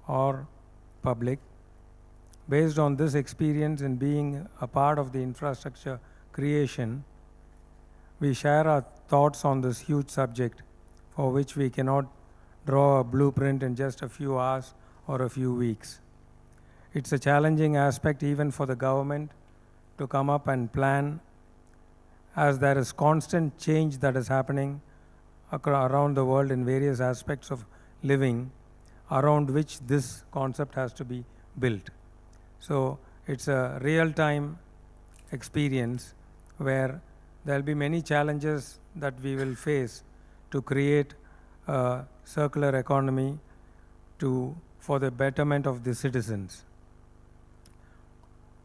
or public. Based on this experience in being a part of the infrastructure creation, we share our thoughts on this huge subject for which we cannot draw a blueprint in just a few hours or a few weeks. It's a challenging aspect even for the government to come up and plan, as there is constant change that is happening around the world in various aspects of living, around which this concept has to be built. So it's a real-time experience where there'll be many challenges that we will face to create a circular economy for the betterment of the citizens.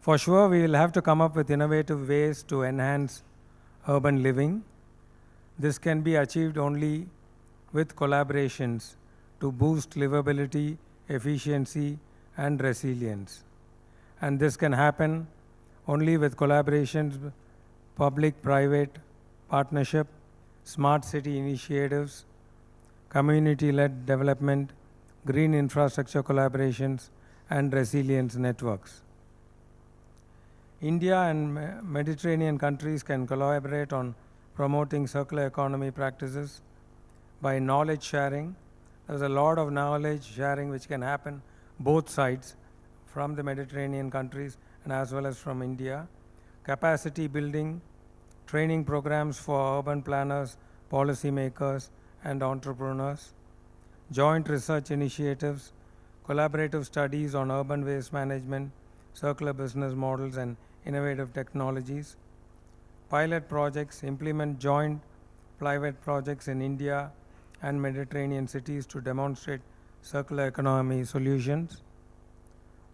For sure, we will have to come up with innovative ways to enhance urban living. This can be achieved only with collaborations to boost livability, efficiency, and resilience. And this can happen only with collaborations, public-private partnership, smart city initiatives, community-led development, green infrastructure collaborations, and resilience networks. India and Mediterranean countries can collaborate on promoting circular economy practices by knowledge sharing. There's a lot of knowledge sharing which can happen both sides, from the Mediterranean countries and as well as from India. Capacity building, training programs for urban planners, policymakers, and entrepreneurs. Joint research initiatives, collaborative studies on urban waste management, circular business models, and innovative technologies. Pilot projects, implement joint private projects in India and Mediterranean cities to demonstrate circular economy solutions.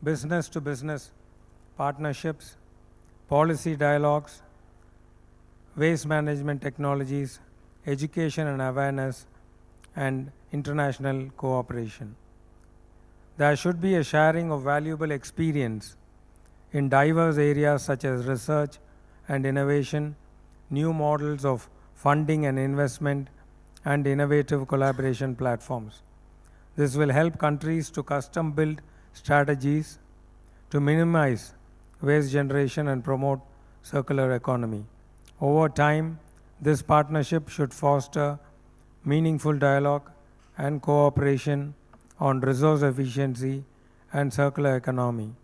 Business to business partnerships, policy dialogues, waste management technologies, education and awareness, and international cooperation. There should be a sharing of valuable experience in diverse areas such as research and innovation, new models of funding and investment, and innovative collaboration platforms. This will help countries to custom build strategies to minimize waste generation and promote circular economy. Over time, this partnership should foster meaningful dialogue and cooperation on resource efficiency and circular economy,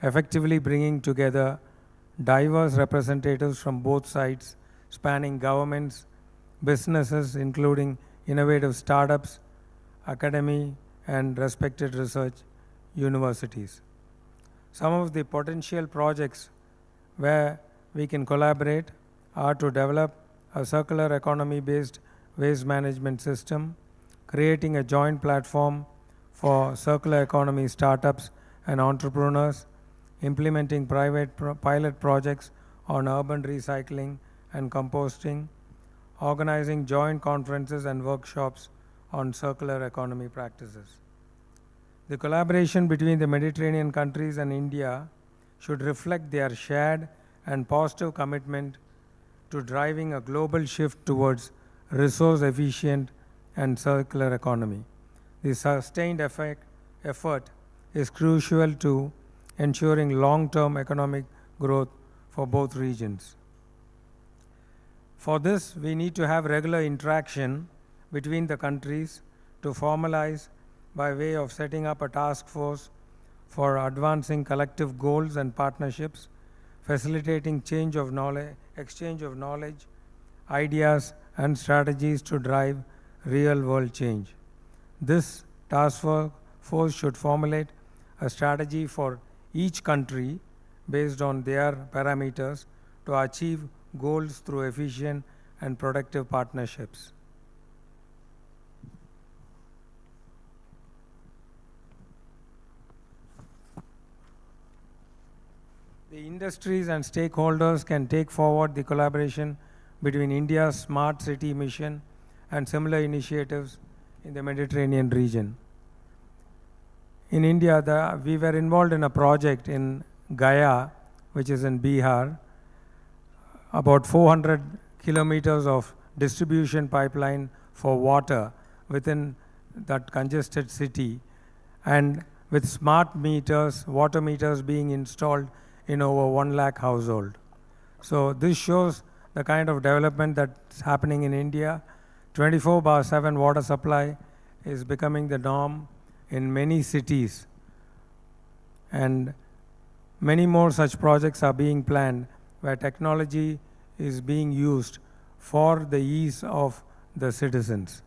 effectively bringing together diverse representatives from both sides, spanning governments, businesses, including innovative startups, academy, and respected research universities. Some of the potential projects where we can collaborate are to develop a circular economy-based waste management system, creating a joint platform for circular economy startups and entrepreneurs, implementing pilot projects on urban recycling and composting, organizing joint conferences and workshops on circular economy practices. The collaboration between the Mediterranean countries and India should reflect their shared and positive commitment to driving a global shift towards resource efficient and circular economy. The sustained effort is crucial to ensuring long-term economic growth for both regions. For this, we need to have regular interaction between the countries to formalize by way of setting up a task force for advancing collective goals and partnerships, facilitating exchange of knowledge, ideas, and strategies to drive real-world change. This task force should formulate a strategy for each country based on their parameters to achieve goals through efficient and productive partnerships. The industries and stakeholders can take forward the collaboration between India's smart city mission and similar initiatives in the Mediterranean region. In India, we were involved in a project in Gaya, which is in Bihar, about 400 kilometers of distribution pipeline for water within that congested city, and with smart meters, water meters being installed in over 1 lakh household. So this shows the kind of development that's happening in India. 24/7 water supply is becoming the norm in many cities. And many more such projects are being planned where technology is being used for the ease of the citizens.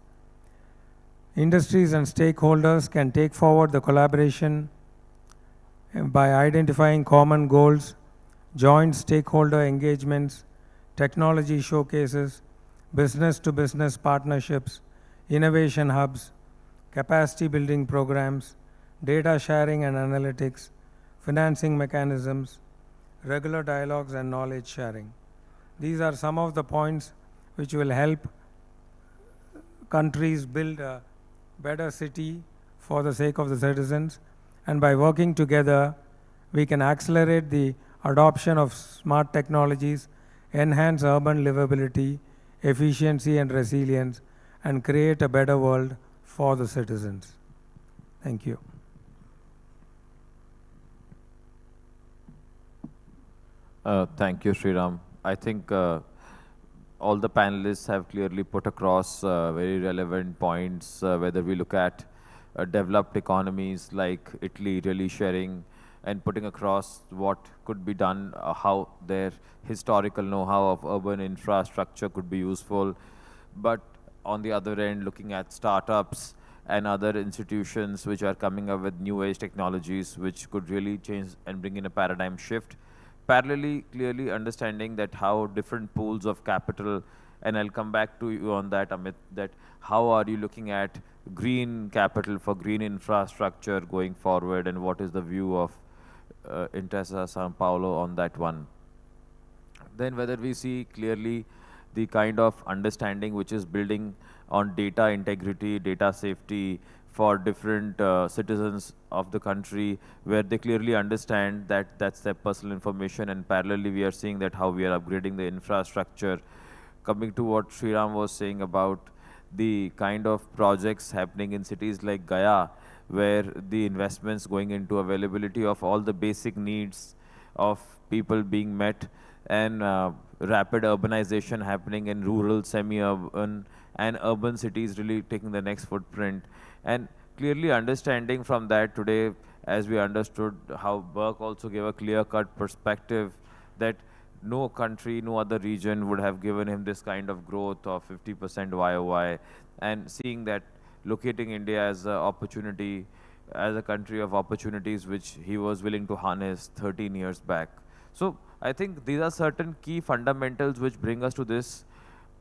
Industries and stakeholders can take forward the collaboration by identifying common goals, joint stakeholder engagements, technology showcases, business-to-business partnerships, innovation hubs, capacity building programs, data sharing and analytics, financing mechanisms, regular dialogues and knowledge sharing. These are some of the points which will help countries build a better city for the sake of the citizens. And by working together, we can accelerate the adoption of smart technologies, enhance urban livability, efficiency and resilience, and create a better world for the citizens. Thank you. Thank you, Sriram. I think all the panelists have clearly put across very relevant points, whether we look at developed economies like Italy really sharing and putting across what could be done, how their historical know-how of urban infrastructure could be useful. But on the other end, looking at startups and other institutions which are coming up with new age technologies which could really change and bring in a paradigm shift. Parallelly, clearly understanding that how different pools of capital, and I'll come back to you on that, Amit, that how are you looking at green capital for green infrastructure going forward, and what is the view of Intesa San Paulo on that one. Then whether we see clearly the kind of understanding which is building on data integrity, data safety for different citizens of the country, where they clearly understand that that's their personal information, and parallelly we are seeing that how we are upgrading the infrastructure. Coming to what Sriram was saying about the kind of projects happening in cities like Gaya, where the investments going into availability of all the basic needs of people being met, and rapid urbanization happening in rural, semi-urban and urban cities really taking the next footprint. And clearly understanding from that today, as we understood how Burke also gave a clear-cut perspective that no country, no other region would have given him this kind of growth of 50% YOY, and seeing that locating India as an opportunity, as a country of opportunities which he was willing to harness 13 years back. So I think these are certain key fundamentals which bring us to this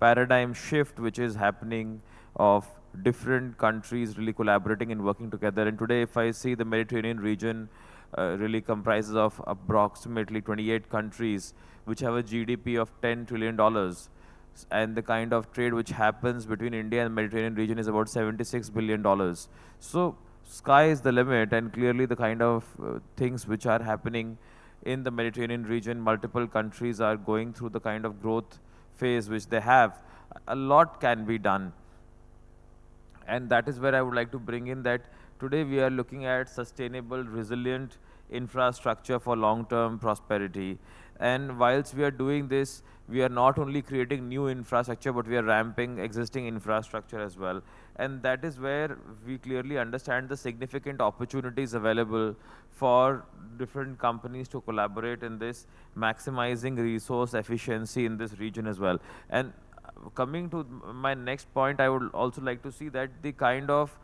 paradigm shift which is happening of different countries really collaborating and working together. And today, if I see the Mediterranean region really comprises of approximately 28 countries which have a GDP of $10 trillion. And the kind of trade which happens between India and the Mediterranean region is about $76 billion. So sky is the limit, and clearly the kind of things which are happening in the Mediterranean region, multiple countries are going through the kind of growth phase which they have. A lot can be done. And that is where I would like to bring in that today we are looking at sustainable, resilient infrastructure for long-term prosperity. And whilst we are doing this, we are not only creating new infrastructure, but we are ramping existing infrastructure as well. And that is where we clearly understand the significant opportunities available for different companies to collaborate in this, maximizing resource efficiency in this region as well. And coming to my next point, I would also like to see that the kind of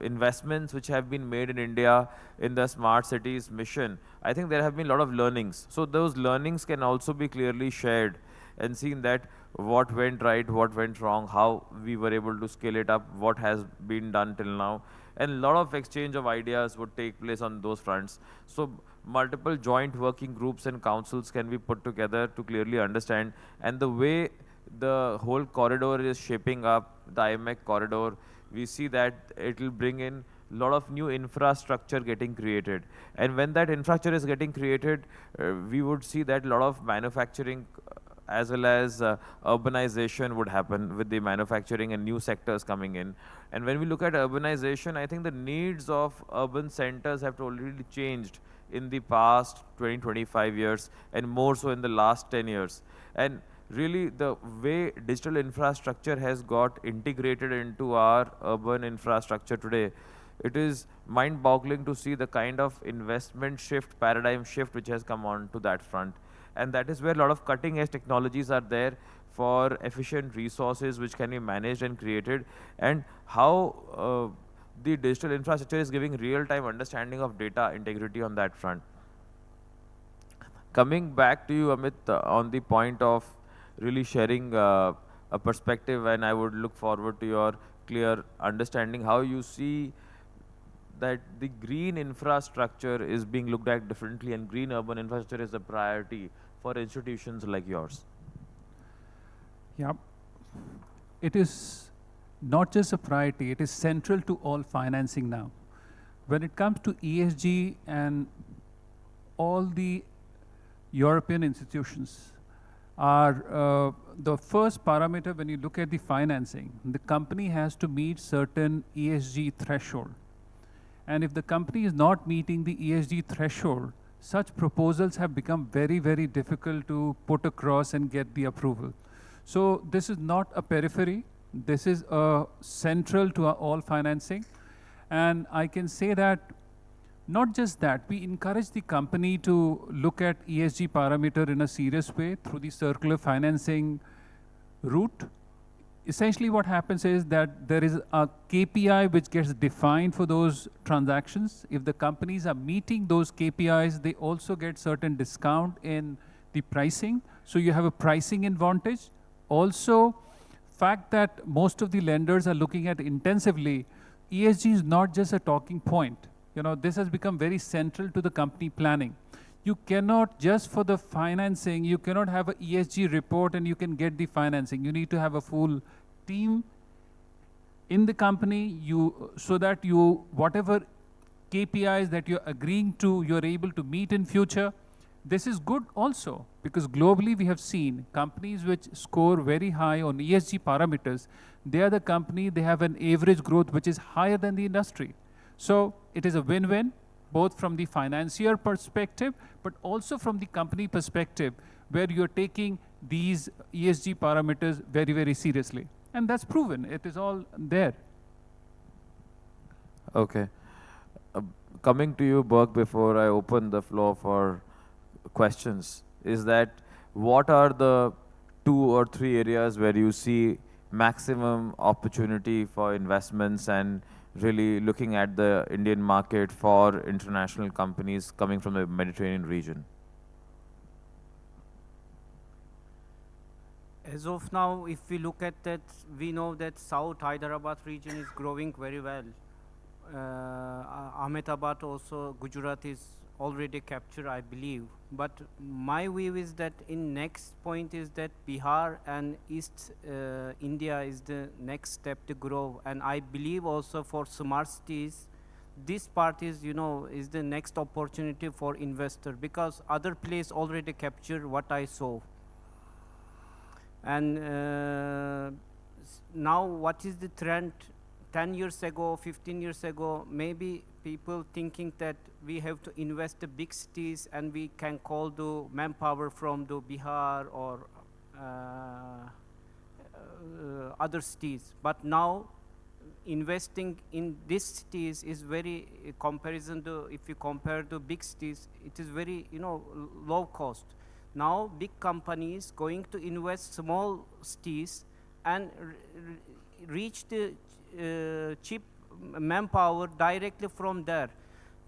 investments which have been made in India in the smart cities mission, I think there have been a lot of learnings. So those learnings can also be clearly shared and seen that what went right, what went wrong, how we were able to scale it up, what has been done till now. And a lot of exchange of ideas would take place on those fronts. So multiple joint working groups and councils can be put together to clearly understand. And the way the whole corridor is shaping up, the IMEC corridor, we see that it will bring in a lot of new infrastructure getting created. And when that infrastructure is getting created, we would see that a lot of manufacturing as well as urbanization would happen with the manufacturing and new sectors coming in. And when we look at urbanization, I think the needs of urban centers have totally changed in the past 20-25 years and more so in the last 10 years. And really the way digital infrastructure has got integrated into our urban infrastructure today, it is mind-boggling to see the kind of investment shift, paradigm shift which has come on to that front. And that is where a lot of cutting-edge technologies are there for efficient resources which can be managed and created, and how the digital infrastructure is giving real-time understanding of data integrity on that front. Coming back to you, Amit, on the point of really sharing a perspective, and I would look forward to your clear understanding how you see that the green infrastructure is being looked at differently, and green urban infrastructure is a priority for institutions like yours. Yeah, it is not just a priority, it is central to all financing now. When it comes to ESG and all the European institutions are the first parameter when you look at the financing, the company has to meet certain ESG threshold. And if the company is not meeting the ESG threshold, such proposals have become very, very difficult to put across and get the approval. So this is not a periphery. This is central to our all financing. And I can say that not just that, we encourage the company to look at ESG parameter in a serious way through the circular financing route. Essentially what happens is that there is a KPI which gets defined for those transactions. If the companies are meeting those KPIs, they also get certain discount in the pricing. So you have a pricing advantage. Also, fact that most of the lenders are looking at intensively, ESG is not just a talking point. You know, this has become very central to the company planning. You cannot, just for the financing, you cannot have an ESG report and you can get the financing. You need to have a full team in the company so that whatever KPIs that you're agreeing to, you're able to meet in future. This is good also because globally we have seen companies which score very high on ESG parameters. They are the company, they have an average growth which is higher than the industry. So it is a win-win, both from the financier perspective, but also from the company perspective, where you're taking these ESG parameters very, very seriously. And that's proven. It is all there. Okay. Coming to you, Burke, before I open the floor for questions, is that what are the 2 or 3 areas where you see maximum opportunity for investments and really looking at the Indian market for international companies coming from the Mediterranean region? As of now, if we look at that, we know that South Hyderabad region is growing very well. Ahmedabad also, Gujarat is already captured, I believe. But my view is that in next point is that Bihar and East India is the next step to grow. And I believe also for smart cities, this part is, is the next opportunity for investor because other place already captured what I saw. And now what is the trend? 10 years ago, 15 years ago, maybe people thinking that we have to invest the big cities and we can call the manpower from the Bihar or other cities. But now investing in these cities is very comparison to, if you compare to big cities, it is very, low cost. Now big companies going to invest small cities and reach the cheap manpower directly from there.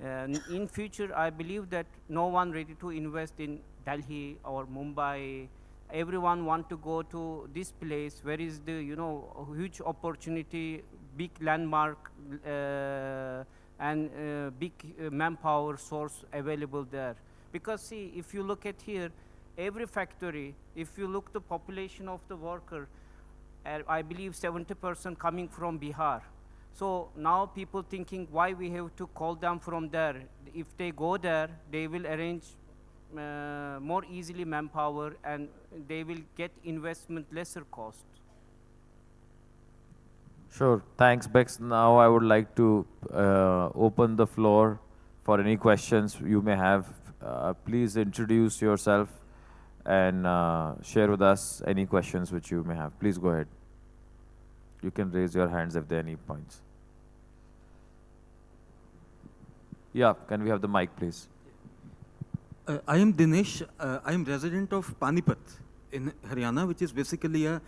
In future, I believe that no one ready to invest in Delhi or Mumbai. Everyone want to go to this place where is the huge opportunity, big landmark, and big manpower source available there. Because see, if you look at here, every factory, if you look the population of the worker, I believe 70% coming from Bihar. So now people thinking why we have to call them from there. If they go there, they will arrange more easily manpower and they will get investment lesser cost. Sure, thanks Bex. Now I would like to open the floor for any questions you may have. Please introduce yourself and share with us any questions which you may have. Please go ahead. You can raise your hands if there are any points. Yeah, can we have the mic, please? I am Dinesh. I am resident of Panipat in Haryana, which is basically a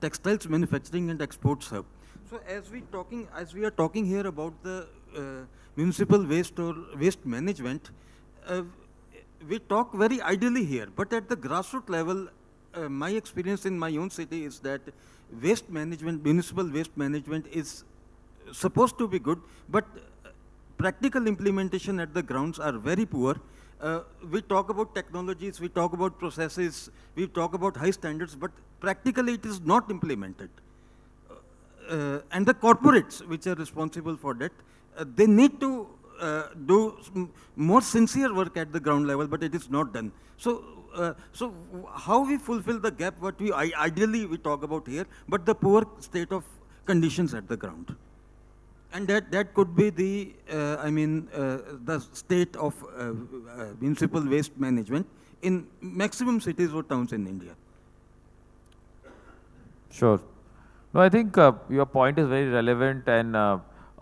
textiles manufacturing and exports hub. So as we are talking here about the municipal waste or waste management, we talk very ideally here, but at the grassroots level, my experience in my own city is that waste management, municipal waste management is supposed to be good, but practical implementation at the grounds are very poor. We talk about technologies, we talk about processes, we talk about high standards, but practically it is not implemented. And the corporates which are responsible for that, they need to do more sincere work at the ground level, but it is not done. So, so how we fulfill the gap what we ideally we talk about here, but the poor state of conditions at the ground. And that could be the, the state of municipal waste management in maximum cities or towns in India. Sure. No, I think your point is very relevant, and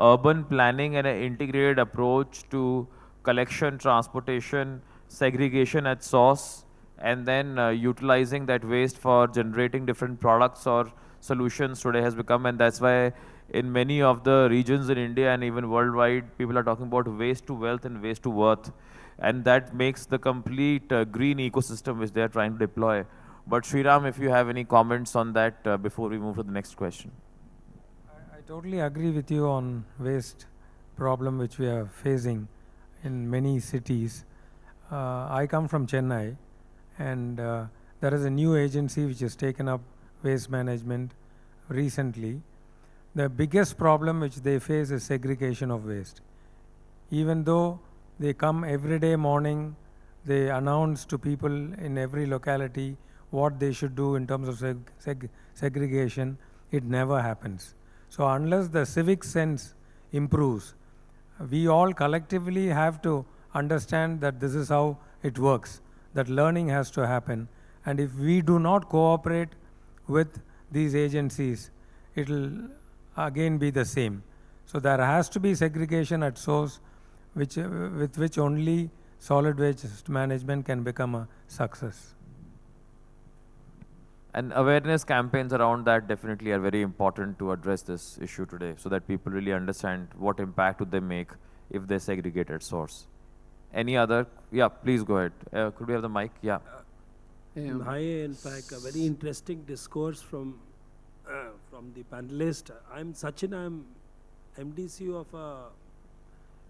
urban planning and an integrated approach to collection, transportation, segregation at source, and then utilizing that waste for generating different products or solutions today has become, and that's why in many of the regions in India and even worldwide, people are talking about waste to wealth and waste to worth, and that makes the complete green ecosystem which they are trying to deploy. But Sriram, if you have any comments on that before we move to the next question. I totally agree with you on waste problem which we are facing in many cities. I come from Chennai, and there is a new agency which has taken up waste management recently. The biggest problem which they face is segregation of waste. Even though they come every day morning, they announce to people in every locality what they should do in terms of segregation, it never happens. So unless the civic sense improves, we all collectively have to understand that this is how it works, that learning has to happen. And if we do not cooperate with these agencies, it will again be the same. So there has to be segregation at source, with which only solid waste management can become a success. And awareness campaigns around that definitely are very important to address this issue today, so that people really understand what impact would they make if they segregate at source. Any other? Yeah, please go ahead. Could we have the mic? Yeah. Hi, in fact, a very interesting discourse from the panelist. I'm Sachin. I'm MDCU of a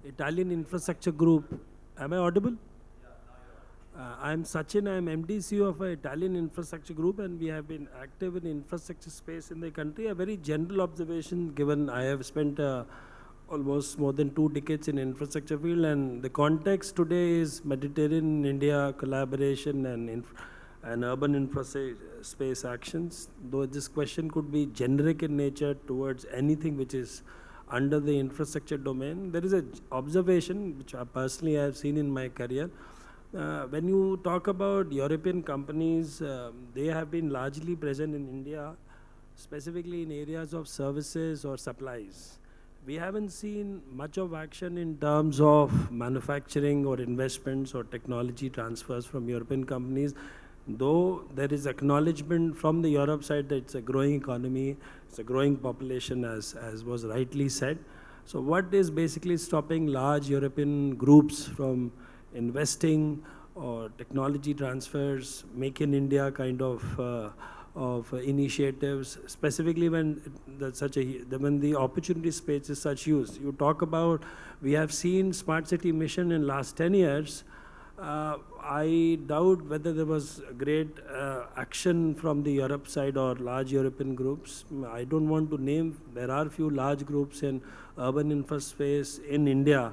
Italian infrastructure group. Am I audible? I'm Sachin. I'm MDCU of an Italian infrastructure group, and we have been active in infrastructure space in the country. A very general observation, given I have spent almost more than 2 decades in infrastructure field, and the context today is Mediterranean India collaboration and urban infrastructure actions. Though this question could be generic in nature towards anything which is under the infrastructure domain, there is an observation which I personally have seen in my career. When you talk about European companies, they have been largely present in India, specifically in areas of services or supplies. We haven't seen much of action in terms of manufacturing or investments or technology transfers from European companies, though there is acknowledgement from the Europe side that it's a growing economy, it's a growing population, as was rightly said. So what is basically stopping large European groups from investing or technology transfers, Make in India kind of initiatives, specifically when when the opportunity space is such huge? You talk about, we have seen smart city mission in last 10 years. I doubt whether there was great action from the Europe side or large European groups. I don't want to name, there are few large groups in urban infra space in India,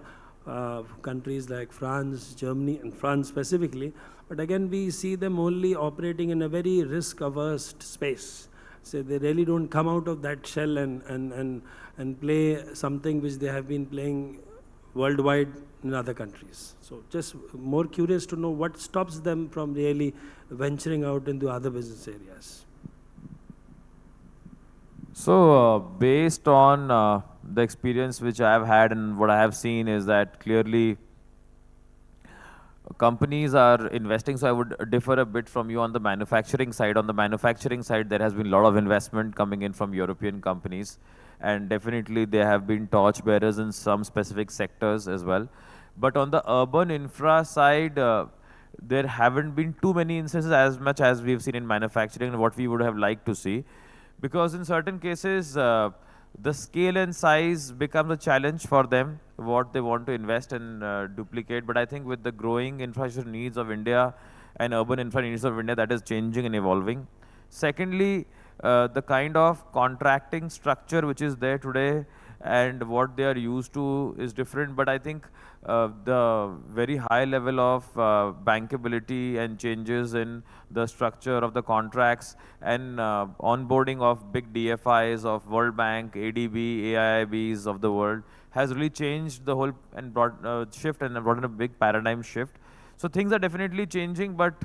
countries like France, Germany, and France specifically. But again, we see them only operating in a very risk-averse space. So they really don't come out of that shell and play something which they have been playing worldwide in other countries. So just more curious to know what stops them from really venturing out into other business areas. So based on the experience which I have had and what I have seen is that clearly companies are investing. So I would differ a bit from you on the manufacturing side. On the manufacturing side, there has been a lot of investment coming in from European companies, and definitely they have been torchbearers in some specific sectors as well. But on the urban infra side, there haven't been too many instances as much as we've seen in manufacturing and what we would have liked to see. Because in certain cases, the scale and size becomes a challenge for them, what they want to invest and duplicate. But I think with the growing infrastructure needs of India and urban infra needs of India, that is changing and evolving. Secondly, the kind of contracting structure which is there today and what they are used to is different. But I think the very high level of bankability and changes in the structure of the contracts and onboarding of big DFIs of World Bank, ADB, AIIBs of the world has really changed the whole and brought shift and brought in a big paradigm shift. So things are definitely changing, but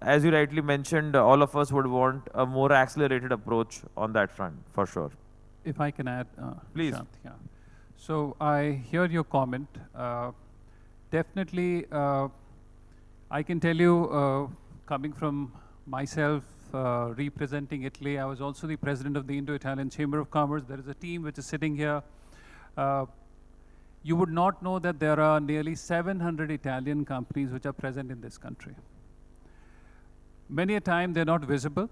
as you rightly mentioned, all of us would want a more accelerated approach on that front, for sure. If I can add, please. Shant, yeah. So I hear your comment. Definitely, I can tell you, coming from myself representing Italy, I was also the president of the Indo-Italian Chamber of Commerce. There is a team which is sitting here. You would not know that there are nearly 700 Italian companies which are present in this country. Many a time they're not visible.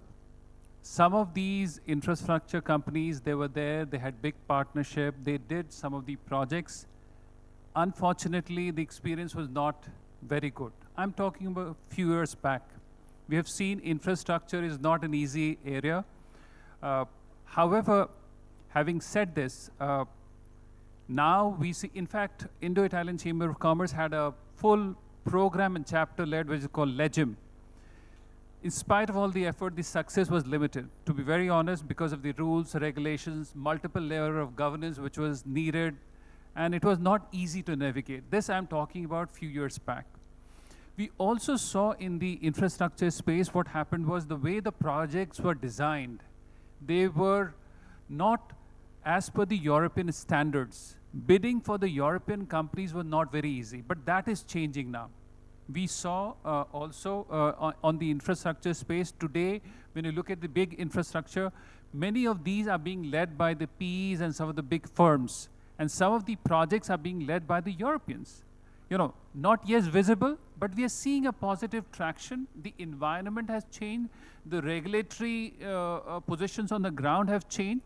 Some of these infrastructure companies, they were there, they had big partnership, they did some of the projects. Unfortunately, the experience was not very good. I'm talking about a few years back. We have seen infrastructure is not an easy area. However, having said this, now we see, in fact, Indo-Italian Chamber of Commerce had a full program and chapter led, which is called LEGIM. In spite of all the effort, the success was limited, to be very honest, because of the rules, regulations, multiple layer of governance which was needed, and it was not easy to navigate. This I'm talking about a few years back. We also saw in the infrastructure space what happened was the way the projects were designed, they were not as per the European standards. Bidding for the European companies was not very easy, but that is changing now. We saw also on the infrastructure space today, when you look at the big infrastructure, many of these are being led by the PEs and some of the big firms. And some of the projects are being led by the Europeans. You know, not yet visible, but we are seeing a positive traction. The environment has changed. The regulatory positions on the ground have changed.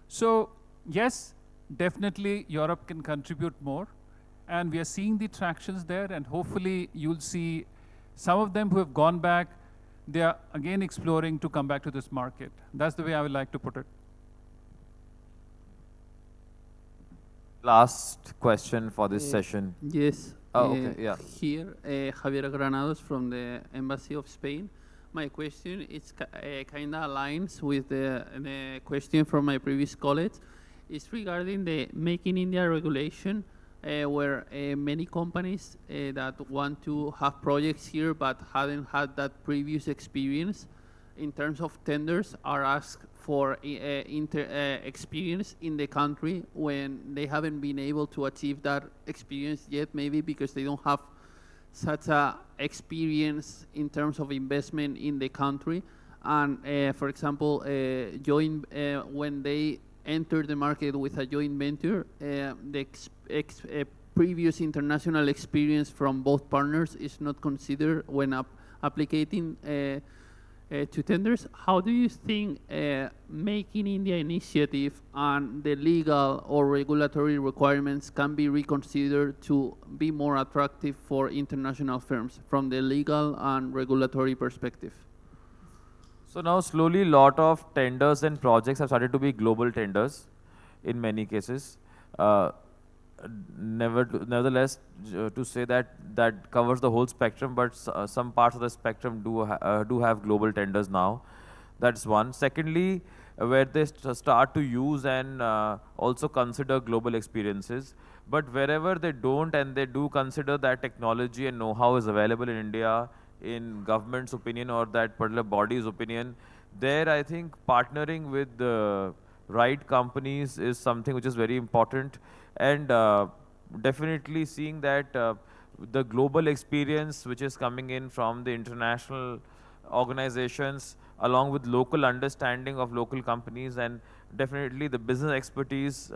So yes, definitely Europe can contribute more. And we are seeing the tractions there, and hopefully you'll see some of them who have gone back, they are again exploring to come back to this market. That's the way I would like to put it. Last question for this session. Yes. Oh, okay, yeah. Here, Javier Granados from the Embassy of Spain. My question is kind of aligns with the question from my previous colleague. It's regarding the Make in India regulation, where many companies that want to have projects here but haven't had that previous experience in terms of tenders are asked for experience in the country when they haven't been able to achieve that experience yet, maybe because they don't have such a experience in terms of investment in the country. And for example, when they enter the market with a joint venture, the previous international experience from both partners is not considered when applying to tenders. How do you think Make in India initiative and the legal or regulatory requirements can be reconsidered to be more attractive for international firms from the legal and regulatory perspective? So now slowly lot of tenders and projects have started to be global tenders in many cases. Nevertheless, to say that that covers the whole spectrum, but some parts of the spectrum do have global tenders now. That's one. Secondly, where they start to use and also consider global experiences. But wherever they don't and they do consider that technology and know-how is available in India, in government's opinion or that particular body's opinion, there I think partnering with the right companies is something which is very important, and definitely seeing that the global experience which is coming in from the international organizations along with local understanding of local companies, and definitely the business expertise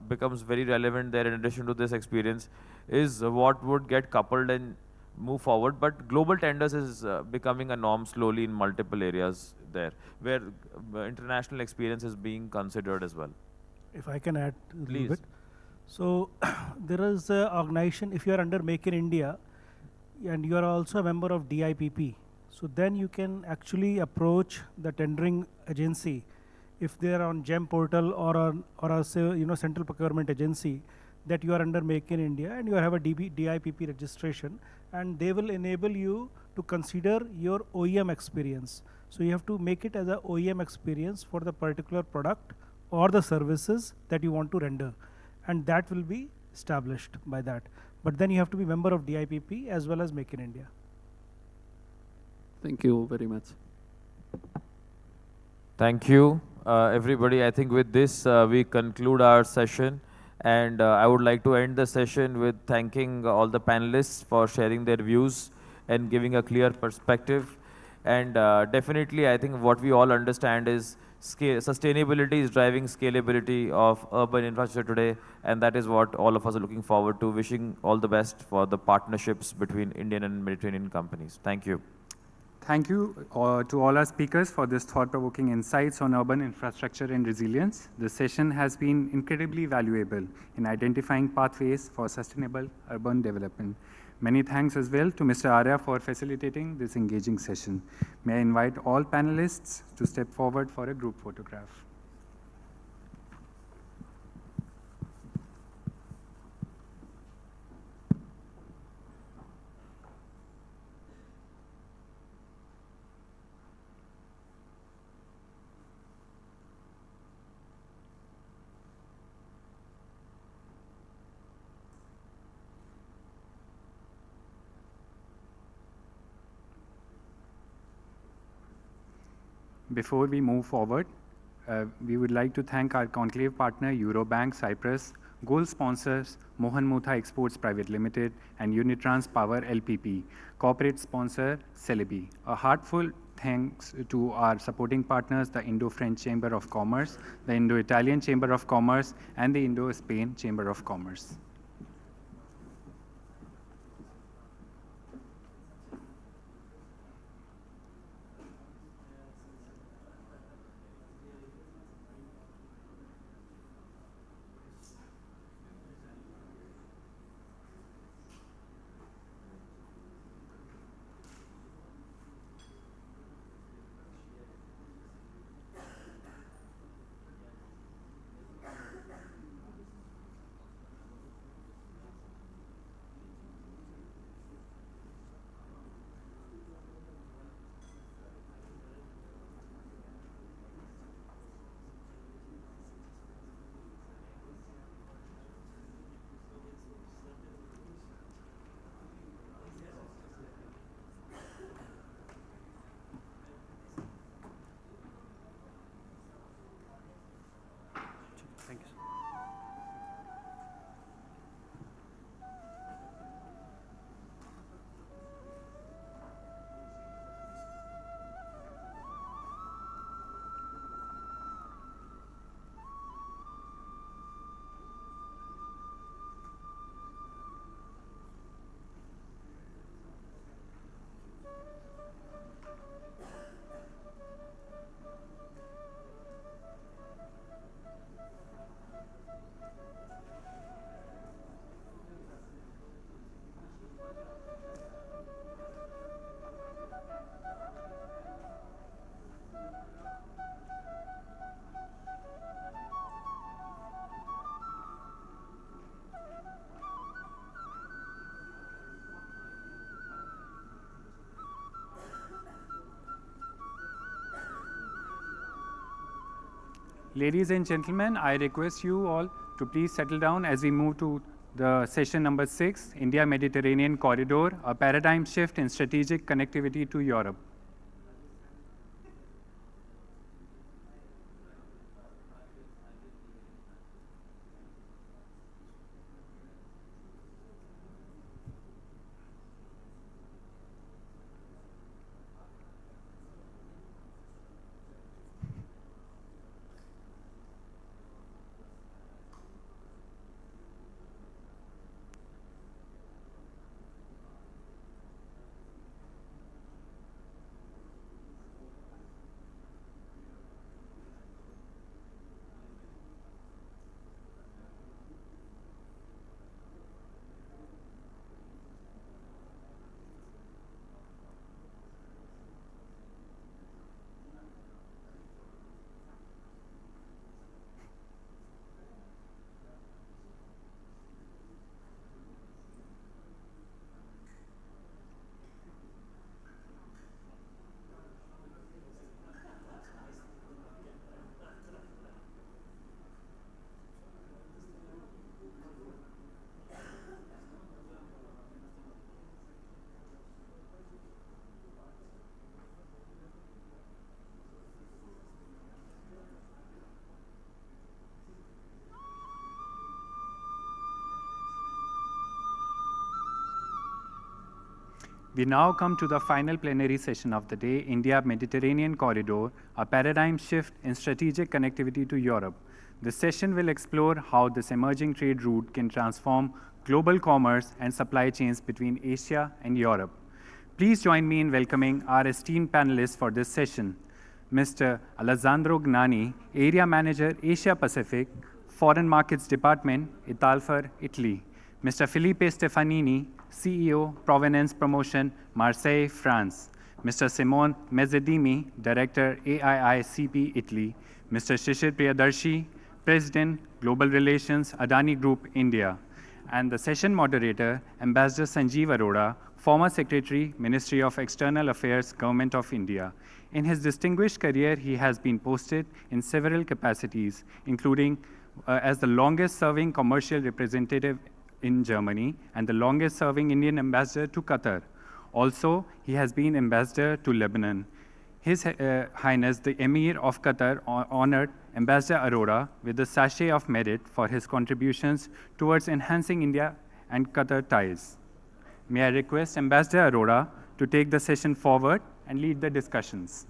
becomes very relevant there in addition to this experience, is what would get coupled and move forward. But global tenders is becoming a norm slowly in multiple areas there, where international experience is being considered as well. If I can add a little Please. bit. So there is an organization, if you are under Make in India, and you are also a member of DIPP, so then you can actually approach the tendering agency if they are on GEM portal or a say, central procurement agency, that you are under Make in India and you have a DIPP registration, and they will enable you to consider your OEM experience. So you have to make it as a OEM experience for the particular product or the services that you want to render, and that will be established by that. But then you have to be member of DIPP as well as Make in India. Thank you very much. Thank you, everybody. I think with this, we conclude our session. And I would like to end the session with thanking all the panelists for sharing their views and giving a clear perspective. And definitely, I think what we all understand is sustainability is driving scalability of urban infrastructure today. And that is what all of us are looking forward to. Wishing all the best for the partnerships between Indian and Mediterranean companies. Thank you. Thank you to all our speakers for this thought-provoking insights on urban infrastructure and resilience. This session has been incredibly valuable in identifying pathways for sustainable urban development. Many thanks as well to Mr. Arya for facilitating this engaging session. May I invite all panelists to step forward for a group photograph. Before we move forward, we would like to thank our conclave partner, Eurobank Cyprus, gold sponsors, Mohan Mutha Exports Private Limited, and Unitrans Power LPP, corporate sponsor, Celebi. A heartfelt thanks to our supporting partners, the Indo-French Chamber of Commerce, the Indo-Italian Chamber of Commerce, and the Indo-Spain Chamber of Commerce. Ladies and gentlemen, I request you all to please settle down as we move to the session number 6, India-Mediterranean Corridor, a paradigm shift in strategic connectivity to Europe. We now come to the final plenary session of the day, India-Mediterranean Corridor, a paradigm shift in strategic connectivity to Europe. This session will explore how this emerging trade route can transform global commerce and supply chains between Asia and Europe. Please join me in welcoming our esteemed panelists for this session. Mr. Alessandro Gnani, Area Manager, Asia Pacific, Foreign Markets Department, Italfer, Italy. Mr. Felipe Stefanini, CEO, Provenance Promotion, Marseille, France. Mr. Simone Mezzedimi, Director, AIICP, Italy. Mr. Shishir Priyadarshi, President, Global Relations, Adani Group, India. And the session moderator, Ambassador Sanjeev Arora, former Secretary, Ministry of External Affairs, Government of India. In his distinguished career, he has been posted in several capacities, including as the longest-serving commercial representative in Germany and the longest-serving Indian ambassador to Qatar. Also, he has been ambassador to Lebanon. His Highness the Emir of Qatar honored Ambassador Arora with the Sachet of Merit for his contributions towards enhancing India and Qatar ties. May I request Ambassador Arora to take the session forward and lead the discussions.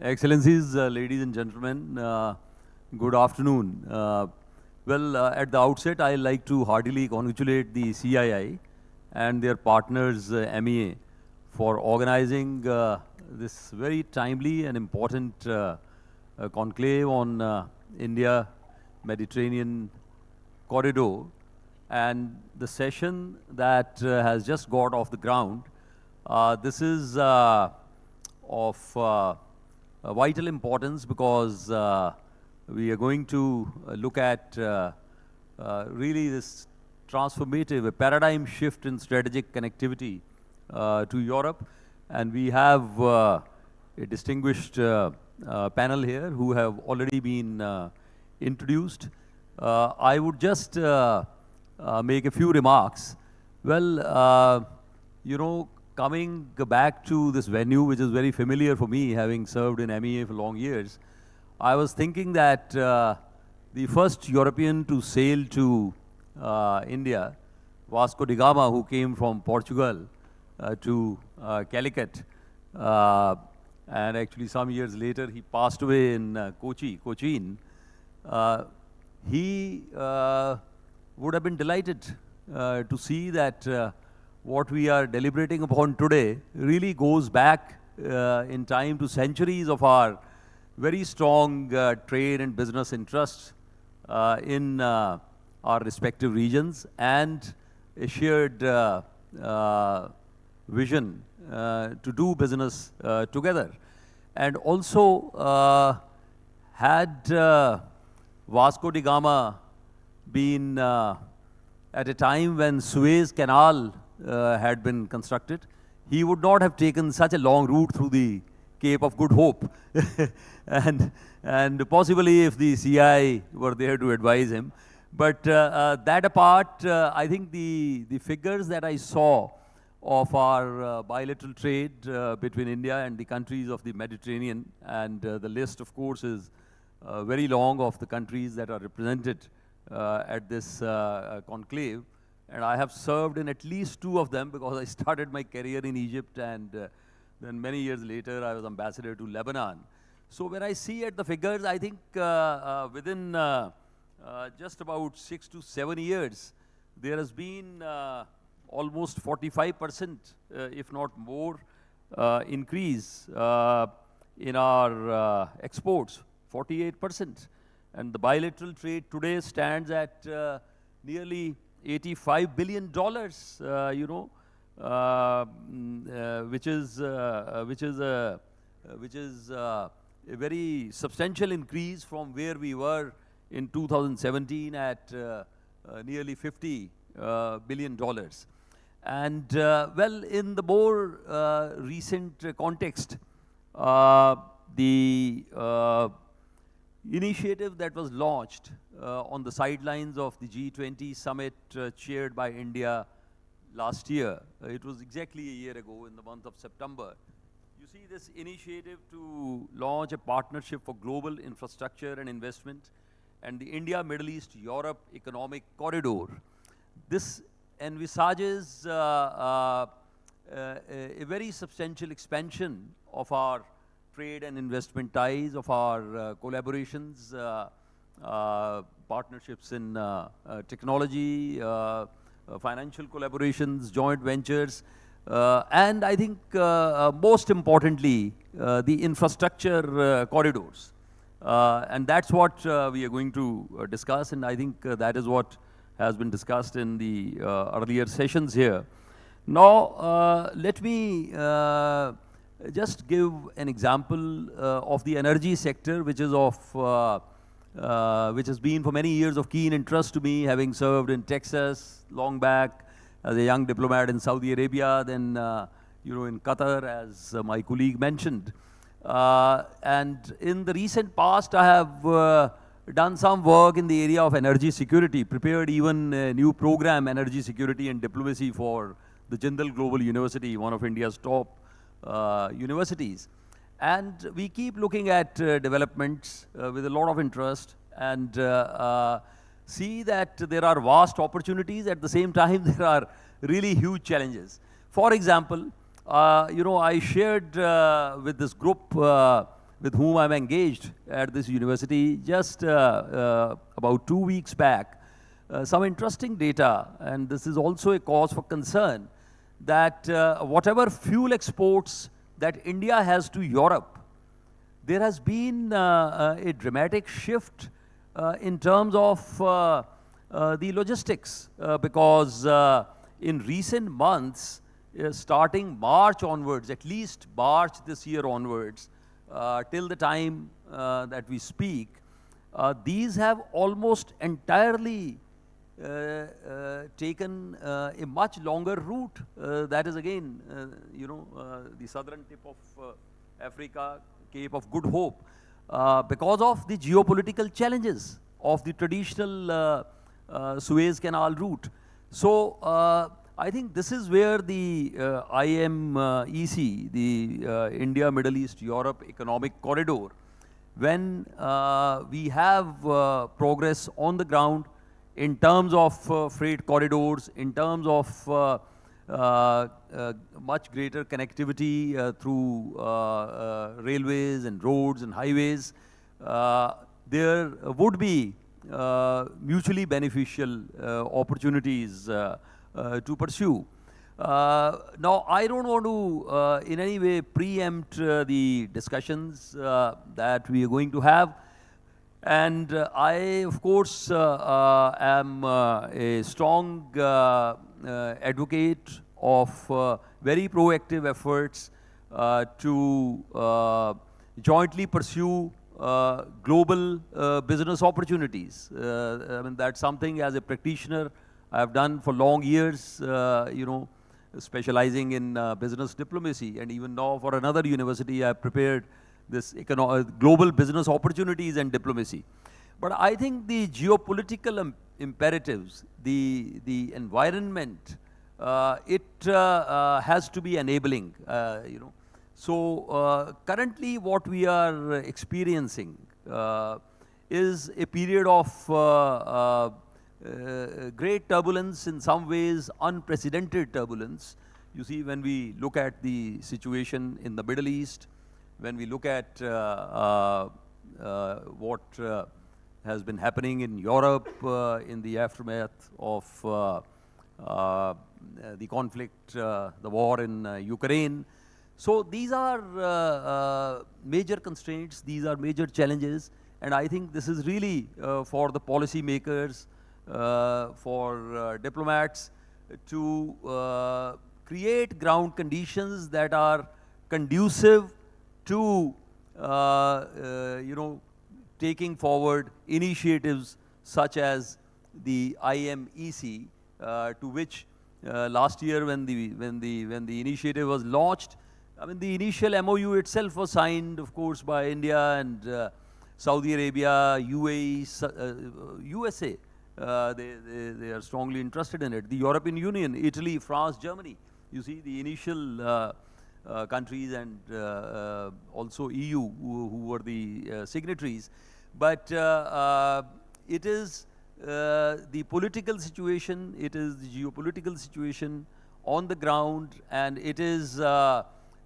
Excellencies, ladies and gentlemen, good afternoon. At the outset, I'd like to heartily congratulate the CII and their partners, MEA, for organizing this very timely and important conclave on India-Mediterranean corridor. And the session that has just got off the ground, this is of vital importance because we are going to look at really this transformative, a paradigm shift in strategic connectivity to Europe. And we have a distinguished panel here who have already been introduced. I would just make a few remarks. Well, you know, coming back to this venue, which is very familiar for me, having served in MEA for long years, I was thinking that the first European to sail to India, Vasco da Gama, who came from Portugal to Calicut, and actually some years later he passed away in Cochin, he would have been delighted to see that what we are deliberating upon today really goes back in time to centuries of our very strong trade and business interests in our respective regions and a shared vision to do business together. And also, had Vasco da Gama been at a time when Suez Canal had been constructed, he would not have taken such a long route through the Cape of Good Hope. and possibly if the CI were there to advise him. But that apart, I think the figures that I saw of our bilateral trade between India and the countries of the Mediterranean, and the list, of course, is very long of the countries that are represented at this conclave. And I have served in at least 2 of them because I started my career in Egypt, and then many years later I was ambassador to Lebanon. So when I see at the figures, I think within just about 6 to 7 years, there has been almost 45%, if not more, increase in our exports, 48%. And the bilateral trade today stands at nearly $85 billion, you know, which is a very substantial increase from where we were in 2017 at nearly $50 billion. And well, in the more recent context, the initiative that was launched on the sidelines of the G20 summit chaired by India last year, it was exactly a year ago in the month of September. You see this initiative to launch a partnership for global infrastructure and investment and the India, Middle East, Europe economic corridor. This envisages a very substantial expansion of our trade and investment ties, of our collaborations, partnerships in technology, financial collaborations, joint ventures, and I think most importantly, the infrastructure corridors. And that's what we are going to discuss, and I think that is what has been discussed in the earlier sessions here. Now, let me just give an example of the energy sector, which is of which has been for many years of keen interest to me, having served in Texas long back as a young diplomat in Saudi Arabia, then you know, in Qatar, as my colleague mentioned. And in the recent past, I have done some work in the area of energy security, prepared even a new program, Energy Security and Diplomacy, for the Jindal Global University, one of India's top universities. And we keep looking at developments with a lot of interest, and see that there are vast opportunities. At the same time, there are really huge challenges. For example, you know, I shared with this group with whom I'm engaged at this university just about 2 weeks back, some interesting data, and this is also a cause for concern, that whatever fuel exports that India has to Europe, there has been a dramatic shift in terms of the logistics, because in recent months, starting March onwards, at least March this year onwards, till the time that we speak, these have almost entirely taken a much longer route. That is again, you know, the southern tip of Africa, Cape of Good Hope, because of the geopolitical challenges of the traditional Suez Canal route. So I think this is where the IMEC, the India, Middle East, Europe Economic Corridor, when we have progress on the ground in terms of freight corridors, in terms of much greater connectivity through railways and roads and highways, there would be mutually beneficial opportunities to pursue. Now, I don't want to in any way preempt the discussions that we are going to have. And I, of course, am a strong advocate of very proactive efforts to jointly pursue global business opportunities. I mean, that's something as a practitioner I have done for long years, you know, specializing in business diplomacy. And even now for another university, I have prepared this global business opportunities and diplomacy. But I think the geopolitical imperatives, the environment, it has to be enabling, you know. So currently what we are experiencing is a period of great turbulence, in some ways unprecedented turbulence. You see, when we look at the situation in the Middle East, when we look at what has been happening in Europe in the aftermath of the conflict, the war in Ukraine. So these are major constraints, these are major challenges, and I think this is really for the policy makers, for diplomats to create ground conditions that are conducive to you know, taking forward initiatives such as the IMEC, to which last year when the initiative was launched, I mean, the initial MOU itself was signed, of course, by India and Saudi Arabia, UAE, USA. They are strongly interested in it. The European Union, Italy, France, Germany. You see, the initial countries and also EU who were the signatories. But it is the political situation, it is the geopolitical situation on the ground, and it is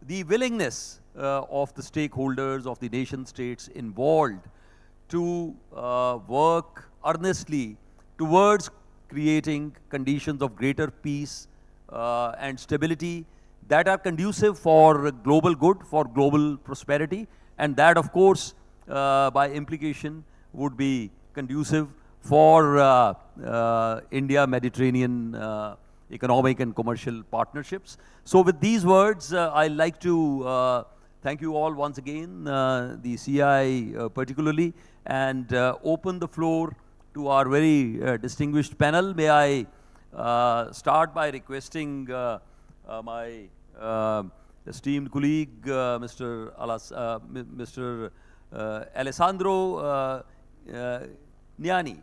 the willingness of the stakeholders, of the nation states involved to work earnestly towards creating conditions of greater peace and stability that are conducive for global good, for global prosperity, and that, of course, by implication would be conducive for India-Mediterranean economic and commercial partnerships. So with these words, I'd like to thank you all once again, the CI particularly, and open the floor to our very distinguished panel. May I start by requesting my esteemed colleague, Mr. Alessandro Niani,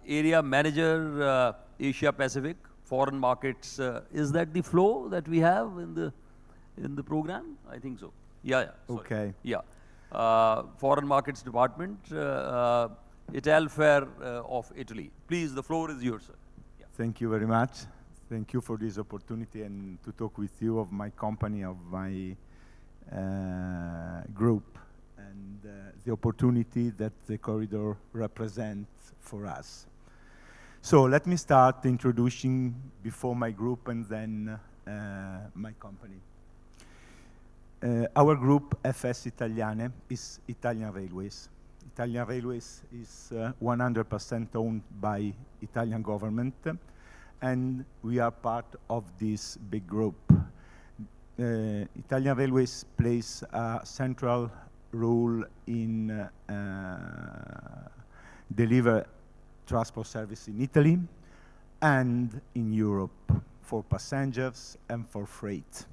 Area Manager, Asia Pacific, Foreign Markets. Is that the flow that we have in the program? I think so. Yeah. Sorry. Okay. Yeah. Foreign Markets Department, Italfer of Italy. Please, the floor is yours, sir. Yeah. Thank you very much. Thank you for this opportunity and to talk with you of my company, of my group, and the opportunity that the corridor represents for us. So let me start introducing before my group and then my company. Our group, FS Italiane, is Italian Railways. Italian Railways is 100% owned by Italian government, and we are part of this big group. Italian Railways plays a central role in deliver transport service in Italy and in Europe for passengers and for freight.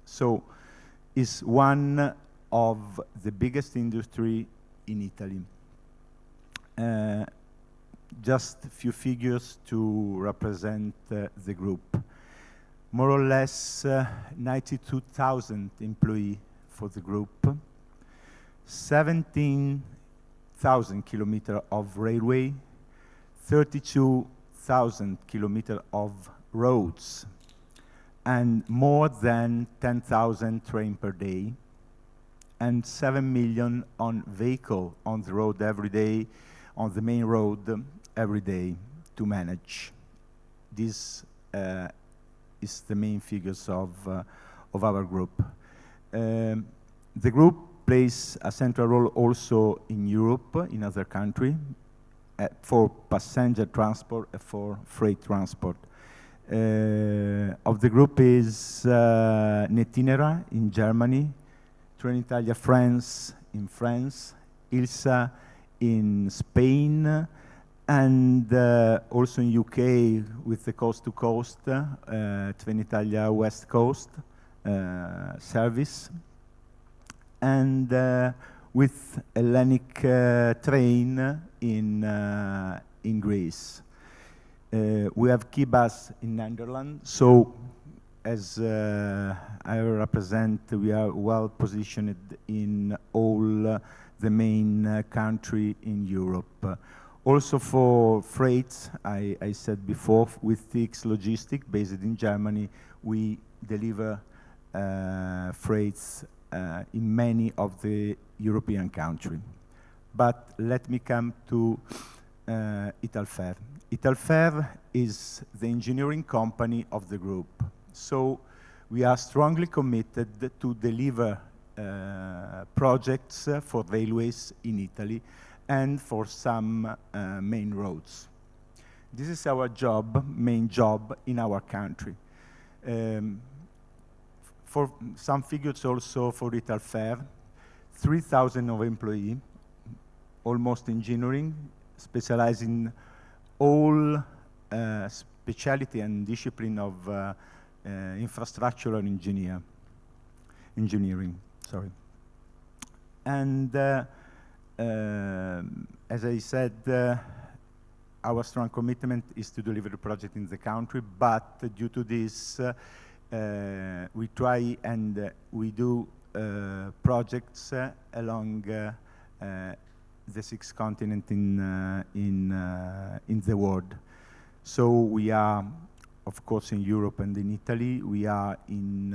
So it's one of the biggest industry in Italy. Just a few figures to represent the group. More or less 92,000 employees for the group, 17,000 kilometers of railway, 32,000 kilometers of roads, and more than 10,000 trains per day, and 7 million on vehicle on the road every day, on the main road every day to manage. This is the main figures of our group. The group plays a central role also in Europe, in other countries, for passenger transport and for freight transport. Of the group is Netinera in Germany, Trenitalia France in France, ILSA in Spain, and also in UK with the coast-to-coast, Trenitalia West Coast service, and with Hellenic train in Greece. We have Kibas in Netherlands, so as I represent, we are well positioned in all the main country in Europe. Also for freights, I said before, with TX Logistic, based in Germany, we deliver freights in many of the European countries. But let me come to Italfer. Italfer is the engineering company of the group. So we are strongly committed to deliver projects for railways in Italy and for some main roads. This is our job, main job in our country. For some figures also for Italfer, 3,000 of employees, almost engineering, specialized in all specialty and discipline of infrastructural engineering. Sorry. And as I said, our strong commitment is to deliver the project in the country, but due to this, we try and we do projects along the 6 continents in the world. So we are, of course, in Europe and in Italy. We are in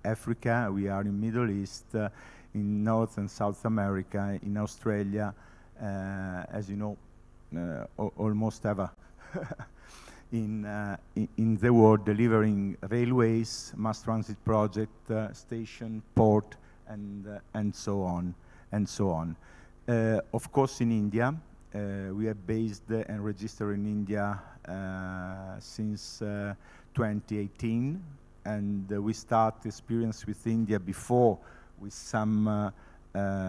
Africa. We are in Middle East, in North and South America, in Australia, as you know, almost ever in the world, delivering railways, mass transit project, station, port, and so on, and so on. Of course, in India, we are based and registered in India since 2018, and we start experience with India before with some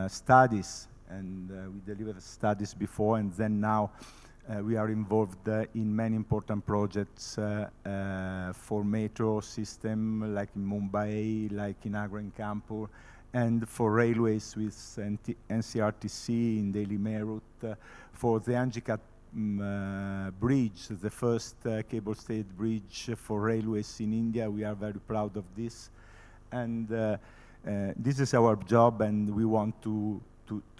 studies, and we delivered studies before, and then now we are involved in many important projects for metro system, like in Mumbai, like in Agra and Kanpur, and for railways with NCRTC in Delhi Meerut, for the Anjikat bridge, the first cable-stayed bridge for railways in India. We are very proud of this, and this is our job, and we want to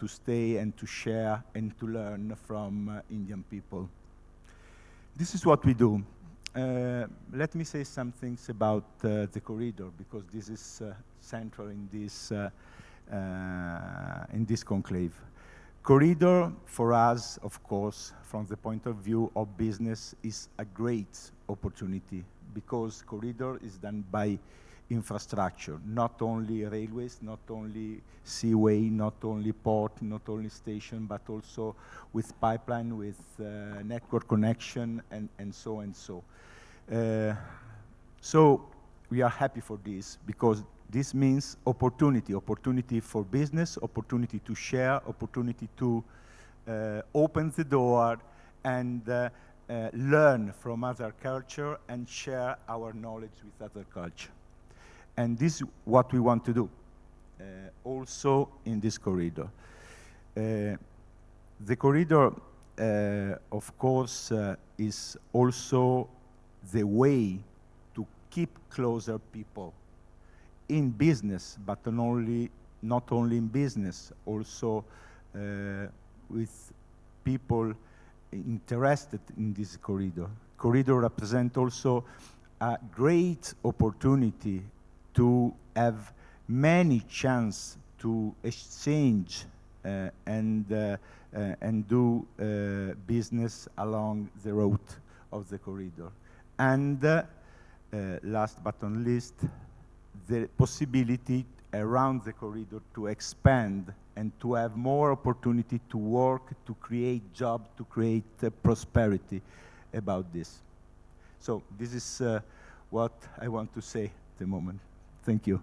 stay and to share and to learn from Indian people. This is what we do. Let me say some things about the corridor, because this is central in this conclave. Corridor, for us, of course, from the point of view of business, is a great opportunity, because corridor is done by infrastructure, not only railways, not only seaway, not only port, not only station, but also with pipeline, with network connection, and so and so. So we are happy for this, because this means opportunity for business, opportunity to share, opportunity to open the door and learn from other culture and share our knowledge with other culture. And this is what we want to do, also in this corridor. The corridor, of course, is also the way to keep closer people in business, but not only in business, also with people interested in this corridor. Corridor represents also a great opportunity to have many chances to exchange and do business along the route of the corridor. And last but not least, the possibility around the corridor to expand and to have more opportunity to work, to create jobs, to create prosperity about this. So this is what I want to say at the moment. Thank you.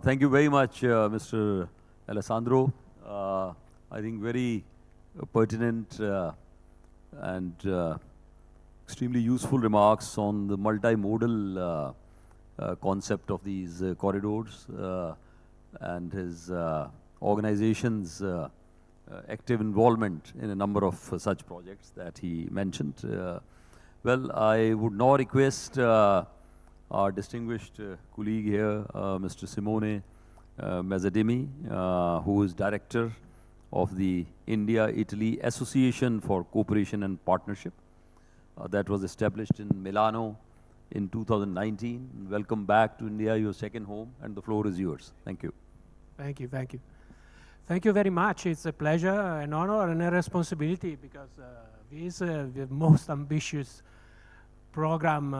Thank you very much, Mr. Alessandro. I think very pertinent and extremely useful remarks on the multimodal concept of these corridors and his organization's active involvement in a number of such projects that he mentioned. Well, I would now request our distinguished colleague here, Mr. Simone Mezzademi, who is Director of the India-Italy Association for Cooperation and Partnership that was established in Milano in 2019. Welcome back to India, your second home, and the floor is yours. Thank you. Thank you, thank you. Thank you very much. It's a pleasure, an honor, and a responsibility because this is the most ambitious program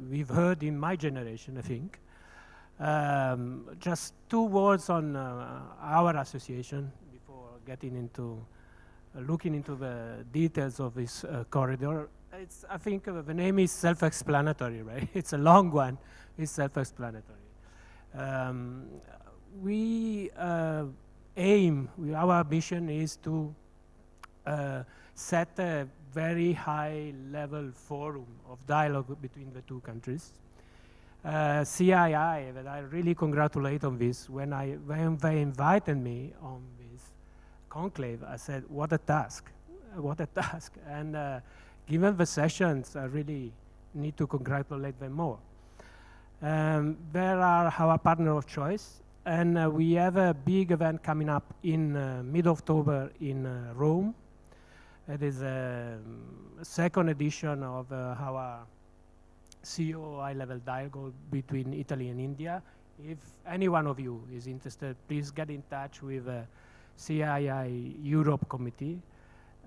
we've heard in my generation, I think. Just 2 words on our association before getting into looking into the details of this corridor. I think the name is self-explanatory, right? It's a long one. It's self-explanatory. We aim, our mission is to set a very high-level forum of dialogue between the 2 countries. CII, that I really congratulate on this, when they invited me on this conclave, I said, what a task, what a task. And given the sessions, I really need to congratulate them more. They are our partner of choice, and we have a big event coming up in mid-October in Rome. It is a second edition of our CEO high-level dialogue between Italy and India. If any one of you is interested, please get in touch with CII Europe Committee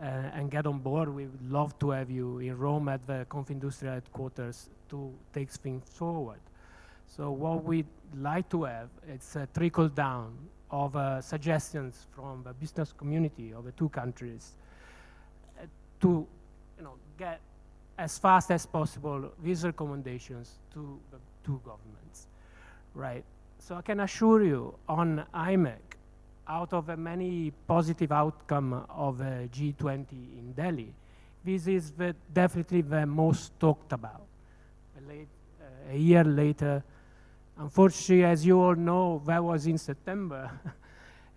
and get on board. We would love to have you in Rome at the Confindustria headquarters to take things forward. So what we'd like to have, it's a trickle down of suggestions from the business community of the 2 countries to get as fast as possible these recommendations to the 2 governments, right? So I can assure you on IMEC, out of the many positive outcome of G20 in Delhi, this is definitely the most talked about. A year later, unfortunately, as you all know, that was in September.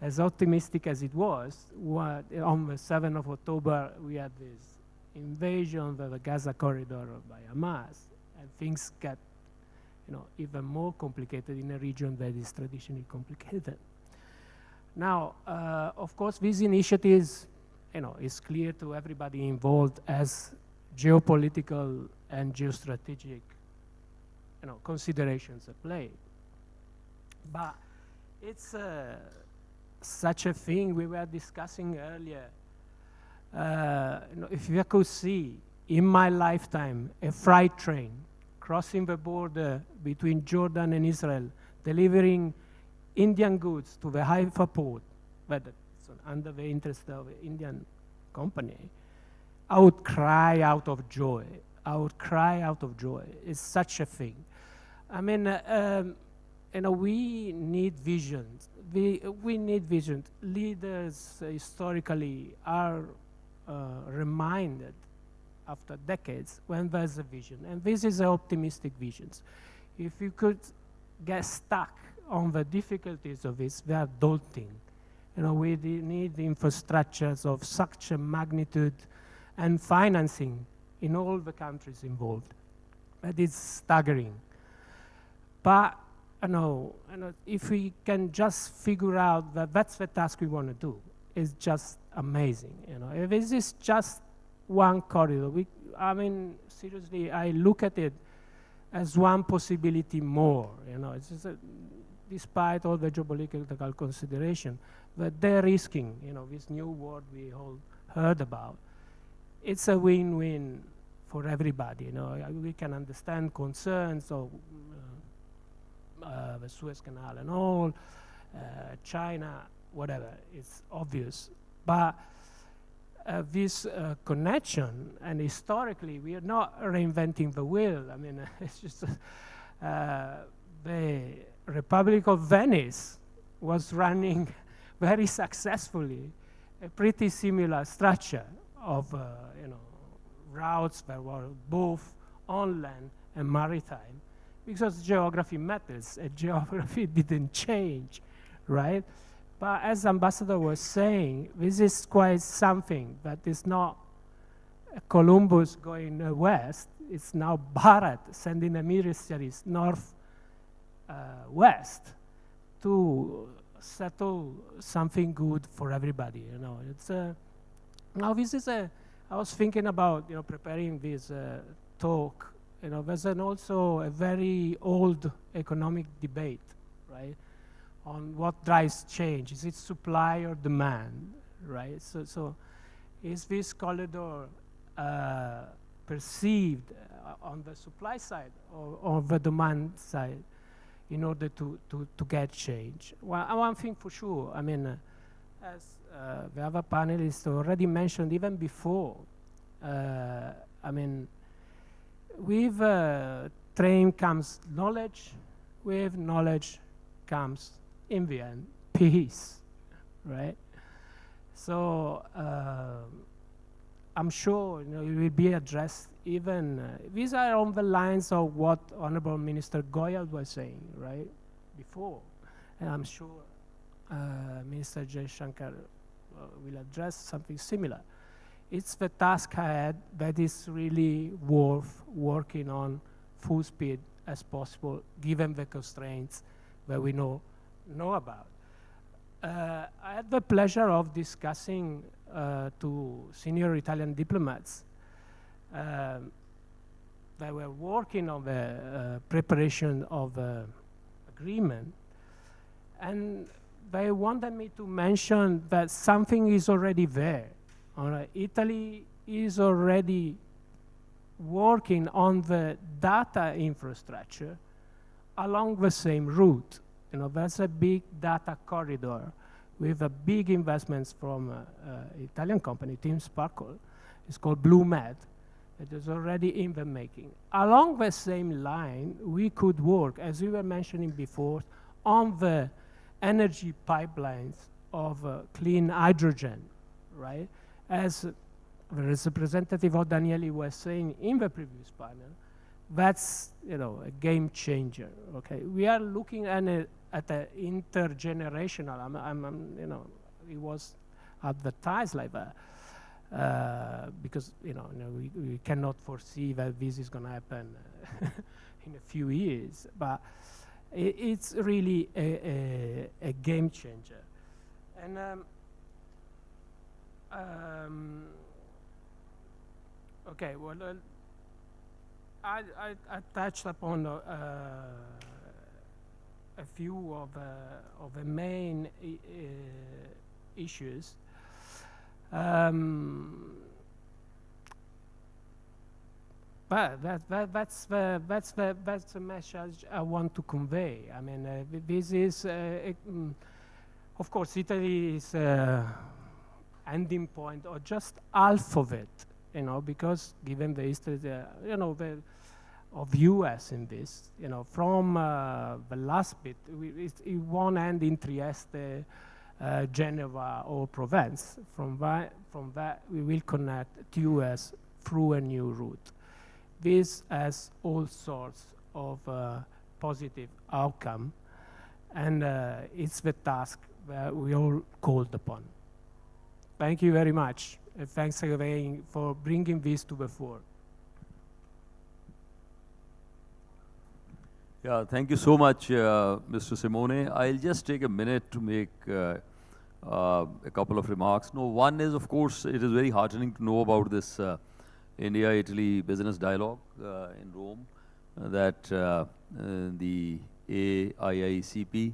As optimistic as it was, on the 7th of October, we had this invasion of the Gaza corridor by Hamas, and things get even more complicated in a region that is traditionally complicated. Now, of course, these initiatives, is clear to everybody involved as geopolitical and geostrategic, considerations at play. But it's such a thing we were discussing earlier. If you could see in my lifetime a freight train crossing the border between Jordan and Israel, delivering Indian goods to the Haifa port, but under the interest of the Indian company, I would cry out of joy. I would cry out of joy. It's such a thing. I mean, we need visions. We need visions. Leaders historically are reminded after decades when there's a vision, and this is an optimistic vision. If you could get stuck on the difficulties of this, they are daunting. We need infrastructures of such a magnitude and financing in all the countries involved. That is staggering. But if we can just figure out that that's the task we want to do, it's just amazing. If this is just one corridor, seriously, I look at it as one possibility more. It's just despite all the geopolitical consideration that they're risking, this new world we all heard about. It's a win-win for everybody. You know, we can understand concerns of the Suez Canal and all, China, whatever. It's obvious, but this connection, and historically, we are not reinventing the wheel. I mean, it's just the Republic of Venice was running very successfully a pretty similar structure of you know, routes that were both on land and maritime, because geography matters. Geography didn't change, right? But as Ambassador was saying, this is quite something that is not Columbus going west. It's now Bharat sending emissaries north west to settle something good for everybody. You know, it's now this is I was thinking about, you know, preparing this talk. You know, there's also a very old economic debate, right, on what drives change. Is it supply or demand, right? So is this corridor perceived on the supply side or on the demand side in order to get change? Well, one thing for sure, I mean, as the other panelists already mentioned even before, I mean, with train comes knowledge, with knowledge comes, in the end, peace, right? So I'm sure, you know, it will be addressed even, these are on the lines of what Honorable Minister Goyal was saying, right, before. And I'm sure Minister Jaishankar will address something similar. It's the task ahead that is really worth working on full speed as possible, given the constraints that we know about. I had the pleasure of discussing to senior Italian diplomats that were working on the preparation of the agreement, and they wanted me to mention that something is already there. Italy is already working on the data infrastructure along the same route. You know, that's a big data corridor with a big investments from Italian company, Team Sparkle. It's called Blue Med. It is already in the making. Along the same line, we could work, as we were mentioning before, on the energy pipelines of clean hydrogen, right? As the representative of Danieli was saying in the previous panel, that's, you know, a game changer. Okay, we are looking at an intergenerational. You know, it was advertised like that because you know we cannot foresee that this is going to happen in a few years, but it's really a game changer. And okay, well, I touched upon a few of the main issues. But that's the message I want to convey. I mean, this is, of course, Italy is ending point or just half of it, you know, because given the history, you know, of US in this, you know, from the last bit, it won't end in Trieste, Geneva, or Provence. From that, we will connect to US through a new route. This has all sorts of positive outcome, and it's the task that we all called upon. Thank you very much. And thanks again for bringing this to the fore. Yeah, thank you so much, Mr. Simone. I'll just take a minute to make a couple of remarks. No, one is, of course, it is very heartening to know about this India-Italy business dialogue in Rome that the AIICP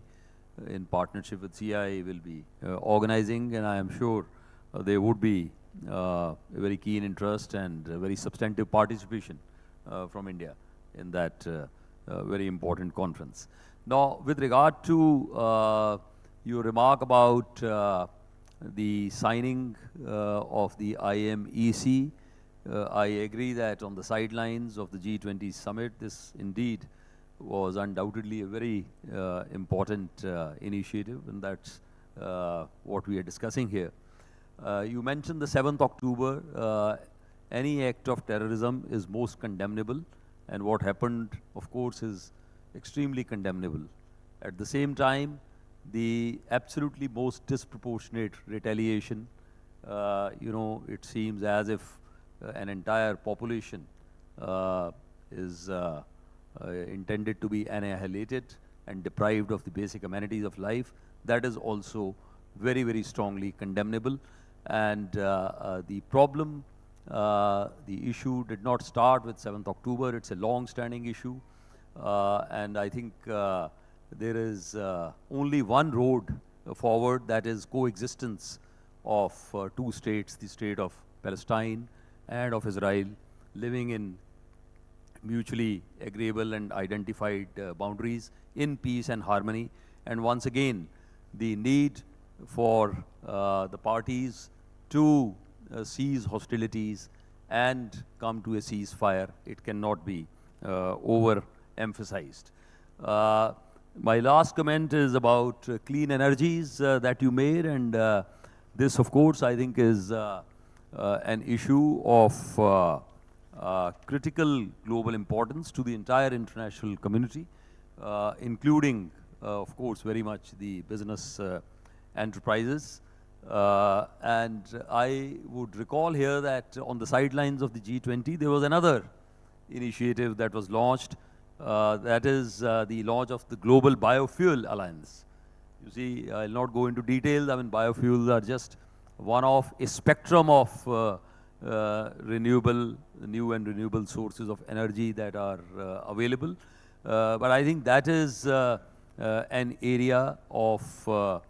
in partnership with CI will be organizing, and I am sure there would be a very keen interest and a very substantive participation from India in that very important conference. Now, with regard to your remark about the signing of the IMEC, I agree that on the sidelines of the G20 summit, this indeed was undoubtedly a very important initiative, and that's what we are discussing here. You mentioned the 7th October. Any act of terrorism is most condemnable, and what happened, of course, is extremely condemnable. At the same time, the absolutely most disproportionate retaliation, it seems as if an entire population is intended to be annihilated and deprived of the basic amenities of life. That is also very, very strongly condemnable. And the problem, the issue did not start with 7th October. It's a long-standing issue. And I think there is only one road forward, that is coexistence of two states, the state of Palestine and of Israel, living in mutually agreeable and identified boundaries in peace and harmony. And once again, the need for the parties to cease hostilities and come to a ceasefire, it cannot be overemphasized. My last comment is about clean energies that you made, and this, of course, I think is an issue of critical global importance to the entire international community, including, of course, very much the business enterprises. And I would recall here that on the sidelines of the G20, there was another initiative that was launched. That is the launch of the Global Biofuel Alliance. You see, I'll not go into details. I mean, biofuels are just one of a spectrum of new and renewable sources of energy that are available. But I think that is an area of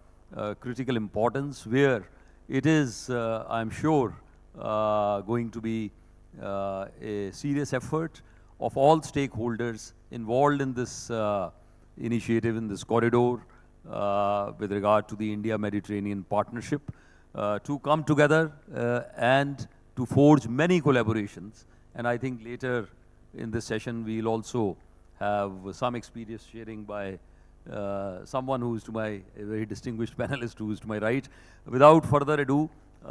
critical importance where it is, I'm sure, going to be a serious effort of all stakeholders involved in this initiative, in this corridor, with regard to the India-Mediterranean partnership, to come together and to forge many collaborations. And I think later in this session, we'll also have some experience sharing by someone who is a very distinguished panelist who is to my right. Without further ado,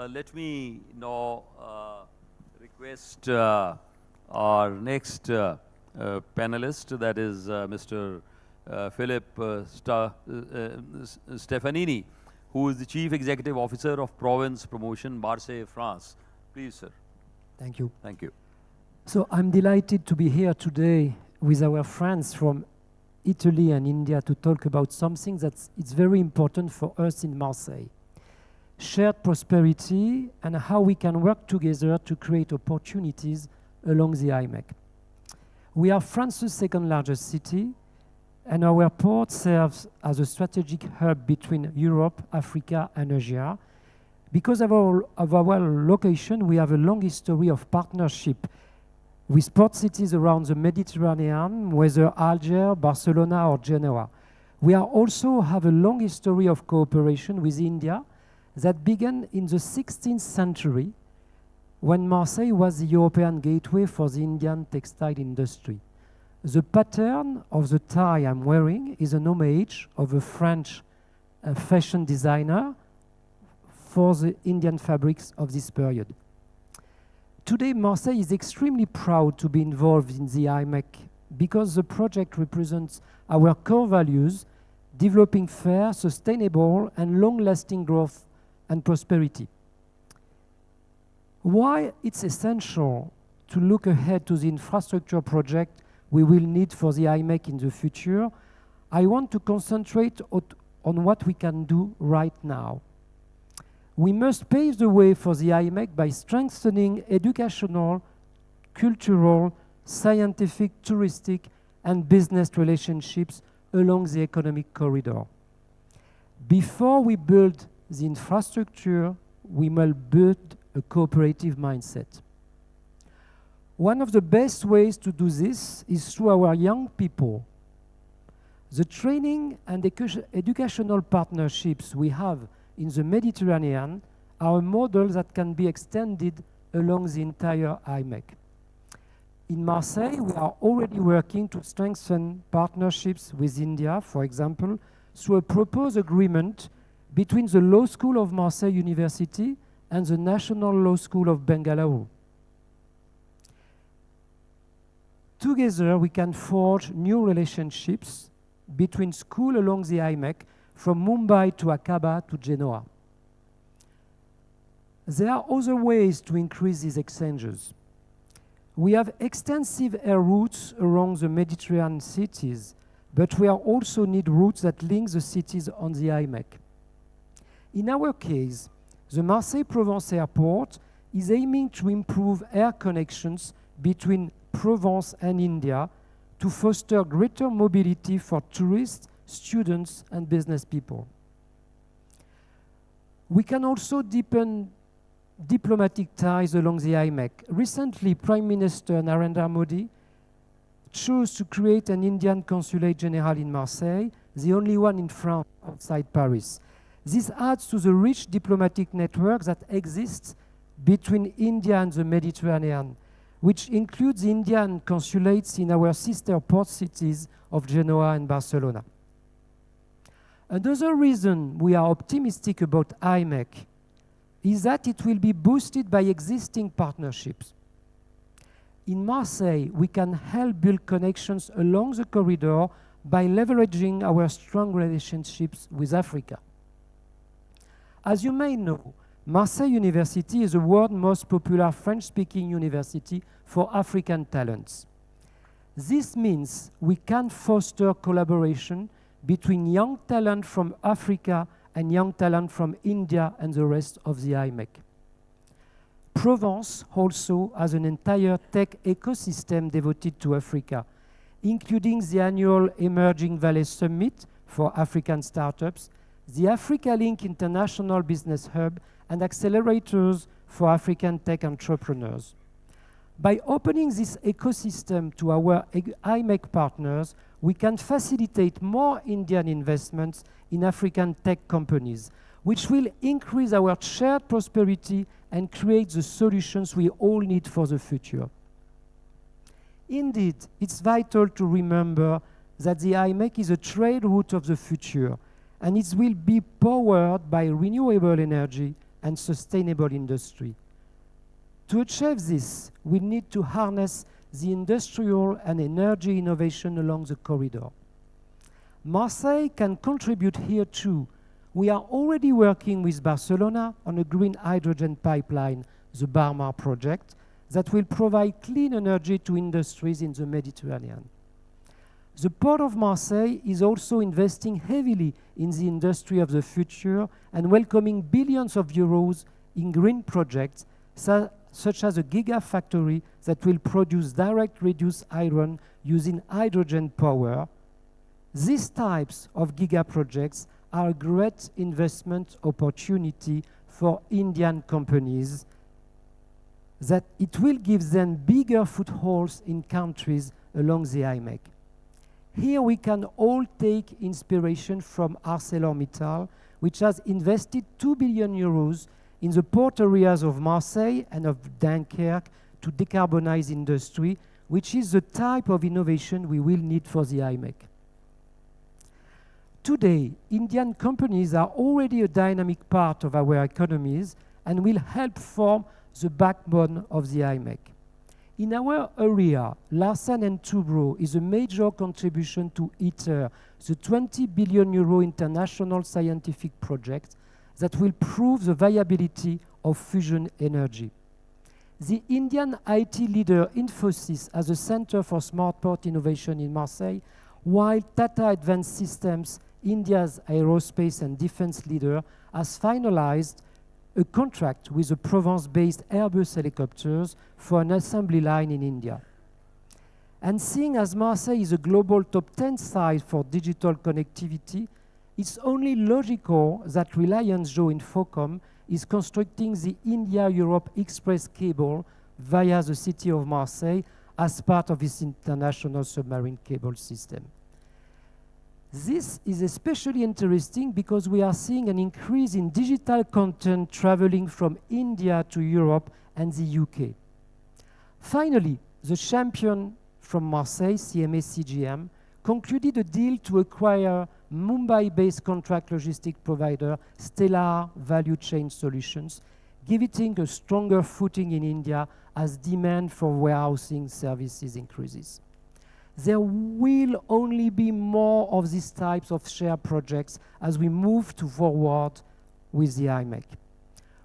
let me now request our next panelist, that is Mr. Philip Stefanini, who is the Chief Executive Officer of Provence Promotion, Marseille, France. Please, sir. Thank you. Thank you. So I'm delighted to be here today with our friends from Italy and India to talk about something that's very important for us in Marseille. Shared prosperity and how we can work together to create opportunities along the IMEC. We are France's second largest city, and our port serves as a strategic hub between Europe, Africa, and Asia. Because of our location, we have a long history of partnership with port cities around the Mediterranean, whether Algiers, Barcelona, or Genoa. We also have a long history of cooperation with India that began in the 16th century when Marseille was the European gateway for the Indian textile industry. The pattern of the tie I'm wearing is an homage of a French fashion designer for the Indian fabrics of this period. Today, Marseille is extremely proud to be involved in the IMEC because the project represents our core values, developing fair, sustainable, and long-lasting growth and prosperity. Why it's essential to look ahead to the infrastructure project we will need for the IMEC in the future, I want to concentrate on what we can do right now. We must pave the way for the IMEC by strengthening educational, cultural, scientific, touristic, and business relationships along the economic corridor. Before we build the infrastructure, we must build a cooperative mindset. One of the best ways to do this is through our young people. The training and educational partnerships we have in the Mediterranean are a model that can be extended along the entire IMEC. In Marseille, we are already working to strengthen partnerships with India, for example, through a proposed agreement between the Law School of Marseille University and the National Law School of Bengaluru. Together, we can forge new relationships between schools along the IMEC, from Mumbai to Aqaba to Genoa. There are other ways to increase these exchanges. We have extensive air routes around the Mediterranean cities, but we also need routes that link the cities on the IMEC. In our case, the Marseille-Provence Airport is aiming to improve air connections between Provence and India to foster greater mobility for tourists, students, and business people. We can also deepen diplomatic ties along the IMEC. Recently, Prime Minister Narendra Modi chose to create an Indian Consulate General in Marseille, the only one in France outside Paris. This adds to the rich diplomatic network that exists between India and the Mediterranean, which includes Indian consulates in our sister port cities of Genoa and Barcelona. Another reason we are optimistic about IMEC is that it will be boosted by existing partnerships. In Marseille, we can help build connections along the corridor by leveraging our strong relationships with Africa. As you may know, Marseille University is the world's most popular French-speaking university for African talents. This means we can foster collaboration between young talent from Africa and young talent from India and the rest of the IMEC. Provence also has an entire tech ecosystem devoted to Africa, including the annual Emerging Valley Summit for African startups, the Africa Link International Business Hub, and accelerators for African tech entrepreneurs. By opening this ecosystem to our IMEC partners, we can facilitate more Indian investments in African tech companies, which will increase our shared prosperity and create the solutions we all need for the future. Indeed, it's vital to remember that the IMEC is a trade route of the future, and it will be powered by renewable energy and sustainable industry. To achieve this, we need to harness the industrial and energy innovation along the corridor. Marseille can contribute here too. We are already working with Barcelona on a green hydrogen pipeline, the Barmar project, that will provide clean energy to industries in the Mediterranean. The Port of Marseille is also investing heavily in the industry of the future and welcoming billions of euros in green projects such as a gigafactory that will produce direct reduced iron using hydrogen power. These types of gigaprojects are a great investment opportunity for Indian companies, that it will give them bigger footholds in countries along the IMEC. Here we can all take inspiration from ArcelorMittal, which has invested 2 billion euros in the port areas of Marseille and of Dunkirk to decarbonize industry, which is the type of innovation we will need for the IMEC. Today, Indian companies are already a dynamic part of our economies and will help form the backbone of the IMEC. In our area, Larsen & Toubro is a major contribution to ITER, the 20 billion euro international scientific project that will prove the viability of fusion energy. The Indian IT leader Infosys has a Center for Smart Port Innovation in Marseille, while Tata Advanced Systems, India's aerospace and defense leader, has finalized a contract with the Provence-based Airbus helicopters for an assembly line in India. And seeing as Marseille is a global top 10 site for digital connectivity, it's only logical that Reliance Jio Infocom is constructing the India-Europe Express cable via the city of Marseille as part of its international submarine cable system. This is especially interesting because we are seeing an increase in digital content traveling from India to Europe and the UK. Finally, the champion from Marseille, CMA CGM, concluded a deal to acquire Mumbai-based contract logistic provider Stellar Value Chain Solutions, giving it a stronger footing in India as demand for warehousing services increases. There will only be more of these types of shared projects as we move forward with the IMEC.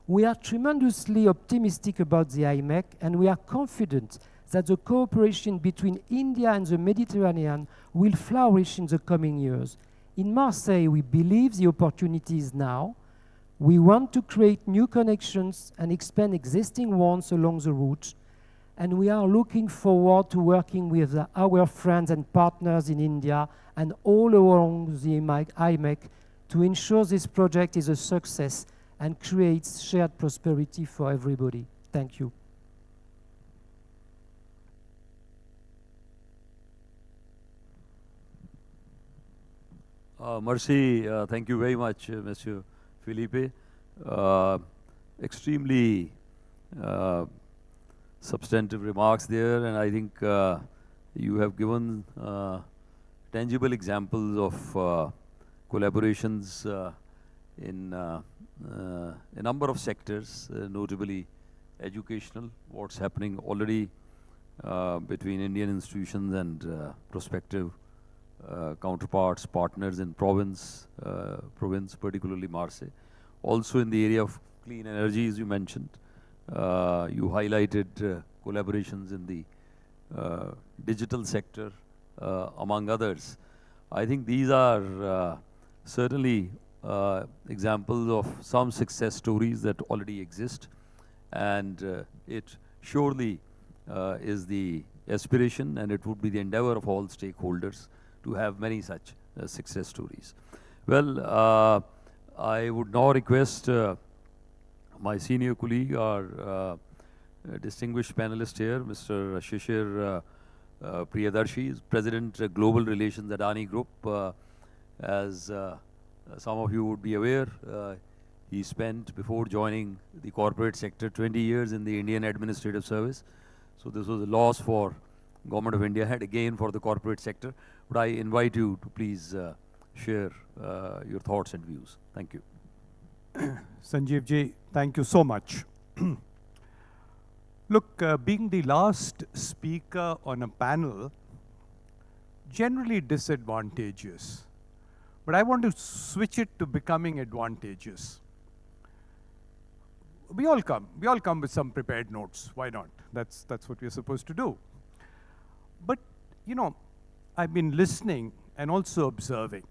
We are tremendously optimistic about the IMEC, and we are confident that the cooperation between India and the Mediterranean will flourish in the coming years. In Marseille, we believe the opportunity is now. We want to create new connections and expand existing ones along the route, and we are looking forward to working with our friends and partners in India and all along the IMEC to ensure this project is a success and creates shared prosperity for everybody. Thank you. Merci, thank you very much, Monsieur Philippe. Extremely substantive remarks there, and I think you have given tangible examples of collaborations in a number of sectors, notably educational, what's happening already between Indian institutions and prospective counterparts, partners in province, particularly Marseille. Also in the area of clean energy, as you mentioned, you highlighted collaborations in the digital sector, among others. I think these are certainly examples of some success stories that already exist, and it surely is the aspiration, and it would be the endeavor of all stakeholders to have many such success stories. Well, I would now request my senior colleague, our distinguished panelist here, Mr. Shishir Priyadarshi, is President Global Relations at Adani Group. As some of you would be aware, he spent, before joining the corporate sector, 20 years in the Indian Administrative Service. So this was a loss for Government of India and again for the corporate sector. But I invite you to please share your thoughts and views. Thank you. Sanjeev ji, thank you so much. Look, being the last speaker on a panel, generally disadvantageous. But I want to switch it to becoming advantageous. We all come with some prepared notes. Why not? That's what we're supposed to do. But, you know, I've been listening and also observing.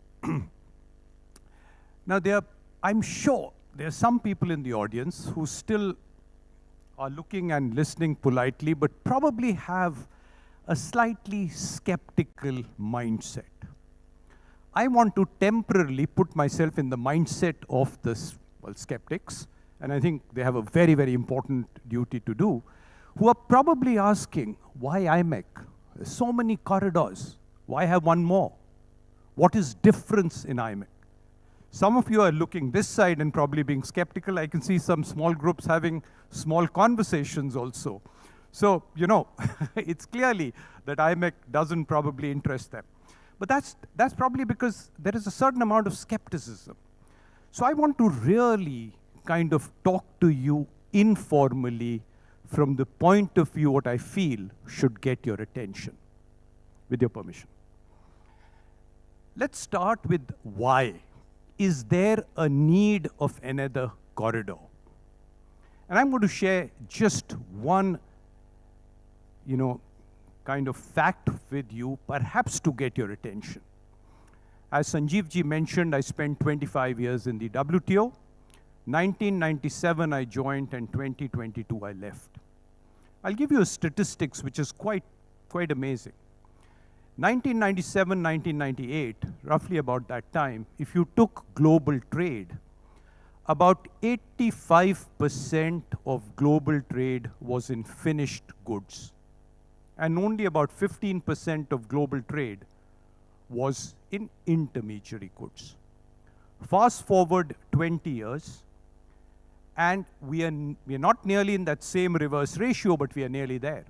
Now, I'm sure there are some people in the audience who still are looking and listening politely, but probably have a slightly skeptical mindset. I want to temporarily put myself in the mindset of the skeptics, and I think they have a very, very important duty to do, who are probably asking, why IMEC? There's so many corridors. Why have one more? What is difference in IMEC? Some of you are looking this side and probably being skeptical. I can see some small groups having small conversations also. So, you know, it's clearly that IMEC doesn't probably interest them. But that's probably because there is a certain amount of skepticism. So I want to really kind of talk to you informally from the point of view what I feel should get your attention, with your permission. Let's start with why. Is there a need of another corridor? And I'm going to share just one, you know, kind of fact with you, perhaps to get your attention. As Sanjeev ji mentioned, I spent 25 years in the WTO. 1997 I joined, and 2022 I left. I'll give you a statistics which is quite amazing. 1997, 1998, roughly about that time, if you took global trade, about 85% of global trade was in finished goods, and only about 15% of global trade was in intermediary goods. Fast forward 20 years, and we are not nearly in that same reverse ratio, but we are nearly there.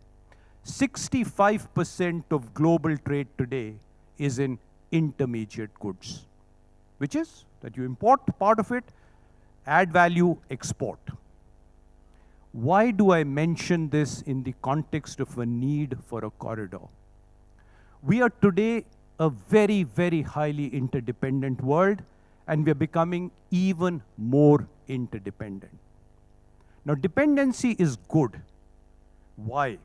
65% of global trade today is in intermediate goods, which is that you import part of it, add value, export. Why do I mention this in the context of a need for a corridor? We are today a very, very highly interdependent world, and we are becoming even more interdependent. Now, dependency is good. Why?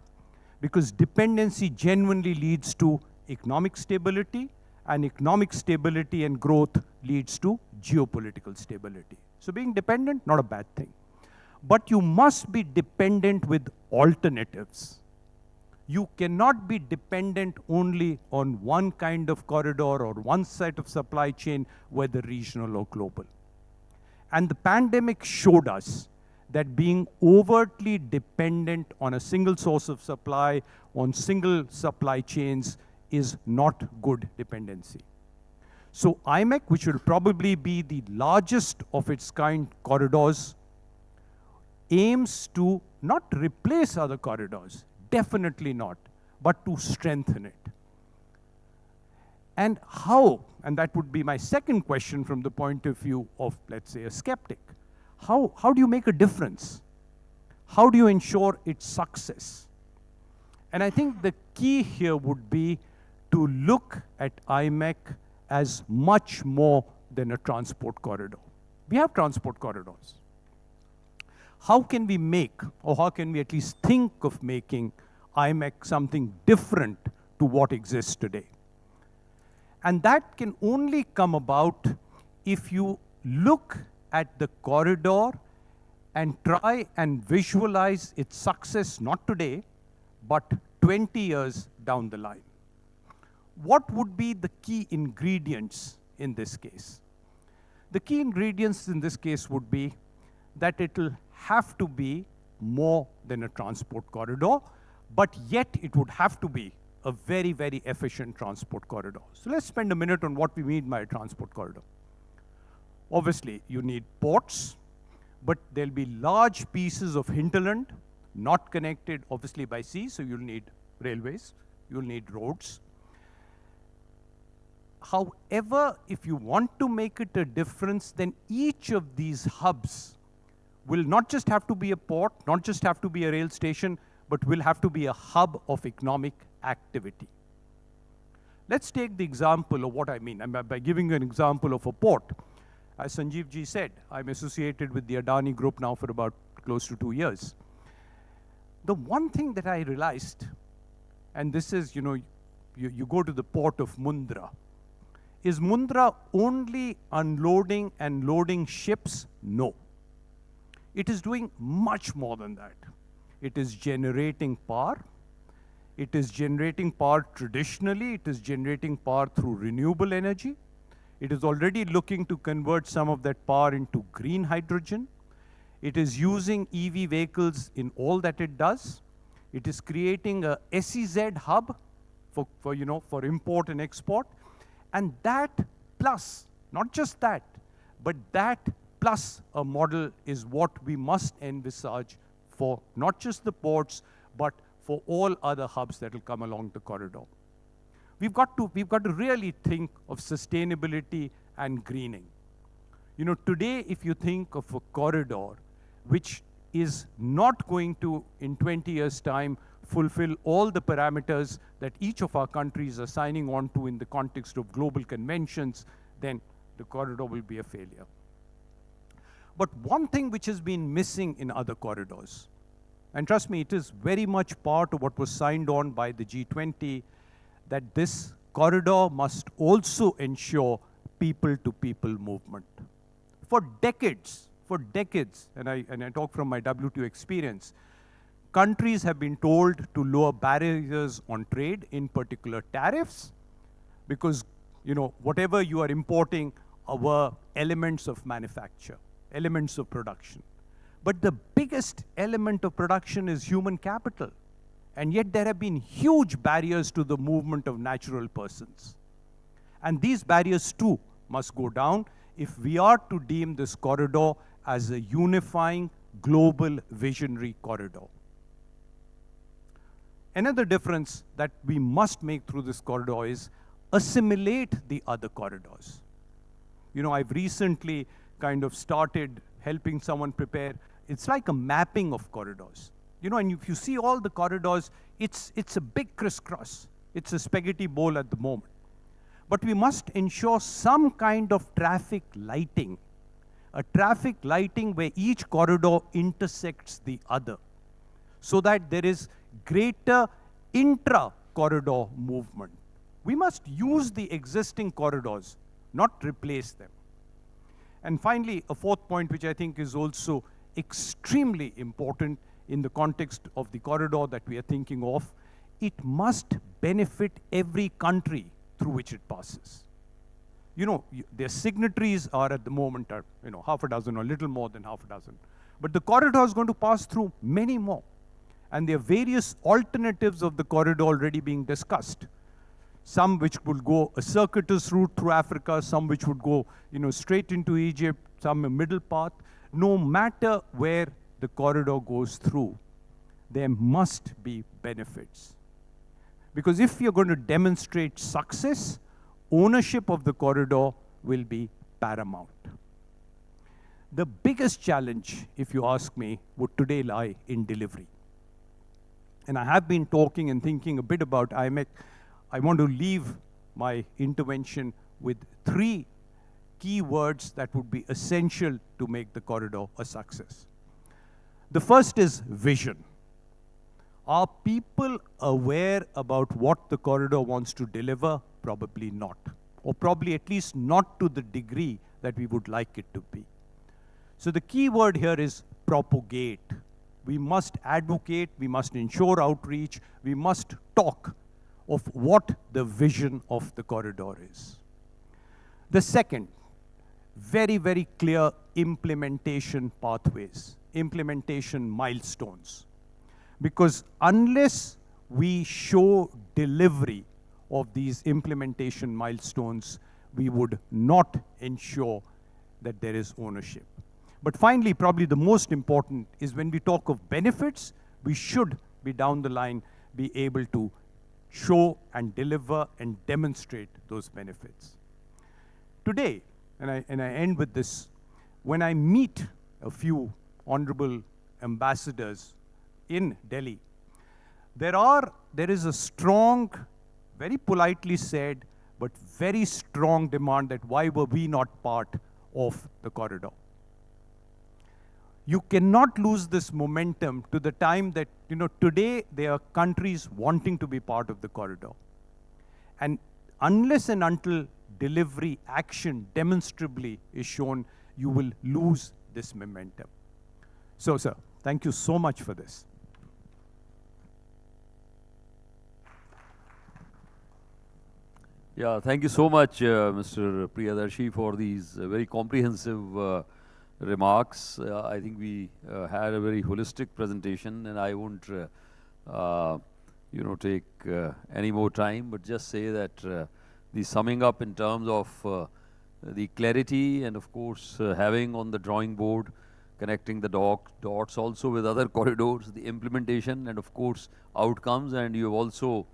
Because dependency genuinely leads to economic stability, and economic stability and growth leads to geopolitical stability. So being dependent, not a bad thing. But you must be dependent with alternatives. You cannot be dependent only on one kind of corridor or one set of supply chain, whether regional or global. And the pandemic showed us that being overtly dependent on a single source of supply, on single supply chains, is not good dependency. So IMEC, which will probably be the largest of its kind corridors, aims to not replace other corridors, definitely not, but to strengthen it. And how, and that would be my second question from the point of view of, let's say, a skeptic. How do you make a difference? How do you ensure its success? And I think the key here would be to look at IMEC as much more than a transport corridor. We have transport corridors. How can we make, or how can we at least think of making IMEC something different to what exists today? And that can only come about if you look at the corridor and try and visualize its success, not today, but 20 years down the line. What would be the key ingredients in this case? The key ingredients in this case would be that it will have to be more than a transport corridor, but yet it would have to be a very, very efficient transport corridor. So let's spend a minute on what we mean by a transport corridor. Obviously, you need ports, but there'll be large pieces of hinterland, not connected obviously by sea, so you'll need railways, you'll need roads. However, if you want to make it a difference, then each of these hubs will not just have to be a port, not just have to be a rail station, but will have to be a hub of economic activity. Let's take the example of what I mean. By giving you an example of a port, as Sanjeev ji said, I'm associated with the Adani Group now for about close to 2 years. The one thing that I realized, and this is, you go to the port of Mundra. Is Mundra only unloading and loading ships? No. It is doing much more than that. It is generating power. It is generating power traditionally. It is generating power through renewable energy. It is already looking to convert some of that power into green hydrogen. It is using EV vehicles in all that it does. It is creating a SEZ hub for import and export. And that plus, not just that, but that plus a model is what we must envisage for not just the ports, but for all other hubs that will come along the corridor. We've got to really think of sustainability and greening. Today, if you think of a corridor which is not going to, in 20 years' time, fulfill all the parameters that each of our countries are signing on to in the context of global conventions, then the corridor will be a failure. But one thing which has been missing in other corridors, and trust me, it is very much part of what was signed on by the G20, that this corridor must also ensure people-to-people movement. For decades, and I talk from my WTO experience, countries have been told to lower barriers on trade, in particular tariffs, because whatever you are importing were elements of manufacture, elements of production. But the biggest element of production is human capital. And yet there have been huge barriers to the movement of natural persons. And these barriers too must go down if we are to deem this corridor as a unifying global visionary corridor. Another difference that we must make through this corridor is assimilate the other corridors. You know, I've recently kind of started helping someone prepare. It's like a mapping of corridors. You know, and if you see all the corridors, it's a big crisscross. It's a spaghetti bowl at the moment. But we must ensure some kind of traffic lighting, a traffic lighting where each corridor intersects the other, so that there is greater intra-corridor movement. We must use the existing corridors, not replace them. And finally, a fourth point which I think is also extremely important in the context of the corridor that we are thinking of, it must benefit every country through which it passes. You know, their signatories are at the moment, you know, half a dozen or a little more than half a dozen. But the corridor is going to pass through many more. And there are various alternatives of the corridor already being discussed. Some which will go a circuitous route through Africa, some which would go, you know, straight into Egypt, some a middle path. No matter where the corridor goes through, there must be benefits. Because if you're going to demonstrate success, ownership of the corridor will be paramount. The biggest challenge, if you ask me, would today lie in delivery. And I have been talking and thinking a bit about IMEC. I want to leave my intervention with 3 key words that would be essential to make the corridor a success. The first is vision. Are people aware about what the corridor wants to deliver? Probably not. Or probably at least not to the degree that we would like it to be. So the key word here is propagate. We must advocate, we must ensure outreach, we must talk of what the vision of the corridor is. The second, very, very clear implementation pathways, implementation milestones. Because unless we show delivery of these implementation milestones, we would not ensure that there is ownership. But finally, probably the most important is when we talk of benefits, we should be down the line be able to show and deliver and demonstrate those benefits. Today, and I end with this, when I meet a few honorable ambassadors in Delhi, there is a strong, very politely said, but very strong demand that why were we not part of the corridor? You cannot lose this momentum to the time that, you know, today there are countries wanting to be part of the corridor. And unless and until delivery action demonstrably is shown, you will lose this momentum. So, sir, thank you so much for this. Yeah, thank you so much, Mr. Priyadarshi, for these very comprehensive remarks. I think we had a very holistic presentation, and I won't, you know, take any more time, but just say that the summing up in terms of the clarity and, of course, having on the drawing board, connecting the dots also with other corridors, the implementation, and, of course, outcomes, and you have also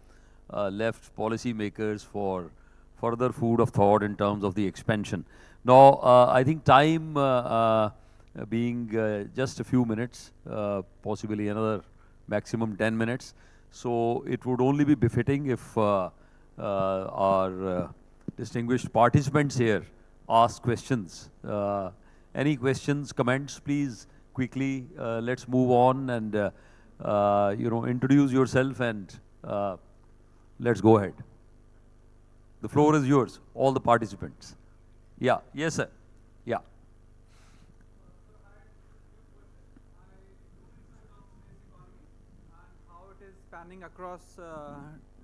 left policymakers for further food of thought in terms of the expansion. Now, I think time being just a few minutes, possibly another maximum 10 minutes, so it would only be befitting if our distinguished participants here ask questions. Any questions, comments, please quickly, let's move on and you know, introduce yourself and let's go ahead. The floor is yours, all the participants. Yeah, yes, sir. Yeah. How it is spanning across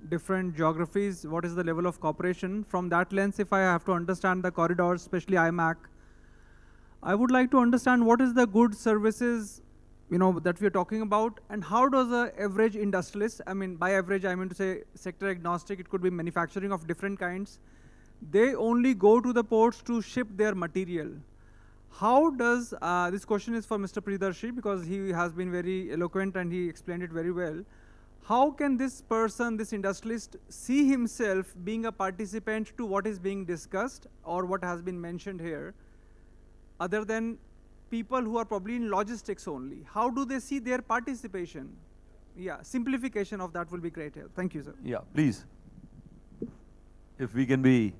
different geographies, what is the level of cooperation? From that lens, if I have to understand the corridors, especially IMAC, I would like to understand what is the goods, services, that we are talking about, and how does the average industrialist, I mean, by average, I mean to say sector agnostic, it could be manufacturing of different kinds. They only go to the ports to ship their material. How does, this question is for Mr. Priyadarshi because he has been very eloquent and he explained it very well. How can this person, this industrialist, see himself being a participant to what is being discussed or what has been mentioned here, other than people who are probably in logistics only? How do they see their participation? Yeah, simplification of that will be great help. Thank you, sir. Yeah, please. If we can be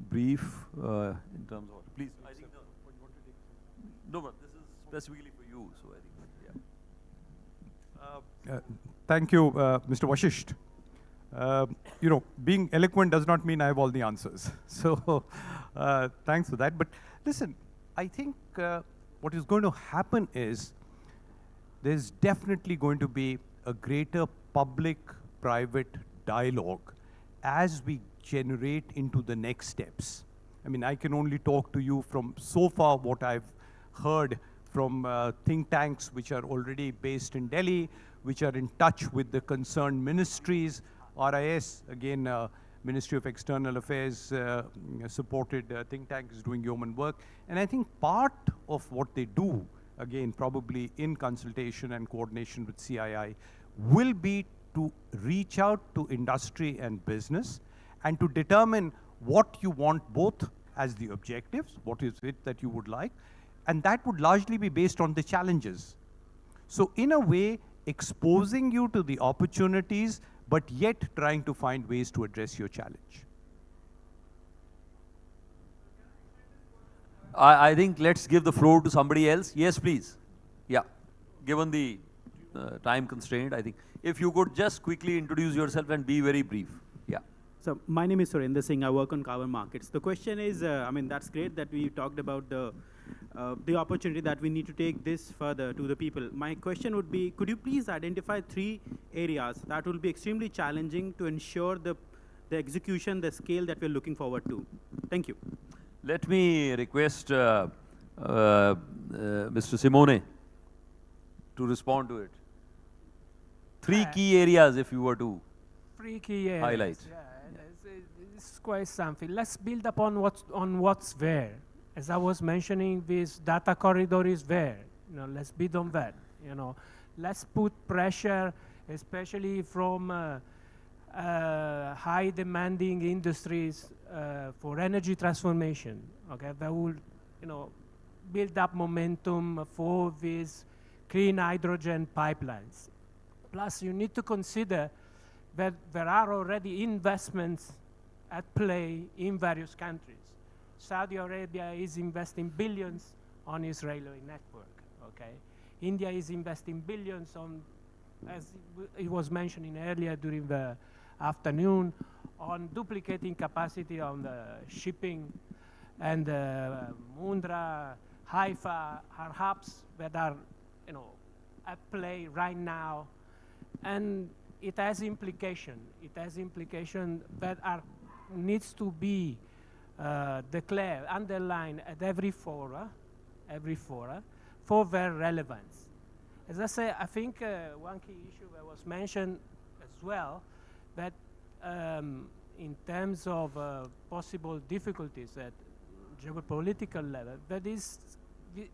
brief in terms of, please. I think no, but this is specifically for you, so I think, yeah. Thank you, Mr. Vashisht. Being eloquent does not mean I have all the answers. So thanks for that. But listen, I think what is going to happen is there's definitely going to be a greater public-private dialogue as we generate into the next steps. I mean, I can only talk to you from so far what I've heard from think tanks which are already based in Delhi, which are in touch with the concerned ministries. RIS, again, Ministry of External Affairs supported think tank is doing yeoman work. And I think part of what they do, again, probably in consultation and coordination with CII, will be to reach out to industry and business and to determine what you want both as the objectives, what is it that you would like, and that would largely be based on the challenges. So in a way, exposing you to the opportunities, but yet trying to find ways to address your challenge. I think let's give the floor to somebody else. Yes, please. Yeah, given the time constraint, I think if you could just quickly introduce yourself and be very brief. Yeah. So my name is Surendra Singh. I work on carbon markets. The question is, I mean, that's great that we talked about the opportunity that we need to take this further to the people. My question would be, could you please identify 3 areas that will be extremely challenging to ensure the execution, the scale that we're looking forward to? Thank you. Let me request Mr. Simone to respond to it. 3 key areas if you were to 3 key areas. highlight. Yeah, it's quite something. Let's build upon what's there. As I was mentioning, this data corridor is there. Let's build on that. Let's put pressure, especially from high demanding industries for energy transformation. Okay, that will, build up momentum for these clean hydrogen pipelines. Plus, you need to consider that there are already investments at play in various countries. Saudi Arabia is investing billions on its railway network, okay? India is investing billions on, as it was mentioning earlier during the afternoon, on duplicating capacity on the shipping, and Mundra, Haifa are hubs that are, at play right now, and it has implication. It has implication that needs to be declared, underlined at every fora for their relevance. As I say, I think one key issue that was mentioned as well, that in terms of possible difficulties at geopolitical level, that is,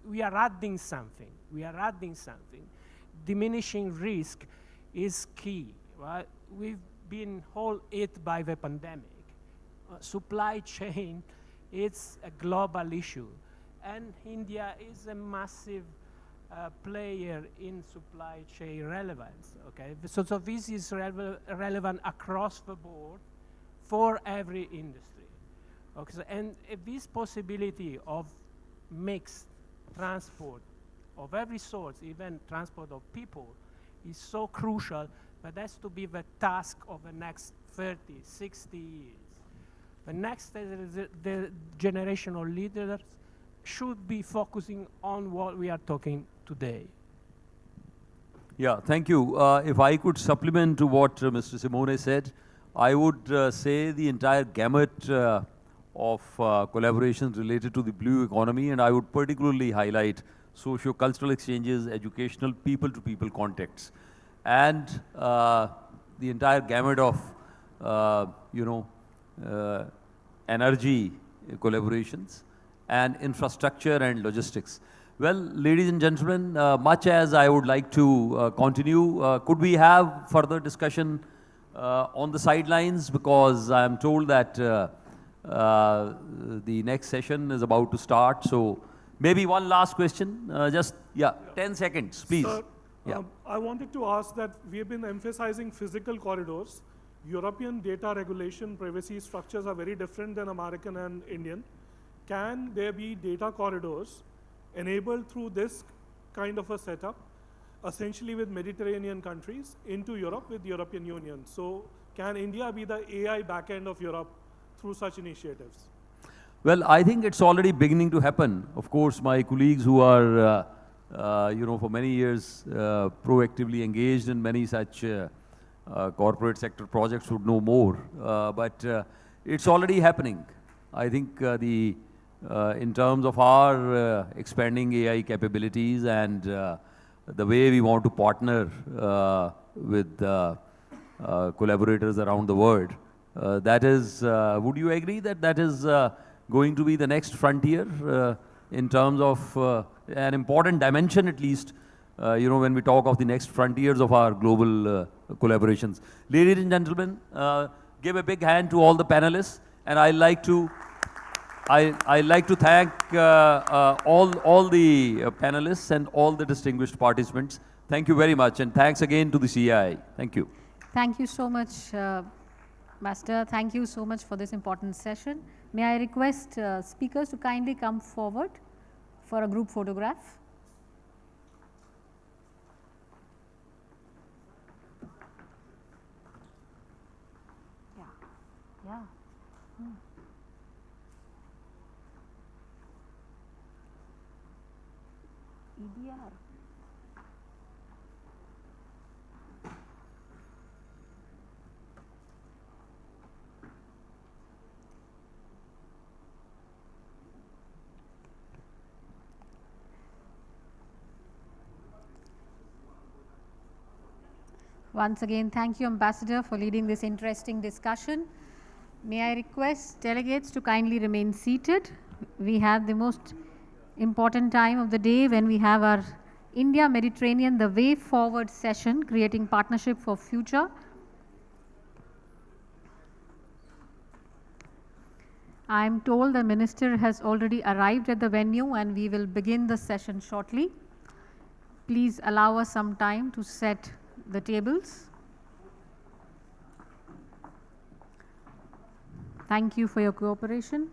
we are adding something. We are adding something. Diminishing risk is key, right? We've been all hit by the pandemic. Supply chain, it's a global issue. And India is a massive player in supply chain relevance, okay? So this is relevant across the board for every industry. Okay, so, and this possibility of mixed transport of every sort, even transport of people, is so crucial, but that's to be the task of the next 30, 60 years. The next the generational leaders should be focusing on what we are talking today. Yeah, thank you. If I could supplement to what Mr. Simone said, I would say the entire gamut of collaborations related to the blue economy, and I would particularly highlight socio-cultural exchanges, educational people-to-people contacts, and the entire gamut of, energy collaborations and infrastructure and logistics. Well, ladies and gentlemen, much as I would like to continue, could we have further discussion on the sidelines, because I am told that the next session is about to start. So maybe one last question, 10 seconds, please. Sir, I wanted to ask that we have been emphasizing physical corridors. European data regulation privacy structures are very different than American and Indian. Can there be data corridors enabled through this kind of a setup, essentially with Mediterranean countries, into Europe with the European Union? So can India be the AI backend of Europe through such initiatives? Well, I think it's already beginning to happen. Of course, my colleagues who are, for many years proactively engaged in many such corporate sector projects would know more. But it's already happening. I think in terms of our expanding AI capabilities and the way we want to partner with collaborators around the world, that is, would you agree that that is going to be the next frontier in terms of an important dimension, at least, when we talk of the next frontiers of our global collaborations. Ladies and gentlemen, give a big hand to all the panelists, and I'd like to thank all the panelists and all the distinguished participants. Thank you very much, and thanks again to the CII. Thank you. Thank you so much, Master. Thank you so much for this important session. May I request speakers to kindly come forward for a group photograph. Yeah. EDR. Once again, thank you, Ambassador, for leading this interesting discussion. May I request delegates to kindly remain seated. We have the most important time of the day when we have our India Mediterranean, the way forward session, creating partnership for future. I am told the Minister has already arrived at the venue and we will begin the session shortly. Please allow us some time to set the tables. Thank you for your cooperation.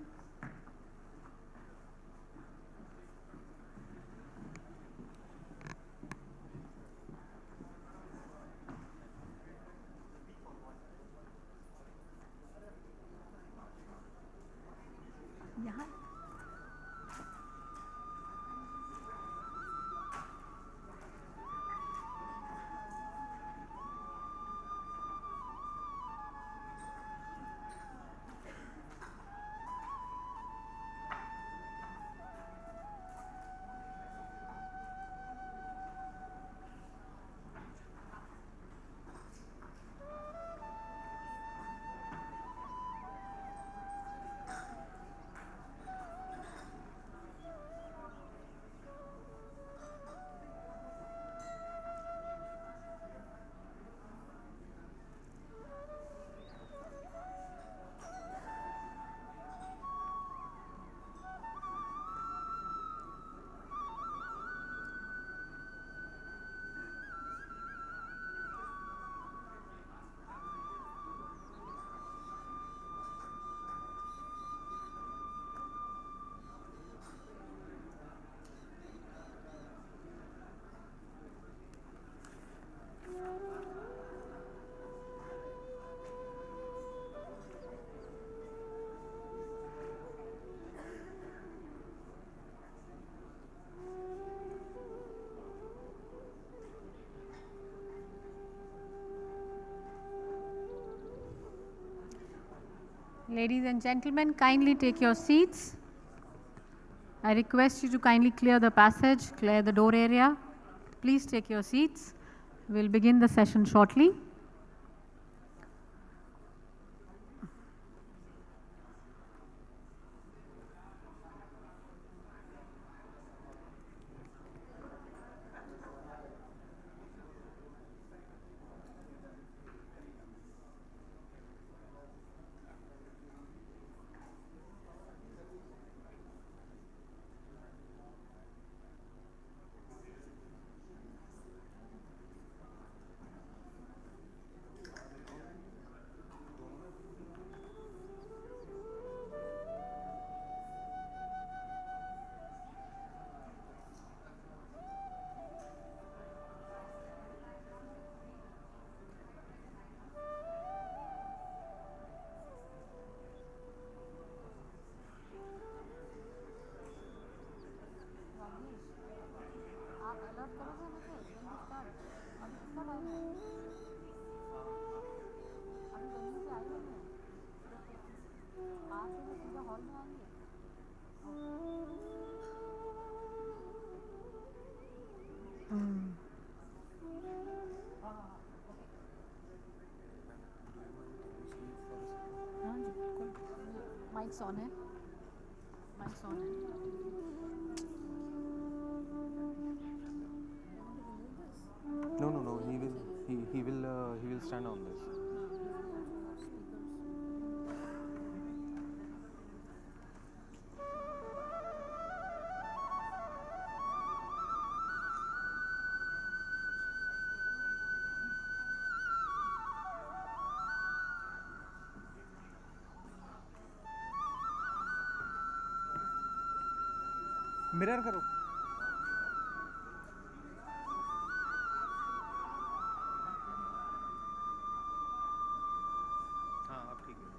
Ladies and gentlemen, kindly take your seats. I request you to kindly clear the passage, clear the door area. Please take your seats. We'll begin the session shortly. Mic's on it. Mic's on it. No. He will stand on this. Mirror करो हाँ अब ठीक है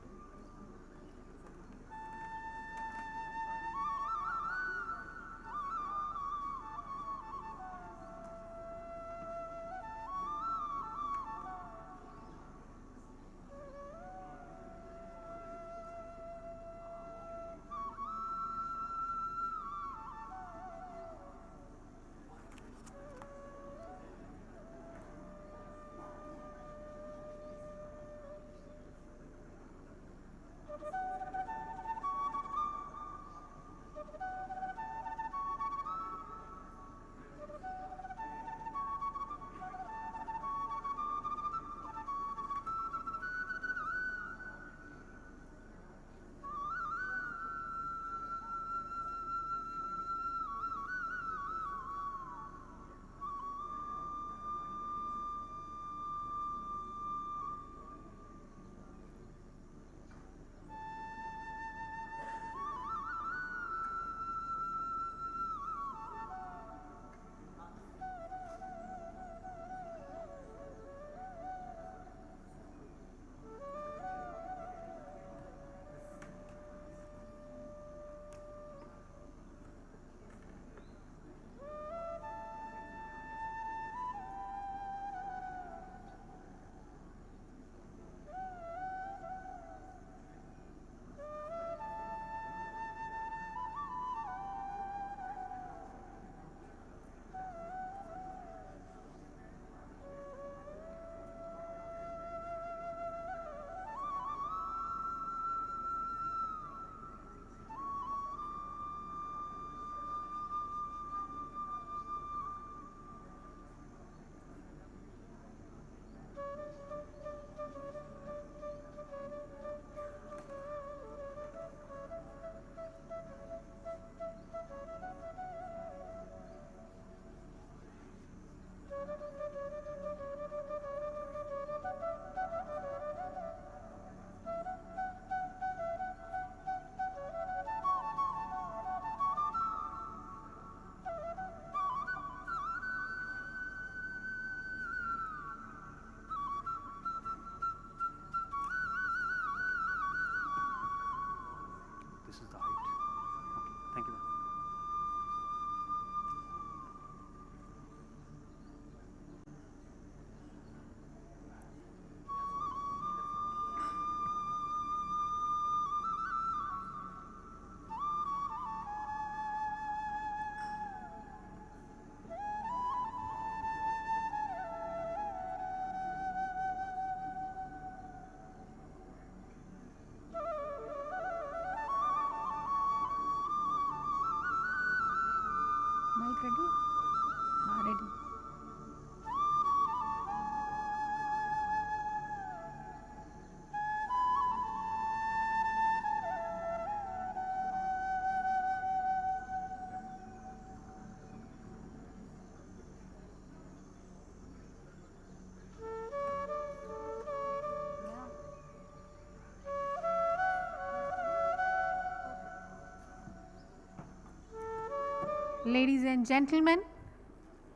Ladies and gentlemen,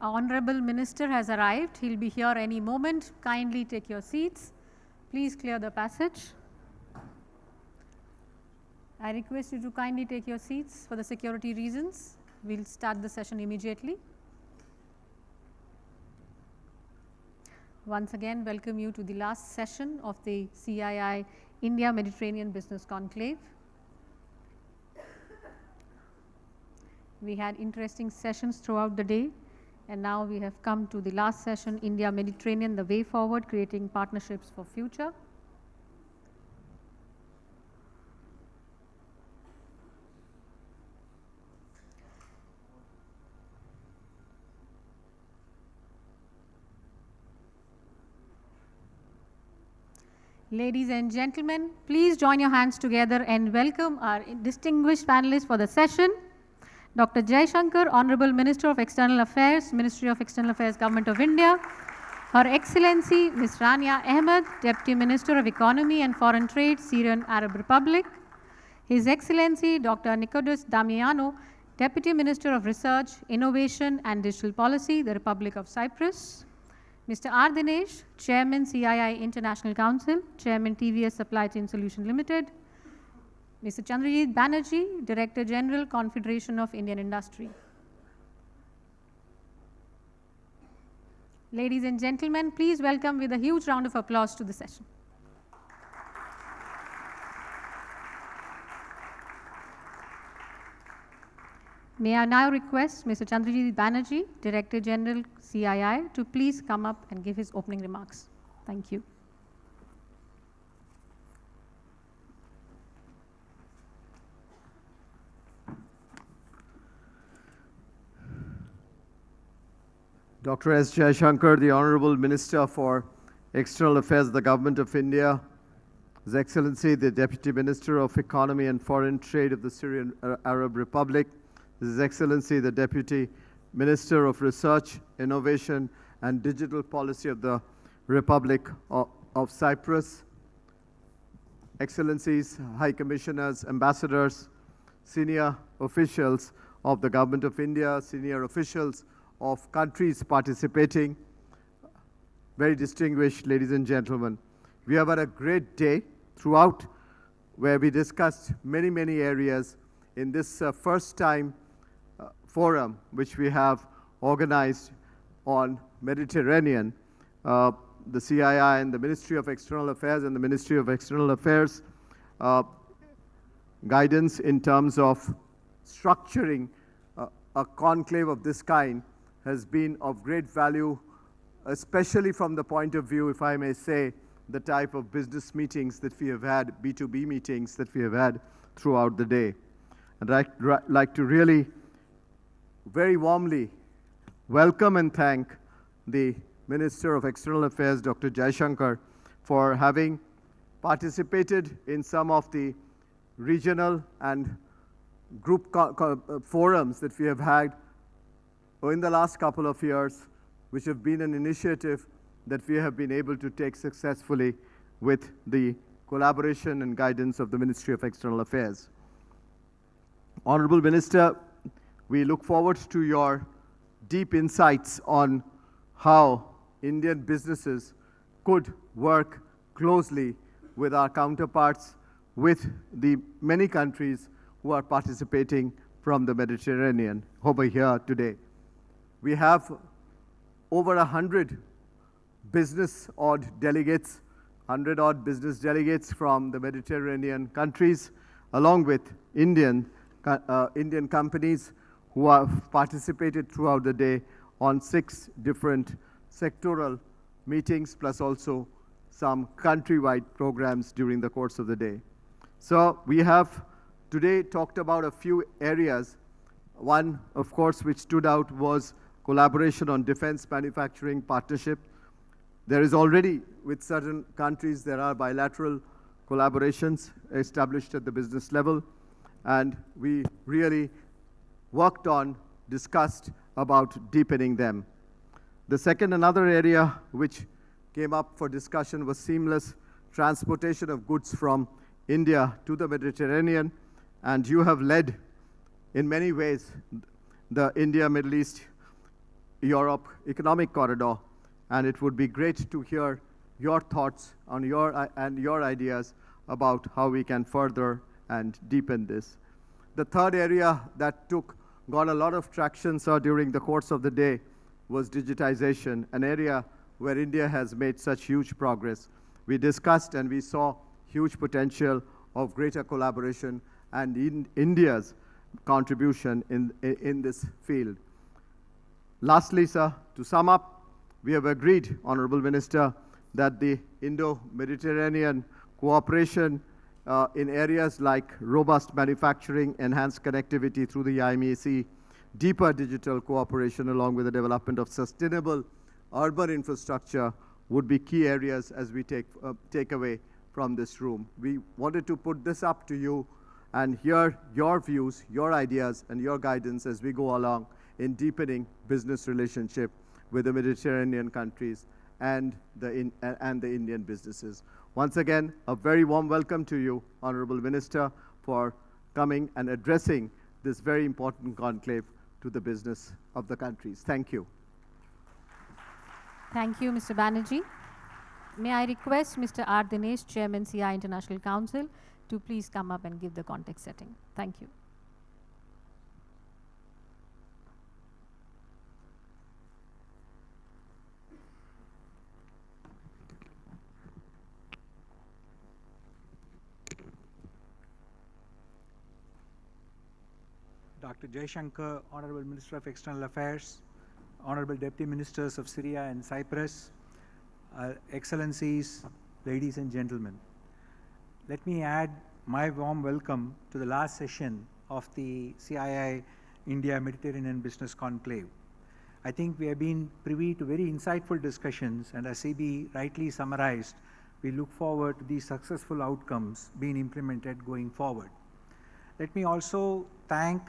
our Honorable Minister has arrived. He'll be here any moment. Kindly take your seats. Please clear the passage. I request you to kindly take your seats for the security reasons. We'll start the session immediately. Once again, welcome you to the last session of the CII India Mediterranean Business Conclave. We had interesting sessions throughout the day, and now we have come to the last session, India Mediterranean, the way forward, creating partnerships for future. Ladies and gentlemen, please join your hands together and welcome our distinguished panelists for the session. Dr. Jaishankar, Honorable Minister of External Affairs, Ministry of External Affairs, Government of India. Her Excellency Ms. Rania Ahmed, Deputy Minister of Economy and Foreign Trade, Syrian Arab Republic. His Excellency Dr. Nikodis Damiano, Deputy Minister of Research, Innovation and Digital Policy, the Republic of Cyprus. Mr. R. Dinesh, Chairman CII International Council, Chairman TVS Supply Chain Solution Limited. Mr. Chandrajit Banerjee, Director General, Confederation of Indian Industry. Ladies and gentlemen, please welcome with a huge round of applause to the session. May I now request Mr. Chandrajit Banerjee, Director General, CII, to please come up and give his opening remarks. Thank you. Dr. S. Jaishankar, the Honorable Minister for External Affairs of the Government of India, His Excellency, the Deputy Minister of Economy and Foreign Trade of the Syrian Arab Republic, His Excellency, the Deputy Minister of Research, Innovation and Digital Policy of the Republic of Cyprus, Excellencies, High Commissioners, Ambassadors, senior officials of the Government of India, senior officials of countries participating, very distinguished ladies and gentlemen. We have had a great day throughout where we discussed many areas in this first time forum which we have organized on Mediterranean. The CII and the Ministry of External Affairs and the Ministry of External Affairs guidance in terms of structuring a conclave of this kind has been of great value, especially from the point of view, if I may say, the type of business meetings that we have had, B2B meetings that we have had throughout the day. And I'd like to really very warmly welcome and thank the Minister of External Affairs, Dr. Jaishankar, for having participated in some of the regional and group forums that we have had in the last couple of years, which have been an initiative that we have been able to take successfully with the collaboration and guidance of the Ministry of External Affairs. Honorable Minister, we look forward to your deep insights on how Indian businesses could work closely with our counterparts, with the many countries who are participating from the Mediterranean over here today. We have over 100 business-odd delegates, 100-odd business delegates from the Mediterranean countries, along with Indian companies who have participated throughout the day on 6 different sectoral meetings, plus also some countrywide programs during the course of the day. So we have today talked about a few areas. One, of course, which stood out was collaboration on defense manufacturing partnership. There is already, with certain countries, there are bilateral collaborations established at the business level, and we really worked on, discussed about deepening them. The second, another area which came up for discussion was seamless transportation of goods from India to the Mediterranean, and you have led in many ways the India-Middle East-Europe economic corridor, and it would be great to hear your thoughts on your ideas about how we can further and deepen this. The third area that got a lot of traction, sir, during the course of the day was digitization, an area where India has made such huge progress. We discussed and we saw huge potential of greater collaboration and in India's contribution in this field. Lastly, sir, to sum up, we have agreed, Honorable Minister, that the Indo-Mediterranean cooperation in areas like robust manufacturing, enhanced connectivity through the IMEC, deeper digital cooperation along with the development of sustainable urban infrastructure would be key areas as we take away from this room. We wanted to put this up to you and hear your views, your ideas, and your guidance as we go along in deepening business relationship with the Mediterranean countries and the Indian businesses. Once again, a very warm welcome to you, Honorable Minister, for coming and addressing this very important conclave to the business of the countries. Thank you. Thank you, Mr. Banerjee. May I request Mr. R. Dinesh, Chairman, CI International Council, to please come up and give the context setting. Thank you. Dr. Jaishankar, Honorable Minister of External Affairs, Honorable Deputy Ministers of Syria and Cyprus, Excellencies, ladies and gentlemen. Let me add my warm welcome to the last session of the CII India Mediterranean Business Conclave. I think we have been privy to very insightful discussions, and as CB rightly summarized, we look forward to these successful outcomes being implemented going forward. Let me also thank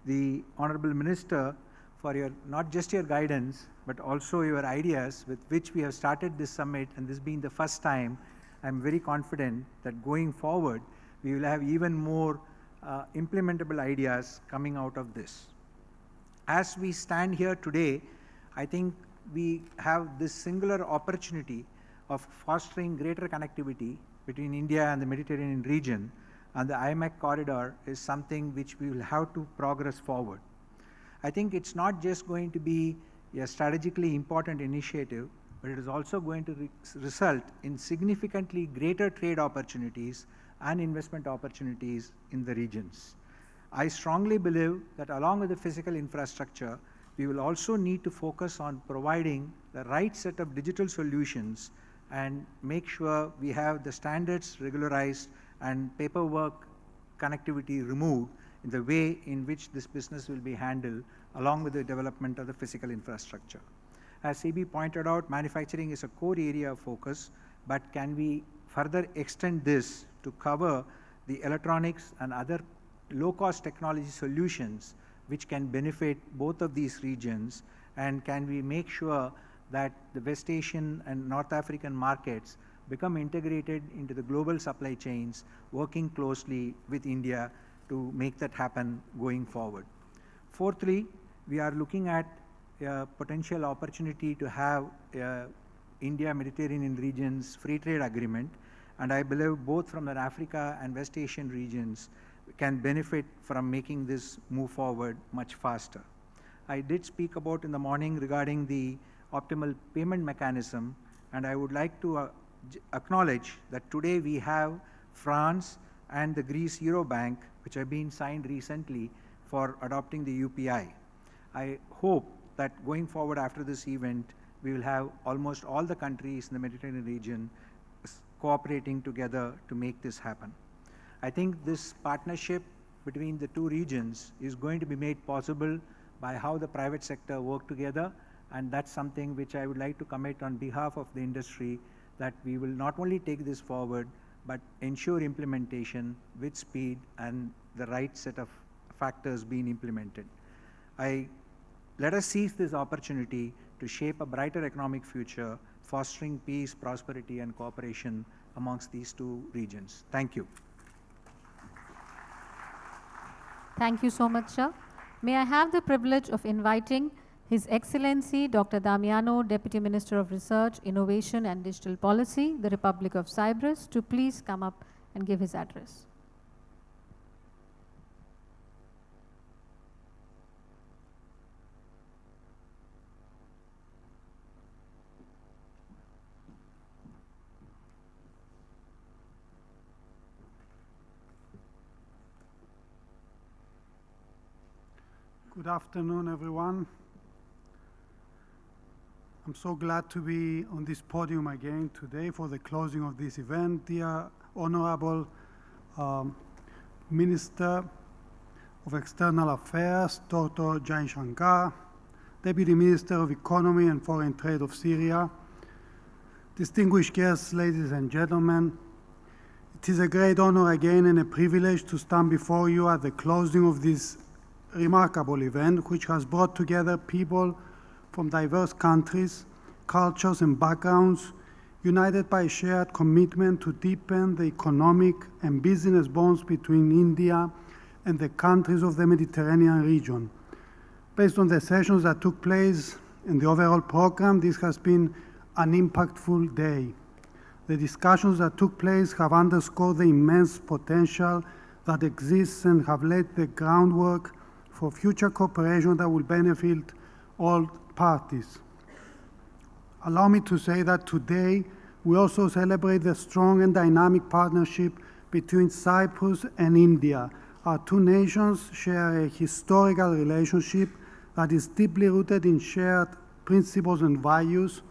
the Honorable Minister for not just your guidance, but also your ideas with which we have started this summit, and this being the first time, I'm very confident that going forward, we will have even more implementable ideas coming out of this. As we stand here today, I think we have this singular opportunity of fostering greater connectivity between India and the Mediterranean region, and the IMEC corridor is something which we will have to progress forward. I think it's not just going to be a strategically important initiative, but it is also going to result in significantly greater trade opportunities and investment opportunities in the regions. I strongly believe that along with the physical infrastructure, we will also need to focus on providing the right set of digital solutions and make sure we have the standards regularized and paperwork connectivity removed in the way in which this business will be handled along with the development of the physical infrastructure. As CB pointed out, manufacturing is a core area of focus, but can we further extend this to cover the electronics and other low-cost technology solutions which can benefit both of these regions, and can we make sure that the West Asian and North African markets become integrated into the global supply chains, working closely with India to make that happen going forward. Fourthly, we are looking at a potential opportunity to have India-Mediterranean regions free trade agreement, and I believe both from the Africa and West Asian regions can benefit from making this move forward much faster. I did speak about in the morning regarding the optimal payment mechanism, and I would like to acknowledge that today we have France and the Greece Eurobank, which have been signed recently for adopting the UPI. I hope that going forward after this event, we will have almost all the countries in the Mediterranean region cooperating together to make this happen. I think this partnership between the two regions is going to be made possible by how the private sector work together, and that's something which I would like to commit on behalf of the industry, that we will not only take this forward, but ensure implementation with speed and the right set of factors being implemented. Let us seize this opportunity to shape a brighter economic future, fostering peace, prosperity, and cooperation amongst these two regions. Thank you. Thank you so much, sir. May I have the privilege of inviting His Excellency Dr. Damiano, Deputy Minister of Research, Innovation and Digital Policy, the Republic of Cyprus, to please come up and give his address. Good afternoon, everyone. I'm so glad to be on this podium again today for the closing of this event. Dear Honorable Minister of External Affairs, Dr. Jai Shankar, Deputy Minister of Economy and Foreign Trade of Syria, distinguished guests, ladies and gentlemen, it is a great honor again and a privilege to stand before you at the closing of this remarkable event, which has brought together people from diverse countries, cultures and backgrounds, united by a shared commitment to deepen the economic and business bonds between India and the countries of the Mediterranean region. Based on the sessions that took place and the overall program, this has been an impactful day. The discussions that took place have underscored the immense potential that exists and have laid the groundwork for future cooperation that will benefit all parties. Allow me to say that today we also celebrate the strong and dynamic partnership between Cyprus and India. Our two nations share a historical relationship that is deeply rooted in shared principles and values,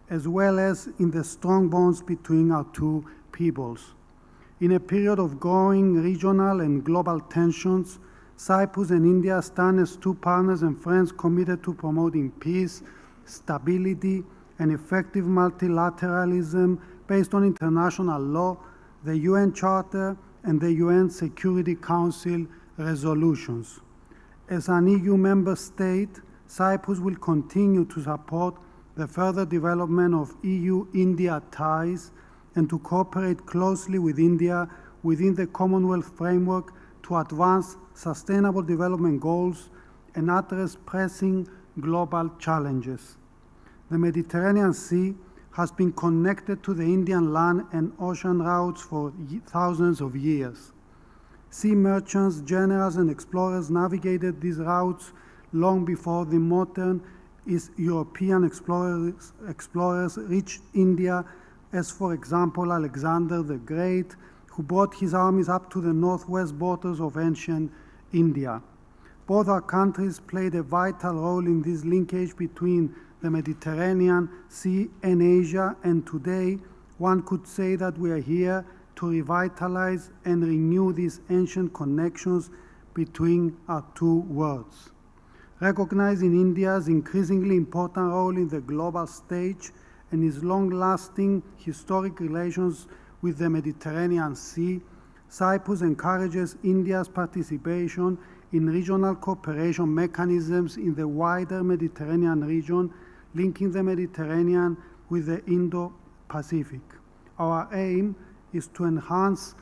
as well as in the strong bonds between our two peoples. In a period of growing regional and global tensions, Cyprus and India stand as two partners and friends committed to promoting peace, stability, and effective multilateralism based on international law, the UN Charter, and the UN Security Council resolutions. As an EU member state, Cyprus will continue to support the further development of EU-India ties and to cooperate closely with India within the Commonwealth framework to advance sustainable development goals and address pressing global challenges. The Mediterranean Sea has been connected to the Indian land and ocean routes for thousands of years. Sea merchants, generals, and explorers navigated these routes long before the modern East European explorers reached India, as for example Alexander the Great, who brought his armies up to the northwest borders of ancient India. Both our countries played a vital role in this linkage between the Mediterranean Sea and Asia, and today one could say that we are here to revitalize and renew these ancient connections between our two worlds. Recognizing India's increasingly important role in the global stage and its long-lasting historic relations with the Mediterranean Sea, Cyprus encourages India's participation in regional cooperation mechanisms in the wider Mediterranean region, linking the Mediterranean with the Indo-Pacific. Our aim is to enhance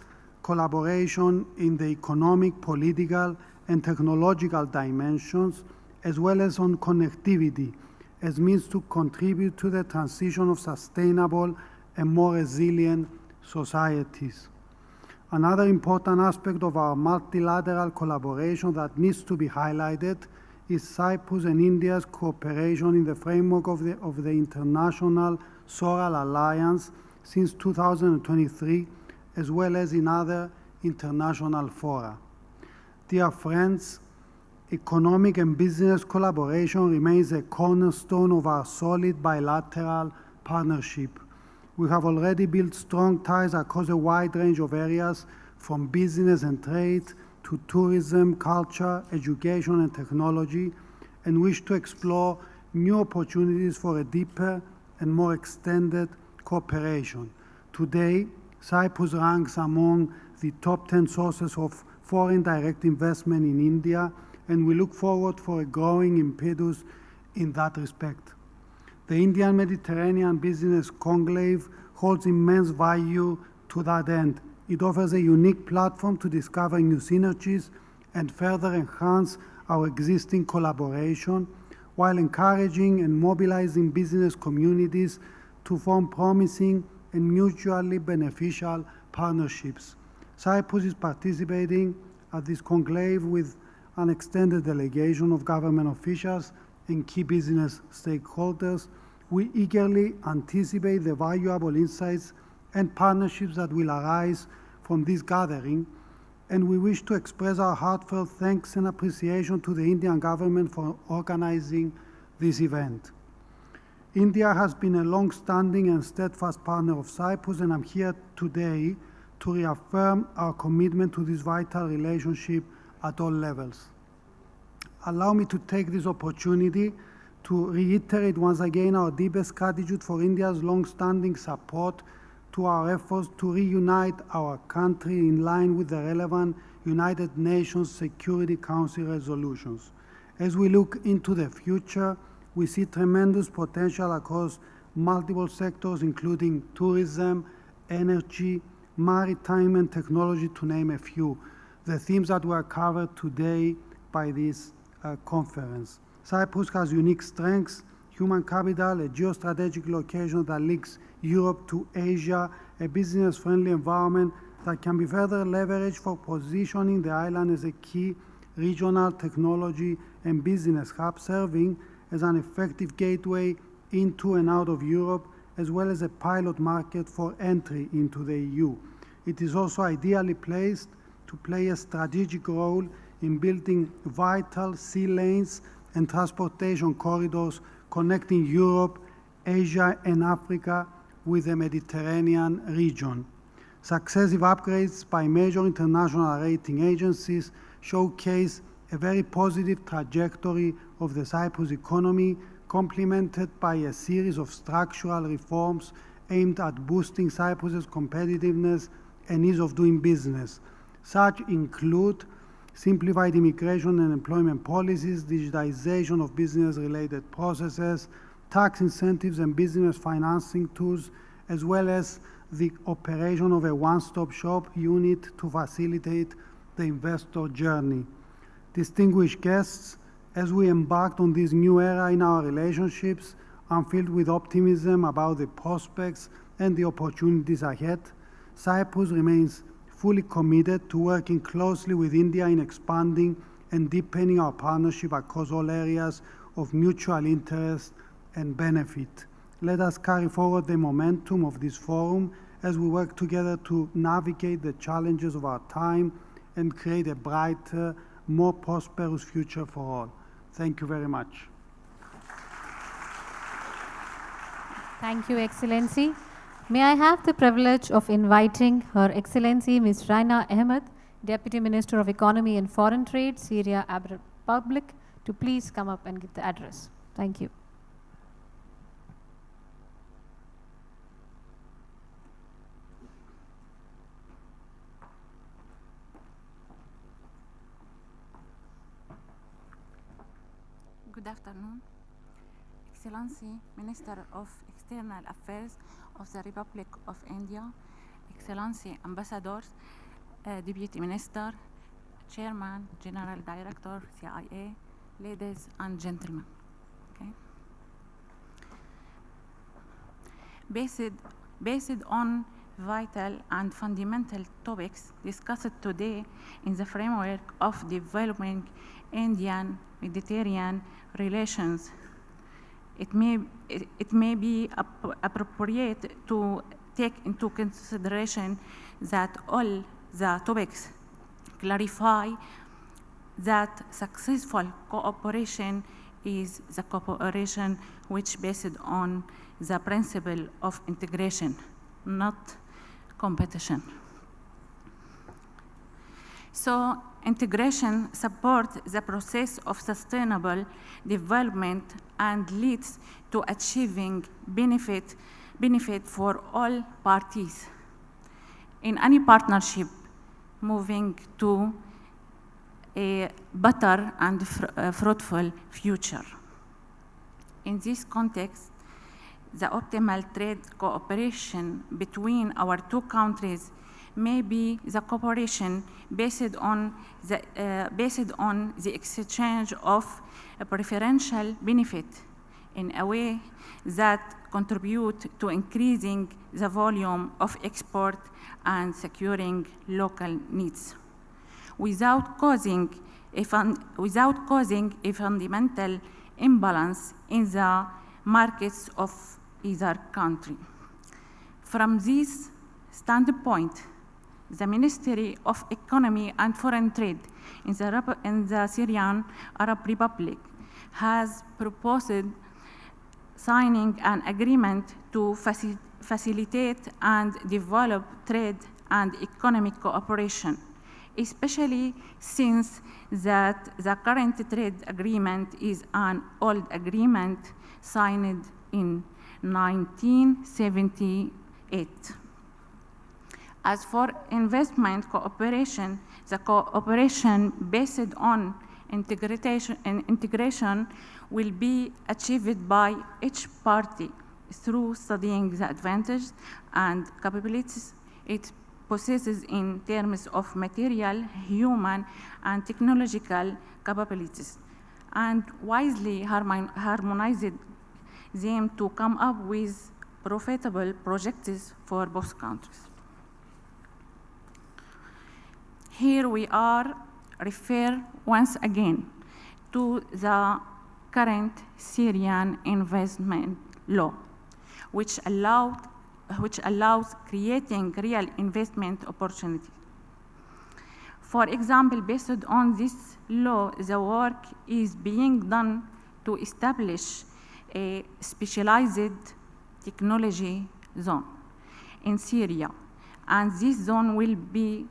collaboration in the economic, political, and technological dimensions, as well as on connectivity, as means to contribute to the transition of sustainable and more resilient societies. Another important aspect of our multilateral collaboration that needs to be highlighted is Cyprus and India's cooperation in the framework of the International Solar Alliance since 2023, as well as in other international fora. Dear friends, economic and business collaboration remains a cornerstone of our solid bilateral partnership. We have already built strong ties across a wide range of areas, from business and trade to tourism, culture, education, and technology, and wish to explore new opportunities for a deeper and more extended cooperation. Today, Cyprus ranks among the top 10 sources of foreign direct investment in India, and we look forward for a growing impetus in that respect. The Indian Mediterranean Business Conclave holds immense value to that end. It offers a unique platform to discover new synergies and further enhance our existing collaboration, while encouraging and mobilizing business communities to form promising and mutually beneficial partnerships. Cyprus is participating at this conclave with an extended delegation of government officials and key business stakeholders. We eagerly anticipate the valuable insights and partnerships that will arise from this gathering, and we wish to express our heartfelt thanks and appreciation to the Indian government for organizing this event. India has been a long-standing and steadfast partner of Cyprus, and I'm here today to reaffirm our commitment to this vital relationship at all levels. Allow me to take this opportunity to reiterate once again our deepest gratitude for India's long-standing support to our efforts to reunite our country in line with the relevant United Nations Security Council resolutions. As we look into the future, we see tremendous potential across multiple sectors, including tourism, energy, maritime, and technology, to name a few. The themes that were covered today by this conference. Cyprus has unique strengths, human capital, a geostrategic location that links Europe to Asia, a business-friendly environment that can be further leveraged for positioning the island as a key regional technology and business hub, serving as an effective gateway into and out of Europe, as well as a pilot market for entry into the EU. It is also ideally placed to play a strategic role in building vital sea lanes and transportation corridors connecting Europe, Asia, and Africa with the Mediterranean region. Successive upgrades by major international rating agencies showcase a very positive trajectory of the Cyprus economy, complemented by a series of structural reforms aimed at boosting Cyprus's competitiveness and ease of doing business. Such include simplified immigration and employment policies, digitization of business-related processes, tax incentives and business financing tools, as well as the operation of a one-stop shop unit to facilitate the investor journey. Distinguished guests, as we embarked on this new era in our relationships, I'm filled with optimism about the prospects and the opportunities ahead. Cyprus remains fully committed to working closely with India in expanding and deepening our partnership across all areas of mutual interest and benefit. Let us carry forward the momentum of this forum as we work together to navigate the challenges of our time and create a brighter, more prosperous future for all. Thank you very much. Thank you, Excellency. May I have the privilege of inviting Her Excellency Ms. Raina Ahmed, Deputy Minister of Economy and Foreign Trade, Syria Arab Republic, to please come up and give the address. Thank you. Good afternoon. Excellency, Minister of External Affairs of the Republic of India, Excellency Ambassadors, Deputy Minister, Chairman, General Director, CIA, ladies and gentlemen. Okay. Based on vital and fundamental topics discussed today in the framework of developing Indian Mediterranean relations, it may be appropriate to take into consideration that all the topics clarify that successful cooperation is the cooperation which based on the principle of integration, not competition. So integration supports the process of sustainable development and leads to achieving benefit for all parties in any partnership moving to a better and fruitful future. In this context, the optimal trade cooperation between our two countries may be the cooperation based on the exchange of a preferential benefit in a way that contribute to increasing the volume of export and securing local needs, without causing a fundamental imbalance in the markets of either country. From this standpoint, the Ministry of Economy and Foreign Trade in the Syrian Arab Republic has proposed signing an agreement to facilitate and develop trade and economic cooperation, especially since that the current trade agreement is an old agreement signed in 1978. As for investment cooperation, the cooperation based on integration will be achieved by each party through studying the advantages and capabilities it possesses in terms of material, human, and technological capabilities, and wisely harmonize them to come up with profitable projects for both countries. Here we are refer once again to the current Syrian investment law, which allows creating real investment opportunities. For example, based on this law, the work is being done to establish a specialized technology zone in Syria, and this zone will be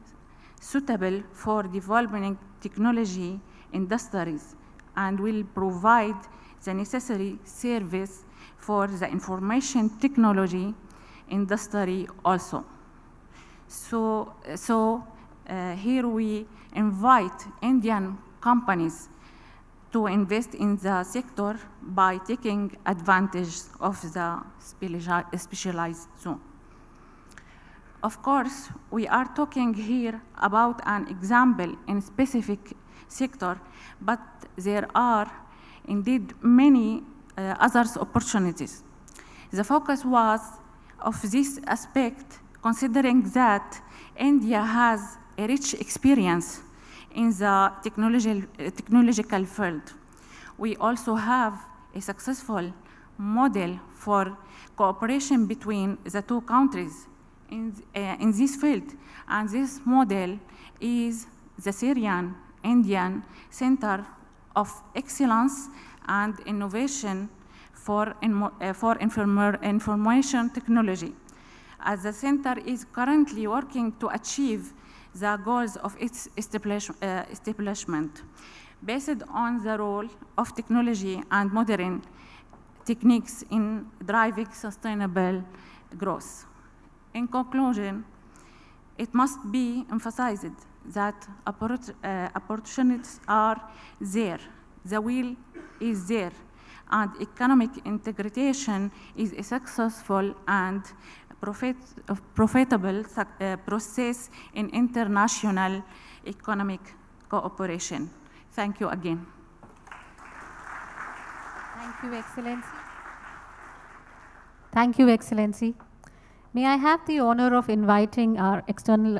suitable for developing technology industries and will provide the necessary service for the information technology industry also. So here we invite Indian companies to invest in the sector by taking advantage of the specialized zone. Of course, we are talking here about an example in a specific sector, but there are indeed many other opportunities. The focus was of this aspect, considering that India has a rich experience in the technological field. We also have a successful model for cooperation between the two countries in this field, and this model is the Syrian-Indian Center of Excellence and Innovation for Information Technology, as the center is currently working to achieve the goals of its establishment, based on the role of technology and modern techniques in driving sustainable growth. In conclusion, it must be emphasized that opportunities are there, the will is there, and economic integration is a successful and profitable process in international economic cooperation. Thank you again. Thank you, Excellency. Thank you, Excellency. May I have the honor of inviting our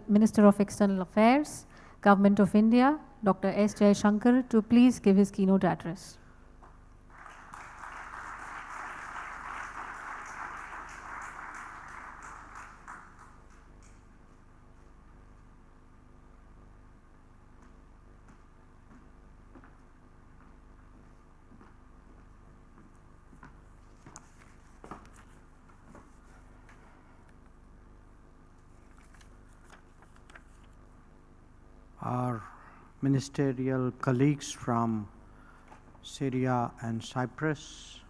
Minister of External Affairs, Government of India, Dr. S. Jaishankar, to please give his keynote address. Our ministerial colleagues from Syria and Cyprus,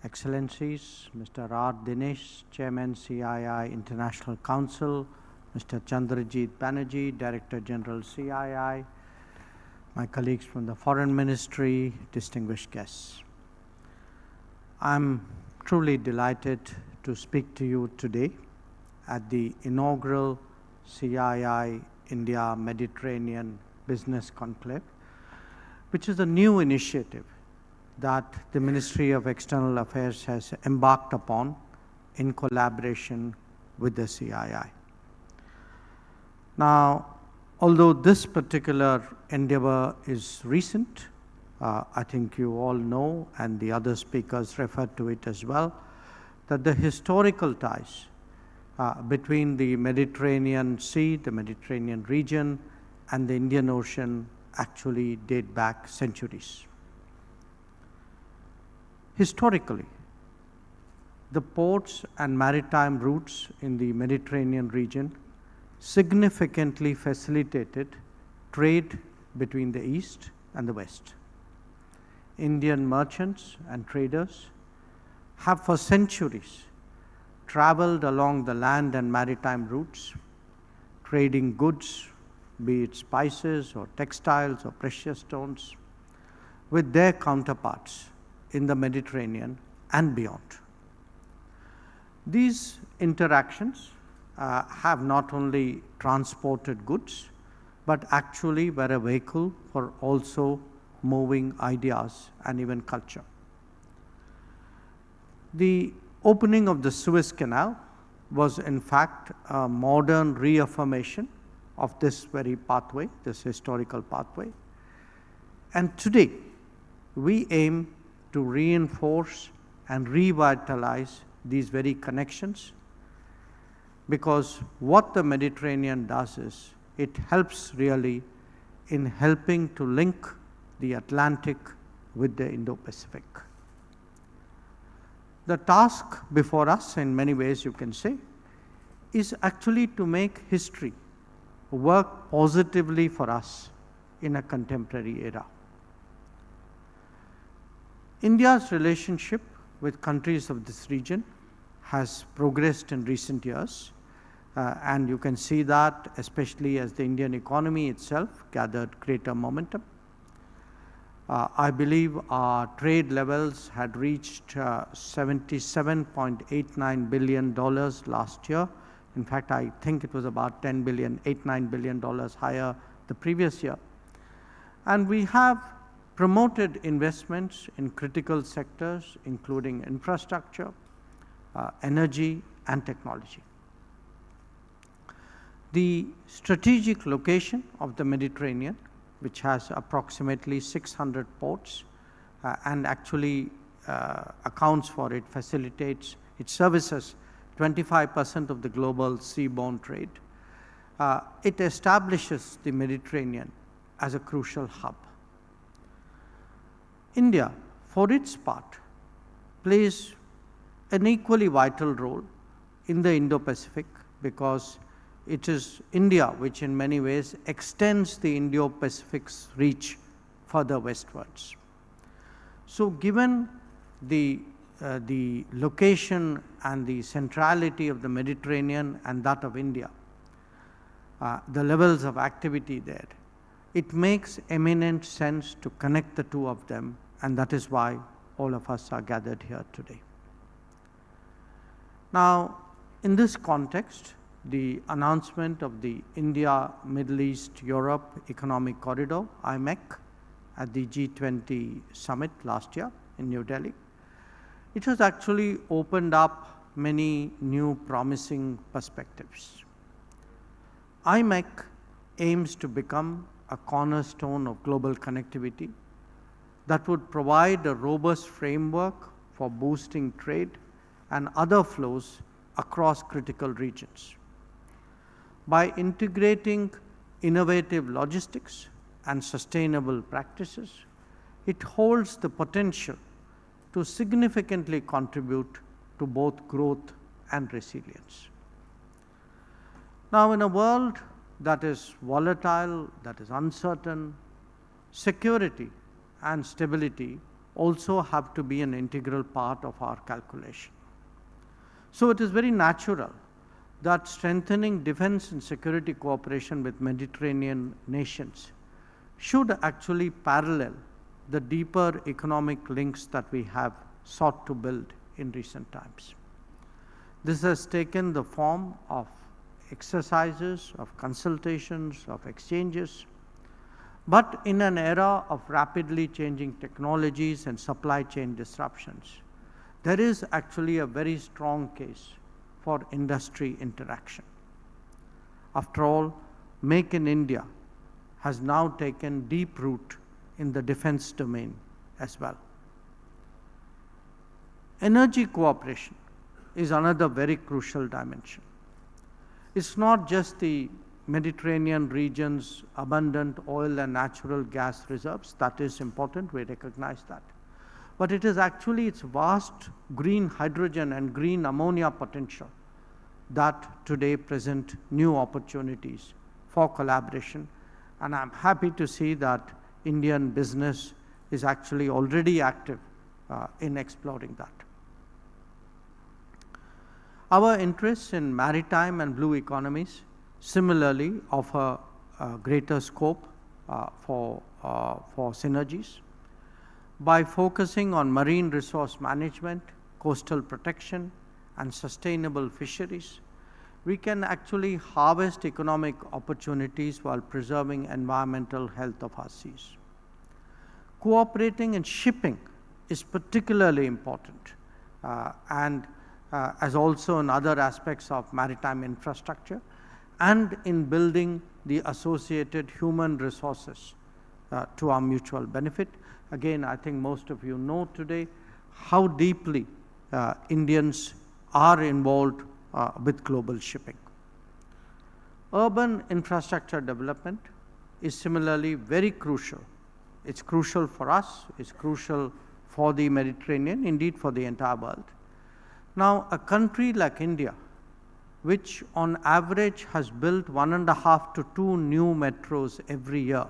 Excellencies, Mr. R. Dinesh, Chairman CII International Council, Mr. Chandrajit Banerjee, Director General CII, my colleagues from the Foreign Ministry, distinguished guests. I'm truly delighted to speak to you today at the inaugural CII India Mediterranean Business Conclave, which is a new initiative that the Ministry of External Affairs has embarked upon in collaboration with the CII. Now, although this particular endeavor is recent, I think you all know, and the other speakers referred to it as well, that the historical ties between the Mediterranean Sea, the Mediterranean region, and the Indian Ocean actually date back centuries. Historically, the ports and maritime routes in the Mediterranean region significantly facilitated trade between the East and the West. Indian merchants and traders have for centuries traveled along the land and maritime routes, trading goods, be it spices or textiles or precious stones, with their counterparts in the Mediterranean and beyond. These interactions have not only transported goods, but actually were a vehicle for also moving ideas and even culture. The opening of the Suez Canal was in fact a modern reaffirmation of this very pathway, this historical pathway. And today, we aim to reinforce and revitalize these very connections, because what the Mediterranean does is it helps really in helping to link the Atlantic with the Indo-Pacific. The task before us, in many ways you can say, is actually to make history work positively for us in a contemporary era. India's relationship with countries of this region has progressed in recent years, and you can see that especially as the Indian economy itself gathered greater momentum. I believe our trade levels had reached $77.89 billion last year. In fact, I think it was about $8, $9 billion higher the previous year. And we have promoted investments in critical sectors, including infrastructure, energy, and technology. The strategic location of the Mediterranean, which has approximately 600 ports, and actually accounts for it, facilitates, it services 25% of the global seaborne trade. It establishes the Mediterranean as a crucial hub. India, for its part, plays an equally vital role in the Indo-Pacific, because it is India which in many ways extends the Indo-Pacific's reach further westwards. So given the location and the centrality of the Mediterranean and that of India, the levels of activity there, it makes eminent sense to connect the two of them, and that is why all of us are gathered here today. Now, in this context, the announcement of the India, Middle East, Europe Economic Corridor, IMEC, at the G20 summit last year in New Delhi, it has actually opened up many new promising perspectives. IMEC aims to become a cornerstone of global connectivity that would provide a robust framework for boosting trade and other flows across critical regions. By integrating innovative logistics and sustainable practices, it holds the potential to significantly contribute to both growth and resilience. Now, in a world that is volatile, that is uncertain, security and stability also have to be an integral part of our calculation. So it is very natural that strengthening defense and security cooperation with Mediterranean nations should actually parallel the deeper economic links that we have sought to build in recent times. This has taken the form of exercises, of consultations, of exchanges. But in an era of rapidly changing technologies and supply chain disruptions, there is actually a very strong case for industry interaction. After all, Make in India has now taken deep root in the defense domain as well. Energy cooperation is another very crucial dimension. It's not just the Mediterranean region's abundant oil and natural gas reserves. That is important, we recognize that. But it is actually its vast green hydrogen and green ammonia potential that today present new opportunities for collaboration. And I'm happy to see that Indian business is actually already active in exploring that. Our interests in maritime and blue economies similarly offer greater scope for synergies. By focusing on marine resource management, coastal protection, and sustainable fisheries, we can actually harvest economic opportunities while preserving environmental health of our seas. Cooperating in shipping is particularly important, as also in other aspects of maritime infrastructure, and in building the associated human resources to our mutual benefit. Again, I think most of you know today how deeply Indians are involved with global shipping. Urban infrastructure development is similarly very crucial. It's crucial for us, it's crucial for the Mediterranean, indeed for the entire world. Now, a country like India, which on average has built 1.5 to 2 new metros every year,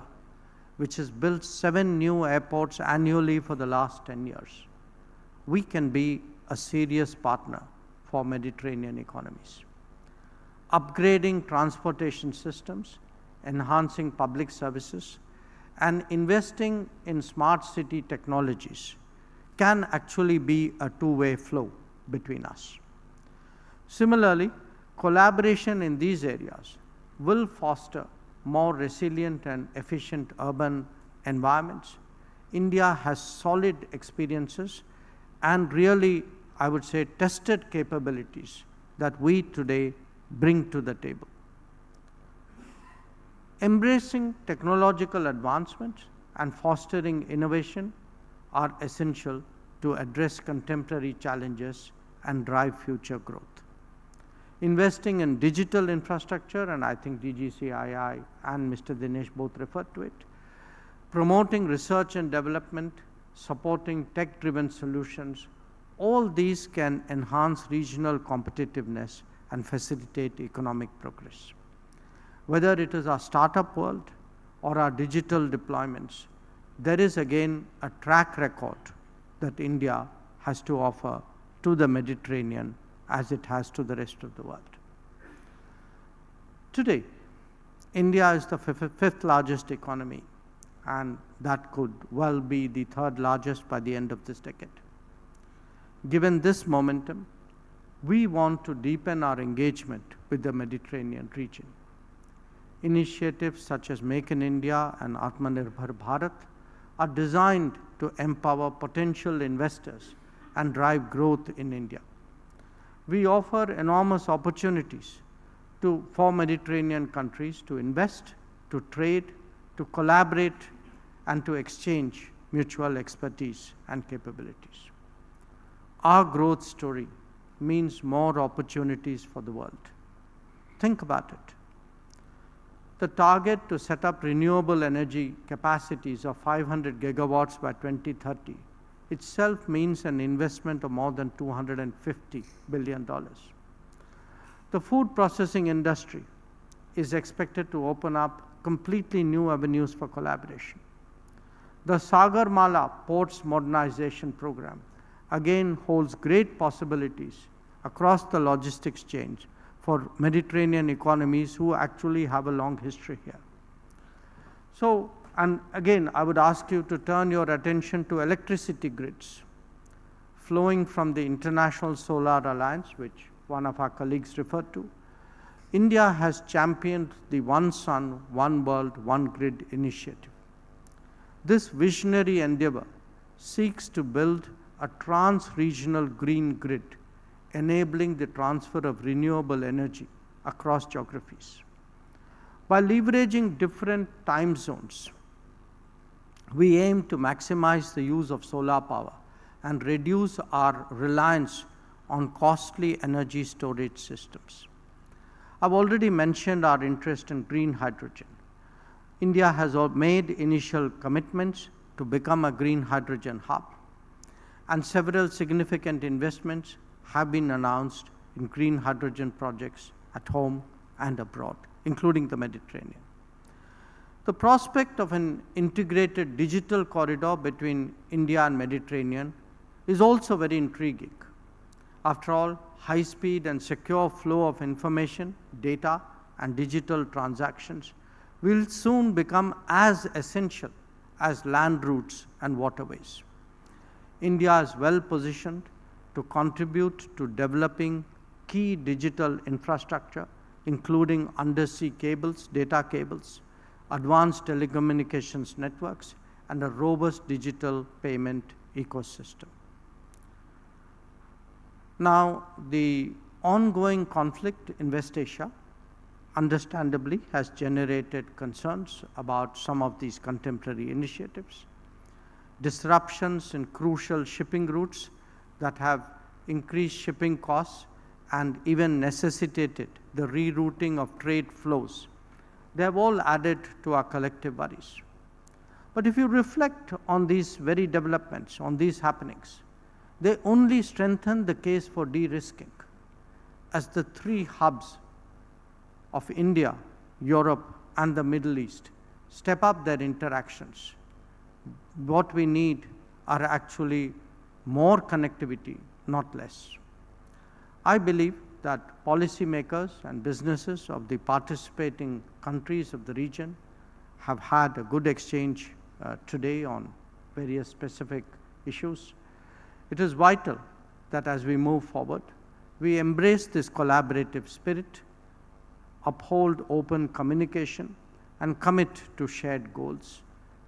which has built 7 new airports annually for the last 10 years, we can be a serious partner for Mediterranean economies. Upgrading transportation systems, enhancing public services, and investing in smart city technologies can actually be a two-way flow between us. Similarly, collaboration in these areas will foster more resilient and efficient urban environments. India has solid experiences and really, I would say, tested capabilities that we today bring to the table. Embracing technological advancements and fostering innovation are essential to address contemporary challenges and drive future growth. Investing in digital infrastructure, and I think DGCII and Mr. Dinesh both referred to it, promoting research and development, supporting tech-driven solutions, all these can enhance regional competitiveness and facilitate economic progress. Whether it is our startup world or our digital deployments, there is again a track record that India has to offer to the Mediterranean as it has to the rest of the world. Today, India is the fifth largest economy, and that could well be the third largest by the end of this decade. Given this momentum, we want to deepen our engagement with the Mediterranean region. Initiatives such as Make in India and Atmanirbhar Bharat are designed to empower potential investors and drive growth in India. We offer enormous opportunities for Mediterranean countries to invest, to trade, to collaborate, and to exchange mutual expertise and capabilities. Our growth story means more opportunities for the world. Think about it. The target to set up renewable energy capacities of 500 gigawatts by 2030 itself means an investment of more than $250 billion. The food processing industry is expected to open up completely new avenues for collaboration. The Sagarmala Ports Modernization Program again holds great possibilities across the logistics chain for Mediterranean economies who actually have a long history here. So, and again, I would ask you to turn your attention to electricity grids flowing from the International Solar Alliance, which one of our colleagues referred to. India has championed the One Sun, One World, One Grid initiative. This visionary endeavor seeks to build a trans-regional green grid, enabling the transfer of renewable energy across geographies. By leveraging different time zones, we aim to maximize the use of solar power and reduce our reliance on costly energy storage systems. I've already mentioned our interest in green hydrogen. India has made initial commitments to become a green hydrogen hub, and several significant investments have been announced in green hydrogen projects at home and abroad, including the Mediterranean. The prospect of an integrated digital corridor between India and Mediterranean is also very intriguing. After all, high-speed and secure flow of information, data, and digital transactions will soon become as essential as land routes and waterways. India is well positioned to contribute to developing key digital infrastructure, including undersea cables, data cables, advanced telecommunications networks, and a robust digital payment ecosystem. Now, the ongoing conflict in West Asia understandably has generated concerns about some of these contemporary initiatives. Disruptions in crucial shipping routes that have increased shipping costs and even necessitated the rerouting of trade flows. They have all added to our collective worries. But if you reflect on these very developments, on these happenings, they only strengthen the case for de-risking, as the three hubs of India, Europe, and the Middle East step up their interactions. What we need are actually more connectivity, not less. I believe that policymakers and businesses of the participating countries of the region have had a good exchange today on various specific issues. It is vital that as we move forward, we embrace this collaborative spirit, uphold open communication, and commit to shared goals.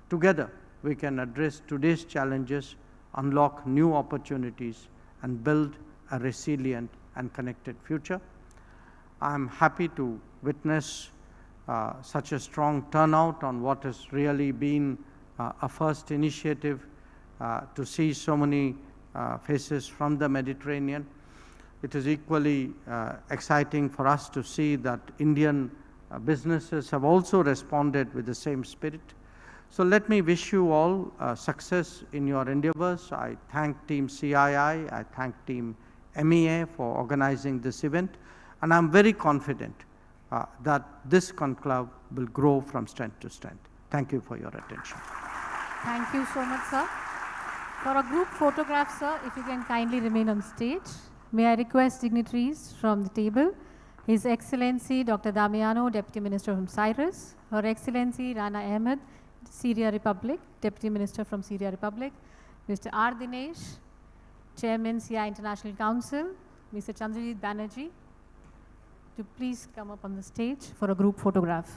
Together, we can address today's challenges, unlock new opportunities, and build a resilient and connected future. I'm happy to witness such a strong turnout on what has really been a first initiative to see so many faces from the Mediterranean. It is equally exciting for us to see that Indian businesses have also responded with the same spirit. So let me wish you all success in your endeavors. I thank Team CII, I thank Team MEA for organizing this event, and I'm very confident that this conclave will grow from strength to strength. Thank you for your attention. Thank you so much, sir. For a group photograph, sir, if you can kindly remain on stage. May I request dignitaries from the table, His Excellency Dr. Damiano, Deputy Minister from Cyprus, Her Excellency Rana Ahmed, Syria Republic, Deputy Minister from Syria Republic, Mr. R. Dinesh, Chairman CI International Council, Mr. Chandrajit Banerjee, to please come up on the stage for a group photograph.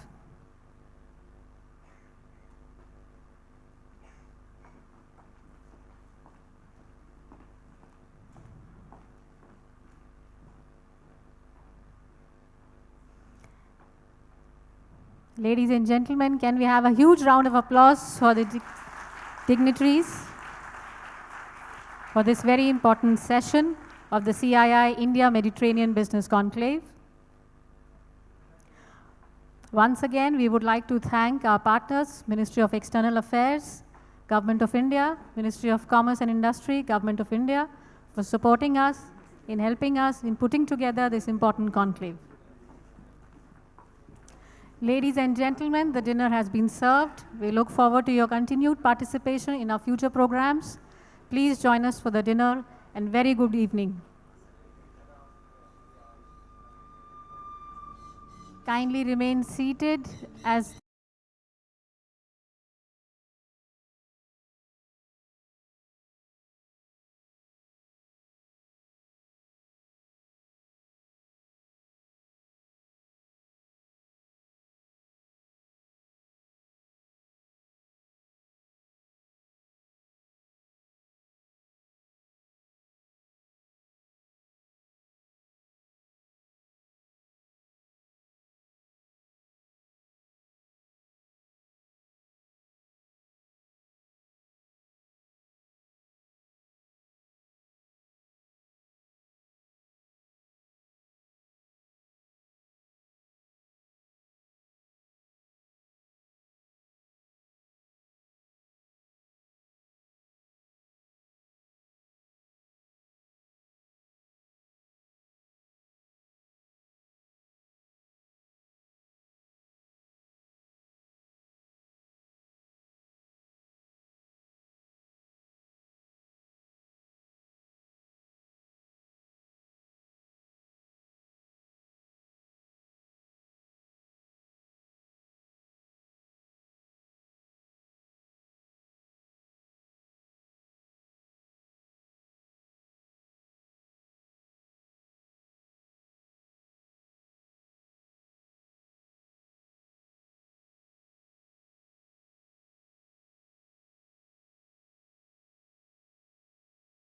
Ladies and gentlemen, can we have a huge round of applause for the dignitaries for this very important session of the CII India Mediterranean Business Conclave. Once again, we would like to thank our partners, Ministry of External Affairs, Government of India, Ministry of Commerce and Industry, Government of India, for supporting us, in helping us in putting together this important conclave. Ladies and gentlemen, the dinner has been served. We look forward to your continued participation in our future programs. Please join us for the dinner, and very good evening. Kindly remain seated as